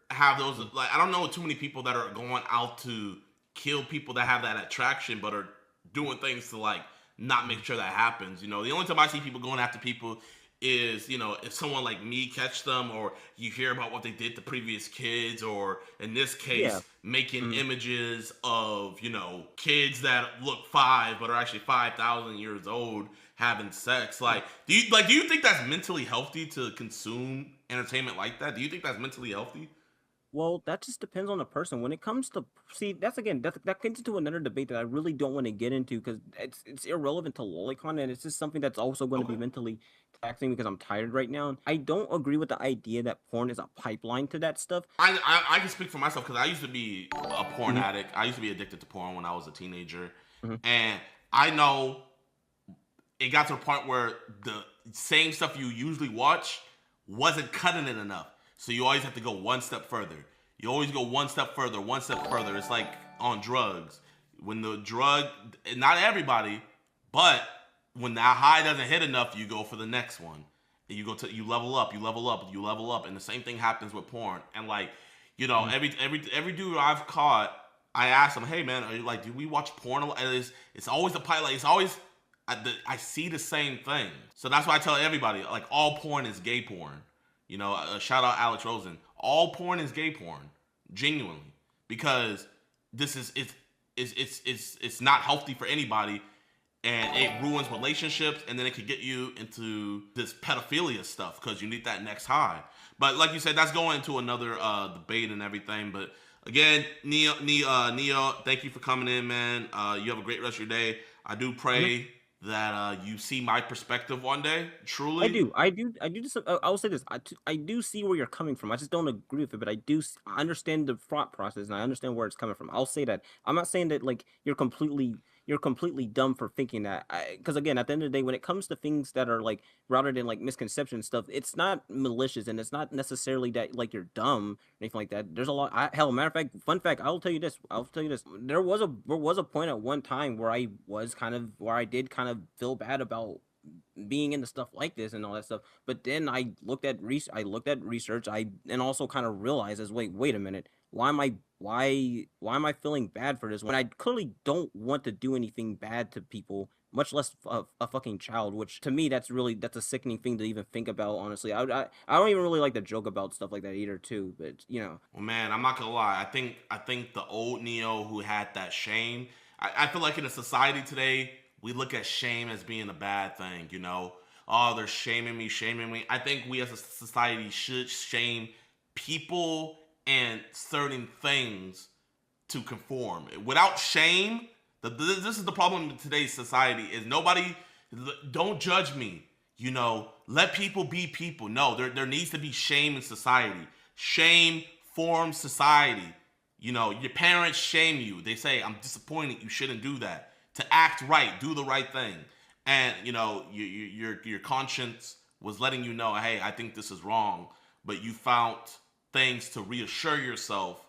have those. Like, I don't know too many people that are going out to kill people that have that attraction, but are doing things to, like, not make sure that happens. The only time I see people going after people is, if someone like me catch them, or you hear about what they did to previous kids, or in this case, making images of, kids that look 5 but are actually 5,000 years old having sex. Like, do you think that's mentally healthy to consume entertainment like that? Do you think that's mentally healthy? Well, that just depends on the person. When it comes to, that gets into another debate that I really don't want to get into, because it's irrelevant to lolicon, and it's just something that's also going to be mentally taxing because I'm tired right now. I don't agree with the idea that porn is a pipeline to that stuff. I can speak for myself, because I used to be a porn addict. I used to be addicted to porn when I was a teenager, and I know it got to a point where the same stuff you usually watch wasn't cutting it enough. So you always have to go one step further. You always go one step further, one step further. It's like on drugs. When the drug, not everybody, but when that high doesn't hit enough, you go for the next one. And you level up. And the same thing happens with porn. And, like, You know, every dude I've caught, I ask them, hey man, are you like, do we watch porn? And it's always the pilot. It's always I see the same thing. So that's why I tell everybody, like, all porn is gay porn. You know, shout out Alex Rosen. All porn is gay porn, genuinely, because this is it's not healthy for anybody, and it ruins relationships, and then it could get you into this pedophilia stuff because you need that next high. But like you said, that's going into another debate and everything. But again, Neo, thank you for coming in, man. You have a great rest of your day. I do pray that you see my perspective one day. Truly, I do. Just, I will say this. I do see where you're coming from. I just don't agree with it, but I understand the thought process, and I understand where it's coming from. I'll say that. I'm not saying that like you're completely dumb for thinking that. Because again, at the end of the day, when it comes to things that are like routed in like misconception stuff, it's not malicious, and it's not necessarily that like you're dumb or anything like that. There's a lot. Hell, matter of fact, fun fact. I'll tell you this. There was a point at one time where I did kind of feel bad about being into stuff like this and all that stuff, but then I looked at research, and also kind of realized as wait a minute, why am I feeling bad for this when I clearly don't want to do anything bad to people, much less a fucking child, which to me that's a sickening thing to even think about, honestly. I don't even really like to joke about stuff like that either too, but you know. Well, man, I'm not gonna lie. I think the old Neo who had that shame, I feel like in a society today, we look at shame as being a bad thing, you know? Oh, they're shaming me. I think we as a society should shame people and certain things to conform. Without shame, this is the problem in today's society, is don't judge me, you know? Let people be people. No, there needs to be shame in society. Shame forms society. You know, your parents shame you. They say, I'm disappointed, you shouldn't do that. To act right, do the right thing. And, you know, your conscience was letting you know, hey, I think this is wrong. But you found things to reassure yourself.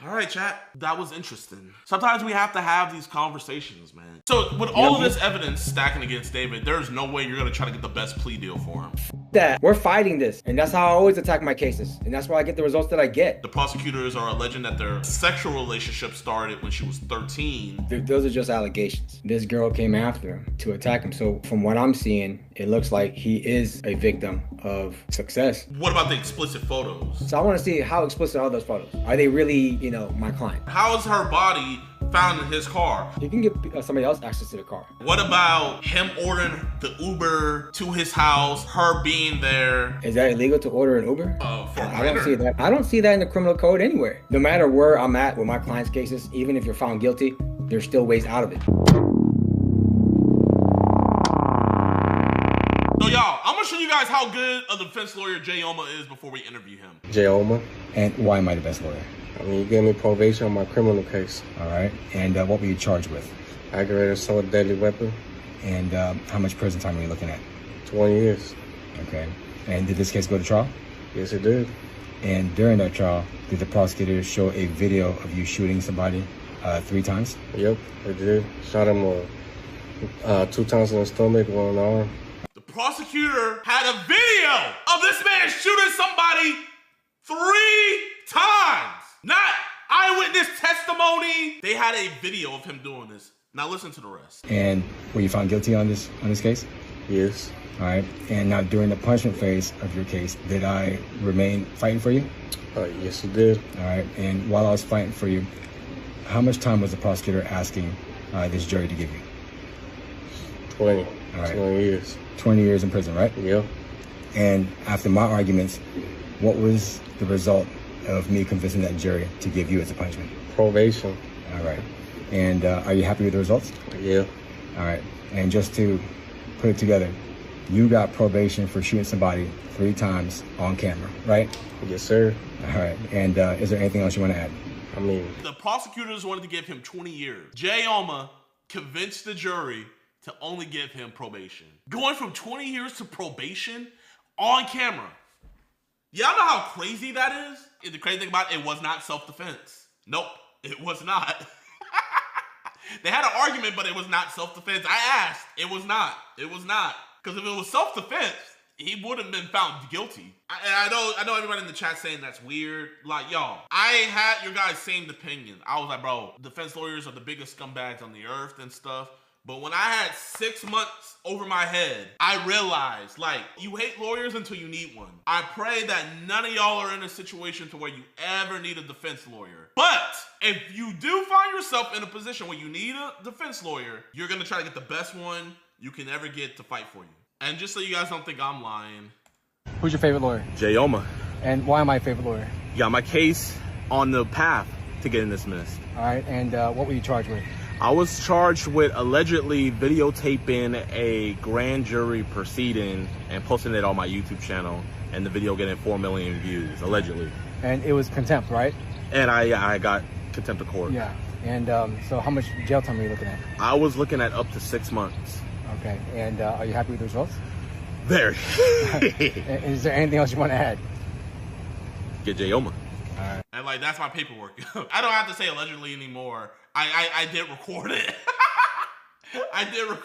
All right, chat. That was interesting. Sometimes we have to have these conversations, man. So with all of this evidence stacking against David, there's no way you're going to try to get the best plea deal for him. That we're fighting this, and that's how I always attack my cases, and that's why I get the results that I get. The prosecutors are alleging that their sexual relationship started when she was 13. Those are just allegations. This girl came after him to attack him. So from what I'm seeing, it looks like he is a victim of success. What about the explicit photos? So I want to see how explicit are those photos. Are they really, you know, my client? How is her body found in his car? You can give somebody else access to the car. What about him ordering the Uber to his house, her being there? Is that illegal to order an Uber? I don't see that. I don't see that in the criminal code anywhere. No matter where I'm at with my clients' cases, even if you're found guilty, there's still ways out of it. So y'all, I'm gonna show you guys how good a defense lawyer Jayoma is before we interview him. Jayoma. And why am I the best lawyer? I mean, you gave me probation on my criminal case. All right. And what were you charged with? Aggravated assault with deadly weapon. And how much prison time are you looking at? 20 years. Okay. And did this case go to trial? Yes, it did. And during that trial, did the prosecutor show a video of you shooting somebody 3 times? Yep, I did. Shot him 2 times in the stomach, 1 in the arm. The prosecutor had a video of this man shooting somebody 3 times. Not eyewitness testimony. They had a video of him doing this. Now listen to the rest. And were you found guilty on this case? Yes. All right. And now during the punishment phase of your case, did I remain fighting for you? Yes, you did. All right. And while I was fighting for you, how much time was the prosecutor asking this jury to give you? 20. All right. 20 years. 20 years in prison, right? Yep. And after my arguments, what was the result of me convincing that jury to give you as a punishment? Probation. All right. And are you happy with the results? Yeah. All right. And just to put it together, you got probation for shooting somebody 3 times on camera, right? Yes, sir. All right. And is there anything else you want to add? I mean, the prosecutors wanted to give him 20 years. Jayoma convinced the jury to only give him probation. Going from 20 years to probation on camera. Y'all know how crazy that is? And the crazy thing about it was not self-defense. Nope, it was not. They had an argument, but it was not self-defense. I asked. It was not. It was not. Because if it was self-defense, he would have been found guilty. I know everybody in the chat saying that's weird. Like, y'all, I had your guys' same opinion. I was like, bro, defense lawyers are the biggest scumbags on the earth and stuff. But when I had 6 months over my head, I realized, like, you hate lawyers until you need one. I pray that none of y'all are in a situation to where you ever need a defense lawyer. But if you do find yourself in a position where you need a defense lawyer, you're going to try to get the best one you can ever get to fight for you. And just so you guys don't think I'm lying. Who's your favorite lawyer? Jayoma. And why am I a favorite lawyer? You got my case on the path to getting dismissed. All right, and what were you charged with? I was charged with allegedly videotaping a grand jury proceeding and posting it on my YouTube channel, and the video getting 4 million views, allegedly. And it was contempt, right? And I got contempt of court. Yeah. And so how much jail time are you looking at? I was looking at up to 6 months. Okay. And are you happy with the results? Very. Is there anything else you want to add? Get Jayoma. Alright. And like, that's my paperwork. I don't have to say allegedly anymore. I did record it. I don't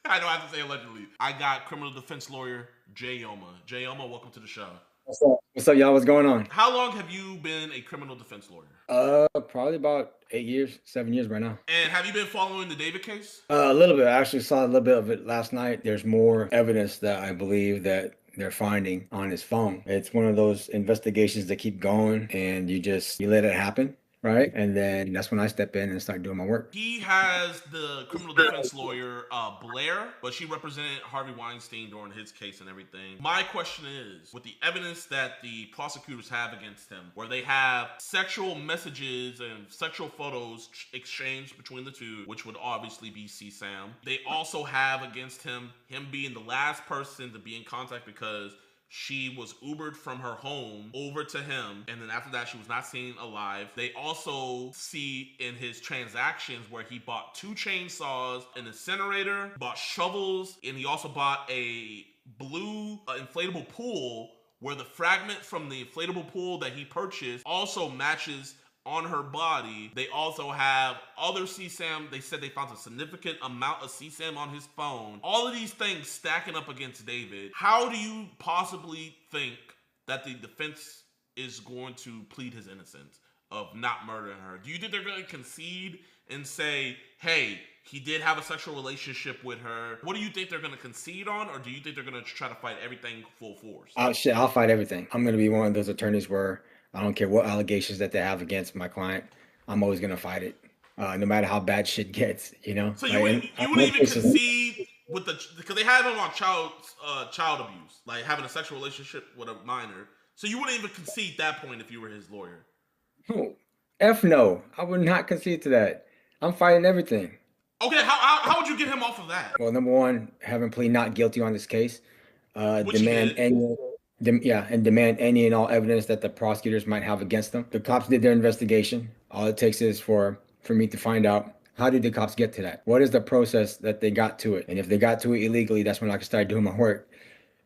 have to say allegedly. I got criminal defense lawyer Jayoma. Jayoma, welcome to the show. What's up? What's up, y'all? What's going on? How long have you been a criminal defense lawyer? Probably about 8 years, 7 years right now. And have you been following the David case? A little bit. I actually saw a little bit of it last night. There's more evidence that I believe that they're finding on his phone. It's one of those investigations that keep going, and you let it happen. Right? And then that's when I step in and start doing my work. He has the criminal defense lawyer, Blair, but she represented Harvey Weinstein during his case and everything. My question is, with the evidence that the prosecutors have against him, where they have sexual messages and sexual photos exchanged between the two, which would obviously be CSAM. They also have against him being the last person to be in contact because she was Ubered from her home over to him, and then after that, she was not seen alive. They also see in his transactions where he bought 2 chainsaws, an incinerator, bought shovels, and he also bought a blue inflatable pool where the fragment from the inflatable pool that he purchased also matches on her body. They also have other CSAM. They said they found a significant amount of CSAM on his phone. All of these things stacking up against David. How do you possibly think that the defense is going to plead his innocence of not murdering her? Do you think they're going to concede and say, hey, he did have a sexual relationship with her? What do you think they're going to concede on, or do you think they're going to try to fight everything full force? I'll fight everything. I'm going to be one of those attorneys where I don't care what allegations that they have against my client. I'm always going to fight it, no matter how bad shit gets, you know? So you wouldn't even concede with because they have him on child abuse, like having a sexual relationship with a minor. So you wouldn't even concede that point if you were his lawyer. Oh, F no. I would not concede to that. I'm fighting everything. Okay, how would you get him off of that? Well, number one, have him plead not guilty on this case. Demand any and all evidence that the prosecutors might have against them. The cops did their investigation. All it takes is for me to find out, how did the cops get to that? What is the process that they got to it? And if they got to it illegally, that's when I can start doing my work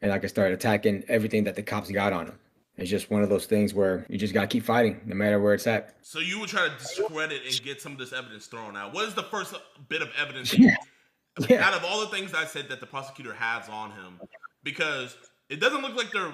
and I can start attacking everything that the cops got on them. It's just one of those things where you just got to keep fighting no matter where it's at. So you would try to discredit and get some of this evidence thrown out. What is the first bit of evidence out of all the things I said that the prosecutor has on him? Because it doesn't look like they're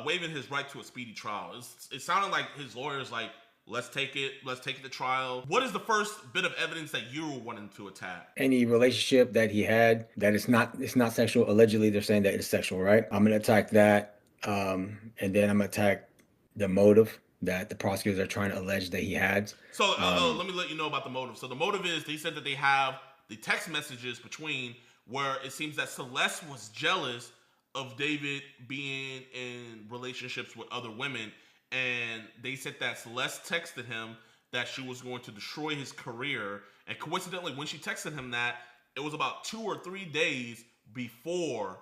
waiving his right to a speedy trial. It sounded like his lawyer's like, let's take it to trial. What is the first bit of evidence that you were wanting to attack? Any relationship that he had that it's not sexual. Allegedly, they're saying that it's sexual, right? I'm gonna attack that, and then I'm gonna attack the motive that the prosecutors are trying to allege that he had. So let me let you know about the motive. So the motive is they said that they have the text messages between where it seems that Celeste was jealous of David being in relationships with other women, and they said that Celeste texted him that she was going to destroy his career, and coincidentally when she texted him that, it was about 2 or 3 days before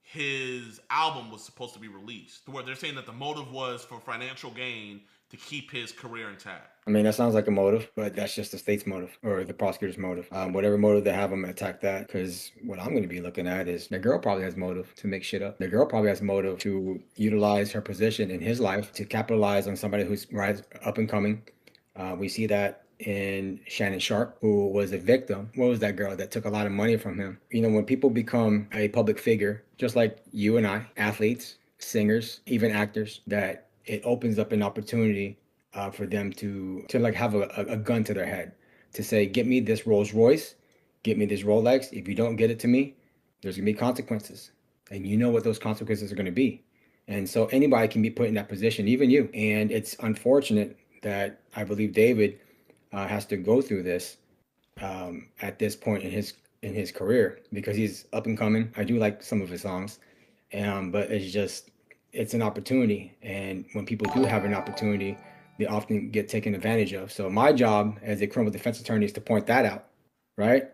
his album was supposed to be released, where they're saying that the motive was for financial gain to keep his career intact. I mean, that sounds like a motive, but that's just the state's motive or the prosecutor's motive. Whatever motive they have, I'm gonna attack that, because what I'm gonna be looking at is the girl probably has motive to make shit up. The girl probably has motive to utilize her position in his life to capitalize on somebody who's up and coming. We see that in Shannon Sharp, who was a victim. What was that girl that took a lot of money from him? You know, when people become a public figure, just like you and I, athletes, singers, even actors, that it opens up an opportunity for them to like have a gun to their head, to say, get me this Rolls Royce, get me this Rolex. If you don't get it to me, there's gonna be consequences. And you know what those consequences are gonna be. And so anybody can be put in that position, even you. And it's unfortunate that I believe David has to go through this at this point in his career, because he's up and coming. I do like some of his songs, but it's an opportunity. And when people do have an opportunity, they often get taken advantage of. So my job as a criminal defense attorney is to point that out, right?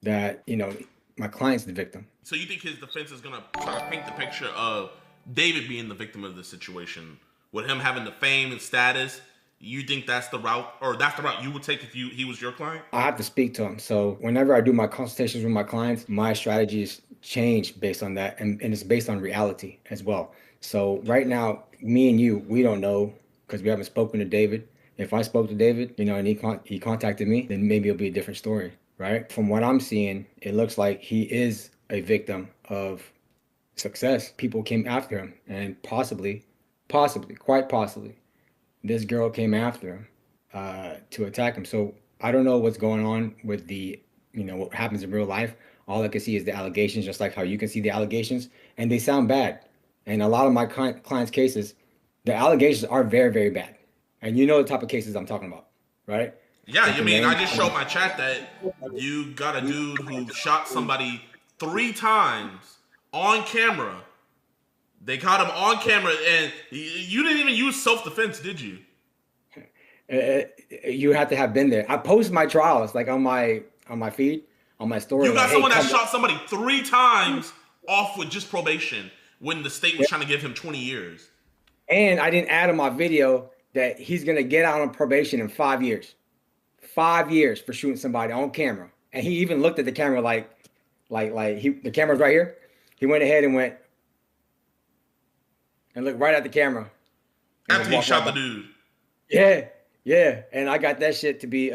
That, you know, my client's the victim. So you think his defense is gonna try to paint the picture of David being the victim of the situation, with him having the fame and status? You think that's the route, or that's the route you would take if he was your client? I have to speak to him. So whenever I do my consultations with my clients, my strategies change based on that, and it's based on reality as well. So right now, me and you, we don't know, because we haven't spoken to David. If I spoke to David, you know, and he contacted me, then maybe it'll be a different story, right? From what I'm seeing, it looks like he is a victim of success. People came after him, and possibly, quite possibly, this girl came after him to attack him. So I don't know what's going on with what happens in real life. All I can see is the allegations, just like how you can see the allegations, and they sound bad. And a lot of my clients' cases, the allegations are very, very bad. And you know the type of cases I'm talking about, right? Yeah, I mean, I just showed my chat that you got a dude who shot somebody 3 times on camera. They caught him on camera, and you didn't even use self-defense, did you? You have to have been there. I post my trials like on my feed, on my story. You got like, someone that shot somebody 3 times off with just probation when the state was trying to give him 20 years. And I didn't add in my video that he's gonna get out on probation in 5 years. 5 years for shooting somebody on camera. And he even looked at the camera like the camera's right here. He went ahead and went and looked right at the camera. After he shot the dude. Yeah. And I got that shit to be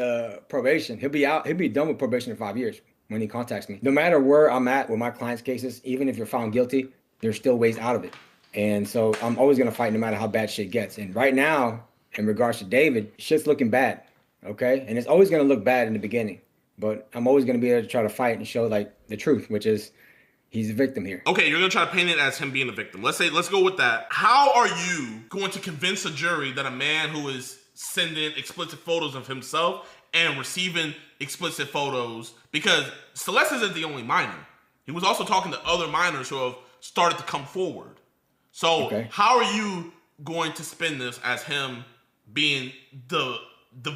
probation. He'll be done with probation in 5 years when he contacts me. No matter where I'm at with my clients' cases, even if you're found guilty, there's still ways out of it. And so I'm always gonna fight no matter how bad shit gets. And right now, in regards to David, shit's looking bad. Okay? And it's always gonna look bad in the beginning. But I'm always gonna be there to try to fight and show like the truth, which is he's a victim here. Okay, you're gonna try to paint it as him being a victim. Let's go with that. How are you going to convince a jury that a man who is sending explicit photos of himself and receiving explicit photos, because Celeste isn't the only minor. He was also talking to other minors who have started to come forward. So how are you going to spin this as him being the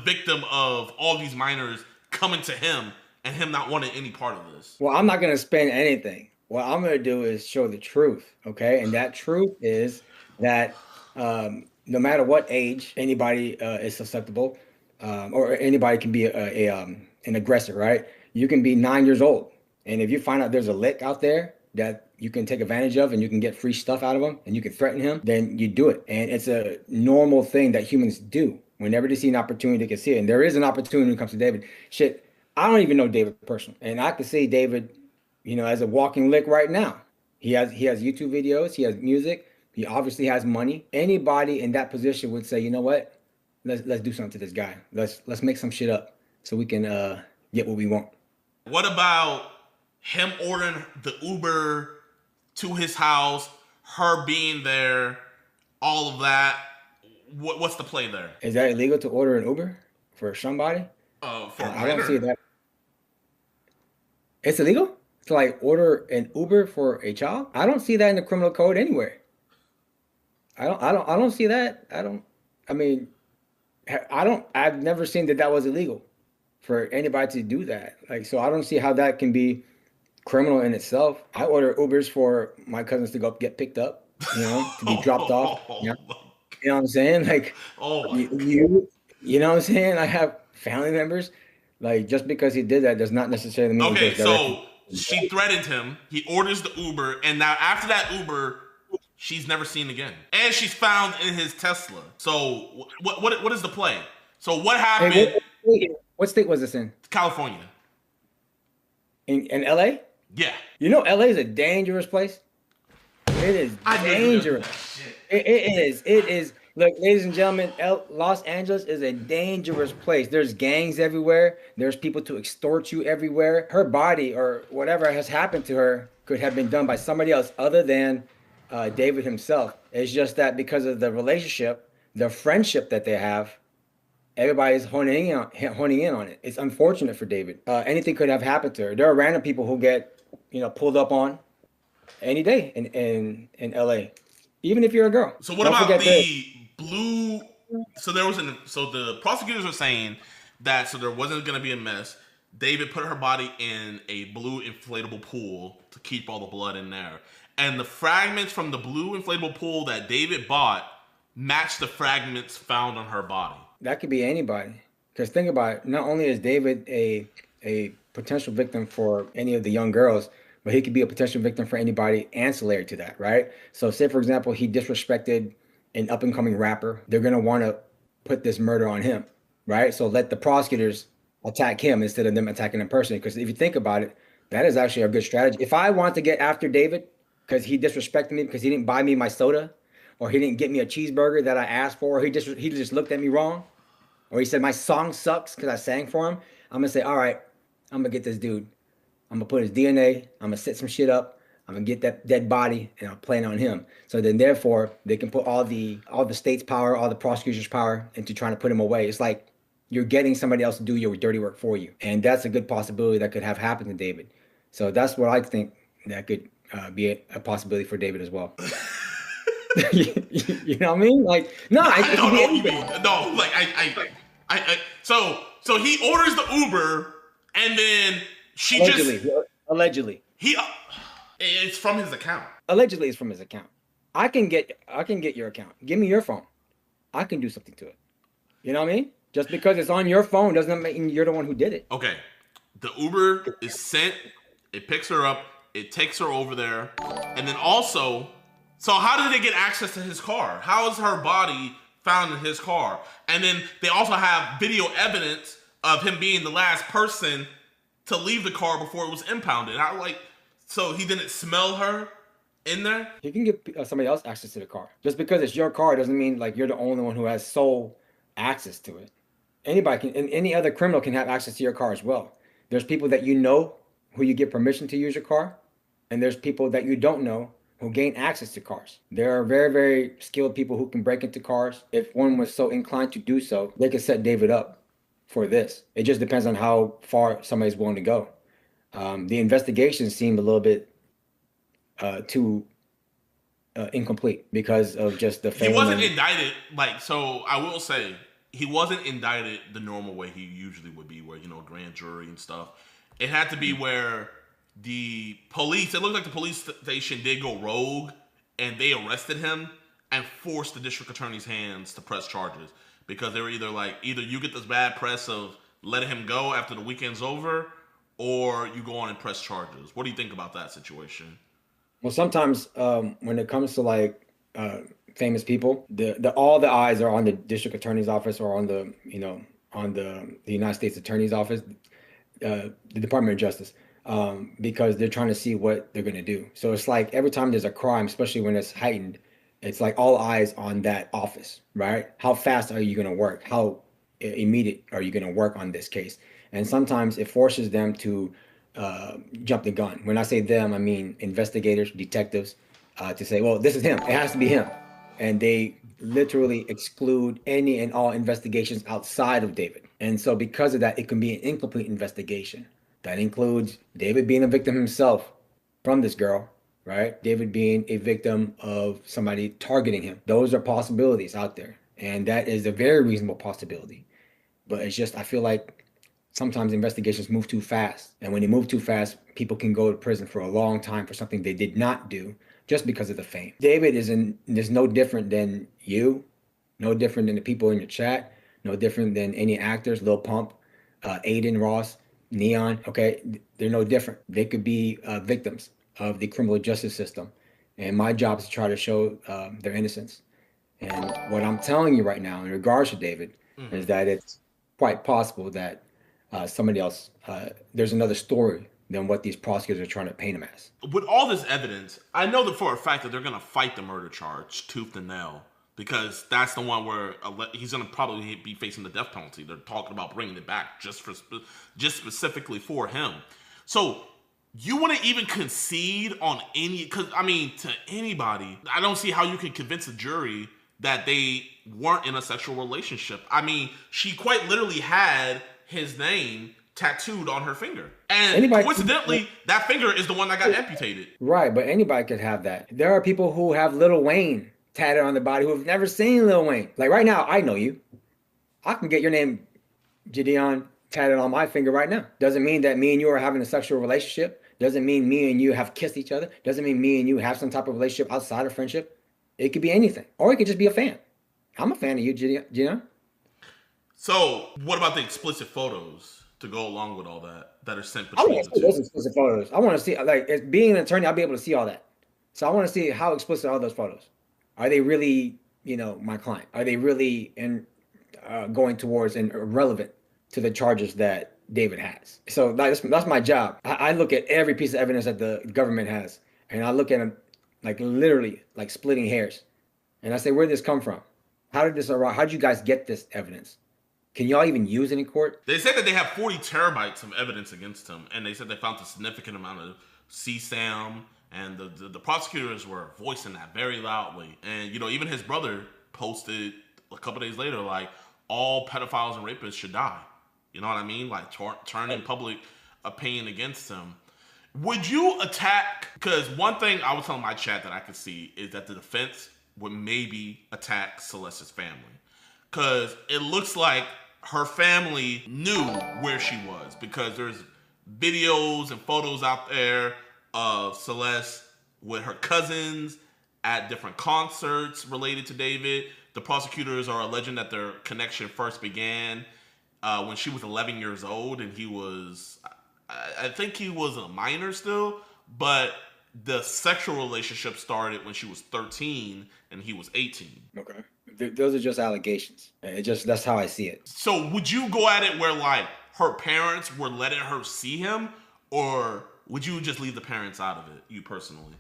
victim of all these minors coming to him and him not wanting any part of this? Well, I'm not gonna spin anything. What I'm gonna do is show the truth, okay? And that truth is that no matter what age anybody is susceptible, or anybody can be an aggressor, right? You can be 9 years old, and if you find out there's a lick out there that you can take advantage of and you can get free stuff out of him and you can threaten him, then you do it. And it's a normal thing that humans do. Whenever they see an opportunity, they can see it. And there is an opportunity when it comes to David. Shit, I don't even know David personally, and I can see David, you know, as a walking lick right now. He has YouTube videos, he has music, he obviously has money. Anybody in that position would say, you know what? Let's do something to this guy. Let's make some shit up so we can get what we want. What about him ordering the Uber to his house, her being there, all of that? What's the play there? Is that illegal to order an Uber for somebody? I don't see that. It's illegal to like order an Uber for a child? I don't see that in the criminal code anywhere. I don't see that. I've never seen that was illegal for anybody to do that. Like, so I don't see how that can be criminal in itself. I order Ubers for my cousins to go get picked up, you know, to be dropped off. You know what I'm saying? Like, you know what I'm saying? I have family members. Like, just because he did that does not necessarily mean. Okay, so she threatened him. He orders the Uber, and now after that Uber, she's never seen again, and she's found in his Tesla. So what is the play? So what happened? What state was this in? California. In LA? Yeah. You know, LA is a dangerous place. It is dangerous. It is. It is. Look, ladies and gentlemen, Los Angeles is a dangerous place. There's gangs everywhere. There's people to extort you everywhere. Her body or whatever has happened to her could have been done by somebody else other than David himself. It's just that because of the relationship, the friendship that they have, everybody's honing in on it. It's unfortunate for David. Anything could have happened to her. There are random people who get, pulled up on any day in LA, even if you're a girl. So what about the blue? So the prosecutors are saying that there wasn't going to be a mess. David put her body in a blue inflatable pool to keep all the blood in there, and the fragments from the blue inflatable pool that David bought matched the fragments found on her body. That could be anybody. Because think about it, not only is David a potential victim for any of the young girls, but he could be a potential victim for anybody ancillary to that, right? So say, for example, he disrespected an up-and-coming rapper. They're going to want to put this murder on him, right? So let the prosecutors attack him instead of them attacking him personally. Because if you think about it, that is actually a good strategy. If I want to get after David because he disrespected me, because he didn't buy me my soda, or he didn't get me a cheeseburger that I asked for, or he just looked at me wrong, or he said my song sucks because I sang for him, I'm going to say, all right, I'm going to get this dude. I'm going to put his DNA. I'm going to set some shit up. I'm going to get that dead body, and I'll plan on him. So then, therefore, they can put all the state's power, all the prosecutor's power into trying to put him away. It's like you're getting somebody else to do your dirty work for you. And that's a good possibility that could have happened to David. So that's what I think that could be a possibility for David as well. You know what I mean? Like, no, I don't know what you mean. No, like so he orders the Uber, and then she allegedly it's from his account. Allegedly, it's from his account. I can get your account. Give me your phone. I can do something to it. You know what I mean? Just because it's on your phone doesn't mean you're the one who did it. Okay, the Uber is sent. It picks her up. It takes her over there, and then also. So how did they get access to his car? How is her body found in his car? And then they also have video evidence of him being the last person to leave the car before it was impounded. So he didn't smell her in there? You can give somebody else access to the car. Just because it's your car doesn't mean like you're the only one who has sole access to it. Anybody can, and any other criminal can have access to your car as well. There's people that you know who you give permission to use your car, and there's people that you don't know who gain access to cars. There are very, very skilled people who can break into cars. If one was so inclined to do so, they could set David up for this. It just depends on how far somebody's willing to go. The investigation seemed a little bit too incomplete because of just the He wasn't indicted, so I will say, he wasn't indicted the normal way he usually would be, where, grand jury and stuff. It had to be where the police, it looked like the police station did go rogue, and they arrested him and forced the district attorney's hands to press charges, because they were either you get this bad press of letting him go after the weekend's over, or you go on and press charges. What do you think about that situation? Well, sometimes when it comes to famous people, all the eyes are on the district attorney's office, or on the United States Attorney's Office, the Department of Justice. Because they're trying to see what they're going to do. So it's like every time there's a crime, especially when it's heightened, it's like all eyes on that office, right? How fast are you going to work? How immediate are you going to work on this case? And sometimes it forces them to jump the gun. When I say them, I mean investigators, detectives, to say, well, this is him. It has to be him. And they literally exclude any and all investigations outside of David. And so because of that, it can be an incomplete investigation. That includes David being a victim himself from this girl, right? David being a victim of somebody targeting him. Those are possibilities out there. And that is a very reasonable possibility. But it's just, I feel like sometimes investigations move too fast. And when they move too fast, people can go to prison for a long time for something they did not do just because of the fame. David is no different than you, no different than the people in your chat, no different than any actors, Lil Pump, Adin, Ross, Neon, okay, they're no different. They could be victims of the criminal justice system. And my job is to try to show their innocence. And what I'm telling you right now in regards to David is that it's quite possible that somebody else, there's another story than what these prosecutors are trying to paint him as. With all this evidence, I know that for a fact that they're going to fight the murder charge tooth and nail, because that's the one where he's going to probably be facing the death penalty. They're talking about bringing it back just specifically for him. So you want to even concede on any, because I mean, to anybody, I don't see how you can convince a jury that they weren't in a sexual relationship. I mean, she quite literally had his name tattooed on her finger. And coincidentally, that finger is the one that got amputated. Right, but anybody could have that. There are people who have Lil Wayne tatted on their body who have never seen Lil Wayne. Like right now, I know you. I can get your name, JiDion, tatted on my finger right now. Doesn't mean that me and you are having a sexual relationship. Doesn't mean me and you have kissed each other. Doesn't mean me and you have some type of relationship outside of friendship. It could be anything. Or it could just be a fan. I'm a fan of you, JiDion. So, what about the explicit photos to go along with all that are sent I between want the to see two? those explicit photos. I want to see, like, as being an attorney, I'll be able to see all that. So I want to see how explicit are those photos. Are they really, my client? Are they really going towards and relevant to the charges that David has? So that's my job. I look at every piece of evidence that the government has, and I look at them like literally like splitting hairs. And I say, where did this come from? How did this arrive? How did you guys get this evidence? Can y'all even use it in court? They said that they have 40 terabytes of evidence against him, and they said they found a significant amount of CSAM, and the prosecutors were voicing that very loudly. And, even his brother posted a couple days later, like, all pedophiles and rapists should die. You know what I mean? Like, turning public opinion against him. Would you attack? Because one thing I was telling my chat that I could see is that the defense would maybe attack Celeste's family. Because it looks like her family knew where she was, because there's videos and photos out there of Celeste with her cousins at different concerts related to David. The prosecutors are alleging that their connection first began when she was 11 years old, and he was, I think he was a minor still, but the sexual relationship started when she was 13 and he was 18. Okay. Those are just allegations. That's how I see it. So would you go at it where like her parents were letting her see him, or would you just leave the parents out of it, you personally?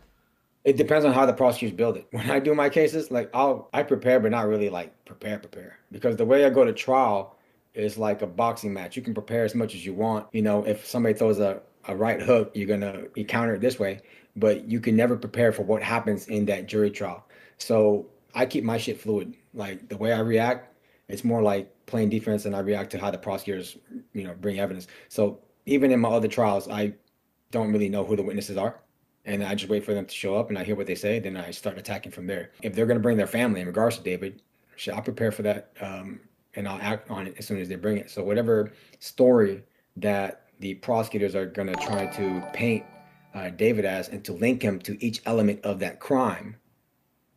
It depends on how the prosecutors build it. When I do my cases, like I prepare, but not really like prepare. Because the way I go to trial is like a boxing match. You can prepare as much as you want. If somebody throws a right hook, you're gonna counter it this way, but you can never prepare for what happens in that jury trial. So I keep my shit fluid. Like the way I react, it's more like playing defense, and I react to how the prosecutors, bring evidence. So even in my other trials, I don't really know who the witnesses are, and I just wait for them to show up, and I hear what they say, then I start attacking from there. If they're gonna bring their family in regards to David, I'll prepare for that, and I'll act on it as soon as they bring it. So whatever story that the prosecutors are gonna try to paint David as, and to link him to each element of that crime,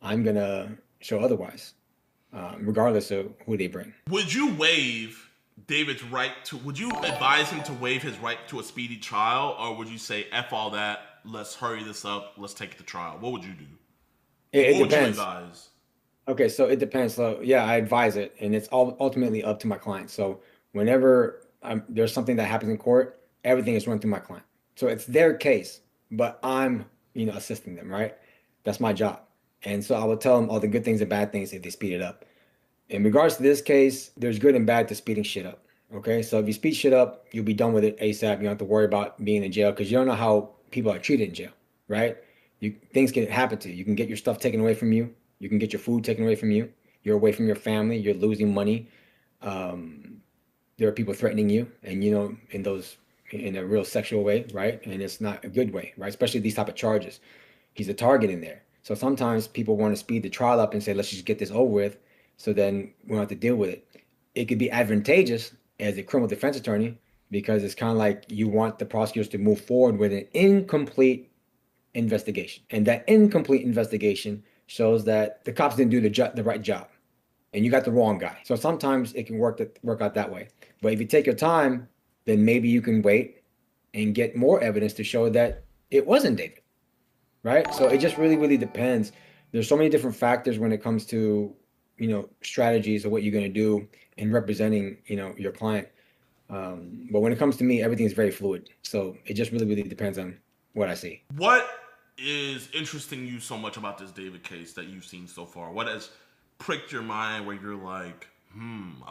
I'm gonna show otherwise, regardless of who they bring. Would you waive David's right to, would you advise him to waive his right to a speedy trial, or would you say, F all that, let's hurry this up, let's take it to trial? What would you do? It what depends. Would you advise? Okay, so it depends. So yeah, I advise it, and it's ultimately up to my client. So whenever there's something that happens in court, everything is run through my client. So it's their case, but I'm, assisting them, right? That's my job. And so I will tell them all the good things and bad things if they speed it up. In regards to this case, there's good and bad to speeding shit up. Okay, so if you speed shit up, you'll be done with it ASAP. You don't have to worry about being in jail, because you don't know how people are treated in jail, right? Things can happen to you. You can get your stuff taken away from you. You can get your food taken away from you. You're away from your family. You're losing money. There are people threatening you, and in a real sexual way, right? And it's not a good way, right? Especially these type of charges. He's a target in there. So sometimes people want to speed the trial up and say, let's just get this over with, so then we don't have to deal with it. It could be advantageous as a criminal defense attorney, because it's kind of like you want the prosecutors to move forward with an incomplete investigation. And that incomplete investigation shows that the cops didn't do the right job, and you got the wrong guy. So sometimes it can work out that way. But if you take your time, then maybe you can wait and get more evidence to show that it wasn't David, right? So it just really, really depends. There's so many different factors when it comes to strategies of what you're going to do in representing, your client. But when it comes to me, everything is very fluid. So it just really, really depends on what I see. What is interesting you so much about this David case that you've seen so far? What has pricked your mind where you're like,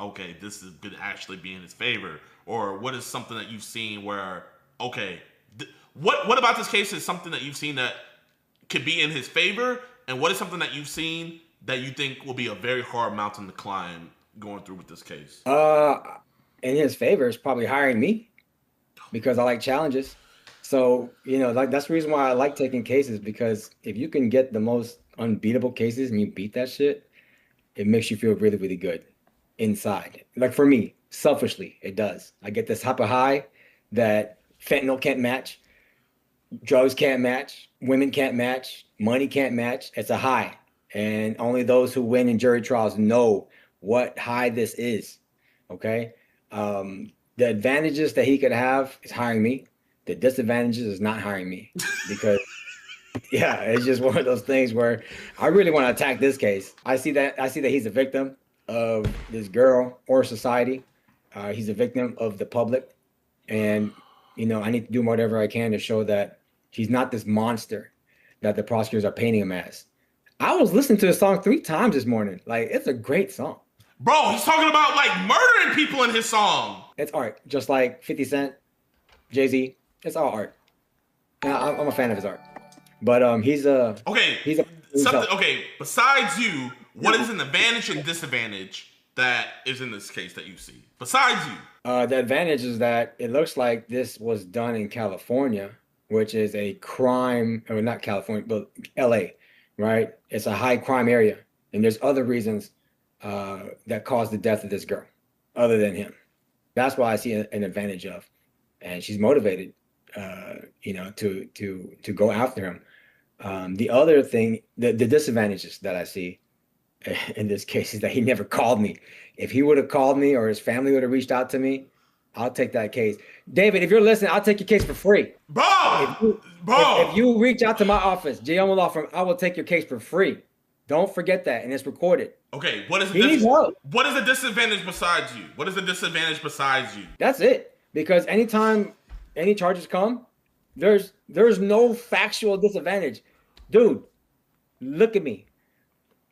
okay, this could actually be in his favor? Or what is something that you've seen where, okay, what about this case is something that you've seen that could be in his favor? And what is something that you've seen that you think will be a very hard mountain to climb going through with this case? In his favor is probably hiring me because I like challenges. So, that's the reason why I like taking cases, because if you can get the most unbeatable cases and you beat that shit, it makes you feel really, really good inside. Like for me, selfishly, it does. I get this type of high that fentanyl can't match, drugs can't match, women can't match, money can't match. It's a high. And only those who win in jury trials know what high this is. Okay? The advantages that he could have is hiring me. The disadvantages is not hiring me, because yeah, it's just one of those things where I really want to attack this case. I see that he's a victim of this girl or society. He's a victim of the public, and I need to do whatever I can to show that he's not this monster that the prosecutors are painting him as. I was listening to the song 3 times this morning. Like, it's a great song. Bro, he's talking about like murdering people in his song. It's art, just like 50 Cent, Jay-Z. It's all art. And I'm a fan of his art. But besides you, what is an advantage and disadvantage that is in this case that you see? Besides you. The advantage is that it looks like this was done in California, which is a crime, or not California, but LA, right? It's a high crime area. And there's other reasons that caused the death of this girl other than him. That's why I see an advantage of. And she's motivated, to go after him. The other thing, the disadvantages that I see in this case is that he never called me. If he would have called me or his family would have reached out to me, I'll take that case. David, if you're listening, I'll take your case for free. If you reach out to my office, Jayoma Law Firm, I will take your case for free. Don't forget that, and it's recorded. Okay, what is the disadvantage besides you? What is the disadvantage besides you? That's it. Because anytime any charges come, there's no factual disadvantage. Dude, look at me.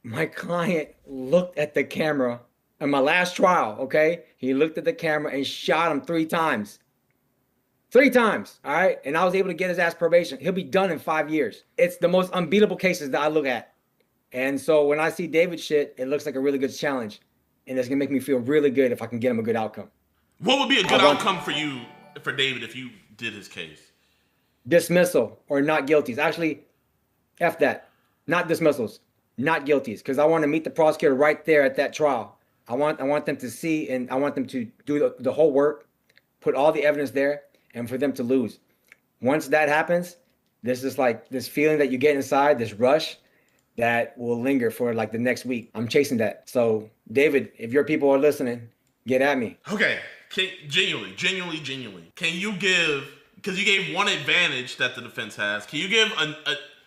My client looked at the camera in my last trial, okay? He looked at the camera and shot him 3 times. 3 times, all right? And I was able to get his ass probation. He'll be done in 5 years. It's the most unbeatable cases that I look at. And so when I see David shit, it looks like a really good challenge. And it's gonna make me feel really good if I can get him a good outcome. What would be a good outcome for you, for David, if you did his case? Dismissal or not guilties. Actually, F that. Not dismissals, not guilties. Because I want to meet the prosecutor right there at that trial. I want them to see, and I want them to do the whole work, put all the evidence there, and for them to lose. Once that happens, this is like this feeling that you get inside, this rush that will linger for like the next week. I'm chasing that. So, David, if your people are listening, get at me. Okay. Genuinely, can you give, because you gave one advantage that the defense has, can you give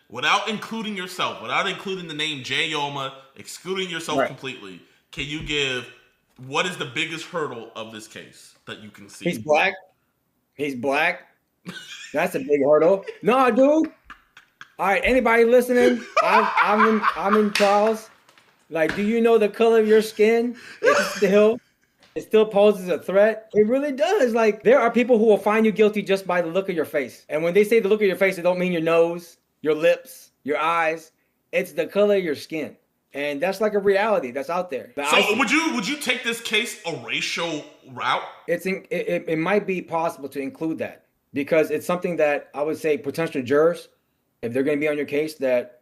without including yourself, without including the name Jayoma, excluding yourself completely, can you give what is the biggest hurdle of this case that you can see? He's black. That's a big hurdle. No, dude. All right, anybody listening? I'm in trials. Like, do you know the color of your skin? It still poses a threat. It really does. Like, there are people who will find you guilty just by the look of your face. And when they say the look of your face, it don't mean your nose, your lips, your eyes. It's the color of your skin. And that's like a reality that's out there. So would you take this case a racial route? It might be possible to include that, because it's something that I would say potential jurors, if they're going to be on your case, that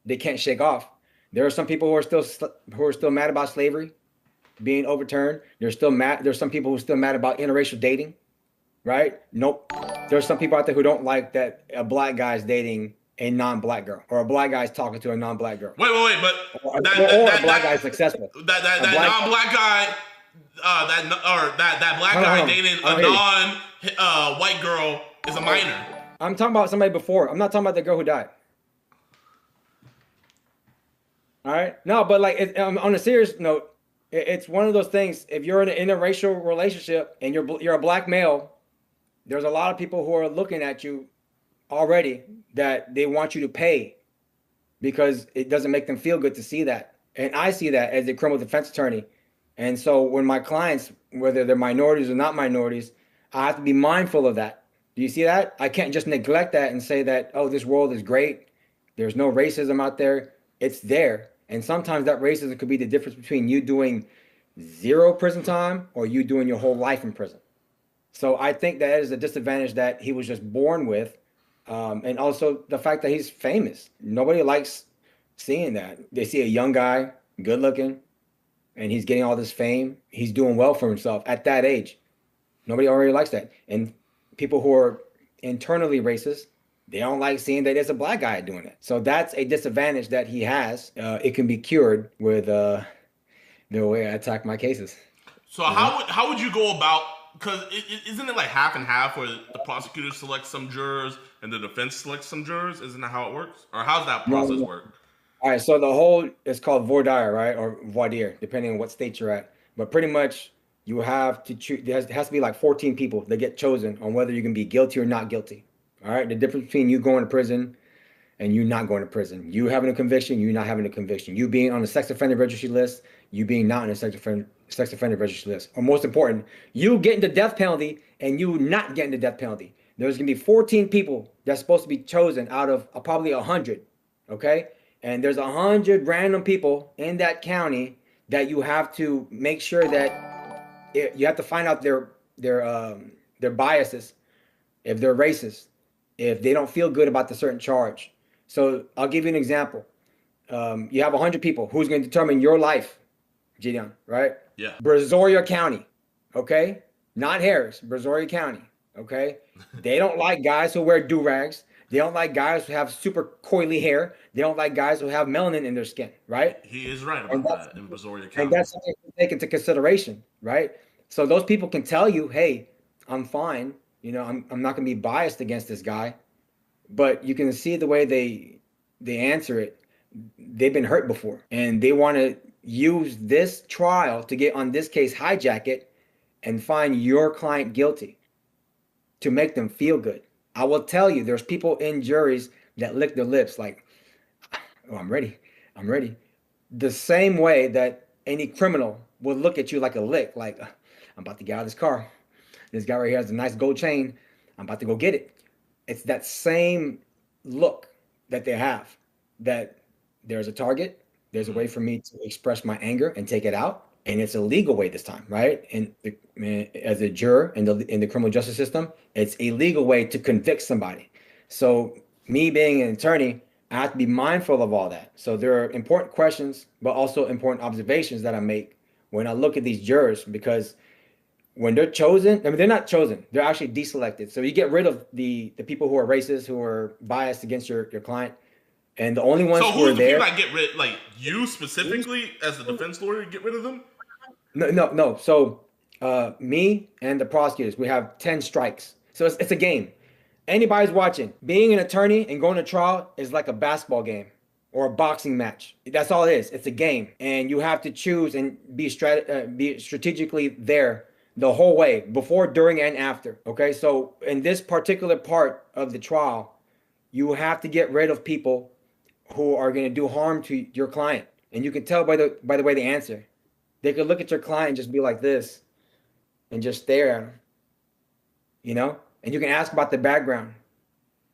they can't shake off. There are some people who are still mad about slavery being overturned. There's some people who are still mad about interracial dating, right? Nope. There's some people out there who don't like that a black guy is dating a non-black girl, or a black guy is talking to a non-black girl. Wait, but a black guy is successful. That non-black guy, that black guy dating a non-white girl is a minor. I'm talking about somebody before. I'm not talking about the girl who died. All right. No, but like on a serious note, it's one of those things. If you're in an interracial relationship and you're a black male, there's a lot of people who are looking at you already that they want you to pay because it doesn't make them feel good to see that. And I see that as a criminal defense attorney. And so when my clients, whether they're minorities or not minorities, I have to be mindful of that. Do you see that? I can't just neglect that and say that, oh, this world is great. There's no racism out there. It's there. And sometimes that racism could be the difference between you doing 0 prison time or you doing your whole life in prison. So I think that is a disadvantage that he was just born with. And also the fact that he's famous. Nobody likes seeing that. They see a young guy, good looking, and he's getting all this fame. He's doing well for himself at that age. Nobody already likes that. And people who are internally racist, they don't like seeing that there's a black guy doing it. So that's a disadvantage that he has. It can be cured with the way I attack my cases. So how would you go about, because isn't it like half and half where the prosecutor selects some jurors and the defense selects some jurors? Isn't that how it works? Or how's that process work? All right, so the whole is called voir dire, right? Or voir dire, depending on what state you're at. But pretty much you have to choose, there has to be like 14 people that get chosen on whether you can be guilty or not guilty. All right, the difference between you going to prison and you not going to prison. You having a conviction, you not having a conviction. You being on the sex offender registry list, you being not on the sex offender registry list. Or most important, you getting the death penalty and you not getting the death penalty. There's gonna be 14 people that's supposed to be chosen out of probably 100, okay? And there's 100 random people in that county that you have to make sure that you have to find out their biases, if they're racist, if they don't feel good about the certain charge. So I'll give you an example. You have 100 people. Who's going to determine your life, JiDion, right? Yeah. Brazoria County, okay? Not Harris, Brazoria County, okay? They don't like guys who wear do-rags. They don't like guys who have super coily hair. They don't like guys who have melanin in their skin, right? He is right about that in Brazoria County. And that's something to take into consideration, right? So those people can tell you, hey, I'm fine. You know, I'm not going to be biased against this guy. But you can see the way they answer it. They've been hurt before. And they want to use this trial to get on this case, hijack it, and find your client guilty to make them feel good. I will tell you, there's people in juries that lick their lips like, oh, I'm ready. I'm ready. The same way that any criminal will look at you like a lick, like, I'm about to get out of this car. This guy right here has a nice gold chain. I'm about to go get it. It's that same look that they have, that there's a target. There's a way for me to express my anger and take it out. And it's a legal way this time, right? And as a juror in the criminal justice system, it's a legal way to convict somebody. So me being an attorney, I have to be mindful of all that. So there are important questions, but also important observations that I make when I look at these jurors, because when they're chosen, I mean, they're not chosen, they're actually deselected. So you get rid of the people who are racist, who are biased against your client. And the only ones who are there. So who's the people that get rid, like you specifically as the defense lawyer, get rid of them? No. So me and the prosecutors, we have 10 strikes. So it's a game. Anybody's watching. Being an attorney and going to trial is like a basketball game or a boxing match. That's all it is. It's a game. And you have to choose and be strategically there the whole way, before, during, and after. Okay, so in this particular part of the trial, you have to get rid of people who are going to do harm to your client. And you can tell by the way they answer. They could look at your client and just be like this and just stare at him, you know? And you can ask about the background.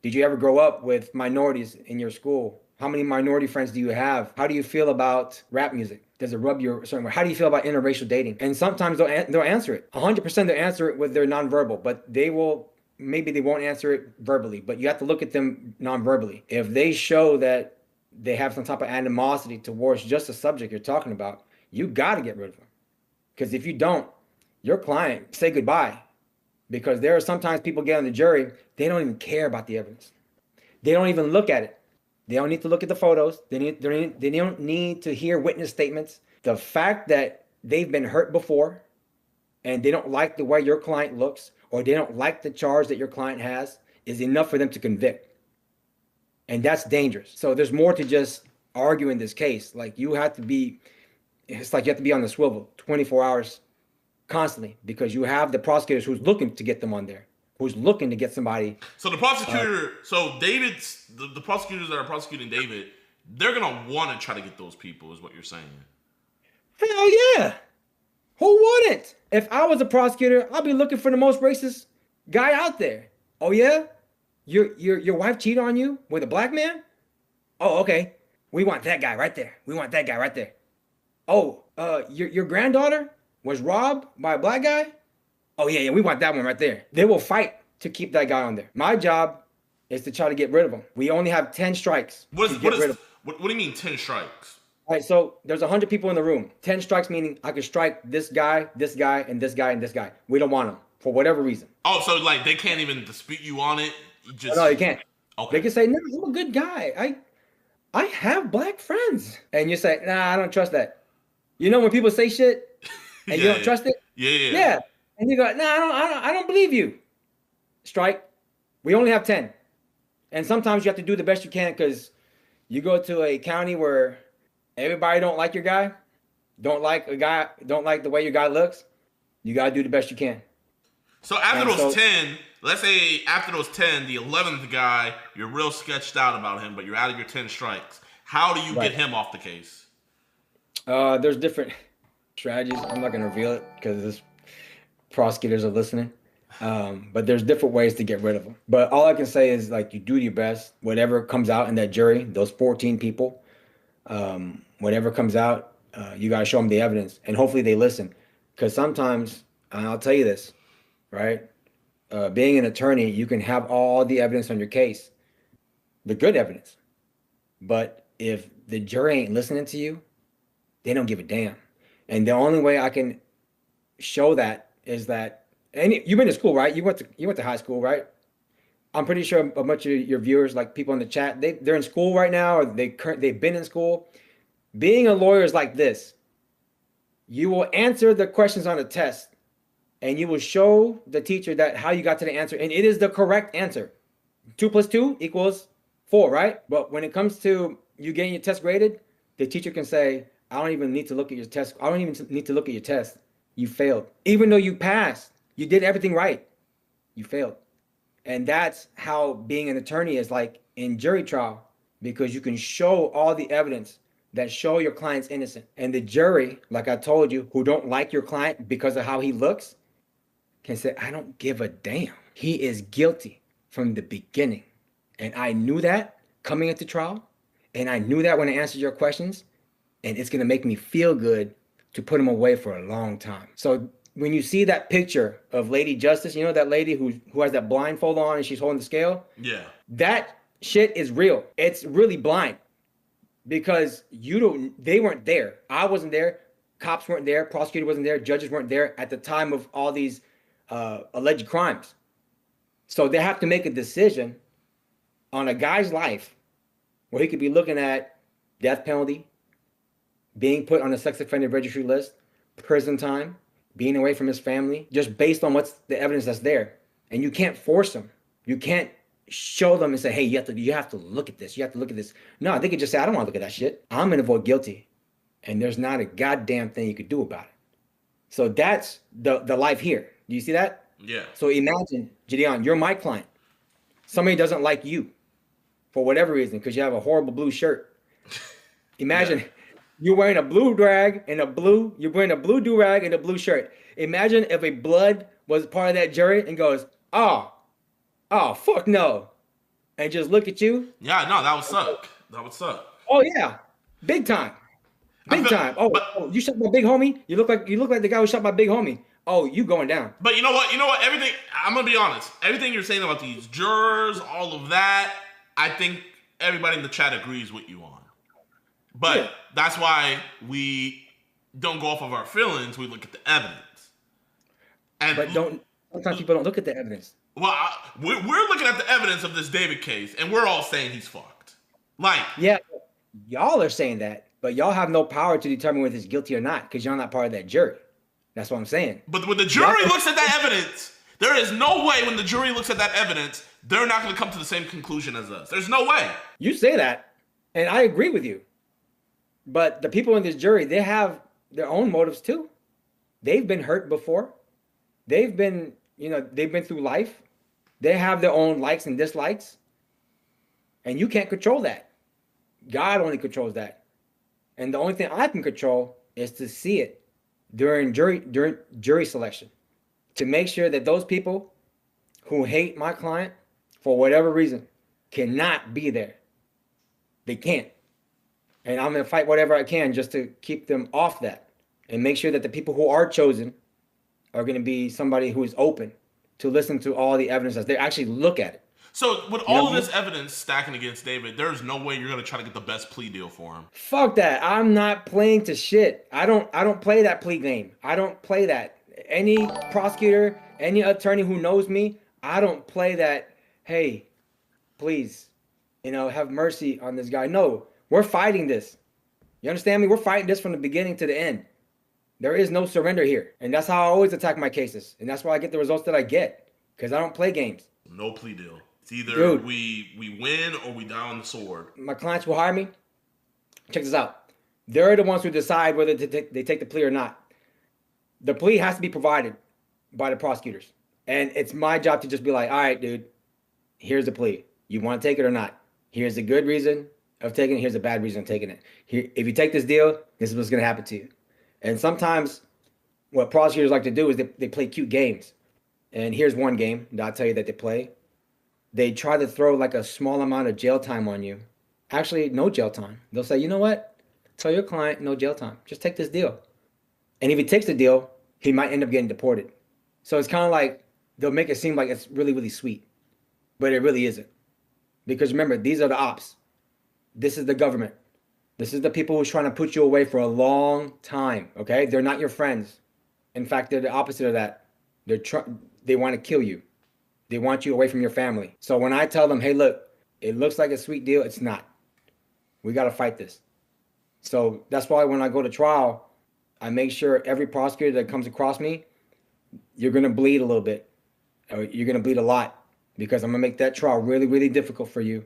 Did you ever grow up with minorities in your school? How many minority friends do you have? How do you feel about rap music? Does it rub you a certain way? How do you feel about interracial dating? And sometimes they'll answer it. 100% they'll answer it with their nonverbal, but maybe they won't answer it verbally, but you have to look at them nonverbally. If they show that they have some type of animosity towards just the subject you're talking about, you got to get rid of them. Because if you don't, your client, say goodbye. Because there are sometimes people get on the jury, they don't even care about the evidence. They don't even look at it. They don't need to look at the photos. They don't need to hear witness statements. The fact that they've been hurt before and they don't like the way your client looks, or they don't like the charge that your client has, is enough for them to convict. And that's dangerous. So there's more to just arguing this case. Like you have to be, it's like you have to be on the swivel 24 hours constantly because you have the prosecutors who's looking to get them on there, who's looking to get somebody. So the prosecutor, the prosecutors that are prosecuting David, they're gonna want to try to get those people, is what you're saying. Hell yeah. Who wouldn't? If I was a prosecutor, I'd be looking for the most racist guy out there. Oh yeah? Your wife cheated on you with a black man? Oh, okay. We want that guy right there. We want that guy right there. Oh, your granddaughter was robbed by a black guy? Oh yeah, we want that one right there. They will fight to keep that guy on there. My job is to try to get rid of him. We only have 10 strikes. What do you mean 10 strikes? All right, so there's 100 people in the room. 10 strikes meaning I can strike this guy, and this guy, and this guy. We don't want them for whatever reason. Oh, so like they can't even dispute you on it? No, they can't. Okay. They can say, no, I'm a good guy. I have black friends. And you say, nah, I don't trust that. You know when people say shit and you don't trust it? Yeah. And you go, nah, I don't believe you. Strike. We only have 10. And sometimes you have to do the best you can because you go to a county where everybody don't like your guy, don't like the way your guy looks. You got to do the best you can. So after those 10, let's say after those 10, the 11th guy, you're real sketched out about him, but you're out of your 10 strikes. How do you get him off the case? There's different strategies. I'm not going to reveal it because this prosecutors are listening. But there's different ways to get rid of them. But all I can say is like you do your best. Whatever comes out in that jury, those 14 people, whatever comes out, you got to show them the evidence. And hopefully they listen. Because sometimes, and I'll tell you this, right? Being an attorney, you can have all the evidence on your case, the good evidence. But if the jury ain't listening to you, they don't give a damn. And the only way I can show that is that, and you've been to school, right? You went to high school, right? I'm pretty sure a bunch of your viewers, like people in the chat, they're in school right now, or they've been in school. Being a lawyer is like this. You will answer the questions on a test, and you will show the teacher that how you got to the answer, and it is the correct answer. 2 + 2 = 4, right? But when it comes to you getting your test graded, the teacher can say, I don't even need to look at your test. I don't even need to look at your test. You failed. Even though you passed, you did everything right. You failed. And that's how being an attorney is like in jury trial, because you can show all the evidence that show your client's innocent. And the jury, like I told you, who don't like your client because of how he looks, can say, I don't give a damn. He is guilty from the beginning. And I knew that coming into trial. And I knew that when I answered your questions. And it's going to make me feel good to put him away for a long time. So when you see that picture of Lady Justice, you know that lady who has that blindfold on and she's holding the scale? Yeah. That shit is real. It's really blind because they weren't there. I wasn't there. Cops weren't there. Prosecutor wasn't there. Judges weren't there at the time of all these alleged crimes. So they have to make a decision on a guy's life where he could be looking at death penalty, being put on a sex offender registry list, prison time, being away from his family, just based on what's the evidence that's there. And you can't force them. You can't show them and say, hey, you have to look at this. You have to look at this. No, they could just say, I don't want to look at that shit. I'm going to vote guilty. And there's not a goddamn thing you could do about it. So that's the life here. Do you see that? Yeah. So imagine, JiDion, you're my client. Somebody doesn't like you for whatever reason because you have a horrible blue shirt. Imagine you're wearing a blue drag and you're wearing a blue do-rag and a blue shirt. Imagine if a blood was part of that jury and goes, oh, fuck no. And just look at you. Yeah, no, that would suck. That would suck. Oh yeah. Big time. Big time. Oh, you shot my big homie? You look like the guy who shot my big homie. Oh, you going down. But you know what? Everything, I'm going to be honest. Everything you're saying about these jurors, all of that, I think everybody in the chat agrees with you on. But that's why we don't go off of our feelings. We look at the evidence. Sometimes people don't look at the evidence. Well, we're looking at the evidence of this David case, and we're all saying he's fucked. Like, yeah, y'all are saying that, but y'all have no power to determine whether he's guilty or not because y'all not part of that jury. That's what I'm saying. But when the jury looks at that evidence, there is no way when the jury looks at that evidence, they're not going to come to the same conclusion as us. There's no way. You say that, and I agree with you. But the people in this jury, they have their own motives too. They've been hurt before. They've been, they've been through life. They have their own likes and dislikes. And you can't control that. God only controls that. And the only thing I can control is to see it during jury selection, to make sure that those people who hate my client for whatever reason cannot be there. They can't. And I'm going to fight whatever I can just to keep them off that and make sure that the people who are chosen are going to be somebody who is open to listen to all the evidence as they actually look at it. So with all of this evidence stacking against David, there's no way you're going to try to get the best plea deal for him. Fuck that. I'm not playing to shit. I don't play that plea game. I don't play that. Any prosecutor, any attorney who knows me, I don't play that, hey, please, have mercy on this guy. No, we're fighting this. You understand me? We're fighting this from the beginning to the end. There is no surrender here. And that's how I always attack my cases. And that's why I get the results that I get. Because I don't play games. No plea deal. It's either we win or we die on the sword. My clients will hire me. Check this out. They're the ones who decide whether they take the plea or not. The plea has to be provided by the prosecutors. And it's my job to just be like, all right, dude, here's the plea. You want to take it or not? Here's a good reason of taking it. Here's a bad reason of taking it. If you take this deal, this is what's going to happen to you. And sometimes what prosecutors like to do is they play cute games. And here's one game that I'll tell you that they play. They try to throw like a small amount of jail time on you. Actually, no jail time. They'll say, you know what? Tell your client no jail time. Just take this deal. And if he takes the deal, he might end up getting deported. So it's kind of like they'll make it seem like it's really, really sweet. But it really isn't. Because remember, these are the ops. This is the government. This is the people who's trying to put you away for a long time, okay? They're not your friends. In fact, they're the opposite of that. They want to kill you. They want you away from your family. So when I tell them, hey, look, it looks like a sweet deal, it's not. We got to fight this. So that's why when I go to trial, I make sure every prosecutor that comes across me, you're going to bleed a little bit. Or you're going to bleed a lot. Because I'm going to make that trial really, really difficult for you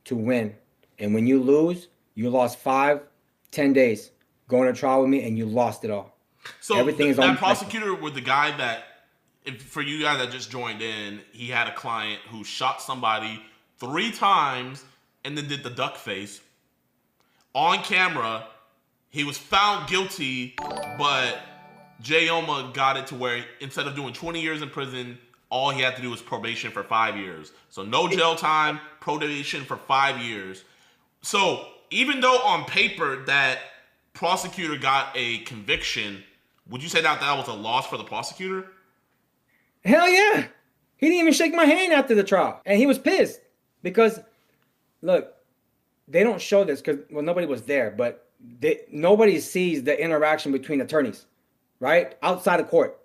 to win. And when you lose, you lost 5-10 days going to trial with me, and you lost it all. So everything is that prosecutor with the guy that, for you guys that just joined in, he had a client who shot somebody 3 times and then did the duck face. On camera, he was found guilty, but Jayoma got it to where instead of doing 20 years in prison, all he had to do was probation for 5 years. So no jail time, probation for 5 years. So even though on paper that prosecutor got a conviction, would you say that was a loss for the prosecutor? Hell yeah. He didn't even shake my hand after the trial. And he was pissed. Because, look, they don't show this because, well, nobody was there. But nobody sees the interaction between attorneys, right? Outside of court.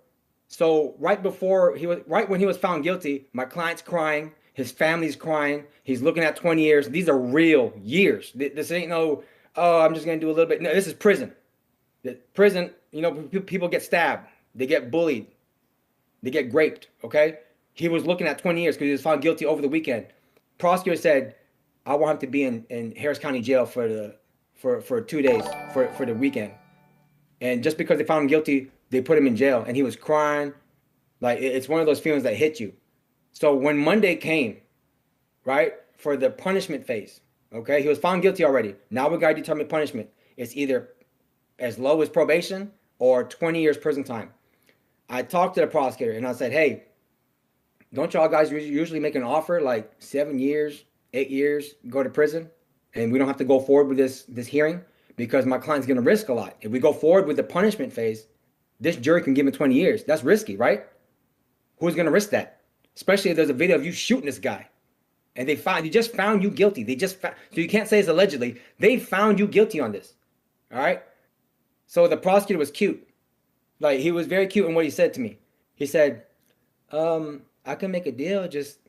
So right when he was found guilty, my client's crying. His family's crying. He's looking at 20 years. These are real years. This ain't no, oh, I'm just going to do a little bit. No, this is prison. Prison, people get stabbed. They get bullied. They get raped, okay? He was looking at 20 years because he was found guilty over the weekend. Prosecutor said, I want him to be in Harris County Jail for 2 days, for the weekend. And just because they found him guilty, they put him in jail. And he was crying. Like, it's one of those feelings that hit you. So when Monday came, right, for the punishment phase, okay, he was found guilty already. Now we got to determine punishment. It's either as low as probation or 20 years prison time. I talked to the prosecutor and I said, hey, don't y'all guys usually make an offer like 7 years, 8 years, go to prison, and we don't have to go forward with this hearing because my client's going to risk a lot. If we go forward with the punishment phase, this jury can give him 20 years. That's risky, right? Who's going to risk that? Especially if there's a video of you shooting this guy. And they just found you guilty. So you can't say it's allegedly. They found you guilty on this. All right? So the prosecutor was cute. Like, he was very cute in what he said to me. He said, I can make a deal. Just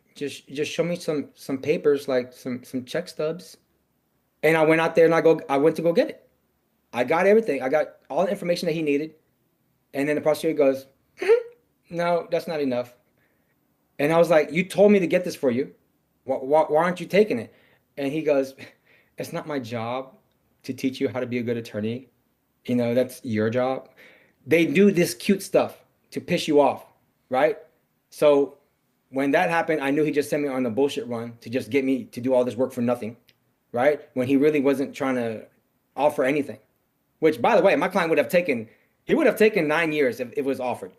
show me some papers, like some check stubs. And I went out there and I went to go get it. I got everything. I got all the information that he needed. And then the prosecutor goes, no, that's not enough. And I was like, you told me to get this for you. Why aren't you taking it? And he goes, it's not my job to teach you how to be a good attorney. You know, that's your job. They do this cute stuff to piss you off, right? So when that happened, I knew he just sent me on a bullshit run to just get me to do all this work for nothing, right? When he really wasn't trying to offer anything. Which, by the way, my client would have taken 9 years if it was offered.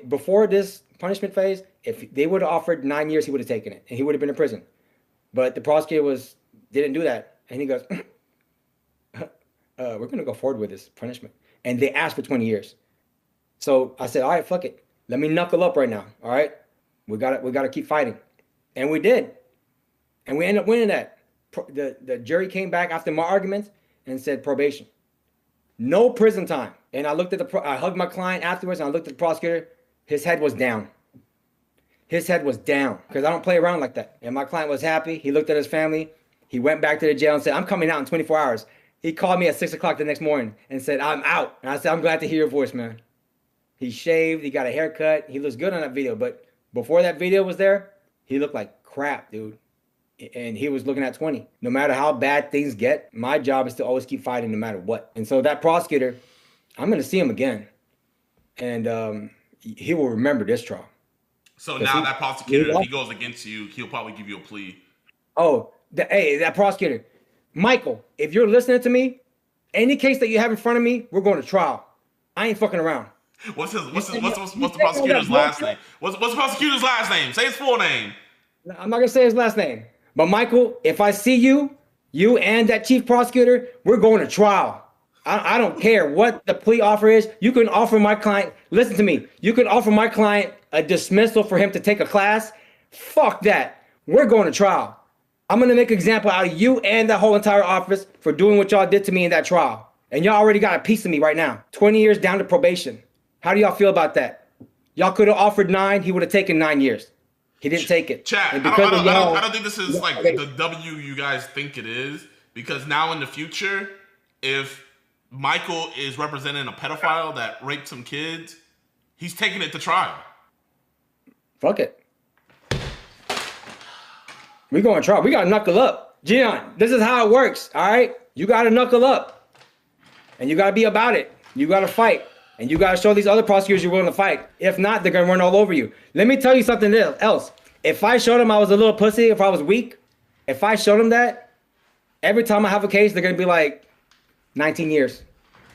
Before this punishment phase, if they would have offered 9 years, he would have taken it, and he would have been in prison. But the prosecutor didn't do that, and he goes, we're gonna go forward with this punishment. And they asked for 20 years. So I said, all right, fuck it. Let me knuckle up right now. All right. We gotta keep fighting. And we did. And we ended up winning that. The jury came back after my arguments and said probation. No prison time. And I hugged my client afterwards, and I looked at the prosecutor. His head was down. His head was down because I don't play around like that. And my client was happy. He looked at his family. He went back to the jail and said, I'm coming out in 24 hours. He called me at 6 o'clock the next morning and said, I'm out. And I said, I'm glad to hear your voice, man. He shaved. He got a haircut. He looks good on that video. But before that video was there, he looked like crap, dude. And he was looking at 20. No matter how bad things get, my job is to always keep fighting no matter what. And so that prosecutor, I'm going to see him again. And he will remember this trial. So now that prosecutor, if he goes against you, he'll probably give you a plea. Oh, hey, that prosecutor. Michael, if you're listening to me, any case that you have in front of me, we're going to trial. I ain't fucking around. What's the prosecutor's last name? What's the prosecutor's last name? Say his full name. I'm not going to say his last name. But Michael, if I see you and that chief prosecutor, we're going to trial. I don't care what the plea offer is. You can offer my client, listen to me, you can offer my client a dismissal for him to take a class. Fuck that. We're going to trial. I'm going to make an example out of you and the whole entire office for doing what y'all did to me in that trial. And y'all already got a piece of me right now. 20 years down to probation. How do y'all feel about that? Y'all could have offered 9. He would have taken 9 years. He didn't take it. Chat, I don't think this is like the W you guys think it is. Because now in the future, if Michael is representing a pedophile that raped some kids, he's taking it to trial. Fuck it. We going to trial. We got to knuckle up. JiDion, this is how it works, all right? You got to knuckle up. And you got to be about it. You got to fight. And you got to show these other prosecutors you're willing to fight. If not, they're going to run all over you. Let me tell you something else. If I showed them I was a little pussy, if I was weak, if I showed them that, every time I have a case, they're going to be like, 19 years.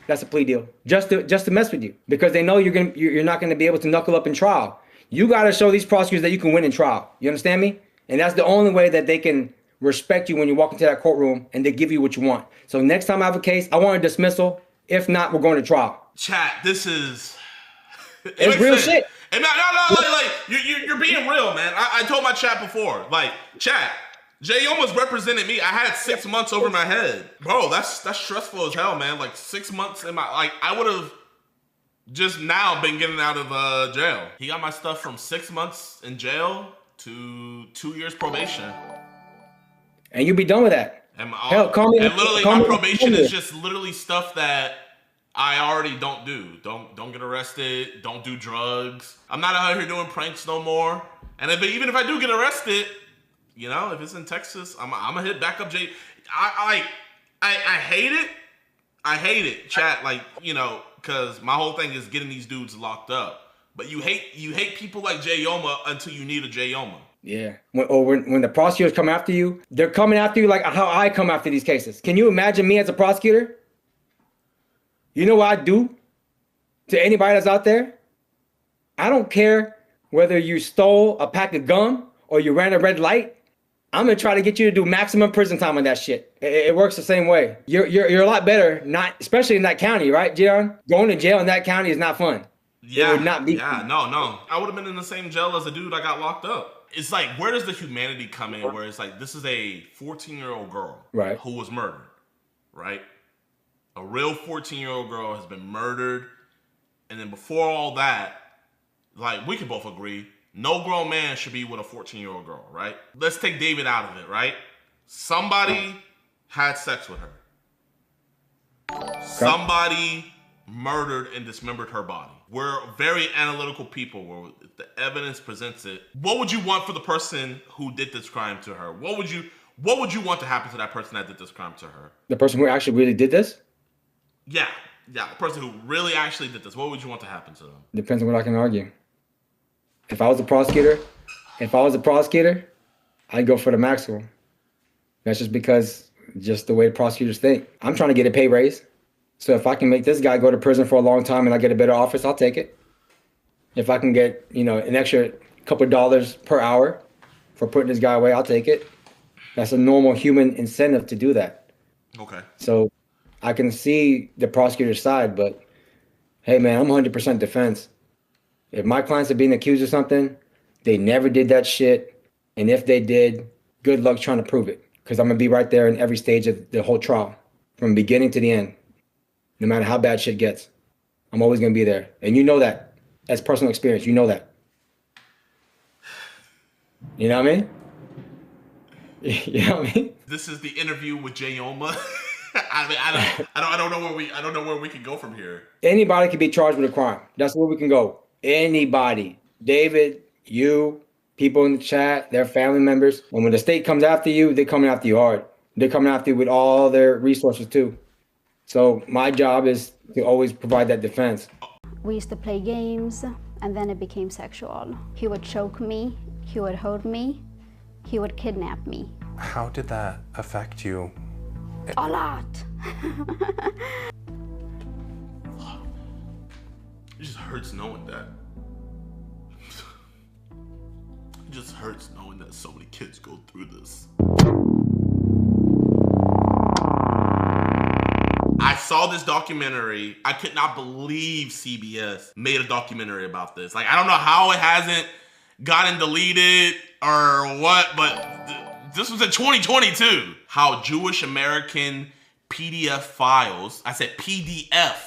That's a plea deal. Just to mess with you. Because they know you're not going to be able to knuckle up in trial. You got to show these prosecutors that you can win in trial. You understand me? And that's the only way that they can respect you when you walk into that courtroom and they give you what you want. So next time I have a case, I want a dismissal. If not, we're going to trial. Chat, this is... It's real shit. And no, you're being real, man. I told my chat before. Like, chat, Jayoma's represented me. I had 6 months over my head. Bro, that's stressful as hell, man. Like 6 months in my... Like, I would have just now been getting out of jail. He got my stuff from 6 months in jail to 2 years probation. And you'll be done with that. And Hell, call me. And literally, my probation is just literally stuff that I already don't do. Don't get arrested. Don't do drugs. I'm not out here doing pranks no more. And even if I do get arrested, you know, if it's in Texas, I'm gonna hit back up J. I hate it. I hate it, chat. Like, you know, because my whole thing is getting these dudes locked up. But you hate people like Jayoma until you need a Jayoma. Yeah. When the prosecutors come after you, they're coming after you like how I come after these cases. Can you imagine me as a prosecutor? You know what I do to anybody that's out there? I don't care whether you stole a pack of gum or you ran a red light. I'm gonna try to get you to do maximum prison time on that shit. It works the same way. You're a lot better, not especially in that county, right, JiDion? Going to jail in that county is not fun. Yeah, it would not be. Yeah, no. I would have been in the same jail as the dude I got locked up. It's like, where does the humanity come in? Where it's like, this is a 14-year-old girl, right, who was murdered, right? A real 14-year-old girl has been murdered, and then before all that, like, we can both agree, no grown man should be with a 14-year-old girl, right? Let's take David out of it, right? Somebody had sex with her. Somebody murdered and dismembered her body. We're very analytical people where the evidence presents it. What would you want for the person who did this crime to her? What would What would you want to happen to that person that did this crime to her? The person who actually really did this? Yeah, the person who really actually did this. What would you want to happen to them? Depends on what I can argue. If I was a prosecutor, I'd go for the maximum. That's just because, just the way prosecutors think. I'm trying to get a pay raise. So if I can make this guy go to prison for a long time and I get a better office, I'll take it. If I can get, an extra couple of dollars per hour for putting this guy away, I'll take it. That's a normal human incentive to do that. Okay. So I can see the prosecutor's side, but hey, man, I'm 100% defense. If my clients are being accused of something, they never did that shit. And if they did, good luck trying to prove it. Because I'm going to be right there in every stage of the whole trial, from beginning to the end. No matter how bad shit gets, I'm always going to be there. And you know that. As personal experience, you know that. You know what I mean? You know what I mean? This is the interview with Jayoma. I don't know where we can go from here. Anybody can be charged with a crime. That's where we can go. Anybody. David, you, people in the chat, their family members. And when the state comes after you, they're coming after you hard. They're coming after you with all their resources too. So my job is to always provide that defense. We used to play games, and then it became sexual. He would choke me, he would hold me, he would kidnap me. How did that affect you? A lot. It just hurts knowing that. It just hurts knowing that so many kids go through this. I saw this documentary. I could not believe CBS made a documentary about this. Like, I don't know how it hasn't gotten deleted or what, but this was in 2022. How Jewish American PDF files, I said PDF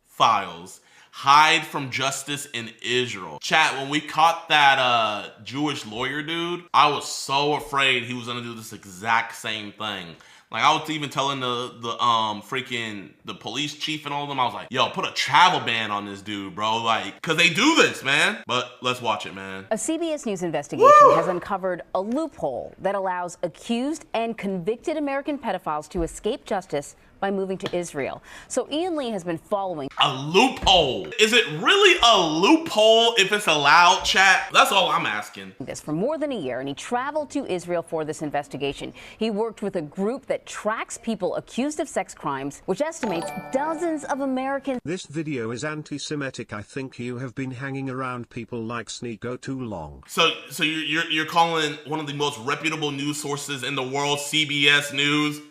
files, hide from justice in Israel. Chat, when we caught that Jewish lawyer dude, I was so afraid he was gonna do this exact same thing. Like, I was even telling the police chief and all of them, I was like, yo, put a travel ban on this dude, bro. Like, cause they do this, man. But let's watch it, man. A CBS News investigation has uncovered a loophole that allows accused and convicted American pedophiles to escape justice by moving to Israel. So Ian Lee has been following. A loophole? Is it really a loophole if it's allowed, chat? That's all I'm asking. This for more than a year, and he traveled to Israel for this investigation. He worked with a group that tracks people accused of sex crimes, which estimates dozens of Americans. This video is anti-Semitic. I think you have been hanging around people like Sneeko too long. So you're calling one of the most reputable news sources in the world, CBS News,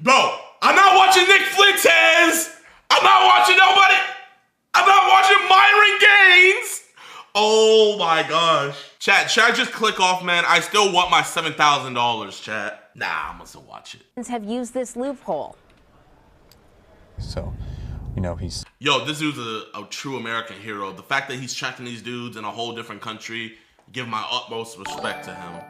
Bro, I'm not watching Nick Fuentes. I'm not watching nobody. I'm not watching Myron Gaines. Oh my gosh. Chat, should I just click off, man? I still want my $7,000, chat. Nah, I'm gonna still watch it. Have used this loophole. So, he's... Yo, this dude's a true American hero. The fact that he's tracking these dudes in a whole different country, give my utmost respect to him.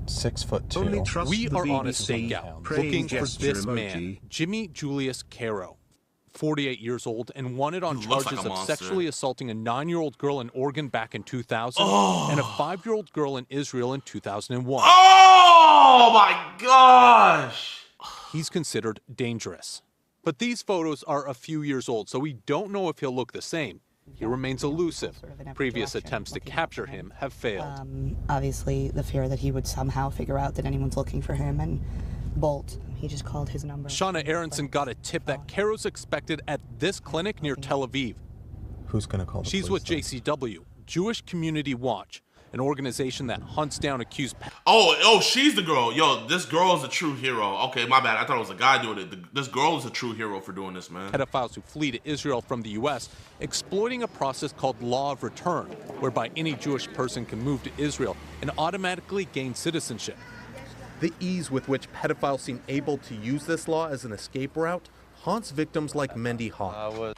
6'2". We are on a stakeout looking for this man, Jimmy Julius Caro, 48 years old, and wanted on charges of sexually assaulting a 9-year-old girl in Oregon back in 2000 and a 5-year-old girl in Israel in 2001. Oh my gosh! He's considered dangerous. But these photos are a few years old, so we don't know if he'll look the same. He remains elusive. Previous attempts to capture him have failed. Obviously, the fear that he would somehow figure out that anyone's looking for him and bolt. He just called his number. Shauna Aronson got a tip that Caro's expected at this clinic near Tel Aviv. Who's going to call the She's police, with JCW, Jewish Community Watch, an organization that hunts down accused. Oh, she's the girl. Yo, this girl is a true hero. Okay, my bad. I thought it was a guy doing it. This girl is a true hero for doing this, man. Pedophiles who flee to Israel from the U.S., exploiting a process called law of return, whereby any Jewish person can move to Israel and automatically gain citizenship. The ease with which pedophiles seem able to use this law as an escape route haunts victims like Mendy Hawk.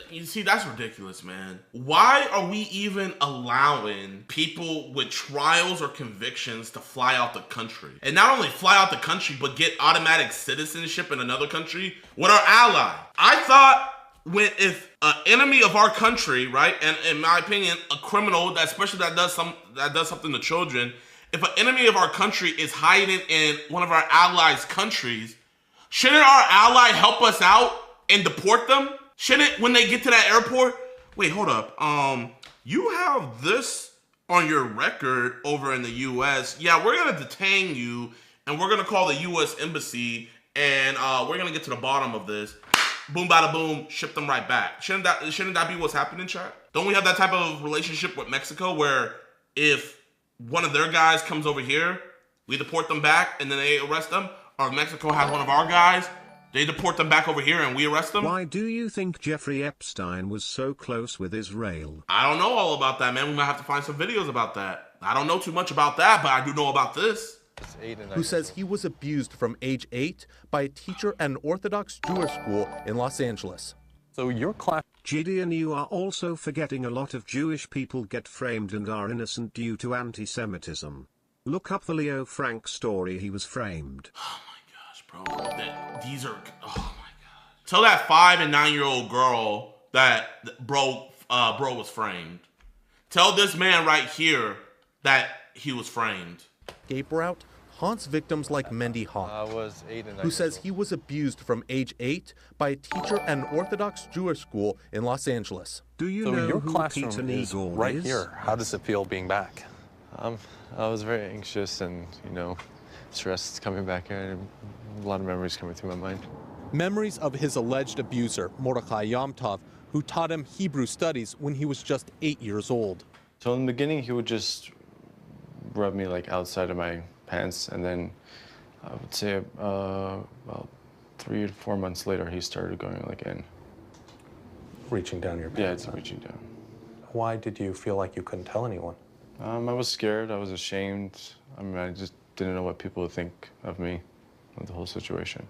You see, that's ridiculous, man. Why are we even allowing people with trials or convictions to fly out the country? And not only fly out the country, but get automatic citizenship in another country with our ally. I thought if an enemy of our country, right, and in my opinion, a criminal, especially that does something to children, If an enemy of our country is hiding in one of our allies' countries, shouldn't our ally help us out and deport them? Shouldn't, when they get to that airport, wait, hold up. You have this on your record over in the U.S. Yeah, we're gonna detain you, and we're gonna call the U.S. Embassy, and we're gonna get to the bottom of this. Boom, bada boom, ship them right back. Shouldn't that be what's happening, chat? Don't we have that type of relationship with Mexico where if one of their guys comes over here, we deport them back and then they arrest them? Or if Mexico has one of our guys, they deport them back over here and we arrest them? Why do you think Jeffrey Epstein was so close with Israel? I don't know all about that, man. We might have to find some videos about that. I don't know too much about that, but I do know about this. Who says he was abused from age 8 by a teacher at an Orthodox Jewish school in Los Angeles. So your class... JiDion, you are also forgetting a lot of Jewish people get framed and are innocent due to anti-Semitism. Look up the Leo Frank story, he was framed. Oh my gosh, bro. These are... Oh my god. Tell that 5 and 9-year-old girl that bro was framed. Tell this man right here that he was framed. Escape route haunts victims like Mendy Hawk, who says he was abused from age 8 by a teacher at an Orthodox Jewish school in Los Angeles. Do you So know your who classroom Peter is Nagel right is? here. How does it feel being back? I was very anxious and, stressed coming back here, and a lot of memories coming through my mind. Memories of his alleged abuser, Mordechai Yom Tov, who taught him Hebrew studies when he was just 8 years old. So in the beginning, he would just rub me like outside of my pants, and then I would say about 3 to 4 months later, he started going like in. Reaching down your pants? Yeah, it's reaching down. Why did you feel like you couldn't tell anyone? I was scared, I was ashamed. I just didn't know what people would think of me, of the whole situation.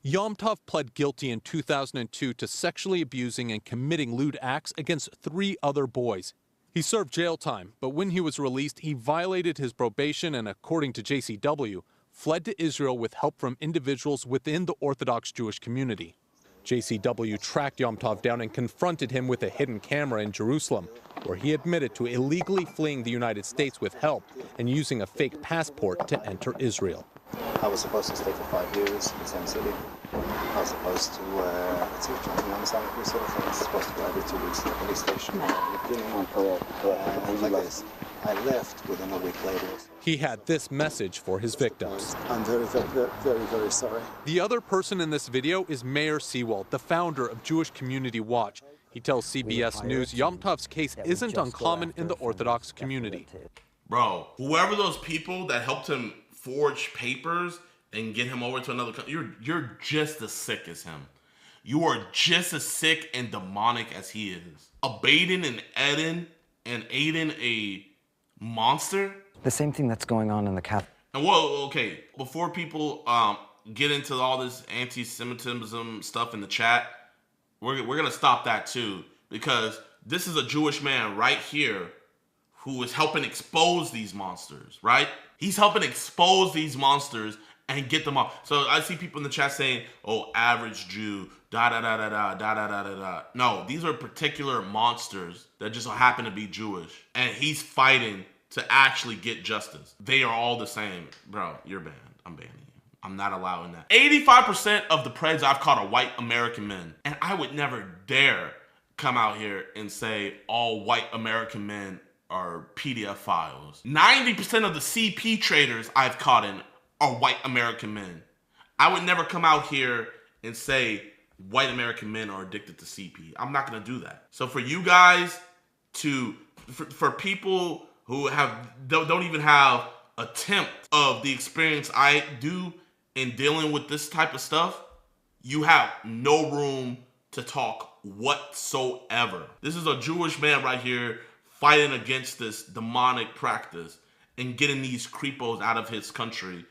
Yom Tov pled guilty in 2002 to sexually abusing and committing lewd acts against 3 other boys. He served jail time, but when he was released, he violated his probation and, according to JCW, fled to Israel with help from individuals within the Orthodox Jewish community. JCW tracked Yom Tov down and confronted him with a hidden camera in Jerusalem, where he admitted to illegally fleeing the United States with help and using a fake passport to enter Israel. I was supposed to stay for 5 years in the same city. I was supposed to, let's see, trying to understand what sort of thing. I was supposed to go every 2 weeks to the police station. On parole. I left within a week later. He had this message for his victims. I'm very, very, very, very sorry. The other person in this video is Mayor Seawald, the founder of Jewish Community Watch. He tells CBS News Yom Tov's case isn't uncommon in the Orthodox community. Bro, whoever those people that helped him forge papers and get him over to another country, you're just as sick as him. You are just as sick and demonic as he is. Abating and Adin a monster? The same thing that's going on in the Catholic. And whoa, okay, before people get into all this anti-Semitism stuff in the chat, we're gonna stop that too, because this is a Jewish man right here who is helping expose these monsters, right? He's helping expose these monsters and get them off. So I see people in the chat saying, oh, average Jew, da-da-da-da-da. No, these are particular monsters that just happen to be Jewish. And he's fighting to actually get justice. They are all the same. Bro, you're banned. I'm banning you. I'm not allowing that. 85% of the Preds I've caught are white American men. And I would never dare come out here and say all white American men are PDF files. 90% of the CP traders I've caught in are white American men. I would never come out here and say white American men are addicted to CP. I'm not gonna do that. So for you guys for people who don't even have a tenth of the experience I do in dealing with this type of stuff, you have no room to talk whatsoever. This is a Jewish man right here fighting against this demonic practice and getting these creepos out of his country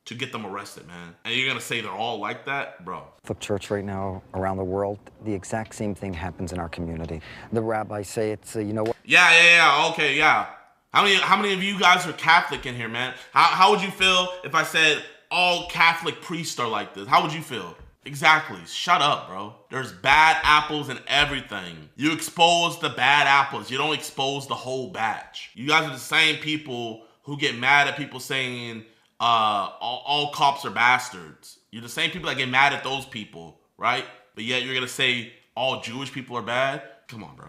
to get them arrested, man. And you're gonna say they're all like that? Bro. Catholic Church right now around the world, the exact same thing happens in our community. The rabbis say it's, you know what? Yeah, okay, yeah. How many of you guys are Catholic in here, man? How would you feel if I said all Catholic priests are like this? How would you feel? Exactly. Shut up, bro. There's bad apples in everything. You expose the bad apples. You don't expose the whole batch. You guys are the same people who get mad at people saying all cops are bastards. You're the same people that get mad at those people, right? But yet you're gonna say all Jewish people are bad? Come on, bro.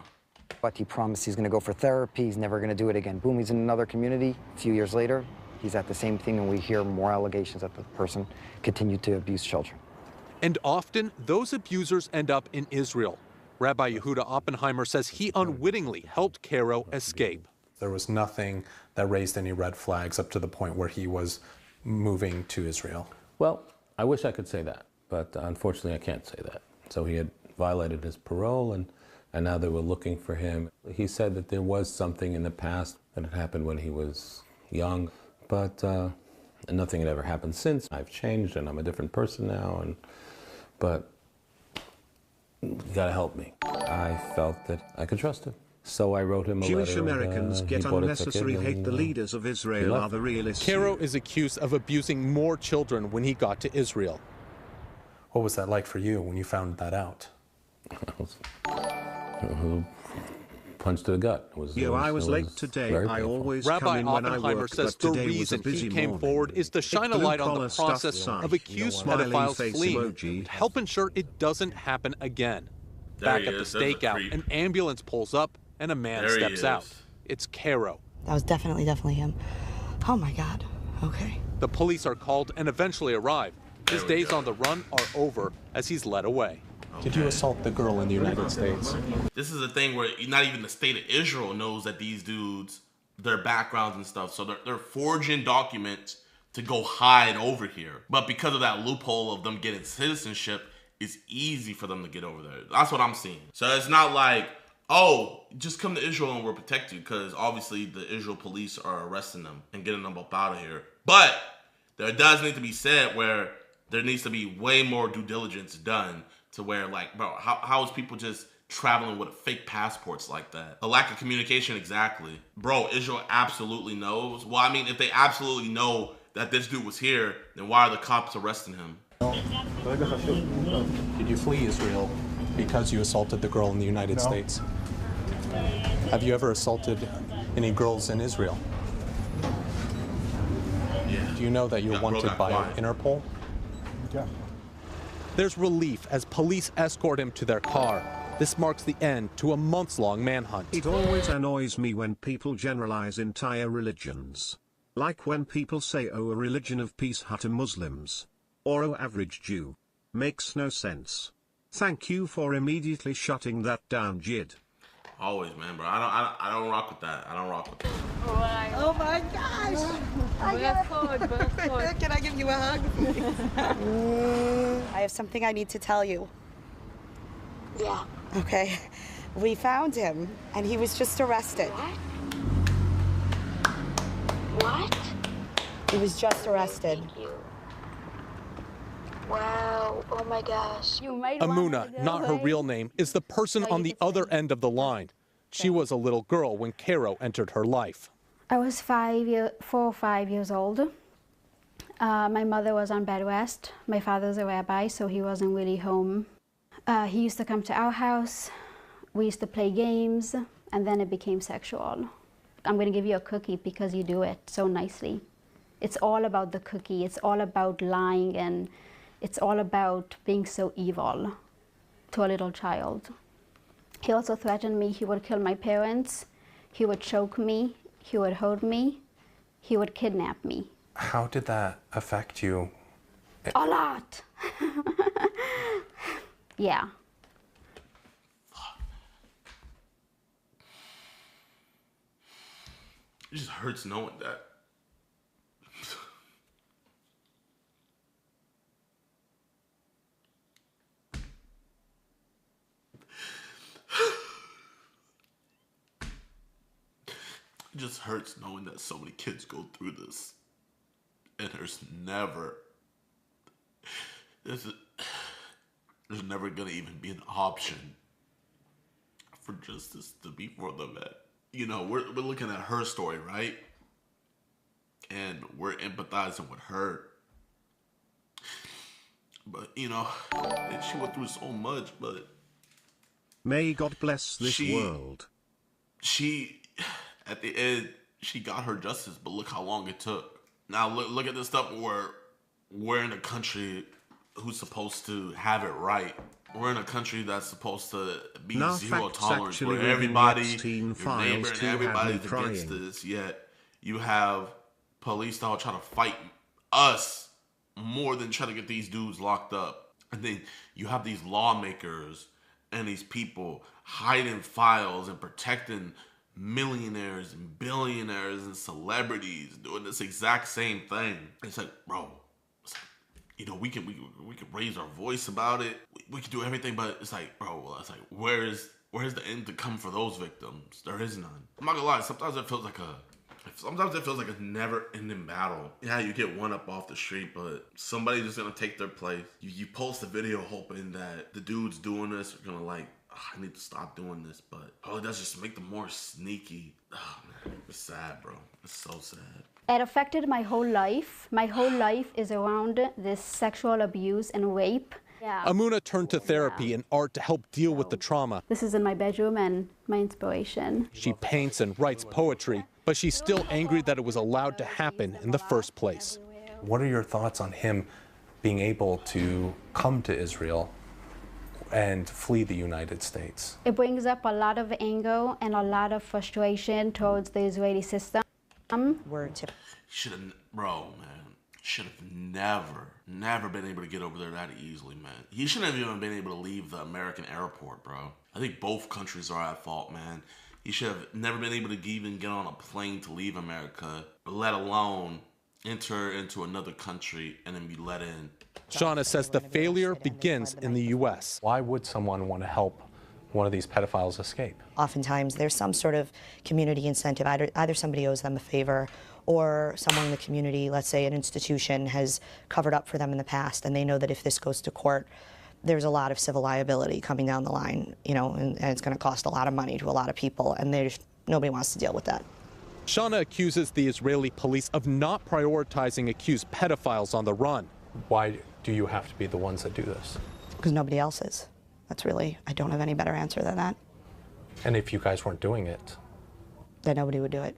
But he promised he's going to go for therapy. He's never going to do it again. Boom, he's in another community. A few years later, he's at the same thing, and we hear more allegations that the person continued to abuse children. And often, those abusers end up in Israel. Rabbi Yehuda Oppenheimer says he unwittingly helped Caro escape. There was nothing that raised any red flags up to the point where he was moving to Israel. Well, I wish I could say that, but unfortunately I can't say that. So he had violated his parole, and now they were looking for him. He said that there was something in the past that had happened when he was young, but nothing had ever happened since. I've changed and I'm a different person now, but you gotta help me. I felt that I could trust him. So I wrote him a Jewish letter. Americans get unnecessary hate. The leaders of Israel are the real issue. Caro is accused of abusing more children when he got to Israel. What was that like for you when you found that out? Punch to the gut. I was late today. I always Rabbi come in when I Oppenheimer work, says but the today was a reason busy he came morning. forward is to shine a light on the Blue-collar stuff process aside, of accused smiley pedophiles face fleeing, emoji. and help ensure it doesn't happen again. There Back he at the is. There's a stakeout, creep. an ambulance pulls up and a man There he steps is. out. It's Caro. That was definitely him. Oh my God. Okay. The police are called and eventually arrive. His days on the run are over as he's led away. Did you assault the girl in the United States? This is a thing where not even the state of Israel knows that these dudes, their backgrounds and stuff. So they're forging documents to go hide over here. But because of that loophole of them getting citizenship, it's easy for them to get over there. That's what I'm seeing. So it's not like, oh, just come to Israel and we'll protect you, because obviously the Israel police are arresting them and getting them up out of here. But there does need to be said where there needs to be way more due diligence done to where, like, bro, how is people just traveling with fake passports like that? A lack of communication, exactly. Bro, Israel absolutely knows. Well, I mean, if they absolutely know that this dude was here, then why are the cops arresting him? Did you flee Israel because you assaulted the girl in the United States? Have you ever assaulted any girls in Israel? Yeah. Do you know that you're wanted by Interpol? Yeah. There's relief as police escort him to their car. This marks the end to a months-long manhunt. It always annoys me when people generalize entire religions. Like when people say, oh, a religion of peace to Muslims. Or oh, average Jew. Makes no sense. Thank you for immediately shutting that down, Jid. Always, man, bro. I don't rock with that. I don't rock with that. Oh my gosh! Can I give you a hug? I have something I need to tell you. Yeah. Okay. We found him, and he was just arrested. What? He was just arrested. Wow. Oh my gosh. Amuna, not her real name, is the person on the other end of the line. She was a little girl when Caro entered her life. I was 4 or 5 years old. My mother was on bed rest. My father's a rabbi, so he wasn't really home. He used to come to our house. We used to play games, and then it became sexual. I'm going to give you a cookie because you do it so nicely. It's all about the cookie. It's all about lying, and it's all about being so evil to a little child. He also threatened me he would kill my parents, he would choke me, he would hold me, he would kidnap me. How did that affect you? A lot. Yeah. It just hurts knowing that. It just hurts knowing that so many kids go through this. And there's never gonna even be an option for justice to be for the vet. You know, we're looking at her story, right? And we're empathizing with her. But, you know, and she went through so much, but... May God bless this world. She, at the end, she got her justice, but look how long it took. Now look at this stuff where we're in a country who's supposed to have it right. We're in a country that's supposed to be zero tolerance, where everybody, your neighbor and everybody's against this, yet you have police that will try to fight us more than try to get these dudes locked up. And then you have these lawmakers and these people hiding files and protecting millionaires and billionaires and celebrities doing this exact same thing. It's like, bro, it's like, you know, we can raise our voice about it. We can do everything, but it's like, bro, it's like, where's the end to come for those victims? There is none. I'm not gonna lie, sometimes it feels like a never-ending battle. Yeah, you get one up off the street, but somebody's just gonna take their place. You post a video hoping that the dudes doing this are gonna like, I need to stop doing this, but all it does is just make them more sneaky. Oh man, it's sad, bro. It's so sad. It affected my whole life. My whole life is around this sexual abuse and rape. Yeah. Omma turned to therapy and art to help deal with the trauma. This is in my bedroom and my inspiration. She paints and writes poetry, but she's still angry that it was allowed to happen in the first place. What are your thoughts on him being able to come to Israel and flee the United States? It brings up a lot of anger and a lot of frustration towards the Israeli system. Should have, bro, man. Should have never been able to get over there that easily, man. He shouldn't have even been able to leave the American airport, bro. I think both countries are at fault, man. He should have never been able to even get on a plane to leave America, let alone enter into another country and then be let in. Shauna says the failure begins in the U.S. Why would someone want to help one of these pedophiles escape? Oftentimes there's some sort of community incentive. Either somebody owes them a favor, or someone in the community, let's say an institution, has covered up for them in the past, and they know that if this goes to court, there's a lot of civil liability coming down the line, you know, and it's going to cost a lot of money to a lot of people, and nobody wants to deal with that. Shauna accuses the Israeli police of not prioritizing accused pedophiles on the run. Why do you have to be the ones that do this? Because nobody else is. That's really, I don't have any better answer than that. And if you guys weren't doing it? Then nobody would do it.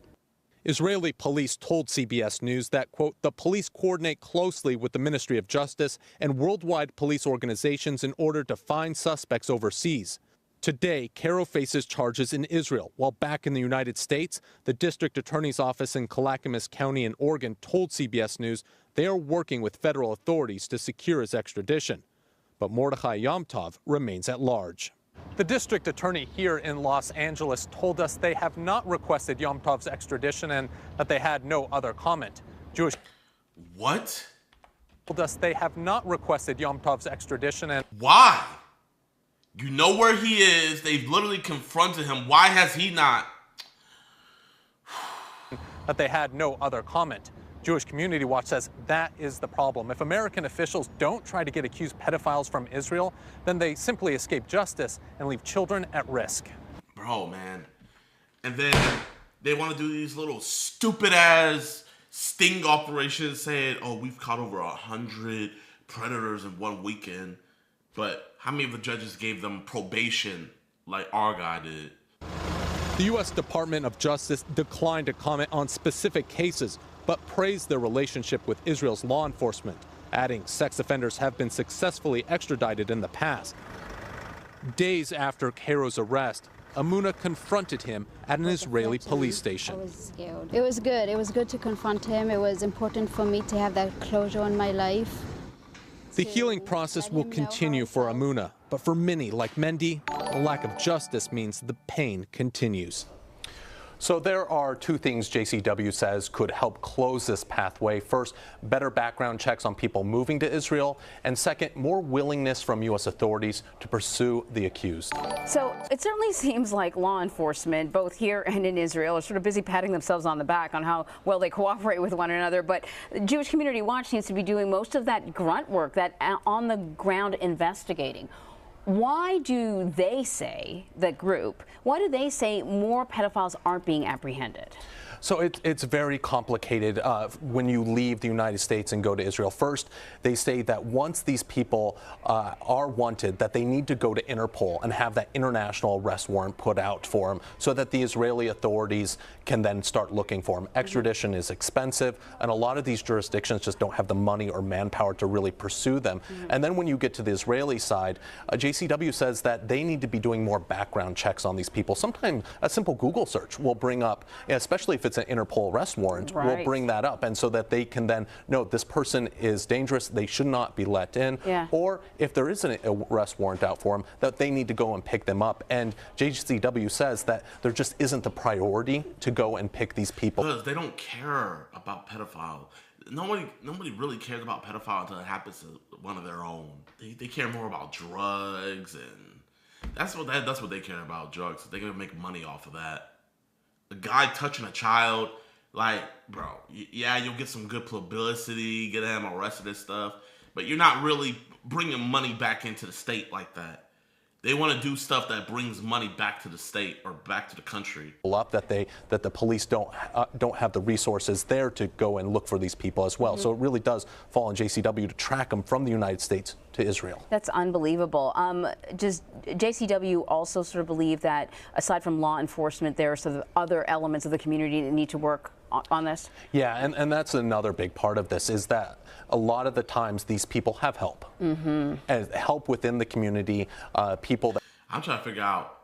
Israeli police told CBS News that, quote, the police coordinate closely with the Ministry of Justice and worldwide police organizations in order to find suspects overseas. Today, Caro faces charges in Israel, while back in the United States, the district attorney's office in Clackamas County in Oregon told CBS News they are working with federal authorities to secure his extradition. But Mordechai Yom Tov remains at large. The district attorney here in Los Angeles told us they have not requested Yom Tov's extradition and that they had no other comment. Jewish What? Told us they have not requested Yom Tov's extradition and why? You know where he is. They've literally confronted him. Why has he not? That they had no other comment. Jewish Community Watch says that is the problem. If American officials don't try to get accused pedophiles from Israel, then they simply escape justice and leave children at risk. Bro, man. And then they want to do these little stupid-ass sting operations saying, oh, we've caught over 100 predators in one weekend. But how many of the judges gave them probation like our guy did? The U.S. Department of Justice declined to comment on specific cases, but praised their relationship with Israel's law enforcement, adding sex offenders have been successfully extradited in the past. Days after Caro's arrest, Omma confronted him at an Israeli police station. I was scared. It was good. It was good to confront him. It was important for me to have that closure in my life. The healing process will continue for Omma, but for many, like Mendy, a lack of justice means the pain continues. So there are two things JCW says could help close this pathway. First, better background checks on people moving to Israel. And second, more willingness from U.S. authorities to pursue the accused. So it certainly seems like law enforcement, both here and in Israel, are sort of busy patting themselves on the back on how well they cooperate with one another. But Jewish Community Watch seems to be doing most of that grunt work, that on-the-ground investigating. Why do they say, that group, why do they say more pedophiles aren't being apprehended? So it's very complicated when you leave the United States and go to Israel. First, they say that once these people are wanted, that they need to go to Interpol and have that international arrest warrant put out for them so that the Israeli authorities can then start looking for them. Extradition is expensive, and a lot of these jurisdictions just don't have the money or manpower to really pursue them. And then when you get to the Israeli side, JCW says that they need to be doing more background checks on these people. Sometimes a simple Google search will bring up, especially if it's an Interpol arrest warrant, will bring that up, and so that they can then know this person is dangerous, they should not be let in, or if there is an arrest warrant out for them, that they need to go and pick them up. And JCW says that there just isn't the priority to go and pick these people. Because they don't care about pedophiles. Nobody really cares about pedophile until it happens to one of their own. They care more about drugs, and that's what they care about, drugs. They're gonna make money off of that. A guy touching a child, like, bro, yeah, you'll get some good publicity, get him arrested and stuff, but you're not really bringing money back into the state like that. They want to do stuff that brings money back to the state or back to the country. Up that the police don't have the resources there to go and look for these people as well. So it really does fall on JCW to track them from the United States to Israel. That's unbelievable. Does JCW also sort of believe that aside from law enforcement, there are sort of other elements of the community that need to work on this? Yeah, and that's another big part of this, is that a lot of the times these people have help. And help within the community, people that... I'm trying to figure out,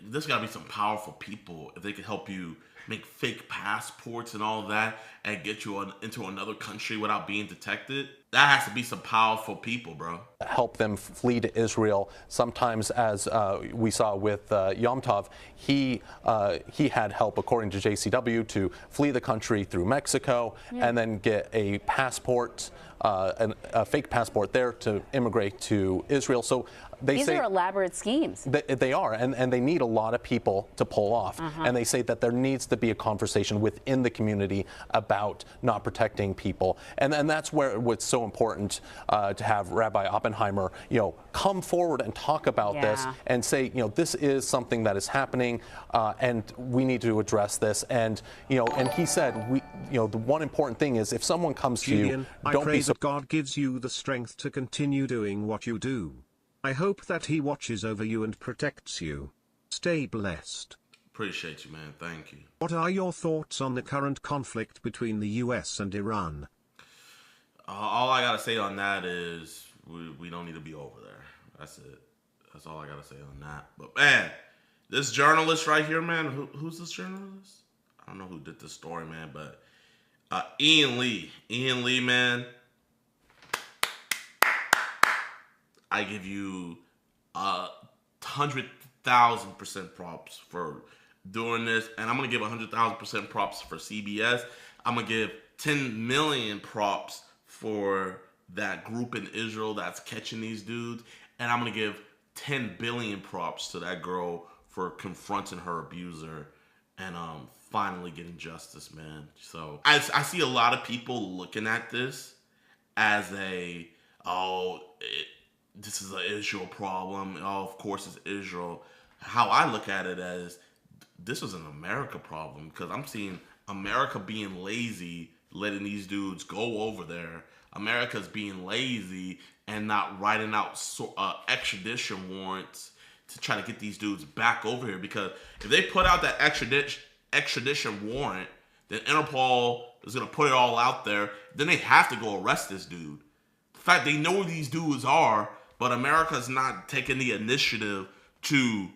there's got to be some powerful people if they could help you make fake passports and all that and get you into another country without being detected. That has to be some powerful people, bro. Help them flee to Israel. Sometimes, as we saw with Yom Tov, he had help, according to JCW, to flee the country through Mexico and then get a passport, a fake passport there to immigrate to Israel. So These are elaborate schemes. They are, and they need a lot of people to pull off. And they say that there needs to be a conversation within the community about not protecting people. And that's where it's so important to have Rabbi Oppenheimer, come forward and talk about this and say, this is something that is happening, and we need to address this. And and he said, the one important thing is if someone comes to you, don't be that God gives you the strength to continue doing what you do. I hope that he watches over you and protects you. Stay blessed. Appreciate you, man. Thank you. What are your thoughts on the current conflict between the US and Iran? All I gotta say on that is we don't need to be over there. That's it. That's all I gotta say on that. But man, this journalist right here, man, who's this journalist? I don't know who did this story, man, but Ian Lee, man. I give you 100,000% props for doing this, and I'm gonna give 100,000% props for CBS. I'm gonna give 10 million props for that group in Israel that's catching these dudes, and I'm gonna give 10 billion props to that girl for confronting her abuser and finally getting justice, man. So I see a lot of people looking at this as this is an Israel problem. Oh, of course it's Israel. How I look at it as this is an America problem, because I'm seeing America being lazy, letting these dudes go over there. America's being lazy and not writing out extradition warrants to try to get these dudes back over here. Because if they put out that extradition warrant, then Interpol is going to put it all out there. Then they have to go arrest this dude. In fact, they know who these dudes are, but America's not taking the initiative to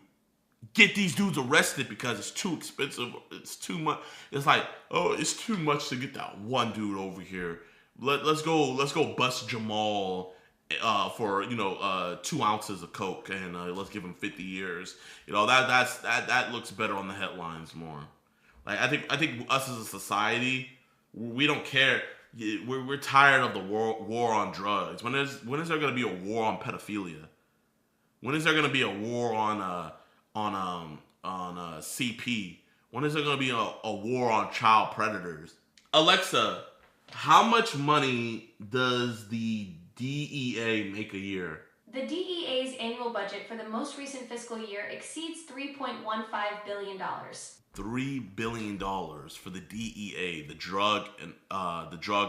get these dudes arrested because it's too expensive. It's too much. It's like, it's too much to get that one dude over here. Let's go bust Jamal for 2 ounces of coke, and let's give him 50 years. That looks better on the headlines more. Like I think us as a society, we don't care. We're tired of the war on drugs. When is there going to be a war on pedophilia? When is there going to be a war on CP? When is there going to be a war on child predators? Alexa, how much money does the DEA make a year? The DEA's annual budget for the most recent fiscal year exceeds $3.15 billion. $3 billion for the DEA, the drug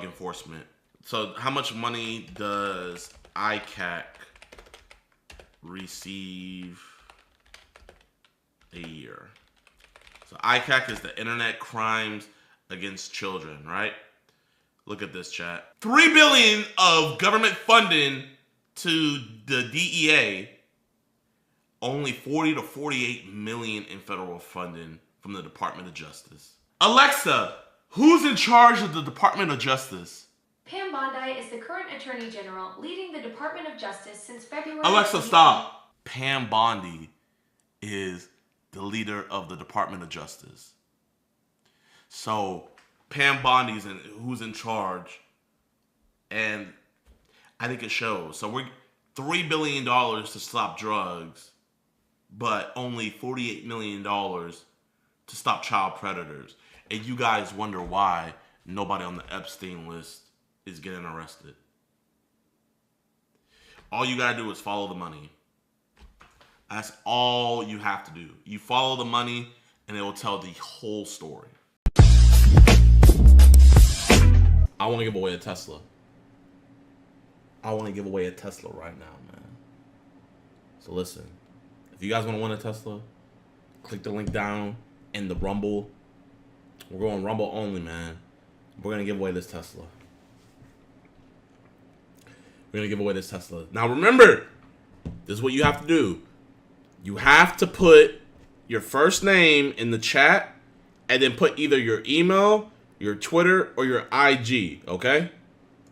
enforcement. So how much money does ICAC receive a year? So ICAC is the Internet Crimes Against Children, right? Look at this, chat. $3 billion of government funding to the DEA, only 40 to 48 million in federal funding from the Department of Justice. Alexa, who's in charge of the Department of Justice? Pam Bondi is the current Attorney General leading the Department of Justice since February. Alexa, stop. Pam Bondi is the leader of the Department of Justice. So Pam Bondi's who's in charge, and I think it shows. So we're $3 billion to stop drugs, but only $48 million to stop child predators. And you guys wonder why nobody on the Epstein list is getting arrested. All you gotta do is follow the money. That's all you have to do. You follow the money and it will tell the whole story. I want to give away a Tesla. I want to give away a Tesla right now, man. So listen, if you guys want to win a Tesla, click the link down in the Rumble. We're going Rumble only, man. We're going to give away this Tesla. We're going to give away this Tesla. Now remember, this is what you have to do. You have to put your first name in the chat and then put either your email, your Twitter, or your IG, okay?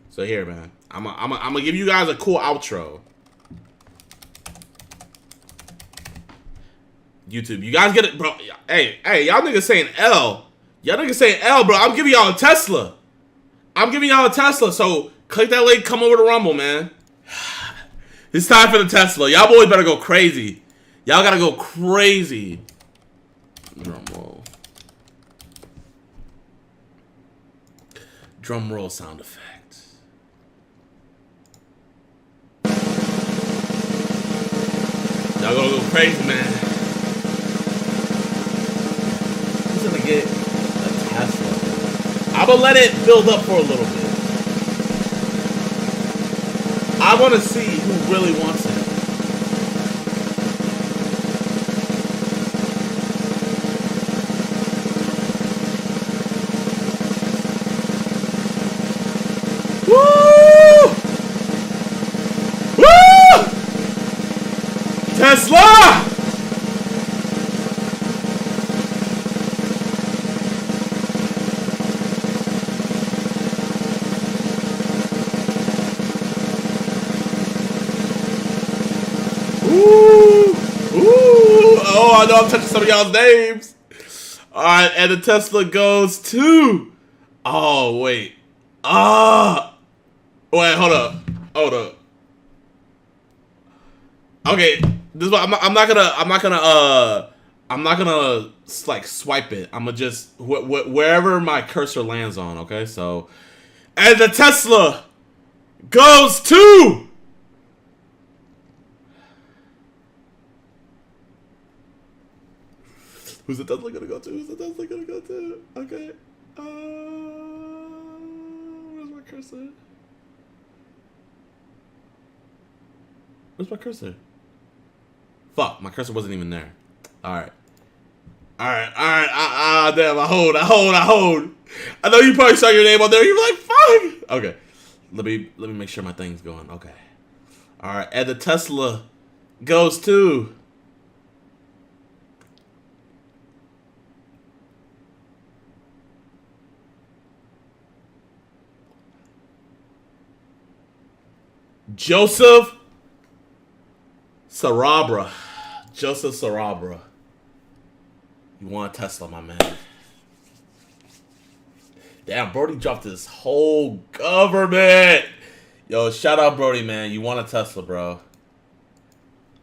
So here, man. I'm gonna give you guys a cool outro. YouTube, you guys get it, bro. Hey, y'all niggas saying L. Y'all niggas saying L, bro. I'm giving y'all a Tesla. I'm giving y'all a Tesla, so click that link, come over to Rumble, man. It's time for the Tesla. Y'all boys better go crazy. Y'all gotta go crazy. Rumble. Drum roll sound effect. Y'all gonna go crazy, man. Who's gonna get a Tesla? I'm gonna let it build up for a little bit. I wanna see who really wants it. Woo! Woo! Tesla! Ooh! Ooh! Oh, I know I'm touching some of y'all's names. Alright, and the Tesla goes to... Oh, wait. Wait, hold up. Okay, this is what I'm not gonna like swipe it. I'm gonna just wherever my cursor lands on. Okay, so and the Tesla goes to who's the Tesla gonna go to? Who's the Tesla gonna go to? Okay, where's my cursor? Where's my cursor? Fuck, my cursor wasn't even there. Alright. Damn, I hold. I know you probably saw your name on there. You're like, fuck. Okay. Let me make sure my thing's going. Okay. Alright, and the Tesla goes to Joseph Sarabra. Joseph Sarabra. You want a Tesla, my man. Damn, Brody dropped his whole government. Yo, shout out Brody, man. You want a Tesla, bro.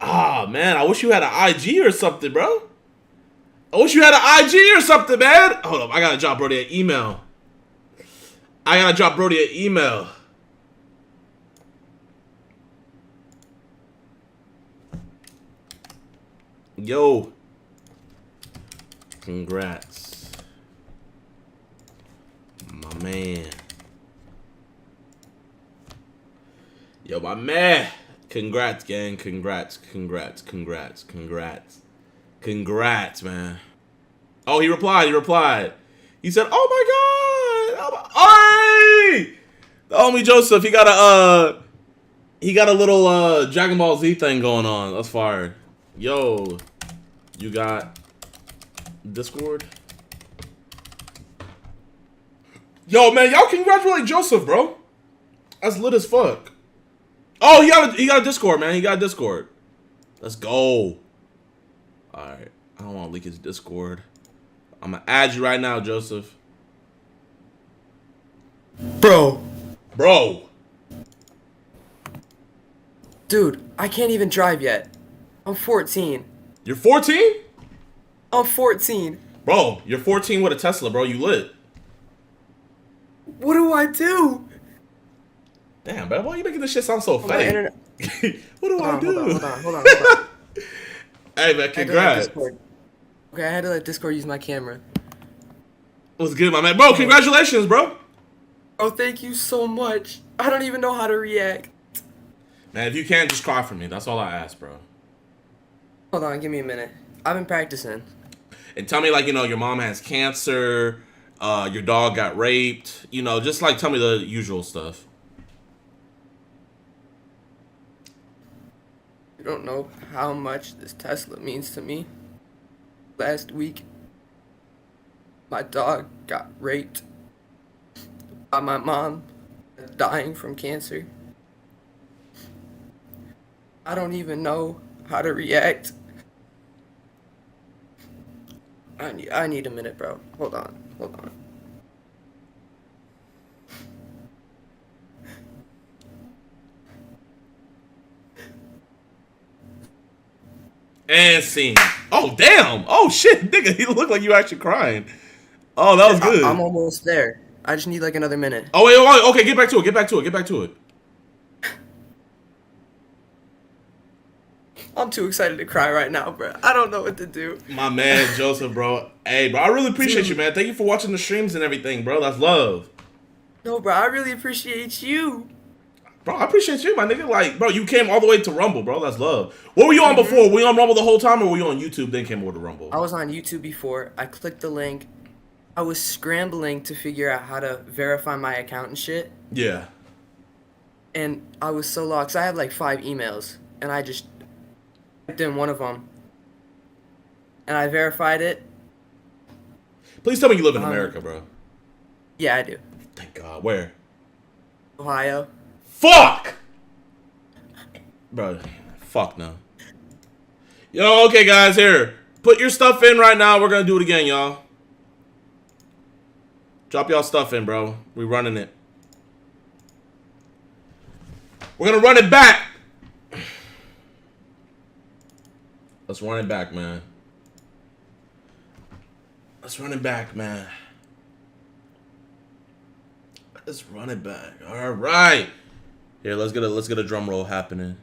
Ah, man, I wish you had an IG or something, bro. I wish you had an IG or something, man. Hold up, I gotta drop Brody an email. Yo. Congrats. My man. Yo, my man. Congrats, gang. Congrats. Congrats, man. Oh, he replied. He said, oh my god. Hey! The homie Joseph, he got a little Dragon Ball Z thing going on. That's fire. Yo, you got Discord? Yo, man, y'all congratulate Joseph, bro. That's lit as fuck. Oh, he got a Discord, man. He got a Discord. Let's go. Alright. I don't want to leak his Discord. I'm gonna add you right now, Joseph. Bro. Dude, I can't even drive yet. I'm 14. You're 14? I'm 14. Bro, you're 14 with a Tesla, bro. You lit. What do I do? Damn, bro. Why are you making this shit sound so fake? What do I do? Hold on. Hey, man, congrats. Okay, I had to let Discord use my camera. What's good, my man? Bro, congratulations, bro. Oh, thank you so much. I don't even know how to react. Man, if you can't, just cry for me. That's all I ask, bro. Hold on, give me a minute. I've been practicing. And tell me, like, you know, your mom has cancer, your dog got raped, you know, just, like, tell me the usual stuff. You don't know how much this Tesla means to me. Last week, my dog got raped by my mom dying from cancer. I don't even know how to react. I need a minute, bro. Hold on. And scene. Oh, damn. Oh, shit, nigga. You look like you actually crying. Oh, that was good. I'm almost there. I just need like another minute. Oh, wait. Okay, get back to it. I'm too excited to cry right now, bro. I don't know what to do. My man, Joseph, bro. Hey, bro, I really appreciate you, man. Thank you for watching the streams and everything, bro. That's love. No, bro, I really appreciate you. Bro, I appreciate you, my nigga. Like, bro, you came all the way to Rumble, bro. That's love. What were you on before? Were you on Rumble the whole time, or were you on YouTube, then came over to Rumble? I was on YouTube before. I clicked the link. I was scrambling to figure out how to verify my account and shit. Yeah. And I was so lost. 'Cause I have like 5 emails, and I just typed in one of them. And I verified it. Please tell me you live in America, bro. Yeah, I do. Thank God. Where? Ohio. Fuck! Bro, fuck no. Yo, okay, guys, here. Put your stuff in right now. We're gonna do it again, y'all. Drop y'all stuff in, bro. We running it. We're gonna run it back. Let's run it back, man. Let's run it back, man. Let's run it back. All right. Here, let's get a drum roll happening.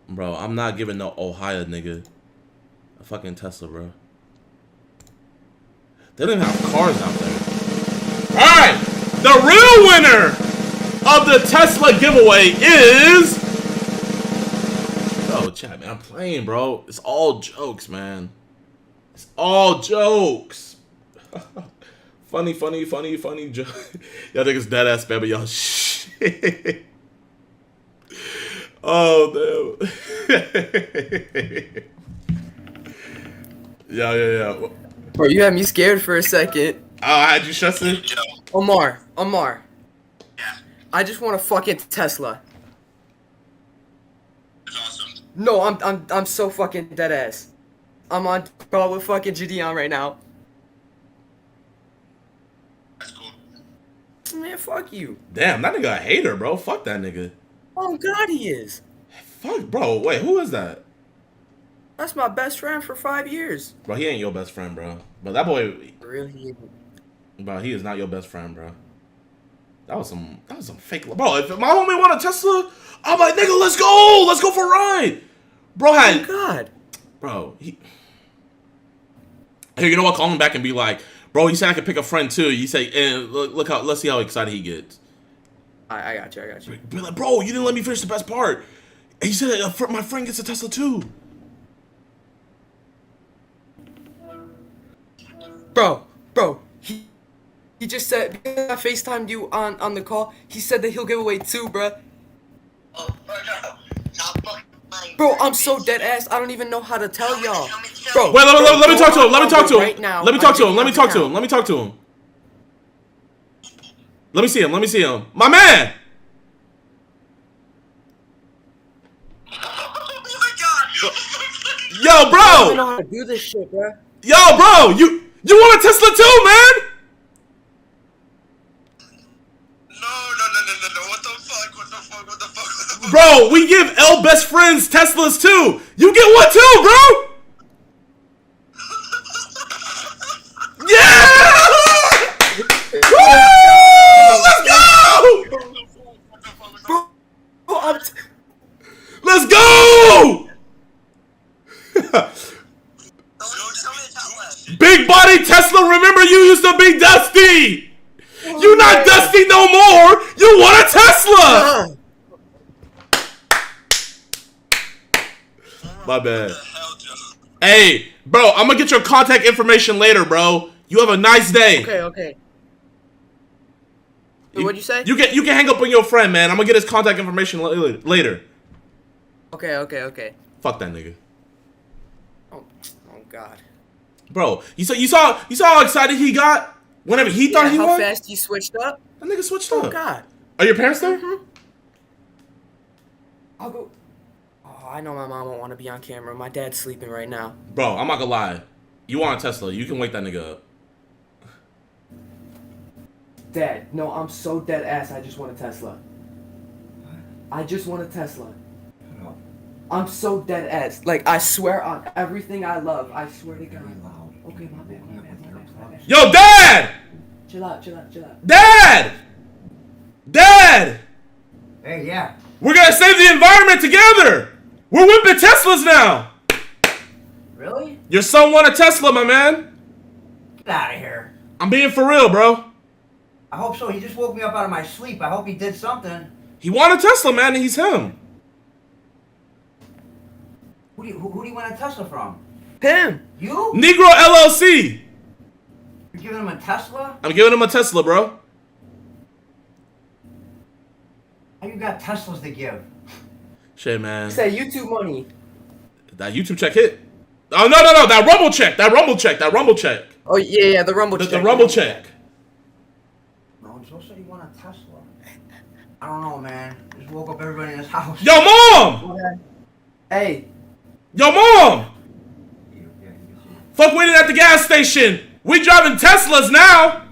Bro, I'm not giving no Ohio nigga a fucking Tesla, bro. They don't even have cars out there. All right, the real winner of the Tesla giveaway is. Oh, chat, man, I'm playing, bro. It's all jokes, man. It's all jokes. Funny joke. Y'all think it's dead ass bad, but y'all shit. Oh, damn. Yeah. Bro, you had me scared for a second. Oh, I had you stressing? Omar. Yeah. I just want a fucking Tesla. That's awesome. No, I'm so fucking dead ass. I'm on call with fucking JiDion right now. That's cool. Man, fuck you. Damn, that nigga a hater, bro. Fuck that nigga. Oh God, he is. Fuck, bro. Wait, who is that? That's my best friend for 5 years. Bro, he ain't your best friend, bro. But that boy... Really? Bro, he is not your best friend, bro. That was some fake. Bro, if my homie want a Tesla, I'm like, nigga, let's go for a ride. Bro had. Oh God. Bro, hey, you know what? Call him back and be like, bro, he said I could pick a friend too. You say, and look how, let's see how excited he gets. I got you. Be like, bro, you didn't let me finish the best part. He said my friend gets a Tesla too. Bro, he just said, because I FaceTimed you on the call, he said that he'll give away 2, bro. Bro, I'm so dead ass, I don't even know how to tell y'all. Bro, wait, let me talk to him. Let me talk to him. Right now, Let me talk to him. Let me talk to him. Let me talk to him. Let me see him. Let me see him. My man. Yo, bro. I don't know how to do this shit, bro. Yo, bro. You want a Tesla too, man? Bro, we give L best friends Teslas too. You get one too, bro. Yeah! Woo! Let's go! Bro, let's go! Big body Tesla, remember you used to be Dusty. You not Dusty no more. You want a Tesla. My bad. Hey, bro, I'm gonna get your contact information later, bro. You have a nice day. Okay. What'd you say? You can hang up on your friend, man. I'm gonna get his contact information later. Okay. Fuck that nigga. Oh God. Bro, you saw how excited he got whenever he thought he how won? fast he switched up? That nigga switched up. Oh God. Are your parents there? I'll go. Oh, I know my mom won't want to be on camera. My dad's sleeping right now. Bro, I'm not gonna lie. You want a Tesla, you can wake that nigga up. Dad, no, I'm so dead ass. I just want a Tesla. I just want a Tesla. I'm so dead ass. Like, I swear on everything I love. I swear to God. Okay, my bad. Yo, Dad! Chill out. Dad! Hey, yeah. We're gonna save the environment together! We're whipping Teslas now! Really? Your son won a Tesla, my man. Get out of here. I'm being for real, bro. I hope so. He just woke me up out of my sleep. I hope he did something. He won a Tesla, man, and he's him. Who do you want a Tesla from? Him. You? Negro LLC. You're giving him a Tesla? I'm giving him a Tesla, bro. How you got Teslas to give? Shit, man. Say YouTube money. That YouTube check hit. Oh, no. That Rumble check. Oh, yeah, the Rumble check. The Rumble check. No, it's also you want a Tesla. I don't know, man. Just woke up everybody in this house. Yo, Mom! Hey. Yo, Mom! Fuck waiting at the gas station. We driving Teslas now.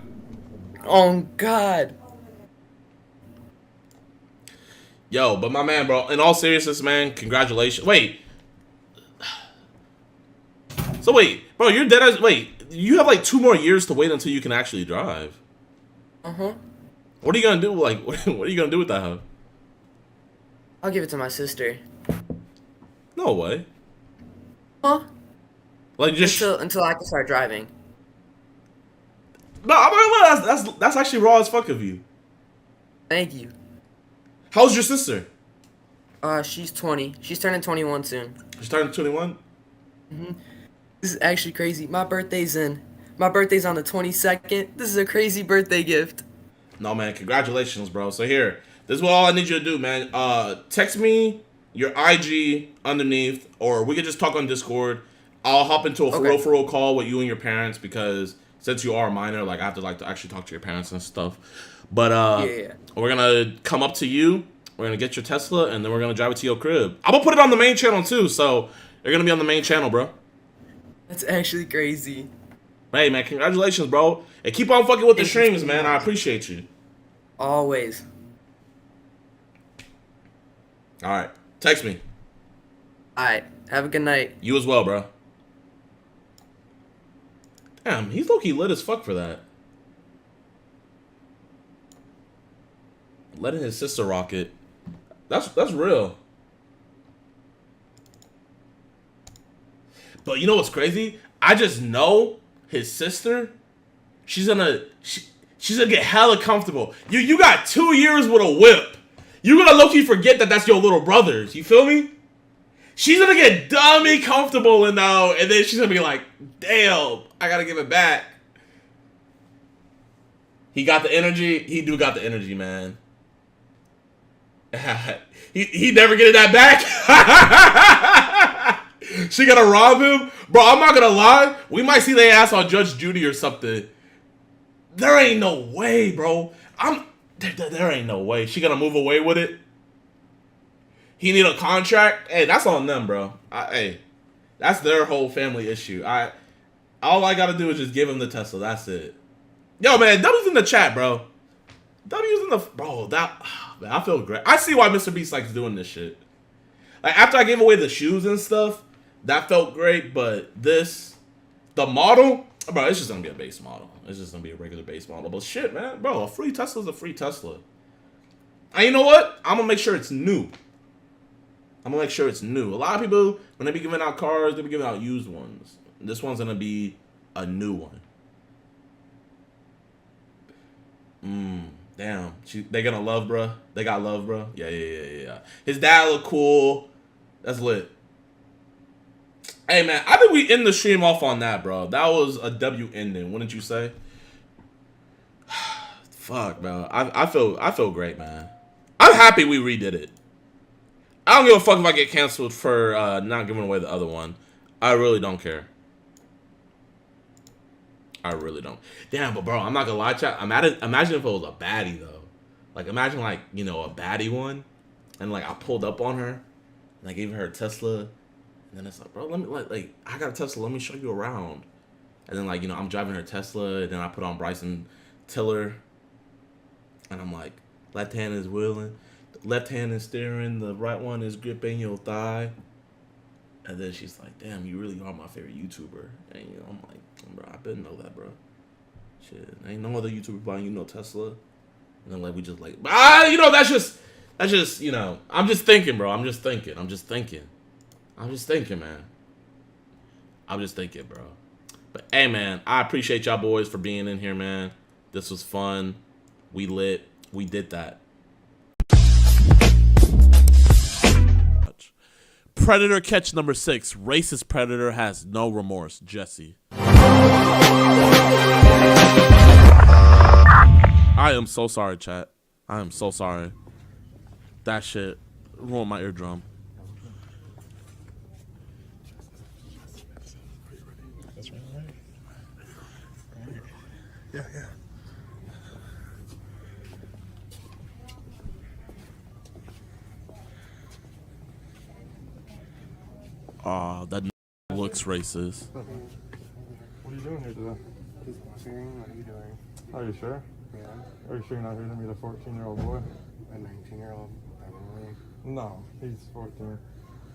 Oh, God. Yo, but my man, bro, in all seriousness, man, congratulations. Wait. So wait, bro, you're dead as, wait, you have like 2 more years to wait until you can actually drive. Uh-huh. What are you gonna do, like, what are you gonna do with that, huh? I'll give it to my sister. No way. Huh? Like, just until I can start driving. No, I'm not gonna lie, that's actually raw as fuck of you. Thank you. How's your sister? She's 20. She's turning 21 soon. She's turning 21? Mm-hmm. This is actually crazy. My birthday's on the 22nd. This is a crazy birthday gift. No, man, congratulations, bro. So here, this is what all I need you to do, man. Text me your IG underneath, or we could just talk on Discord. I'll hop into a for real call with you and your parents, because since you are a minor, like, I have to actually talk to your parents and stuff. But yeah. We're gonna come up to you. We're gonna get your Tesla, and then we're gonna drive it to your crib. I'm gonna put it on the main channel too, so you're gonna be on the main channel, bro. That's actually crazy. Hey, man, congratulations, bro. And keep on fucking with the streams, man. I appreciate you. Always. All right, text me. All right, have a good night. You as well, bro. Damn, he's low-key lit as fuck for that. letting his sister rock it. That's real. But you know what's crazy? I just know his sister. She's gonna get hella comfortable. You got 2 years with a whip. You're gonna low-key forget that that's your little brother's. You feel me? She's gonna get dummy comfortable and then she's gonna be like, damn, I gotta give it back. He got the energy. He do got the energy, man. he never getting that back. She gonna rob him? Bro, I'm not gonna lie. We might see their ass on Judge Judy or something. There ain't no way, bro. There ain't no way. She gonna move away with it? He need a contract? Hey, that's on them, bro. Hey, that's their whole family issue. All I gotta do is just give him the Tesla. That's it. Yo, man, W's in the chat, bro. W's in the... Bro, man, I feel great. I see why MrBeast likes doing this shit. Like, after I gave away the shoes and stuff, that felt great, but this... The model... Bro, it's just gonna be a base model. It's just gonna be a regular base model. But shit, man. Bro, a free Tesla's a free Tesla. And you know what? I'm gonna make sure it's new. I'm gonna make sure it's new. A lot of people, when they be giving out cars, they be giving out used ones. This one's gonna be a new one. Damn. They gonna love, bro. They got love, bro. Yeah. His dad look cool. That's lit. Hey, man, I think we end the stream off on that, bro. That was a W ending, wouldn't you say? Fuck, bro. I feel great, man. I'm happy we redid it. I don't give a fuck if I get canceled for not giving away the other one. I really don't care. I really don't. Damn, but bro, I'm not gonna lie, chat. Imagine if it was a baddie though. Like, imagine like, you know, a baddie one, and like I pulled up on her, and I gave her a Tesla, and then it's like, bro, let me like I got a Tesla. Let me show you around. And then like, you know, I'm driving her Tesla, and then I put on Bryson Tiller, and I'm like, left hand is wheeling, left hand is steering, the right one is gripping your thigh. And then she's like, damn, you really are my favorite YouTuber. And you know, I'm like, bro, I didn't know that, bro. Shit, ain't no other YouTuber buying you no Tesla. And then like we just like, you know, that's just, you know, I'm just thinking, bro. I'm just thinking, man. I'm just thinking, bro. But hey, man, I appreciate y'all boys for being in here, man. This was fun. We lit. We did that. Predator catch number 6. Racist predator has no remorse. Jesse. I am so sorry, chat. I am so sorry. That shit ruined my eardrum. Yeah. That looks racist. What are you doing here today? Just watching. What are you doing? Are you sure? Yeah. Are you sure you're not here to meet a 14-year-old boy? A 19-year-old? Definitely. No, he's 14.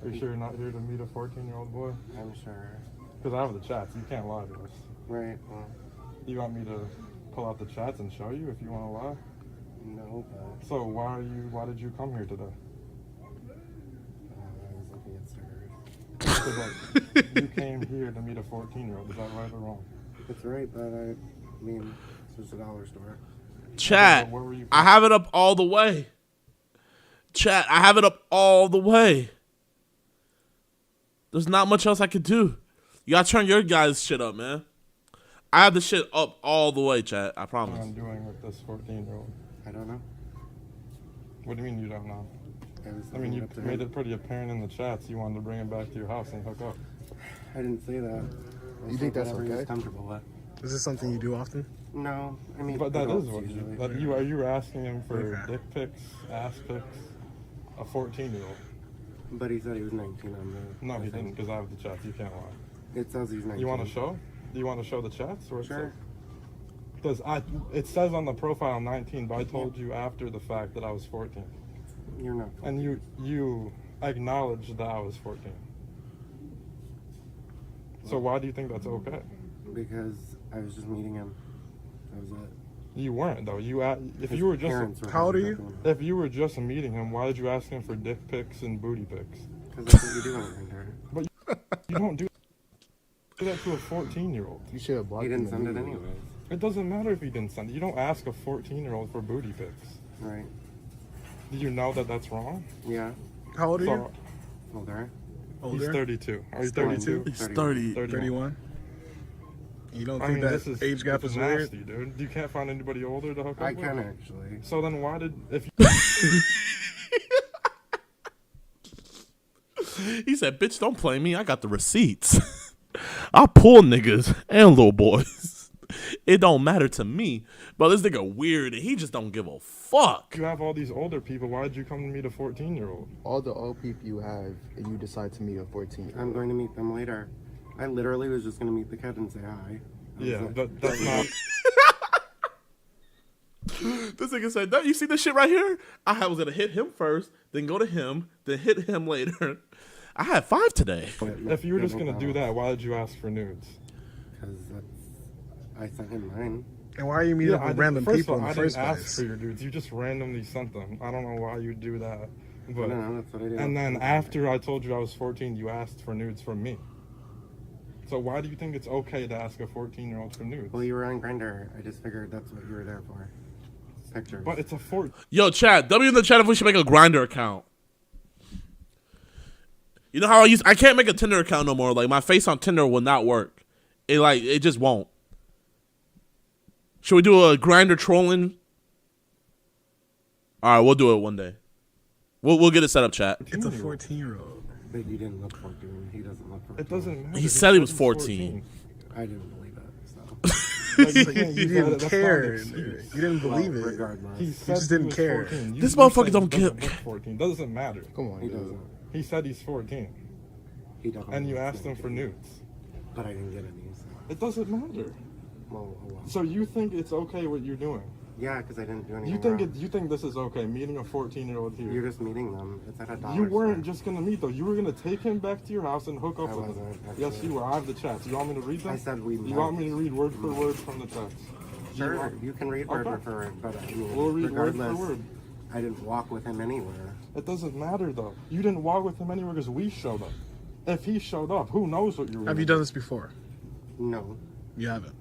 Are you sure you're not here to meet a 14-year-old boy? I'm sure. Because I have the chats. You can't lie to us. Right. Well, you want me to pull out the chats and show you if you want to lie? No, but... So why did you come here today? I was looking at servers. Because like, you came here to meet a 14-year-old. Is that right or wrong? It's right, but I mean, it's just a dollar store. Chat, I have it up all the way. Chat, I have it up all the way. There's not much else I could do. You gotta turn your guys' shit up, man. I have the shit up all the way, chat. I promise. What I'm doing with this 14-year-old? I don't know. What do you mean you don't know? I mean, you made it pretty apparent in the chats you wanted to bring him back to your house and hook up. I didn't say that. You think that's whatever okay? he's comfortable with. Is this something you do often? No, I mean, but that is what usually. are you asking him for dick pics, ass pics, a 14-year-old? But he said he was 19 on the... No, he didn't, because I have the chats. You can't lie. It says he's 19. You want to show? Do you want to show the chats? Or sure. It says on the profile 19, but I told you after the fact that I was 14. You're not 14. And you acknowledged that I was 14. So why do you think that's okay? Because I was just meeting him. That was it. You weren't though. If you were just How old are you? If you were just meeting him, why did you ask him for dick pics and booty pics? Because that's what you do on Grindr. But you don't do that to a 14-year-old. You should have blocked him. He didn't send it anyways. It doesn't matter if he didn't send it. You don't ask a 14-year-old for booty pics. Right. Do you know that that's wrong? Yeah. How old are you? Older. He's 32. Are you 32? 32? He's 30. 31. You don't think that age gap is weird? Nasty, dude. You can't find anybody older to hook up with? I can actually. So then why did... if He said, bitch, don't play me. I got the receipts. I'll pull niggas and little boys. It don't matter to me. But this nigga weird and he just don't give a fuck. You have all these older people. Why did you come to meet a 14-year-old? All the old people you have, and you decide to meet a 14-year-old. I'm going to meet them later. I literally was just going to meet the kid and say hi. Yeah, that's not... This nigga said, "No, you see this shit right here? I was going to hit him first, then go to him, then hit him later. I had 5 today." If you were just going to do that, why did you ask for nudes? Because I sent him mine. And why are you meeting up with random people in the first I didn't place? ask for your dudes. You just randomly sent them. I don't know why you do that. But, No, that's what I did. And then after I told you I was 14, you asked for nudes from me. So why do you think it's okay to ask a 14-year-old for nudes? Well, you were on Grindr. I just figured that's what you were there for. Pictures. But it's a 14. Yo, chat. W in the chat if we should make a Grindr account. You know how I can't make a Tinder account no more. Like, my face on Tinder will not work. It just won't. Should we do a Grindr trolling? All right, we'll do it one day. We'll get it set up, chat. It's a 14-year-old. But you didn't look 14. He doesn't look 14. It doesn't matter. He said he was 14. I didn't believe it. So. You didn't care. You didn't believe it. Regardless. He You said just he didn't was care. 14. This You motherfucker said don't he doesn't get- look 14. Doesn't matter. Come on, he doesn't. He said he's 14. He definitely And you looks asked him for 19. nudes. But I didn't get any. So. It doesn't matter. Well, oh well. So you think it's okay what you're doing? Yeah, because I didn't do anything You think this is okay, meeting a 14-year-old here? You're just meeting them. It's at a dollar You weren't store. just gonna meet though. You were gonna take him back to your house and hook up I with him. wasn't, Yes, actually. you were. I have the chats. You want me to read them? I said we You met. want me to read word for word from the text? Sure, you can read word Okay. for word, but I mean, We'll read word for regardless, word. I didn't walk with him anywhere. It doesn't matter though. You didn't walk with him anywhere because we showed up. If he showed up, who knows what you were? Have you done this before? No. You haven't.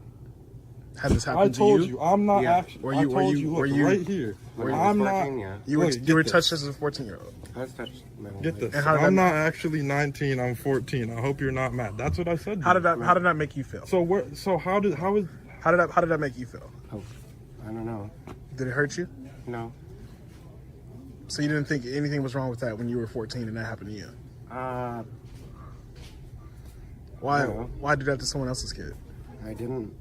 Had this happen I to told you? you, I'm not actually. Were I you? told you, look, right here. When I I'm was not. 14, yeah. You were. Look, You get were this. touched as a 14-year-old. I was touched. Get this. And how did I'm that- not actually 19. I'm 14. I hope you're not mad. That's what I said. to How you. did that? How did that make you feel? So where? So how did that make you feel? Oh, I don't know. Did it hurt you? No. So you didn't think anything was wrong with that when you were 14 and that happened to you? Why? no. Why do that to someone else's kid? I didn't.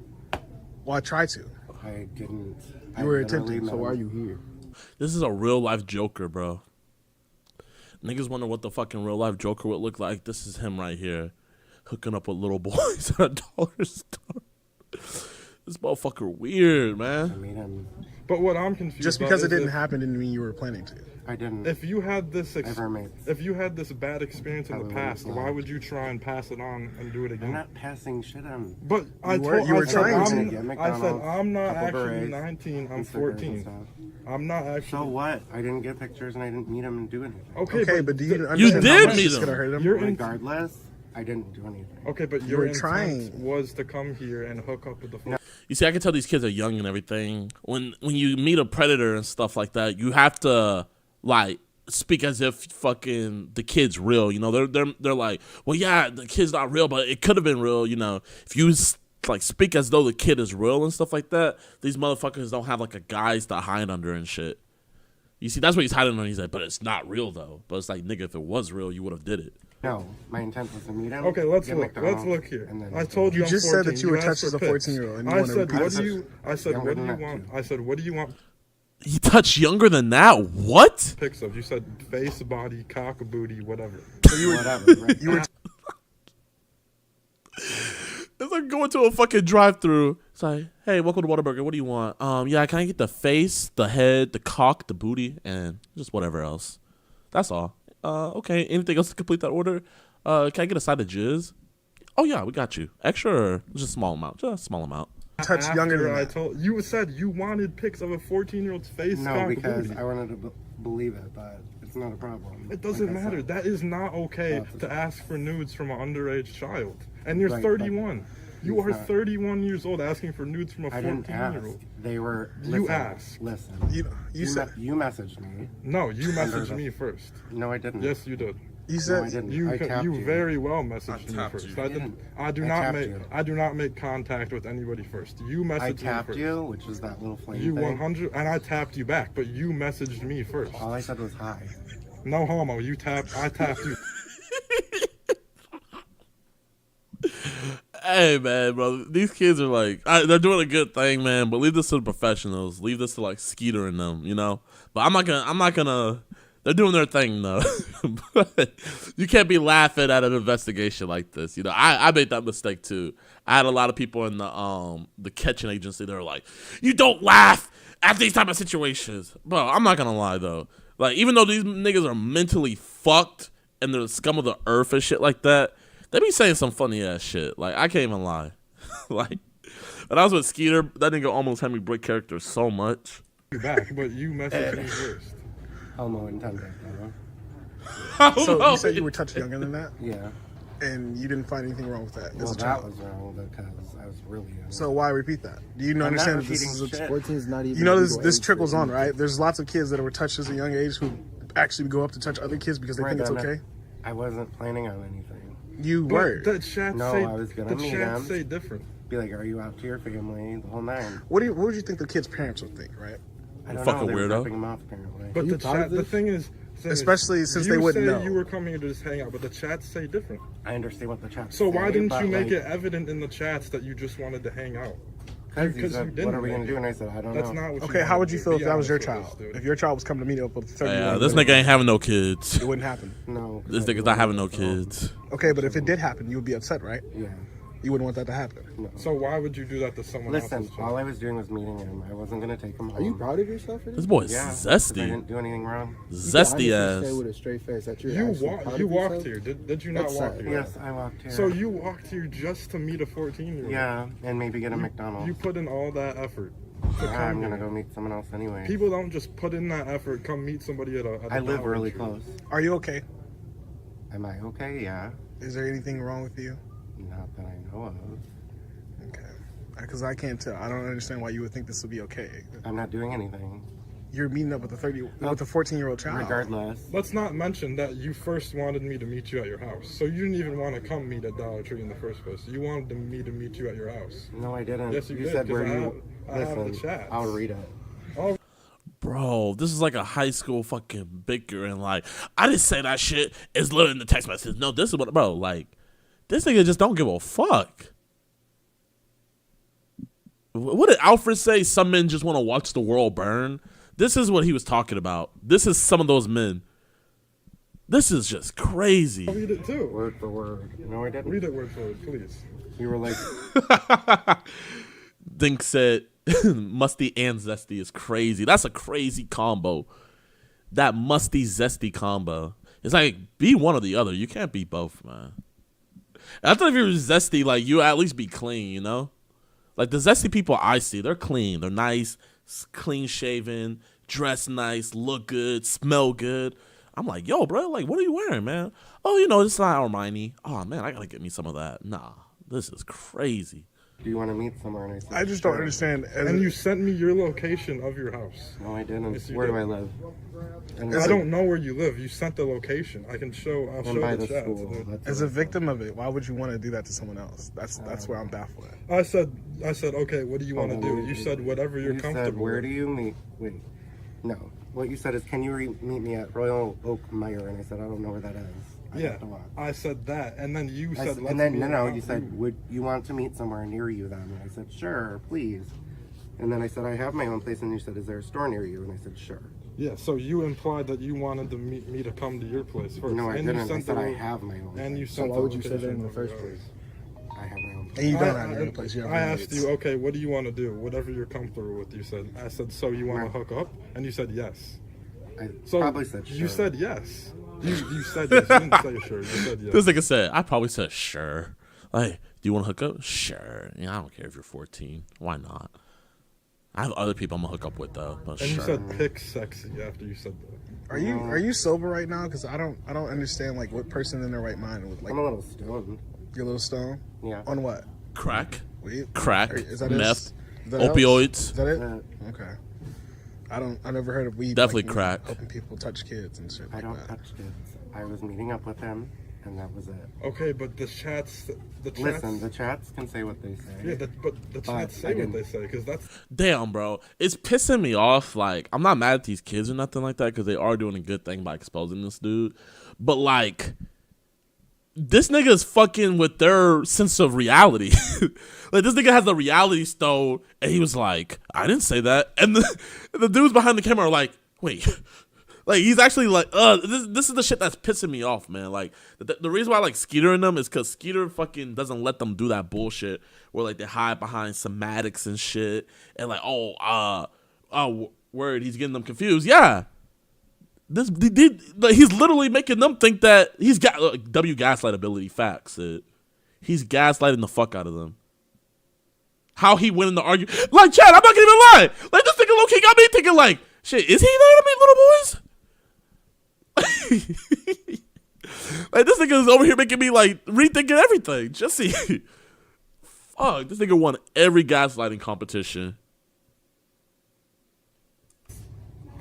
Why try to? I didn't. You were attempting. So why are you here? This is a real life Joker, bro. Niggas wonder what the fucking real life Joker would look like. This is him right here, hooking up with little boys at a dollar store. This motherfucker weird, man. I mean, But what I'm confused. Just because about it is didn't happen didn't mean you were planning to. I didn't. If you had this, If you had this bad experience in the Probably past, not. why would you try and pass it on and do it again? I'm not passing shit on. But I You were said trying to. I said I'm not Couple actually berets, 19. I'm and stickers and 14. stuff. I'm not actually. So what? I didn't get pictures and I didn't meet him and do anything. Okay, but do you You understand how did much meet this him. could have hurt him? You're in- Regardless, I didn't do anything. Okay, but You your were intent trying. was to come here and hook up with the. You see, I can tell these kids are young and everything. When you meet a predator and stuff like that, you have to like speak as if fucking the kid's real. You know, they're like, well, yeah, the kid's not real, but it could have been real. You know, if you like speak as though the kid is real and stuff like that, these motherfuckers don't have like a guise to hide under and shit. You see, that's what he's hiding under. He's like, but it's not real though. But it's like, nigga, if it was real, you would have did it. No, my intent was to meet him. Okay, let's get look. McDonald's, Let's look here. and then I told you. You I'm just 14. said that you were asked touched as for a pics. 14-year-old, and you I wanna said, repeat what this. do you? I said, Younger what do than you that, want? too. I said, what do you want? He touched younger than that. What? Pics of. You said face, body, cock, booty, whatever. So you were, Whatever. Right? you were It's like going to a fucking drive-through. It's like, hey, welcome to Whataburger. What do you want? Yeah, can I get the face, the head, the cock, the booty, and just whatever else? That's all. Okay. Anything else to complete that order? Can I get a side of jizz? Oh yeah, we got you. Extra or just a small amount? Just a small amount. touch younger than I that. told you said you wanted pics of a 14-year-old's face. No, because I wanted to believe it, but it's not a problem. It doesn't matter. That is not okay to ask for nudes from an underage child. And you're 31. You are 31 years old asking for nudes from a 14-year-old. They were. You asked. Listen. You said you messaged me. No, you messaged me first. No, I didn't. Yes, you did. You said no, I didn't. You very well messaged me first. I do not make contact with anybody first. You messaged me first. I tapped you, which is that little flame You thing. 100, and I tapped you back, but you messaged me first. All I said was hi. No homo. I tapped you. Hey man, bro, these kids are like, they're doing a good thing, man. But leave this to the professionals. Leave this to like Skeeter and them, you know. But I'm not gonna. They're doing their thing though. But you can't be laughing at an investigation like this. You know, I made that mistake too. I had a lot of people in the catching agency. They were like, "You don't laugh at these type of situations, bro." I'm not gonna lie though. Like, even though these niggas are mentally fucked and they're the scum of the earth and shit like that, they be saying some funny ass shit. Like, I can't even lie. Like, when I was with Skeeter, that nigga almost had me break character so much. Back, but you messaged me first. Homo intended, So you said you were touched younger than that? Yeah. And you didn't find anything wrong with that? Well, that was wrong because I was really young. So why repeat that? Do you understand that this is 14 is not even. You know, this trickles on, right? There's lots of kids that were touched at a young age who actually go up to touch other kids because they think it's okay. I wasn't planning on anything. You were. The chat I was gonna meet them. say different. Be like, are you out to your family? The whole nine. What would you think the kids' parents would think, right? I don't fucking know. They were weirdo. dropping them off, apparently. But the thing is, especially since they wouldn't know. know. You say you were coming here to just hang out, but the chats say different. I understand what the chats So say, why didn't you make like, it evident in the chats that you just wanted to hang out? Because you didn't. what are we gonna do? And I said, I don't That's know. not what Okay, you how would you feel if that was your honest child? with us, If your child was coming to meet up with 30 Yeah, this nigga ain't having no kids. It wouldn't happen. No. This nigga's not having no kids. Okay, but if it did happen, you would be upset, right? Yeah. You wouldn't want that to happen. No. So why would you do that to someone else? Listen, all I was doing was meeting him. I wasn't gonna take him home. Are you proud of yourself for this? This boy's Yeah, 'cause zesty. I didn't do anything wrong. Zesty ass. Say with a straight face that you're You actually walked proud of here. yourself? Did you not That's walk sad. here? Yes, I walked here. So you walked here just to meet a 14-year-old? Yeah, and maybe get a McDonald's. You put in all that effort. Yeah, I'm gonna go meet someone else anyway. People don't just put in that effort, come meet somebody at a I live Dollar really Tree. close. Are you okay? Am I okay? Yeah. Is there anything wrong with you? Not that I know of. Okay. Because I can't tell. I don't understand why you would think this would be okay. I'm not doing anything. You're meeting up with a 14-year-old child. Regardless. Let's not mention that you first wanted me to meet you at your house. So you didn't even want to come meet at Dollar Tree in the first place. You wanted me to meet you at your house. No, I didn't. Yes, you did, said 'cause where I you. have the Listen, chats. I'll read it. Oh. Bro, this is like a high school fucking bickering. Like, I didn't say that shit. It's literally in the text message. No, this is what, bro. Like, this nigga just don't give a fuck. What did Alfred say? Some men just want to watch the world burn. This is what he was talking about. This is some of those men. This is just crazy. I'll read it too. Word for word. No, I didn't. Read it word for word, please. You were like. Dink said, musty and zesty is crazy. That's a crazy combo. That musty zesty combo. It's like, be one or the other. You can't be both, man. I thought if you were zesty, like, you at least be clean, you know? Like, the zesty people I see, they're clean. They're nice, clean shaven, dress nice, look good, smell good. I'm like, yo, bro, like, what are you wearing, man? Oh, you know, it's not Armani. Oh, man, I gotta get me some of that. Nah, this is crazy. Do you want to meet somewhere? And I said, I just don't understand. And you sent me your location of your house. No, I didn't. Yes, you Where did. do I live? And I don't know where you live. You sent the location. I'll show by the the chat. school. As a victim of it, why would you want to do that to someone else? That's where I'm baffled at. I said, okay, what do you want to do? You said whatever you're comfortable said, where with. do you meet? Wait, no. What you said is, can you meet me at Royal Oak Meyer? And I said, I don't know where that is. Yeah, I said that, and then you said, and then you said, would you want to meet somewhere near you then? And I said, sure, please. And then I said, I have my own place, and you said, is there a store near you? And I said, sure. Yeah, so you implied that you wanted to meet me to come to your place first. No, I and didn't. You sent I said the, I have my own. And you So sent why the would you say that location in the of first yours. place? I have my own. And you don't have your own place. You have I your own asked place. you, okay, what do you want to do? Whatever you're comfortable with, you said. I said, so you want to hook up? And you said yes. I So probably said sure. You said yes. You said yes. You didn't say sure. You said yes. This nigga said, I probably said sure. Like, do you want to hook up? Sure. Yeah, I don't care if you're 14. Why not? I have other people I'm gonna hook up with though. But And sure. you said pick sexy after you said that. Are you sober right now? Because I don't understand like what person in their right mind would like. I'm a little stoned. You're a little stoned. Yeah. On what? Crack. Weed? Crack. Is that Meth. Is that Opioids. Is that it? Okay. I never heard of weed. Definitely like, crack. Helping people touch kids and shit. I don't touch kids. I was meeting up with them, and that was it. Okay, but the chats. Listen, the chats can say what they say. Yeah, but the chats say what they say, because that's. Damn, bro. It's pissing me off. Like, I'm not mad at these kids or nothing like that because they are doing a good thing by exposing this dude. But, like, this nigga is fucking with their sense of reality. Like, this nigga has a reality stone, and he was like, I didn't say that. And the dudes behind the camera are like, wait. Like, he's actually like, this is the shit that's pissing me off, man. Like, the reason why I like Skeeter in them is because Skeeter fucking doesn't let them do that bullshit where, like, they hide behind semantics and shit. And, like, word, he's getting them confused. Yeah. He's literally making them think that he's got, gaslight ability, facts. He's gaslighting the fuck out of them. How he went in the argument. Like, Chad, I'm not gonna even lie. Like, this nigga low-key got me thinking, like, shit, is he there to meet little boys? Like, this nigga is over here making me, like, rethinking everything. Just see. Fuck, this nigga won every gaslighting competition.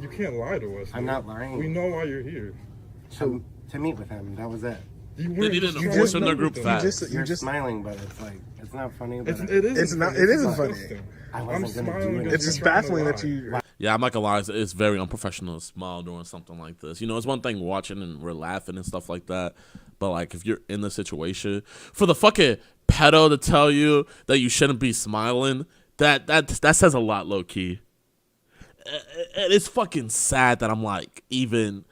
You can't lie to us. I'm not lying. We know why you're here. So, to meet with him, that was it. You didn't enforce in their group facts. You're just smiling, but it's like, it's not funny. But It isn't funny. I wasn't gonna do smiling. anything. It's just baffling that you. Yeah, I'm not gonna lie, it's very unprofessional to smile during something like this. You know, it's one thing watching and we're laughing and stuff like that, but like if you're in the situation, for the fucking pedo to tell you that you shouldn't be smiling, that says a lot, low key. And it's fucking sad that I'm like even.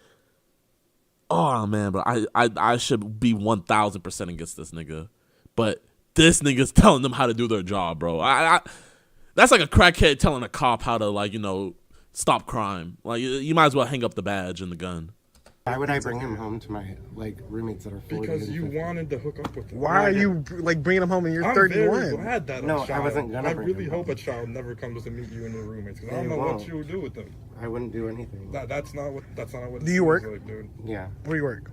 Oh man, but I should be 1000% against this nigga, but this nigga's telling them how to do their job, bro. That's like a crackhead telling a cop how to, like, you know, stop crime. Like, you might as well hang up the badge and the gun. Why would I bring him home to my, like, roommates that are 40? Because you wanted to hook up with him. Why are you like bringing him home and you're I'm 31? very glad that No, a child, I wasn't gonna I bring really him hope home. a child never comes to meet you and your roommates, because I They don't know won't. what you would do with them. I wouldn't do anything. That's not what. It Do you seems work? like, dude. Yeah. Where do you work?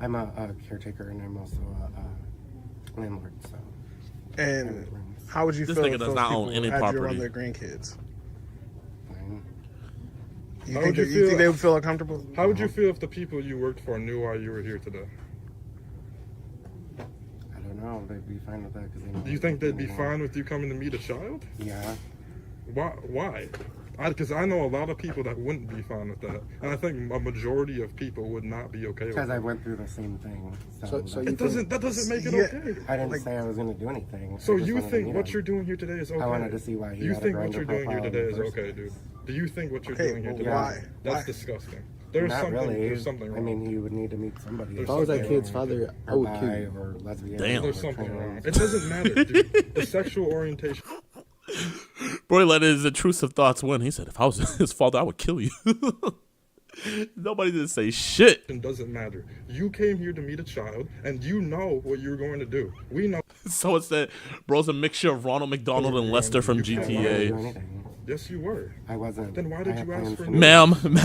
I'm a caretaker and I'm also a landlord, so. And how would you This feel nigga if does those not people own any had you around property. their grandkids? You How think, would you think they would feel uncomfortable? How would you feel if the people you worked for knew why you were here today? I don't know. They'd be fine with that. Cause Do you think they'd be fine with you coming to meet a child? Yeah. Why? Because I know a lot of people that wouldn't be fine with that, and I think a majority of people would not be okay with Because that. I went through the same thing. That doesn't make it okay. I didn't say I was going to do anything. So I just you wanted to think meet what him. you're doing here today is okay? I wanted to see why he You had think a what Grindr you're doing here profile in today the is first okay, place. dude? Do you think what you're Okay, doing here well, today? why? That's Why? disgusting. There's Not something. really. There's something wrong. I mean, he would need to meet somebody. There's If I was that something kid's wrong. father, I or would bi kill you. or lesbian. Damn. There's or something trans. wrong. It doesn't matter, dude. The sexual orientation. Bro, let his intrusive thoughts win. He said, if I was his father, I would kill you. Nobody didn't say shit. It doesn't matter. You came here to meet a child, and you know what you're going to do. We know. Someone said, bro's a mixture of Ronald McDonald and Lester from I wasn't doing GTA. anything. Yes, you were. I wasn't. Then why I did had you ask plans for to news?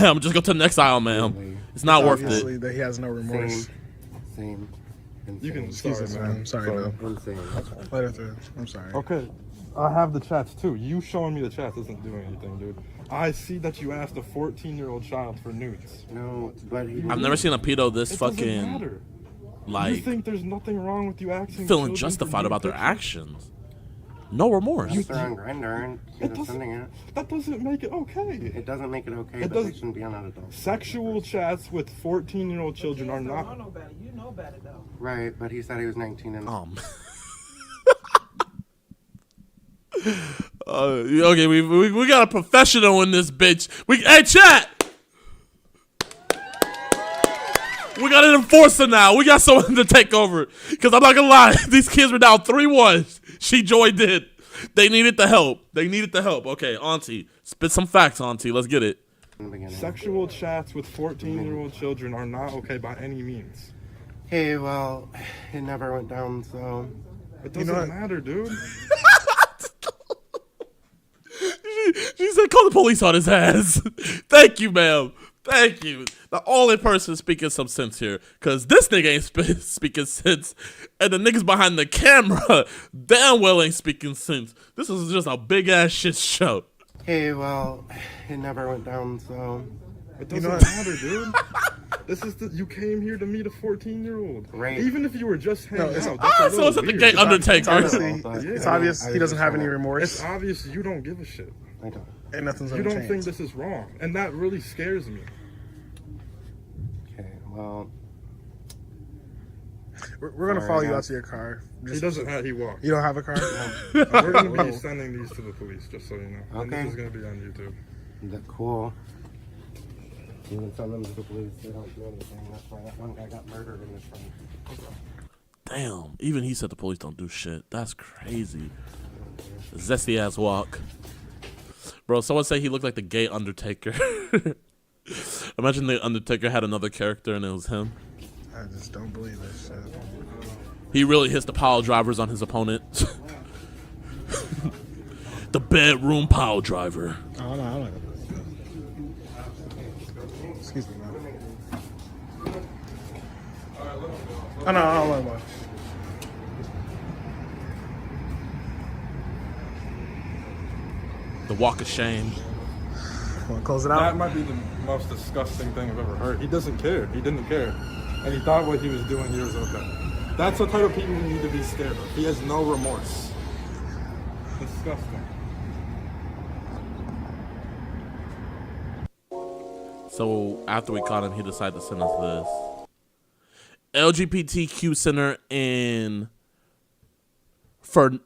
Ma'am, just go to the next aisle, ma'am. It's not worth Obviously, it. that he has no remorse. Same. You can. Excuse us, man. I'm sorry, man. Insane. Let her through. I'm sorry. Okay. I have the chats too. You showing me the chats doesn't do anything, dude. I see that you asked a 14-year-old child for nudes. No, but he I've never seen a pedo this It doesn't fucking, matter. You like, think there's nothing wrong with you asking feeling children for justified nude about their pictures? actions. No remorse. They're on Grindr and It they're sending it. That doesn't make it okay. It doesn't make it okay, It but they doesn't- shouldn't be on an adult. Sexual chats with 14-year-old children are not. You know better though. Right, but he said he was 19 and. Okay, we got a professional in this bitch. Hey, chat! We got an enforcer now. We got someone to take over. Because I'm not going to lie, these kids were down 3-1. She joined in. They needed the help. Okay, Auntie, spit some facts, Auntie. Let's get it. Sexual chats with 14-year-old children are not okay by any means. Hey, well, it never went down, so It doesn't matter, dude. She said, call the police on his ass. Thank you, ma'am. Thank you. The only person speaking some sense here. Because this nigga ain't speaking sense. And the niggas behind the camera damn well ain't speaking sense. This is just a big-ass shit show. Hey, well, it never went down, so... It doesn't matter, dude. This is you came here to meet a 14-year-old. Right. Even if you were just hanging out. So it's at the gay Undertaker. It's obvious he doesn't have any remorse. It's obvious you don't give a shit. I don't. And nothing's You gonna don't change. think this is wrong. And that really scares me. Okay, well... We're gonna follow you out to your car. He doesn't have, he walked. You don't have a car? We're gonna be sending these to the police, just so you know. And Okay. this is gonna be on YouTube. Cool. You can send them to the police. They don't do anything. That's why that one guy got murdered in this room. Damn. Even he said the police don't do shit. That's crazy. Zesty ass walk. Bro, someone say he looked like the gay Undertaker. Imagine the Undertaker had another character and it was him. I just don't believe this shit. He really hits the pile drivers on his opponent. The bedroom pile driver. Oh, no, I don't know. Excuse me, man. Oh, no, I don't want much. The walk of shame. Want to close it out? That might be the most disgusting thing I've ever heard. He doesn't care. He didn't care. And he thought what he was doing here was okay. That's the type of people we need to be scared of. He has no remorse. Disgusting. So after we caught him, he decided to send us this. LGBTQ Center in Fandom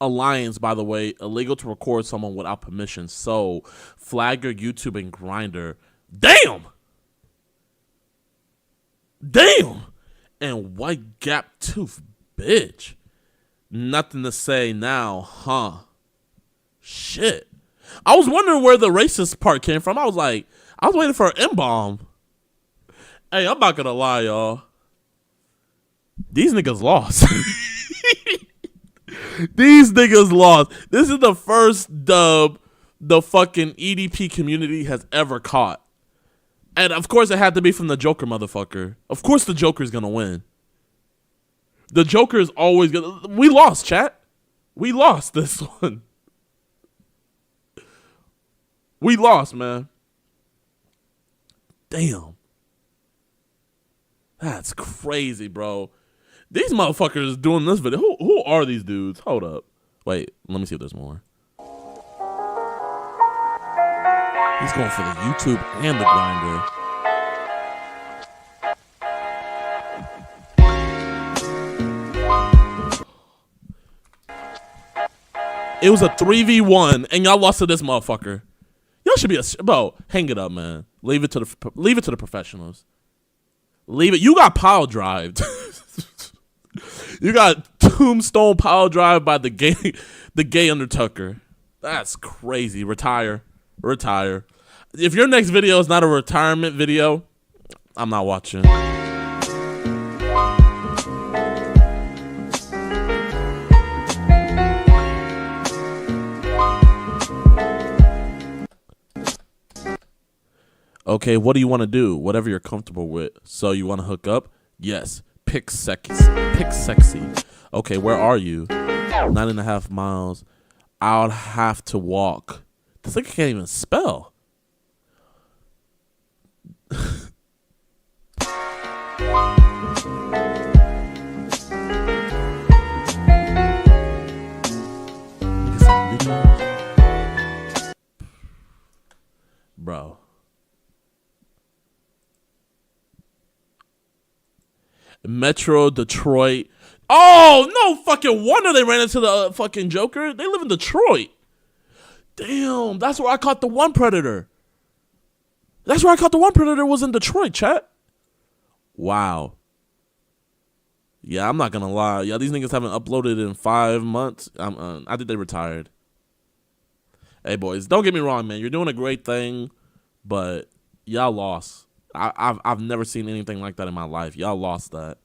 Alliance, by the way, illegal to record someone without permission. So flag your YouTube and Grindr. Damn! Damn! And white gap tooth, bitch. Nothing to say now, huh? Shit. I was wondering where the racist part came from. I was waiting for an M-bomb. Hey, I'm not gonna lie, y'all. These niggas lost. These niggas lost. This is the first dub the fucking EDP community has ever caught. And of course it had to be from the Joker motherfucker. Of course the Joker's gonna win. The Joker is always gonna... We lost, chat. We lost this one. We lost, man. Damn. That's crazy, bro. These motherfuckers doing this video. Who are these dudes? Hold up. Wait, let me see if there's more. He's going for the YouTube and the Grinder. It was a 3v1 and y'all lost to this motherfucker. Y'all should be bro, hang it up, man. Leave it to the professionals. Leave it. You got pile drived. You got tombstone pile drive by the gay Undertaker. That's crazy. Retire. If your next video is not a retirement video, I'm not watching. Okay, what do you want to do? Whatever you're comfortable with. So you want to hook up? Yes. Pick sexy. Okay, where are you? 9.5 miles. I'll have to walk. This nigga can't even spell. Bro. Metro Detroit. Oh, no fucking wonder they ran into the fucking Joker. They live in Detroit. Damn, that's where I caught the one Predator. Was in Detroit, chat. Wow. Yeah, I'm not gonna lie. Yeah, these niggas haven't uploaded in 5 months. I think they retired. Hey, boys, don't get me wrong, man. You're doing a great thing, but y'all lost. I've never seen anything like that in my life. Y'all lost that.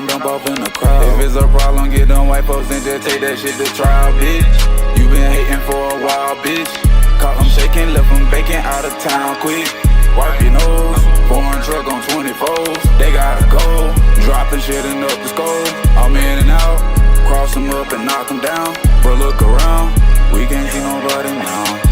and dump off in the crowd. If it's a problem, get them white folks and just take that shit to trial, bitch. You been hating for a while, bitch. Caught them shaking, left them baking out of town quick. Wipe your nose, foreign truck on 24s. They gotta go, dropping shit and up the scope. I'm in and out, cross them up and knock them down. Bro, look around, we can't see nobody now.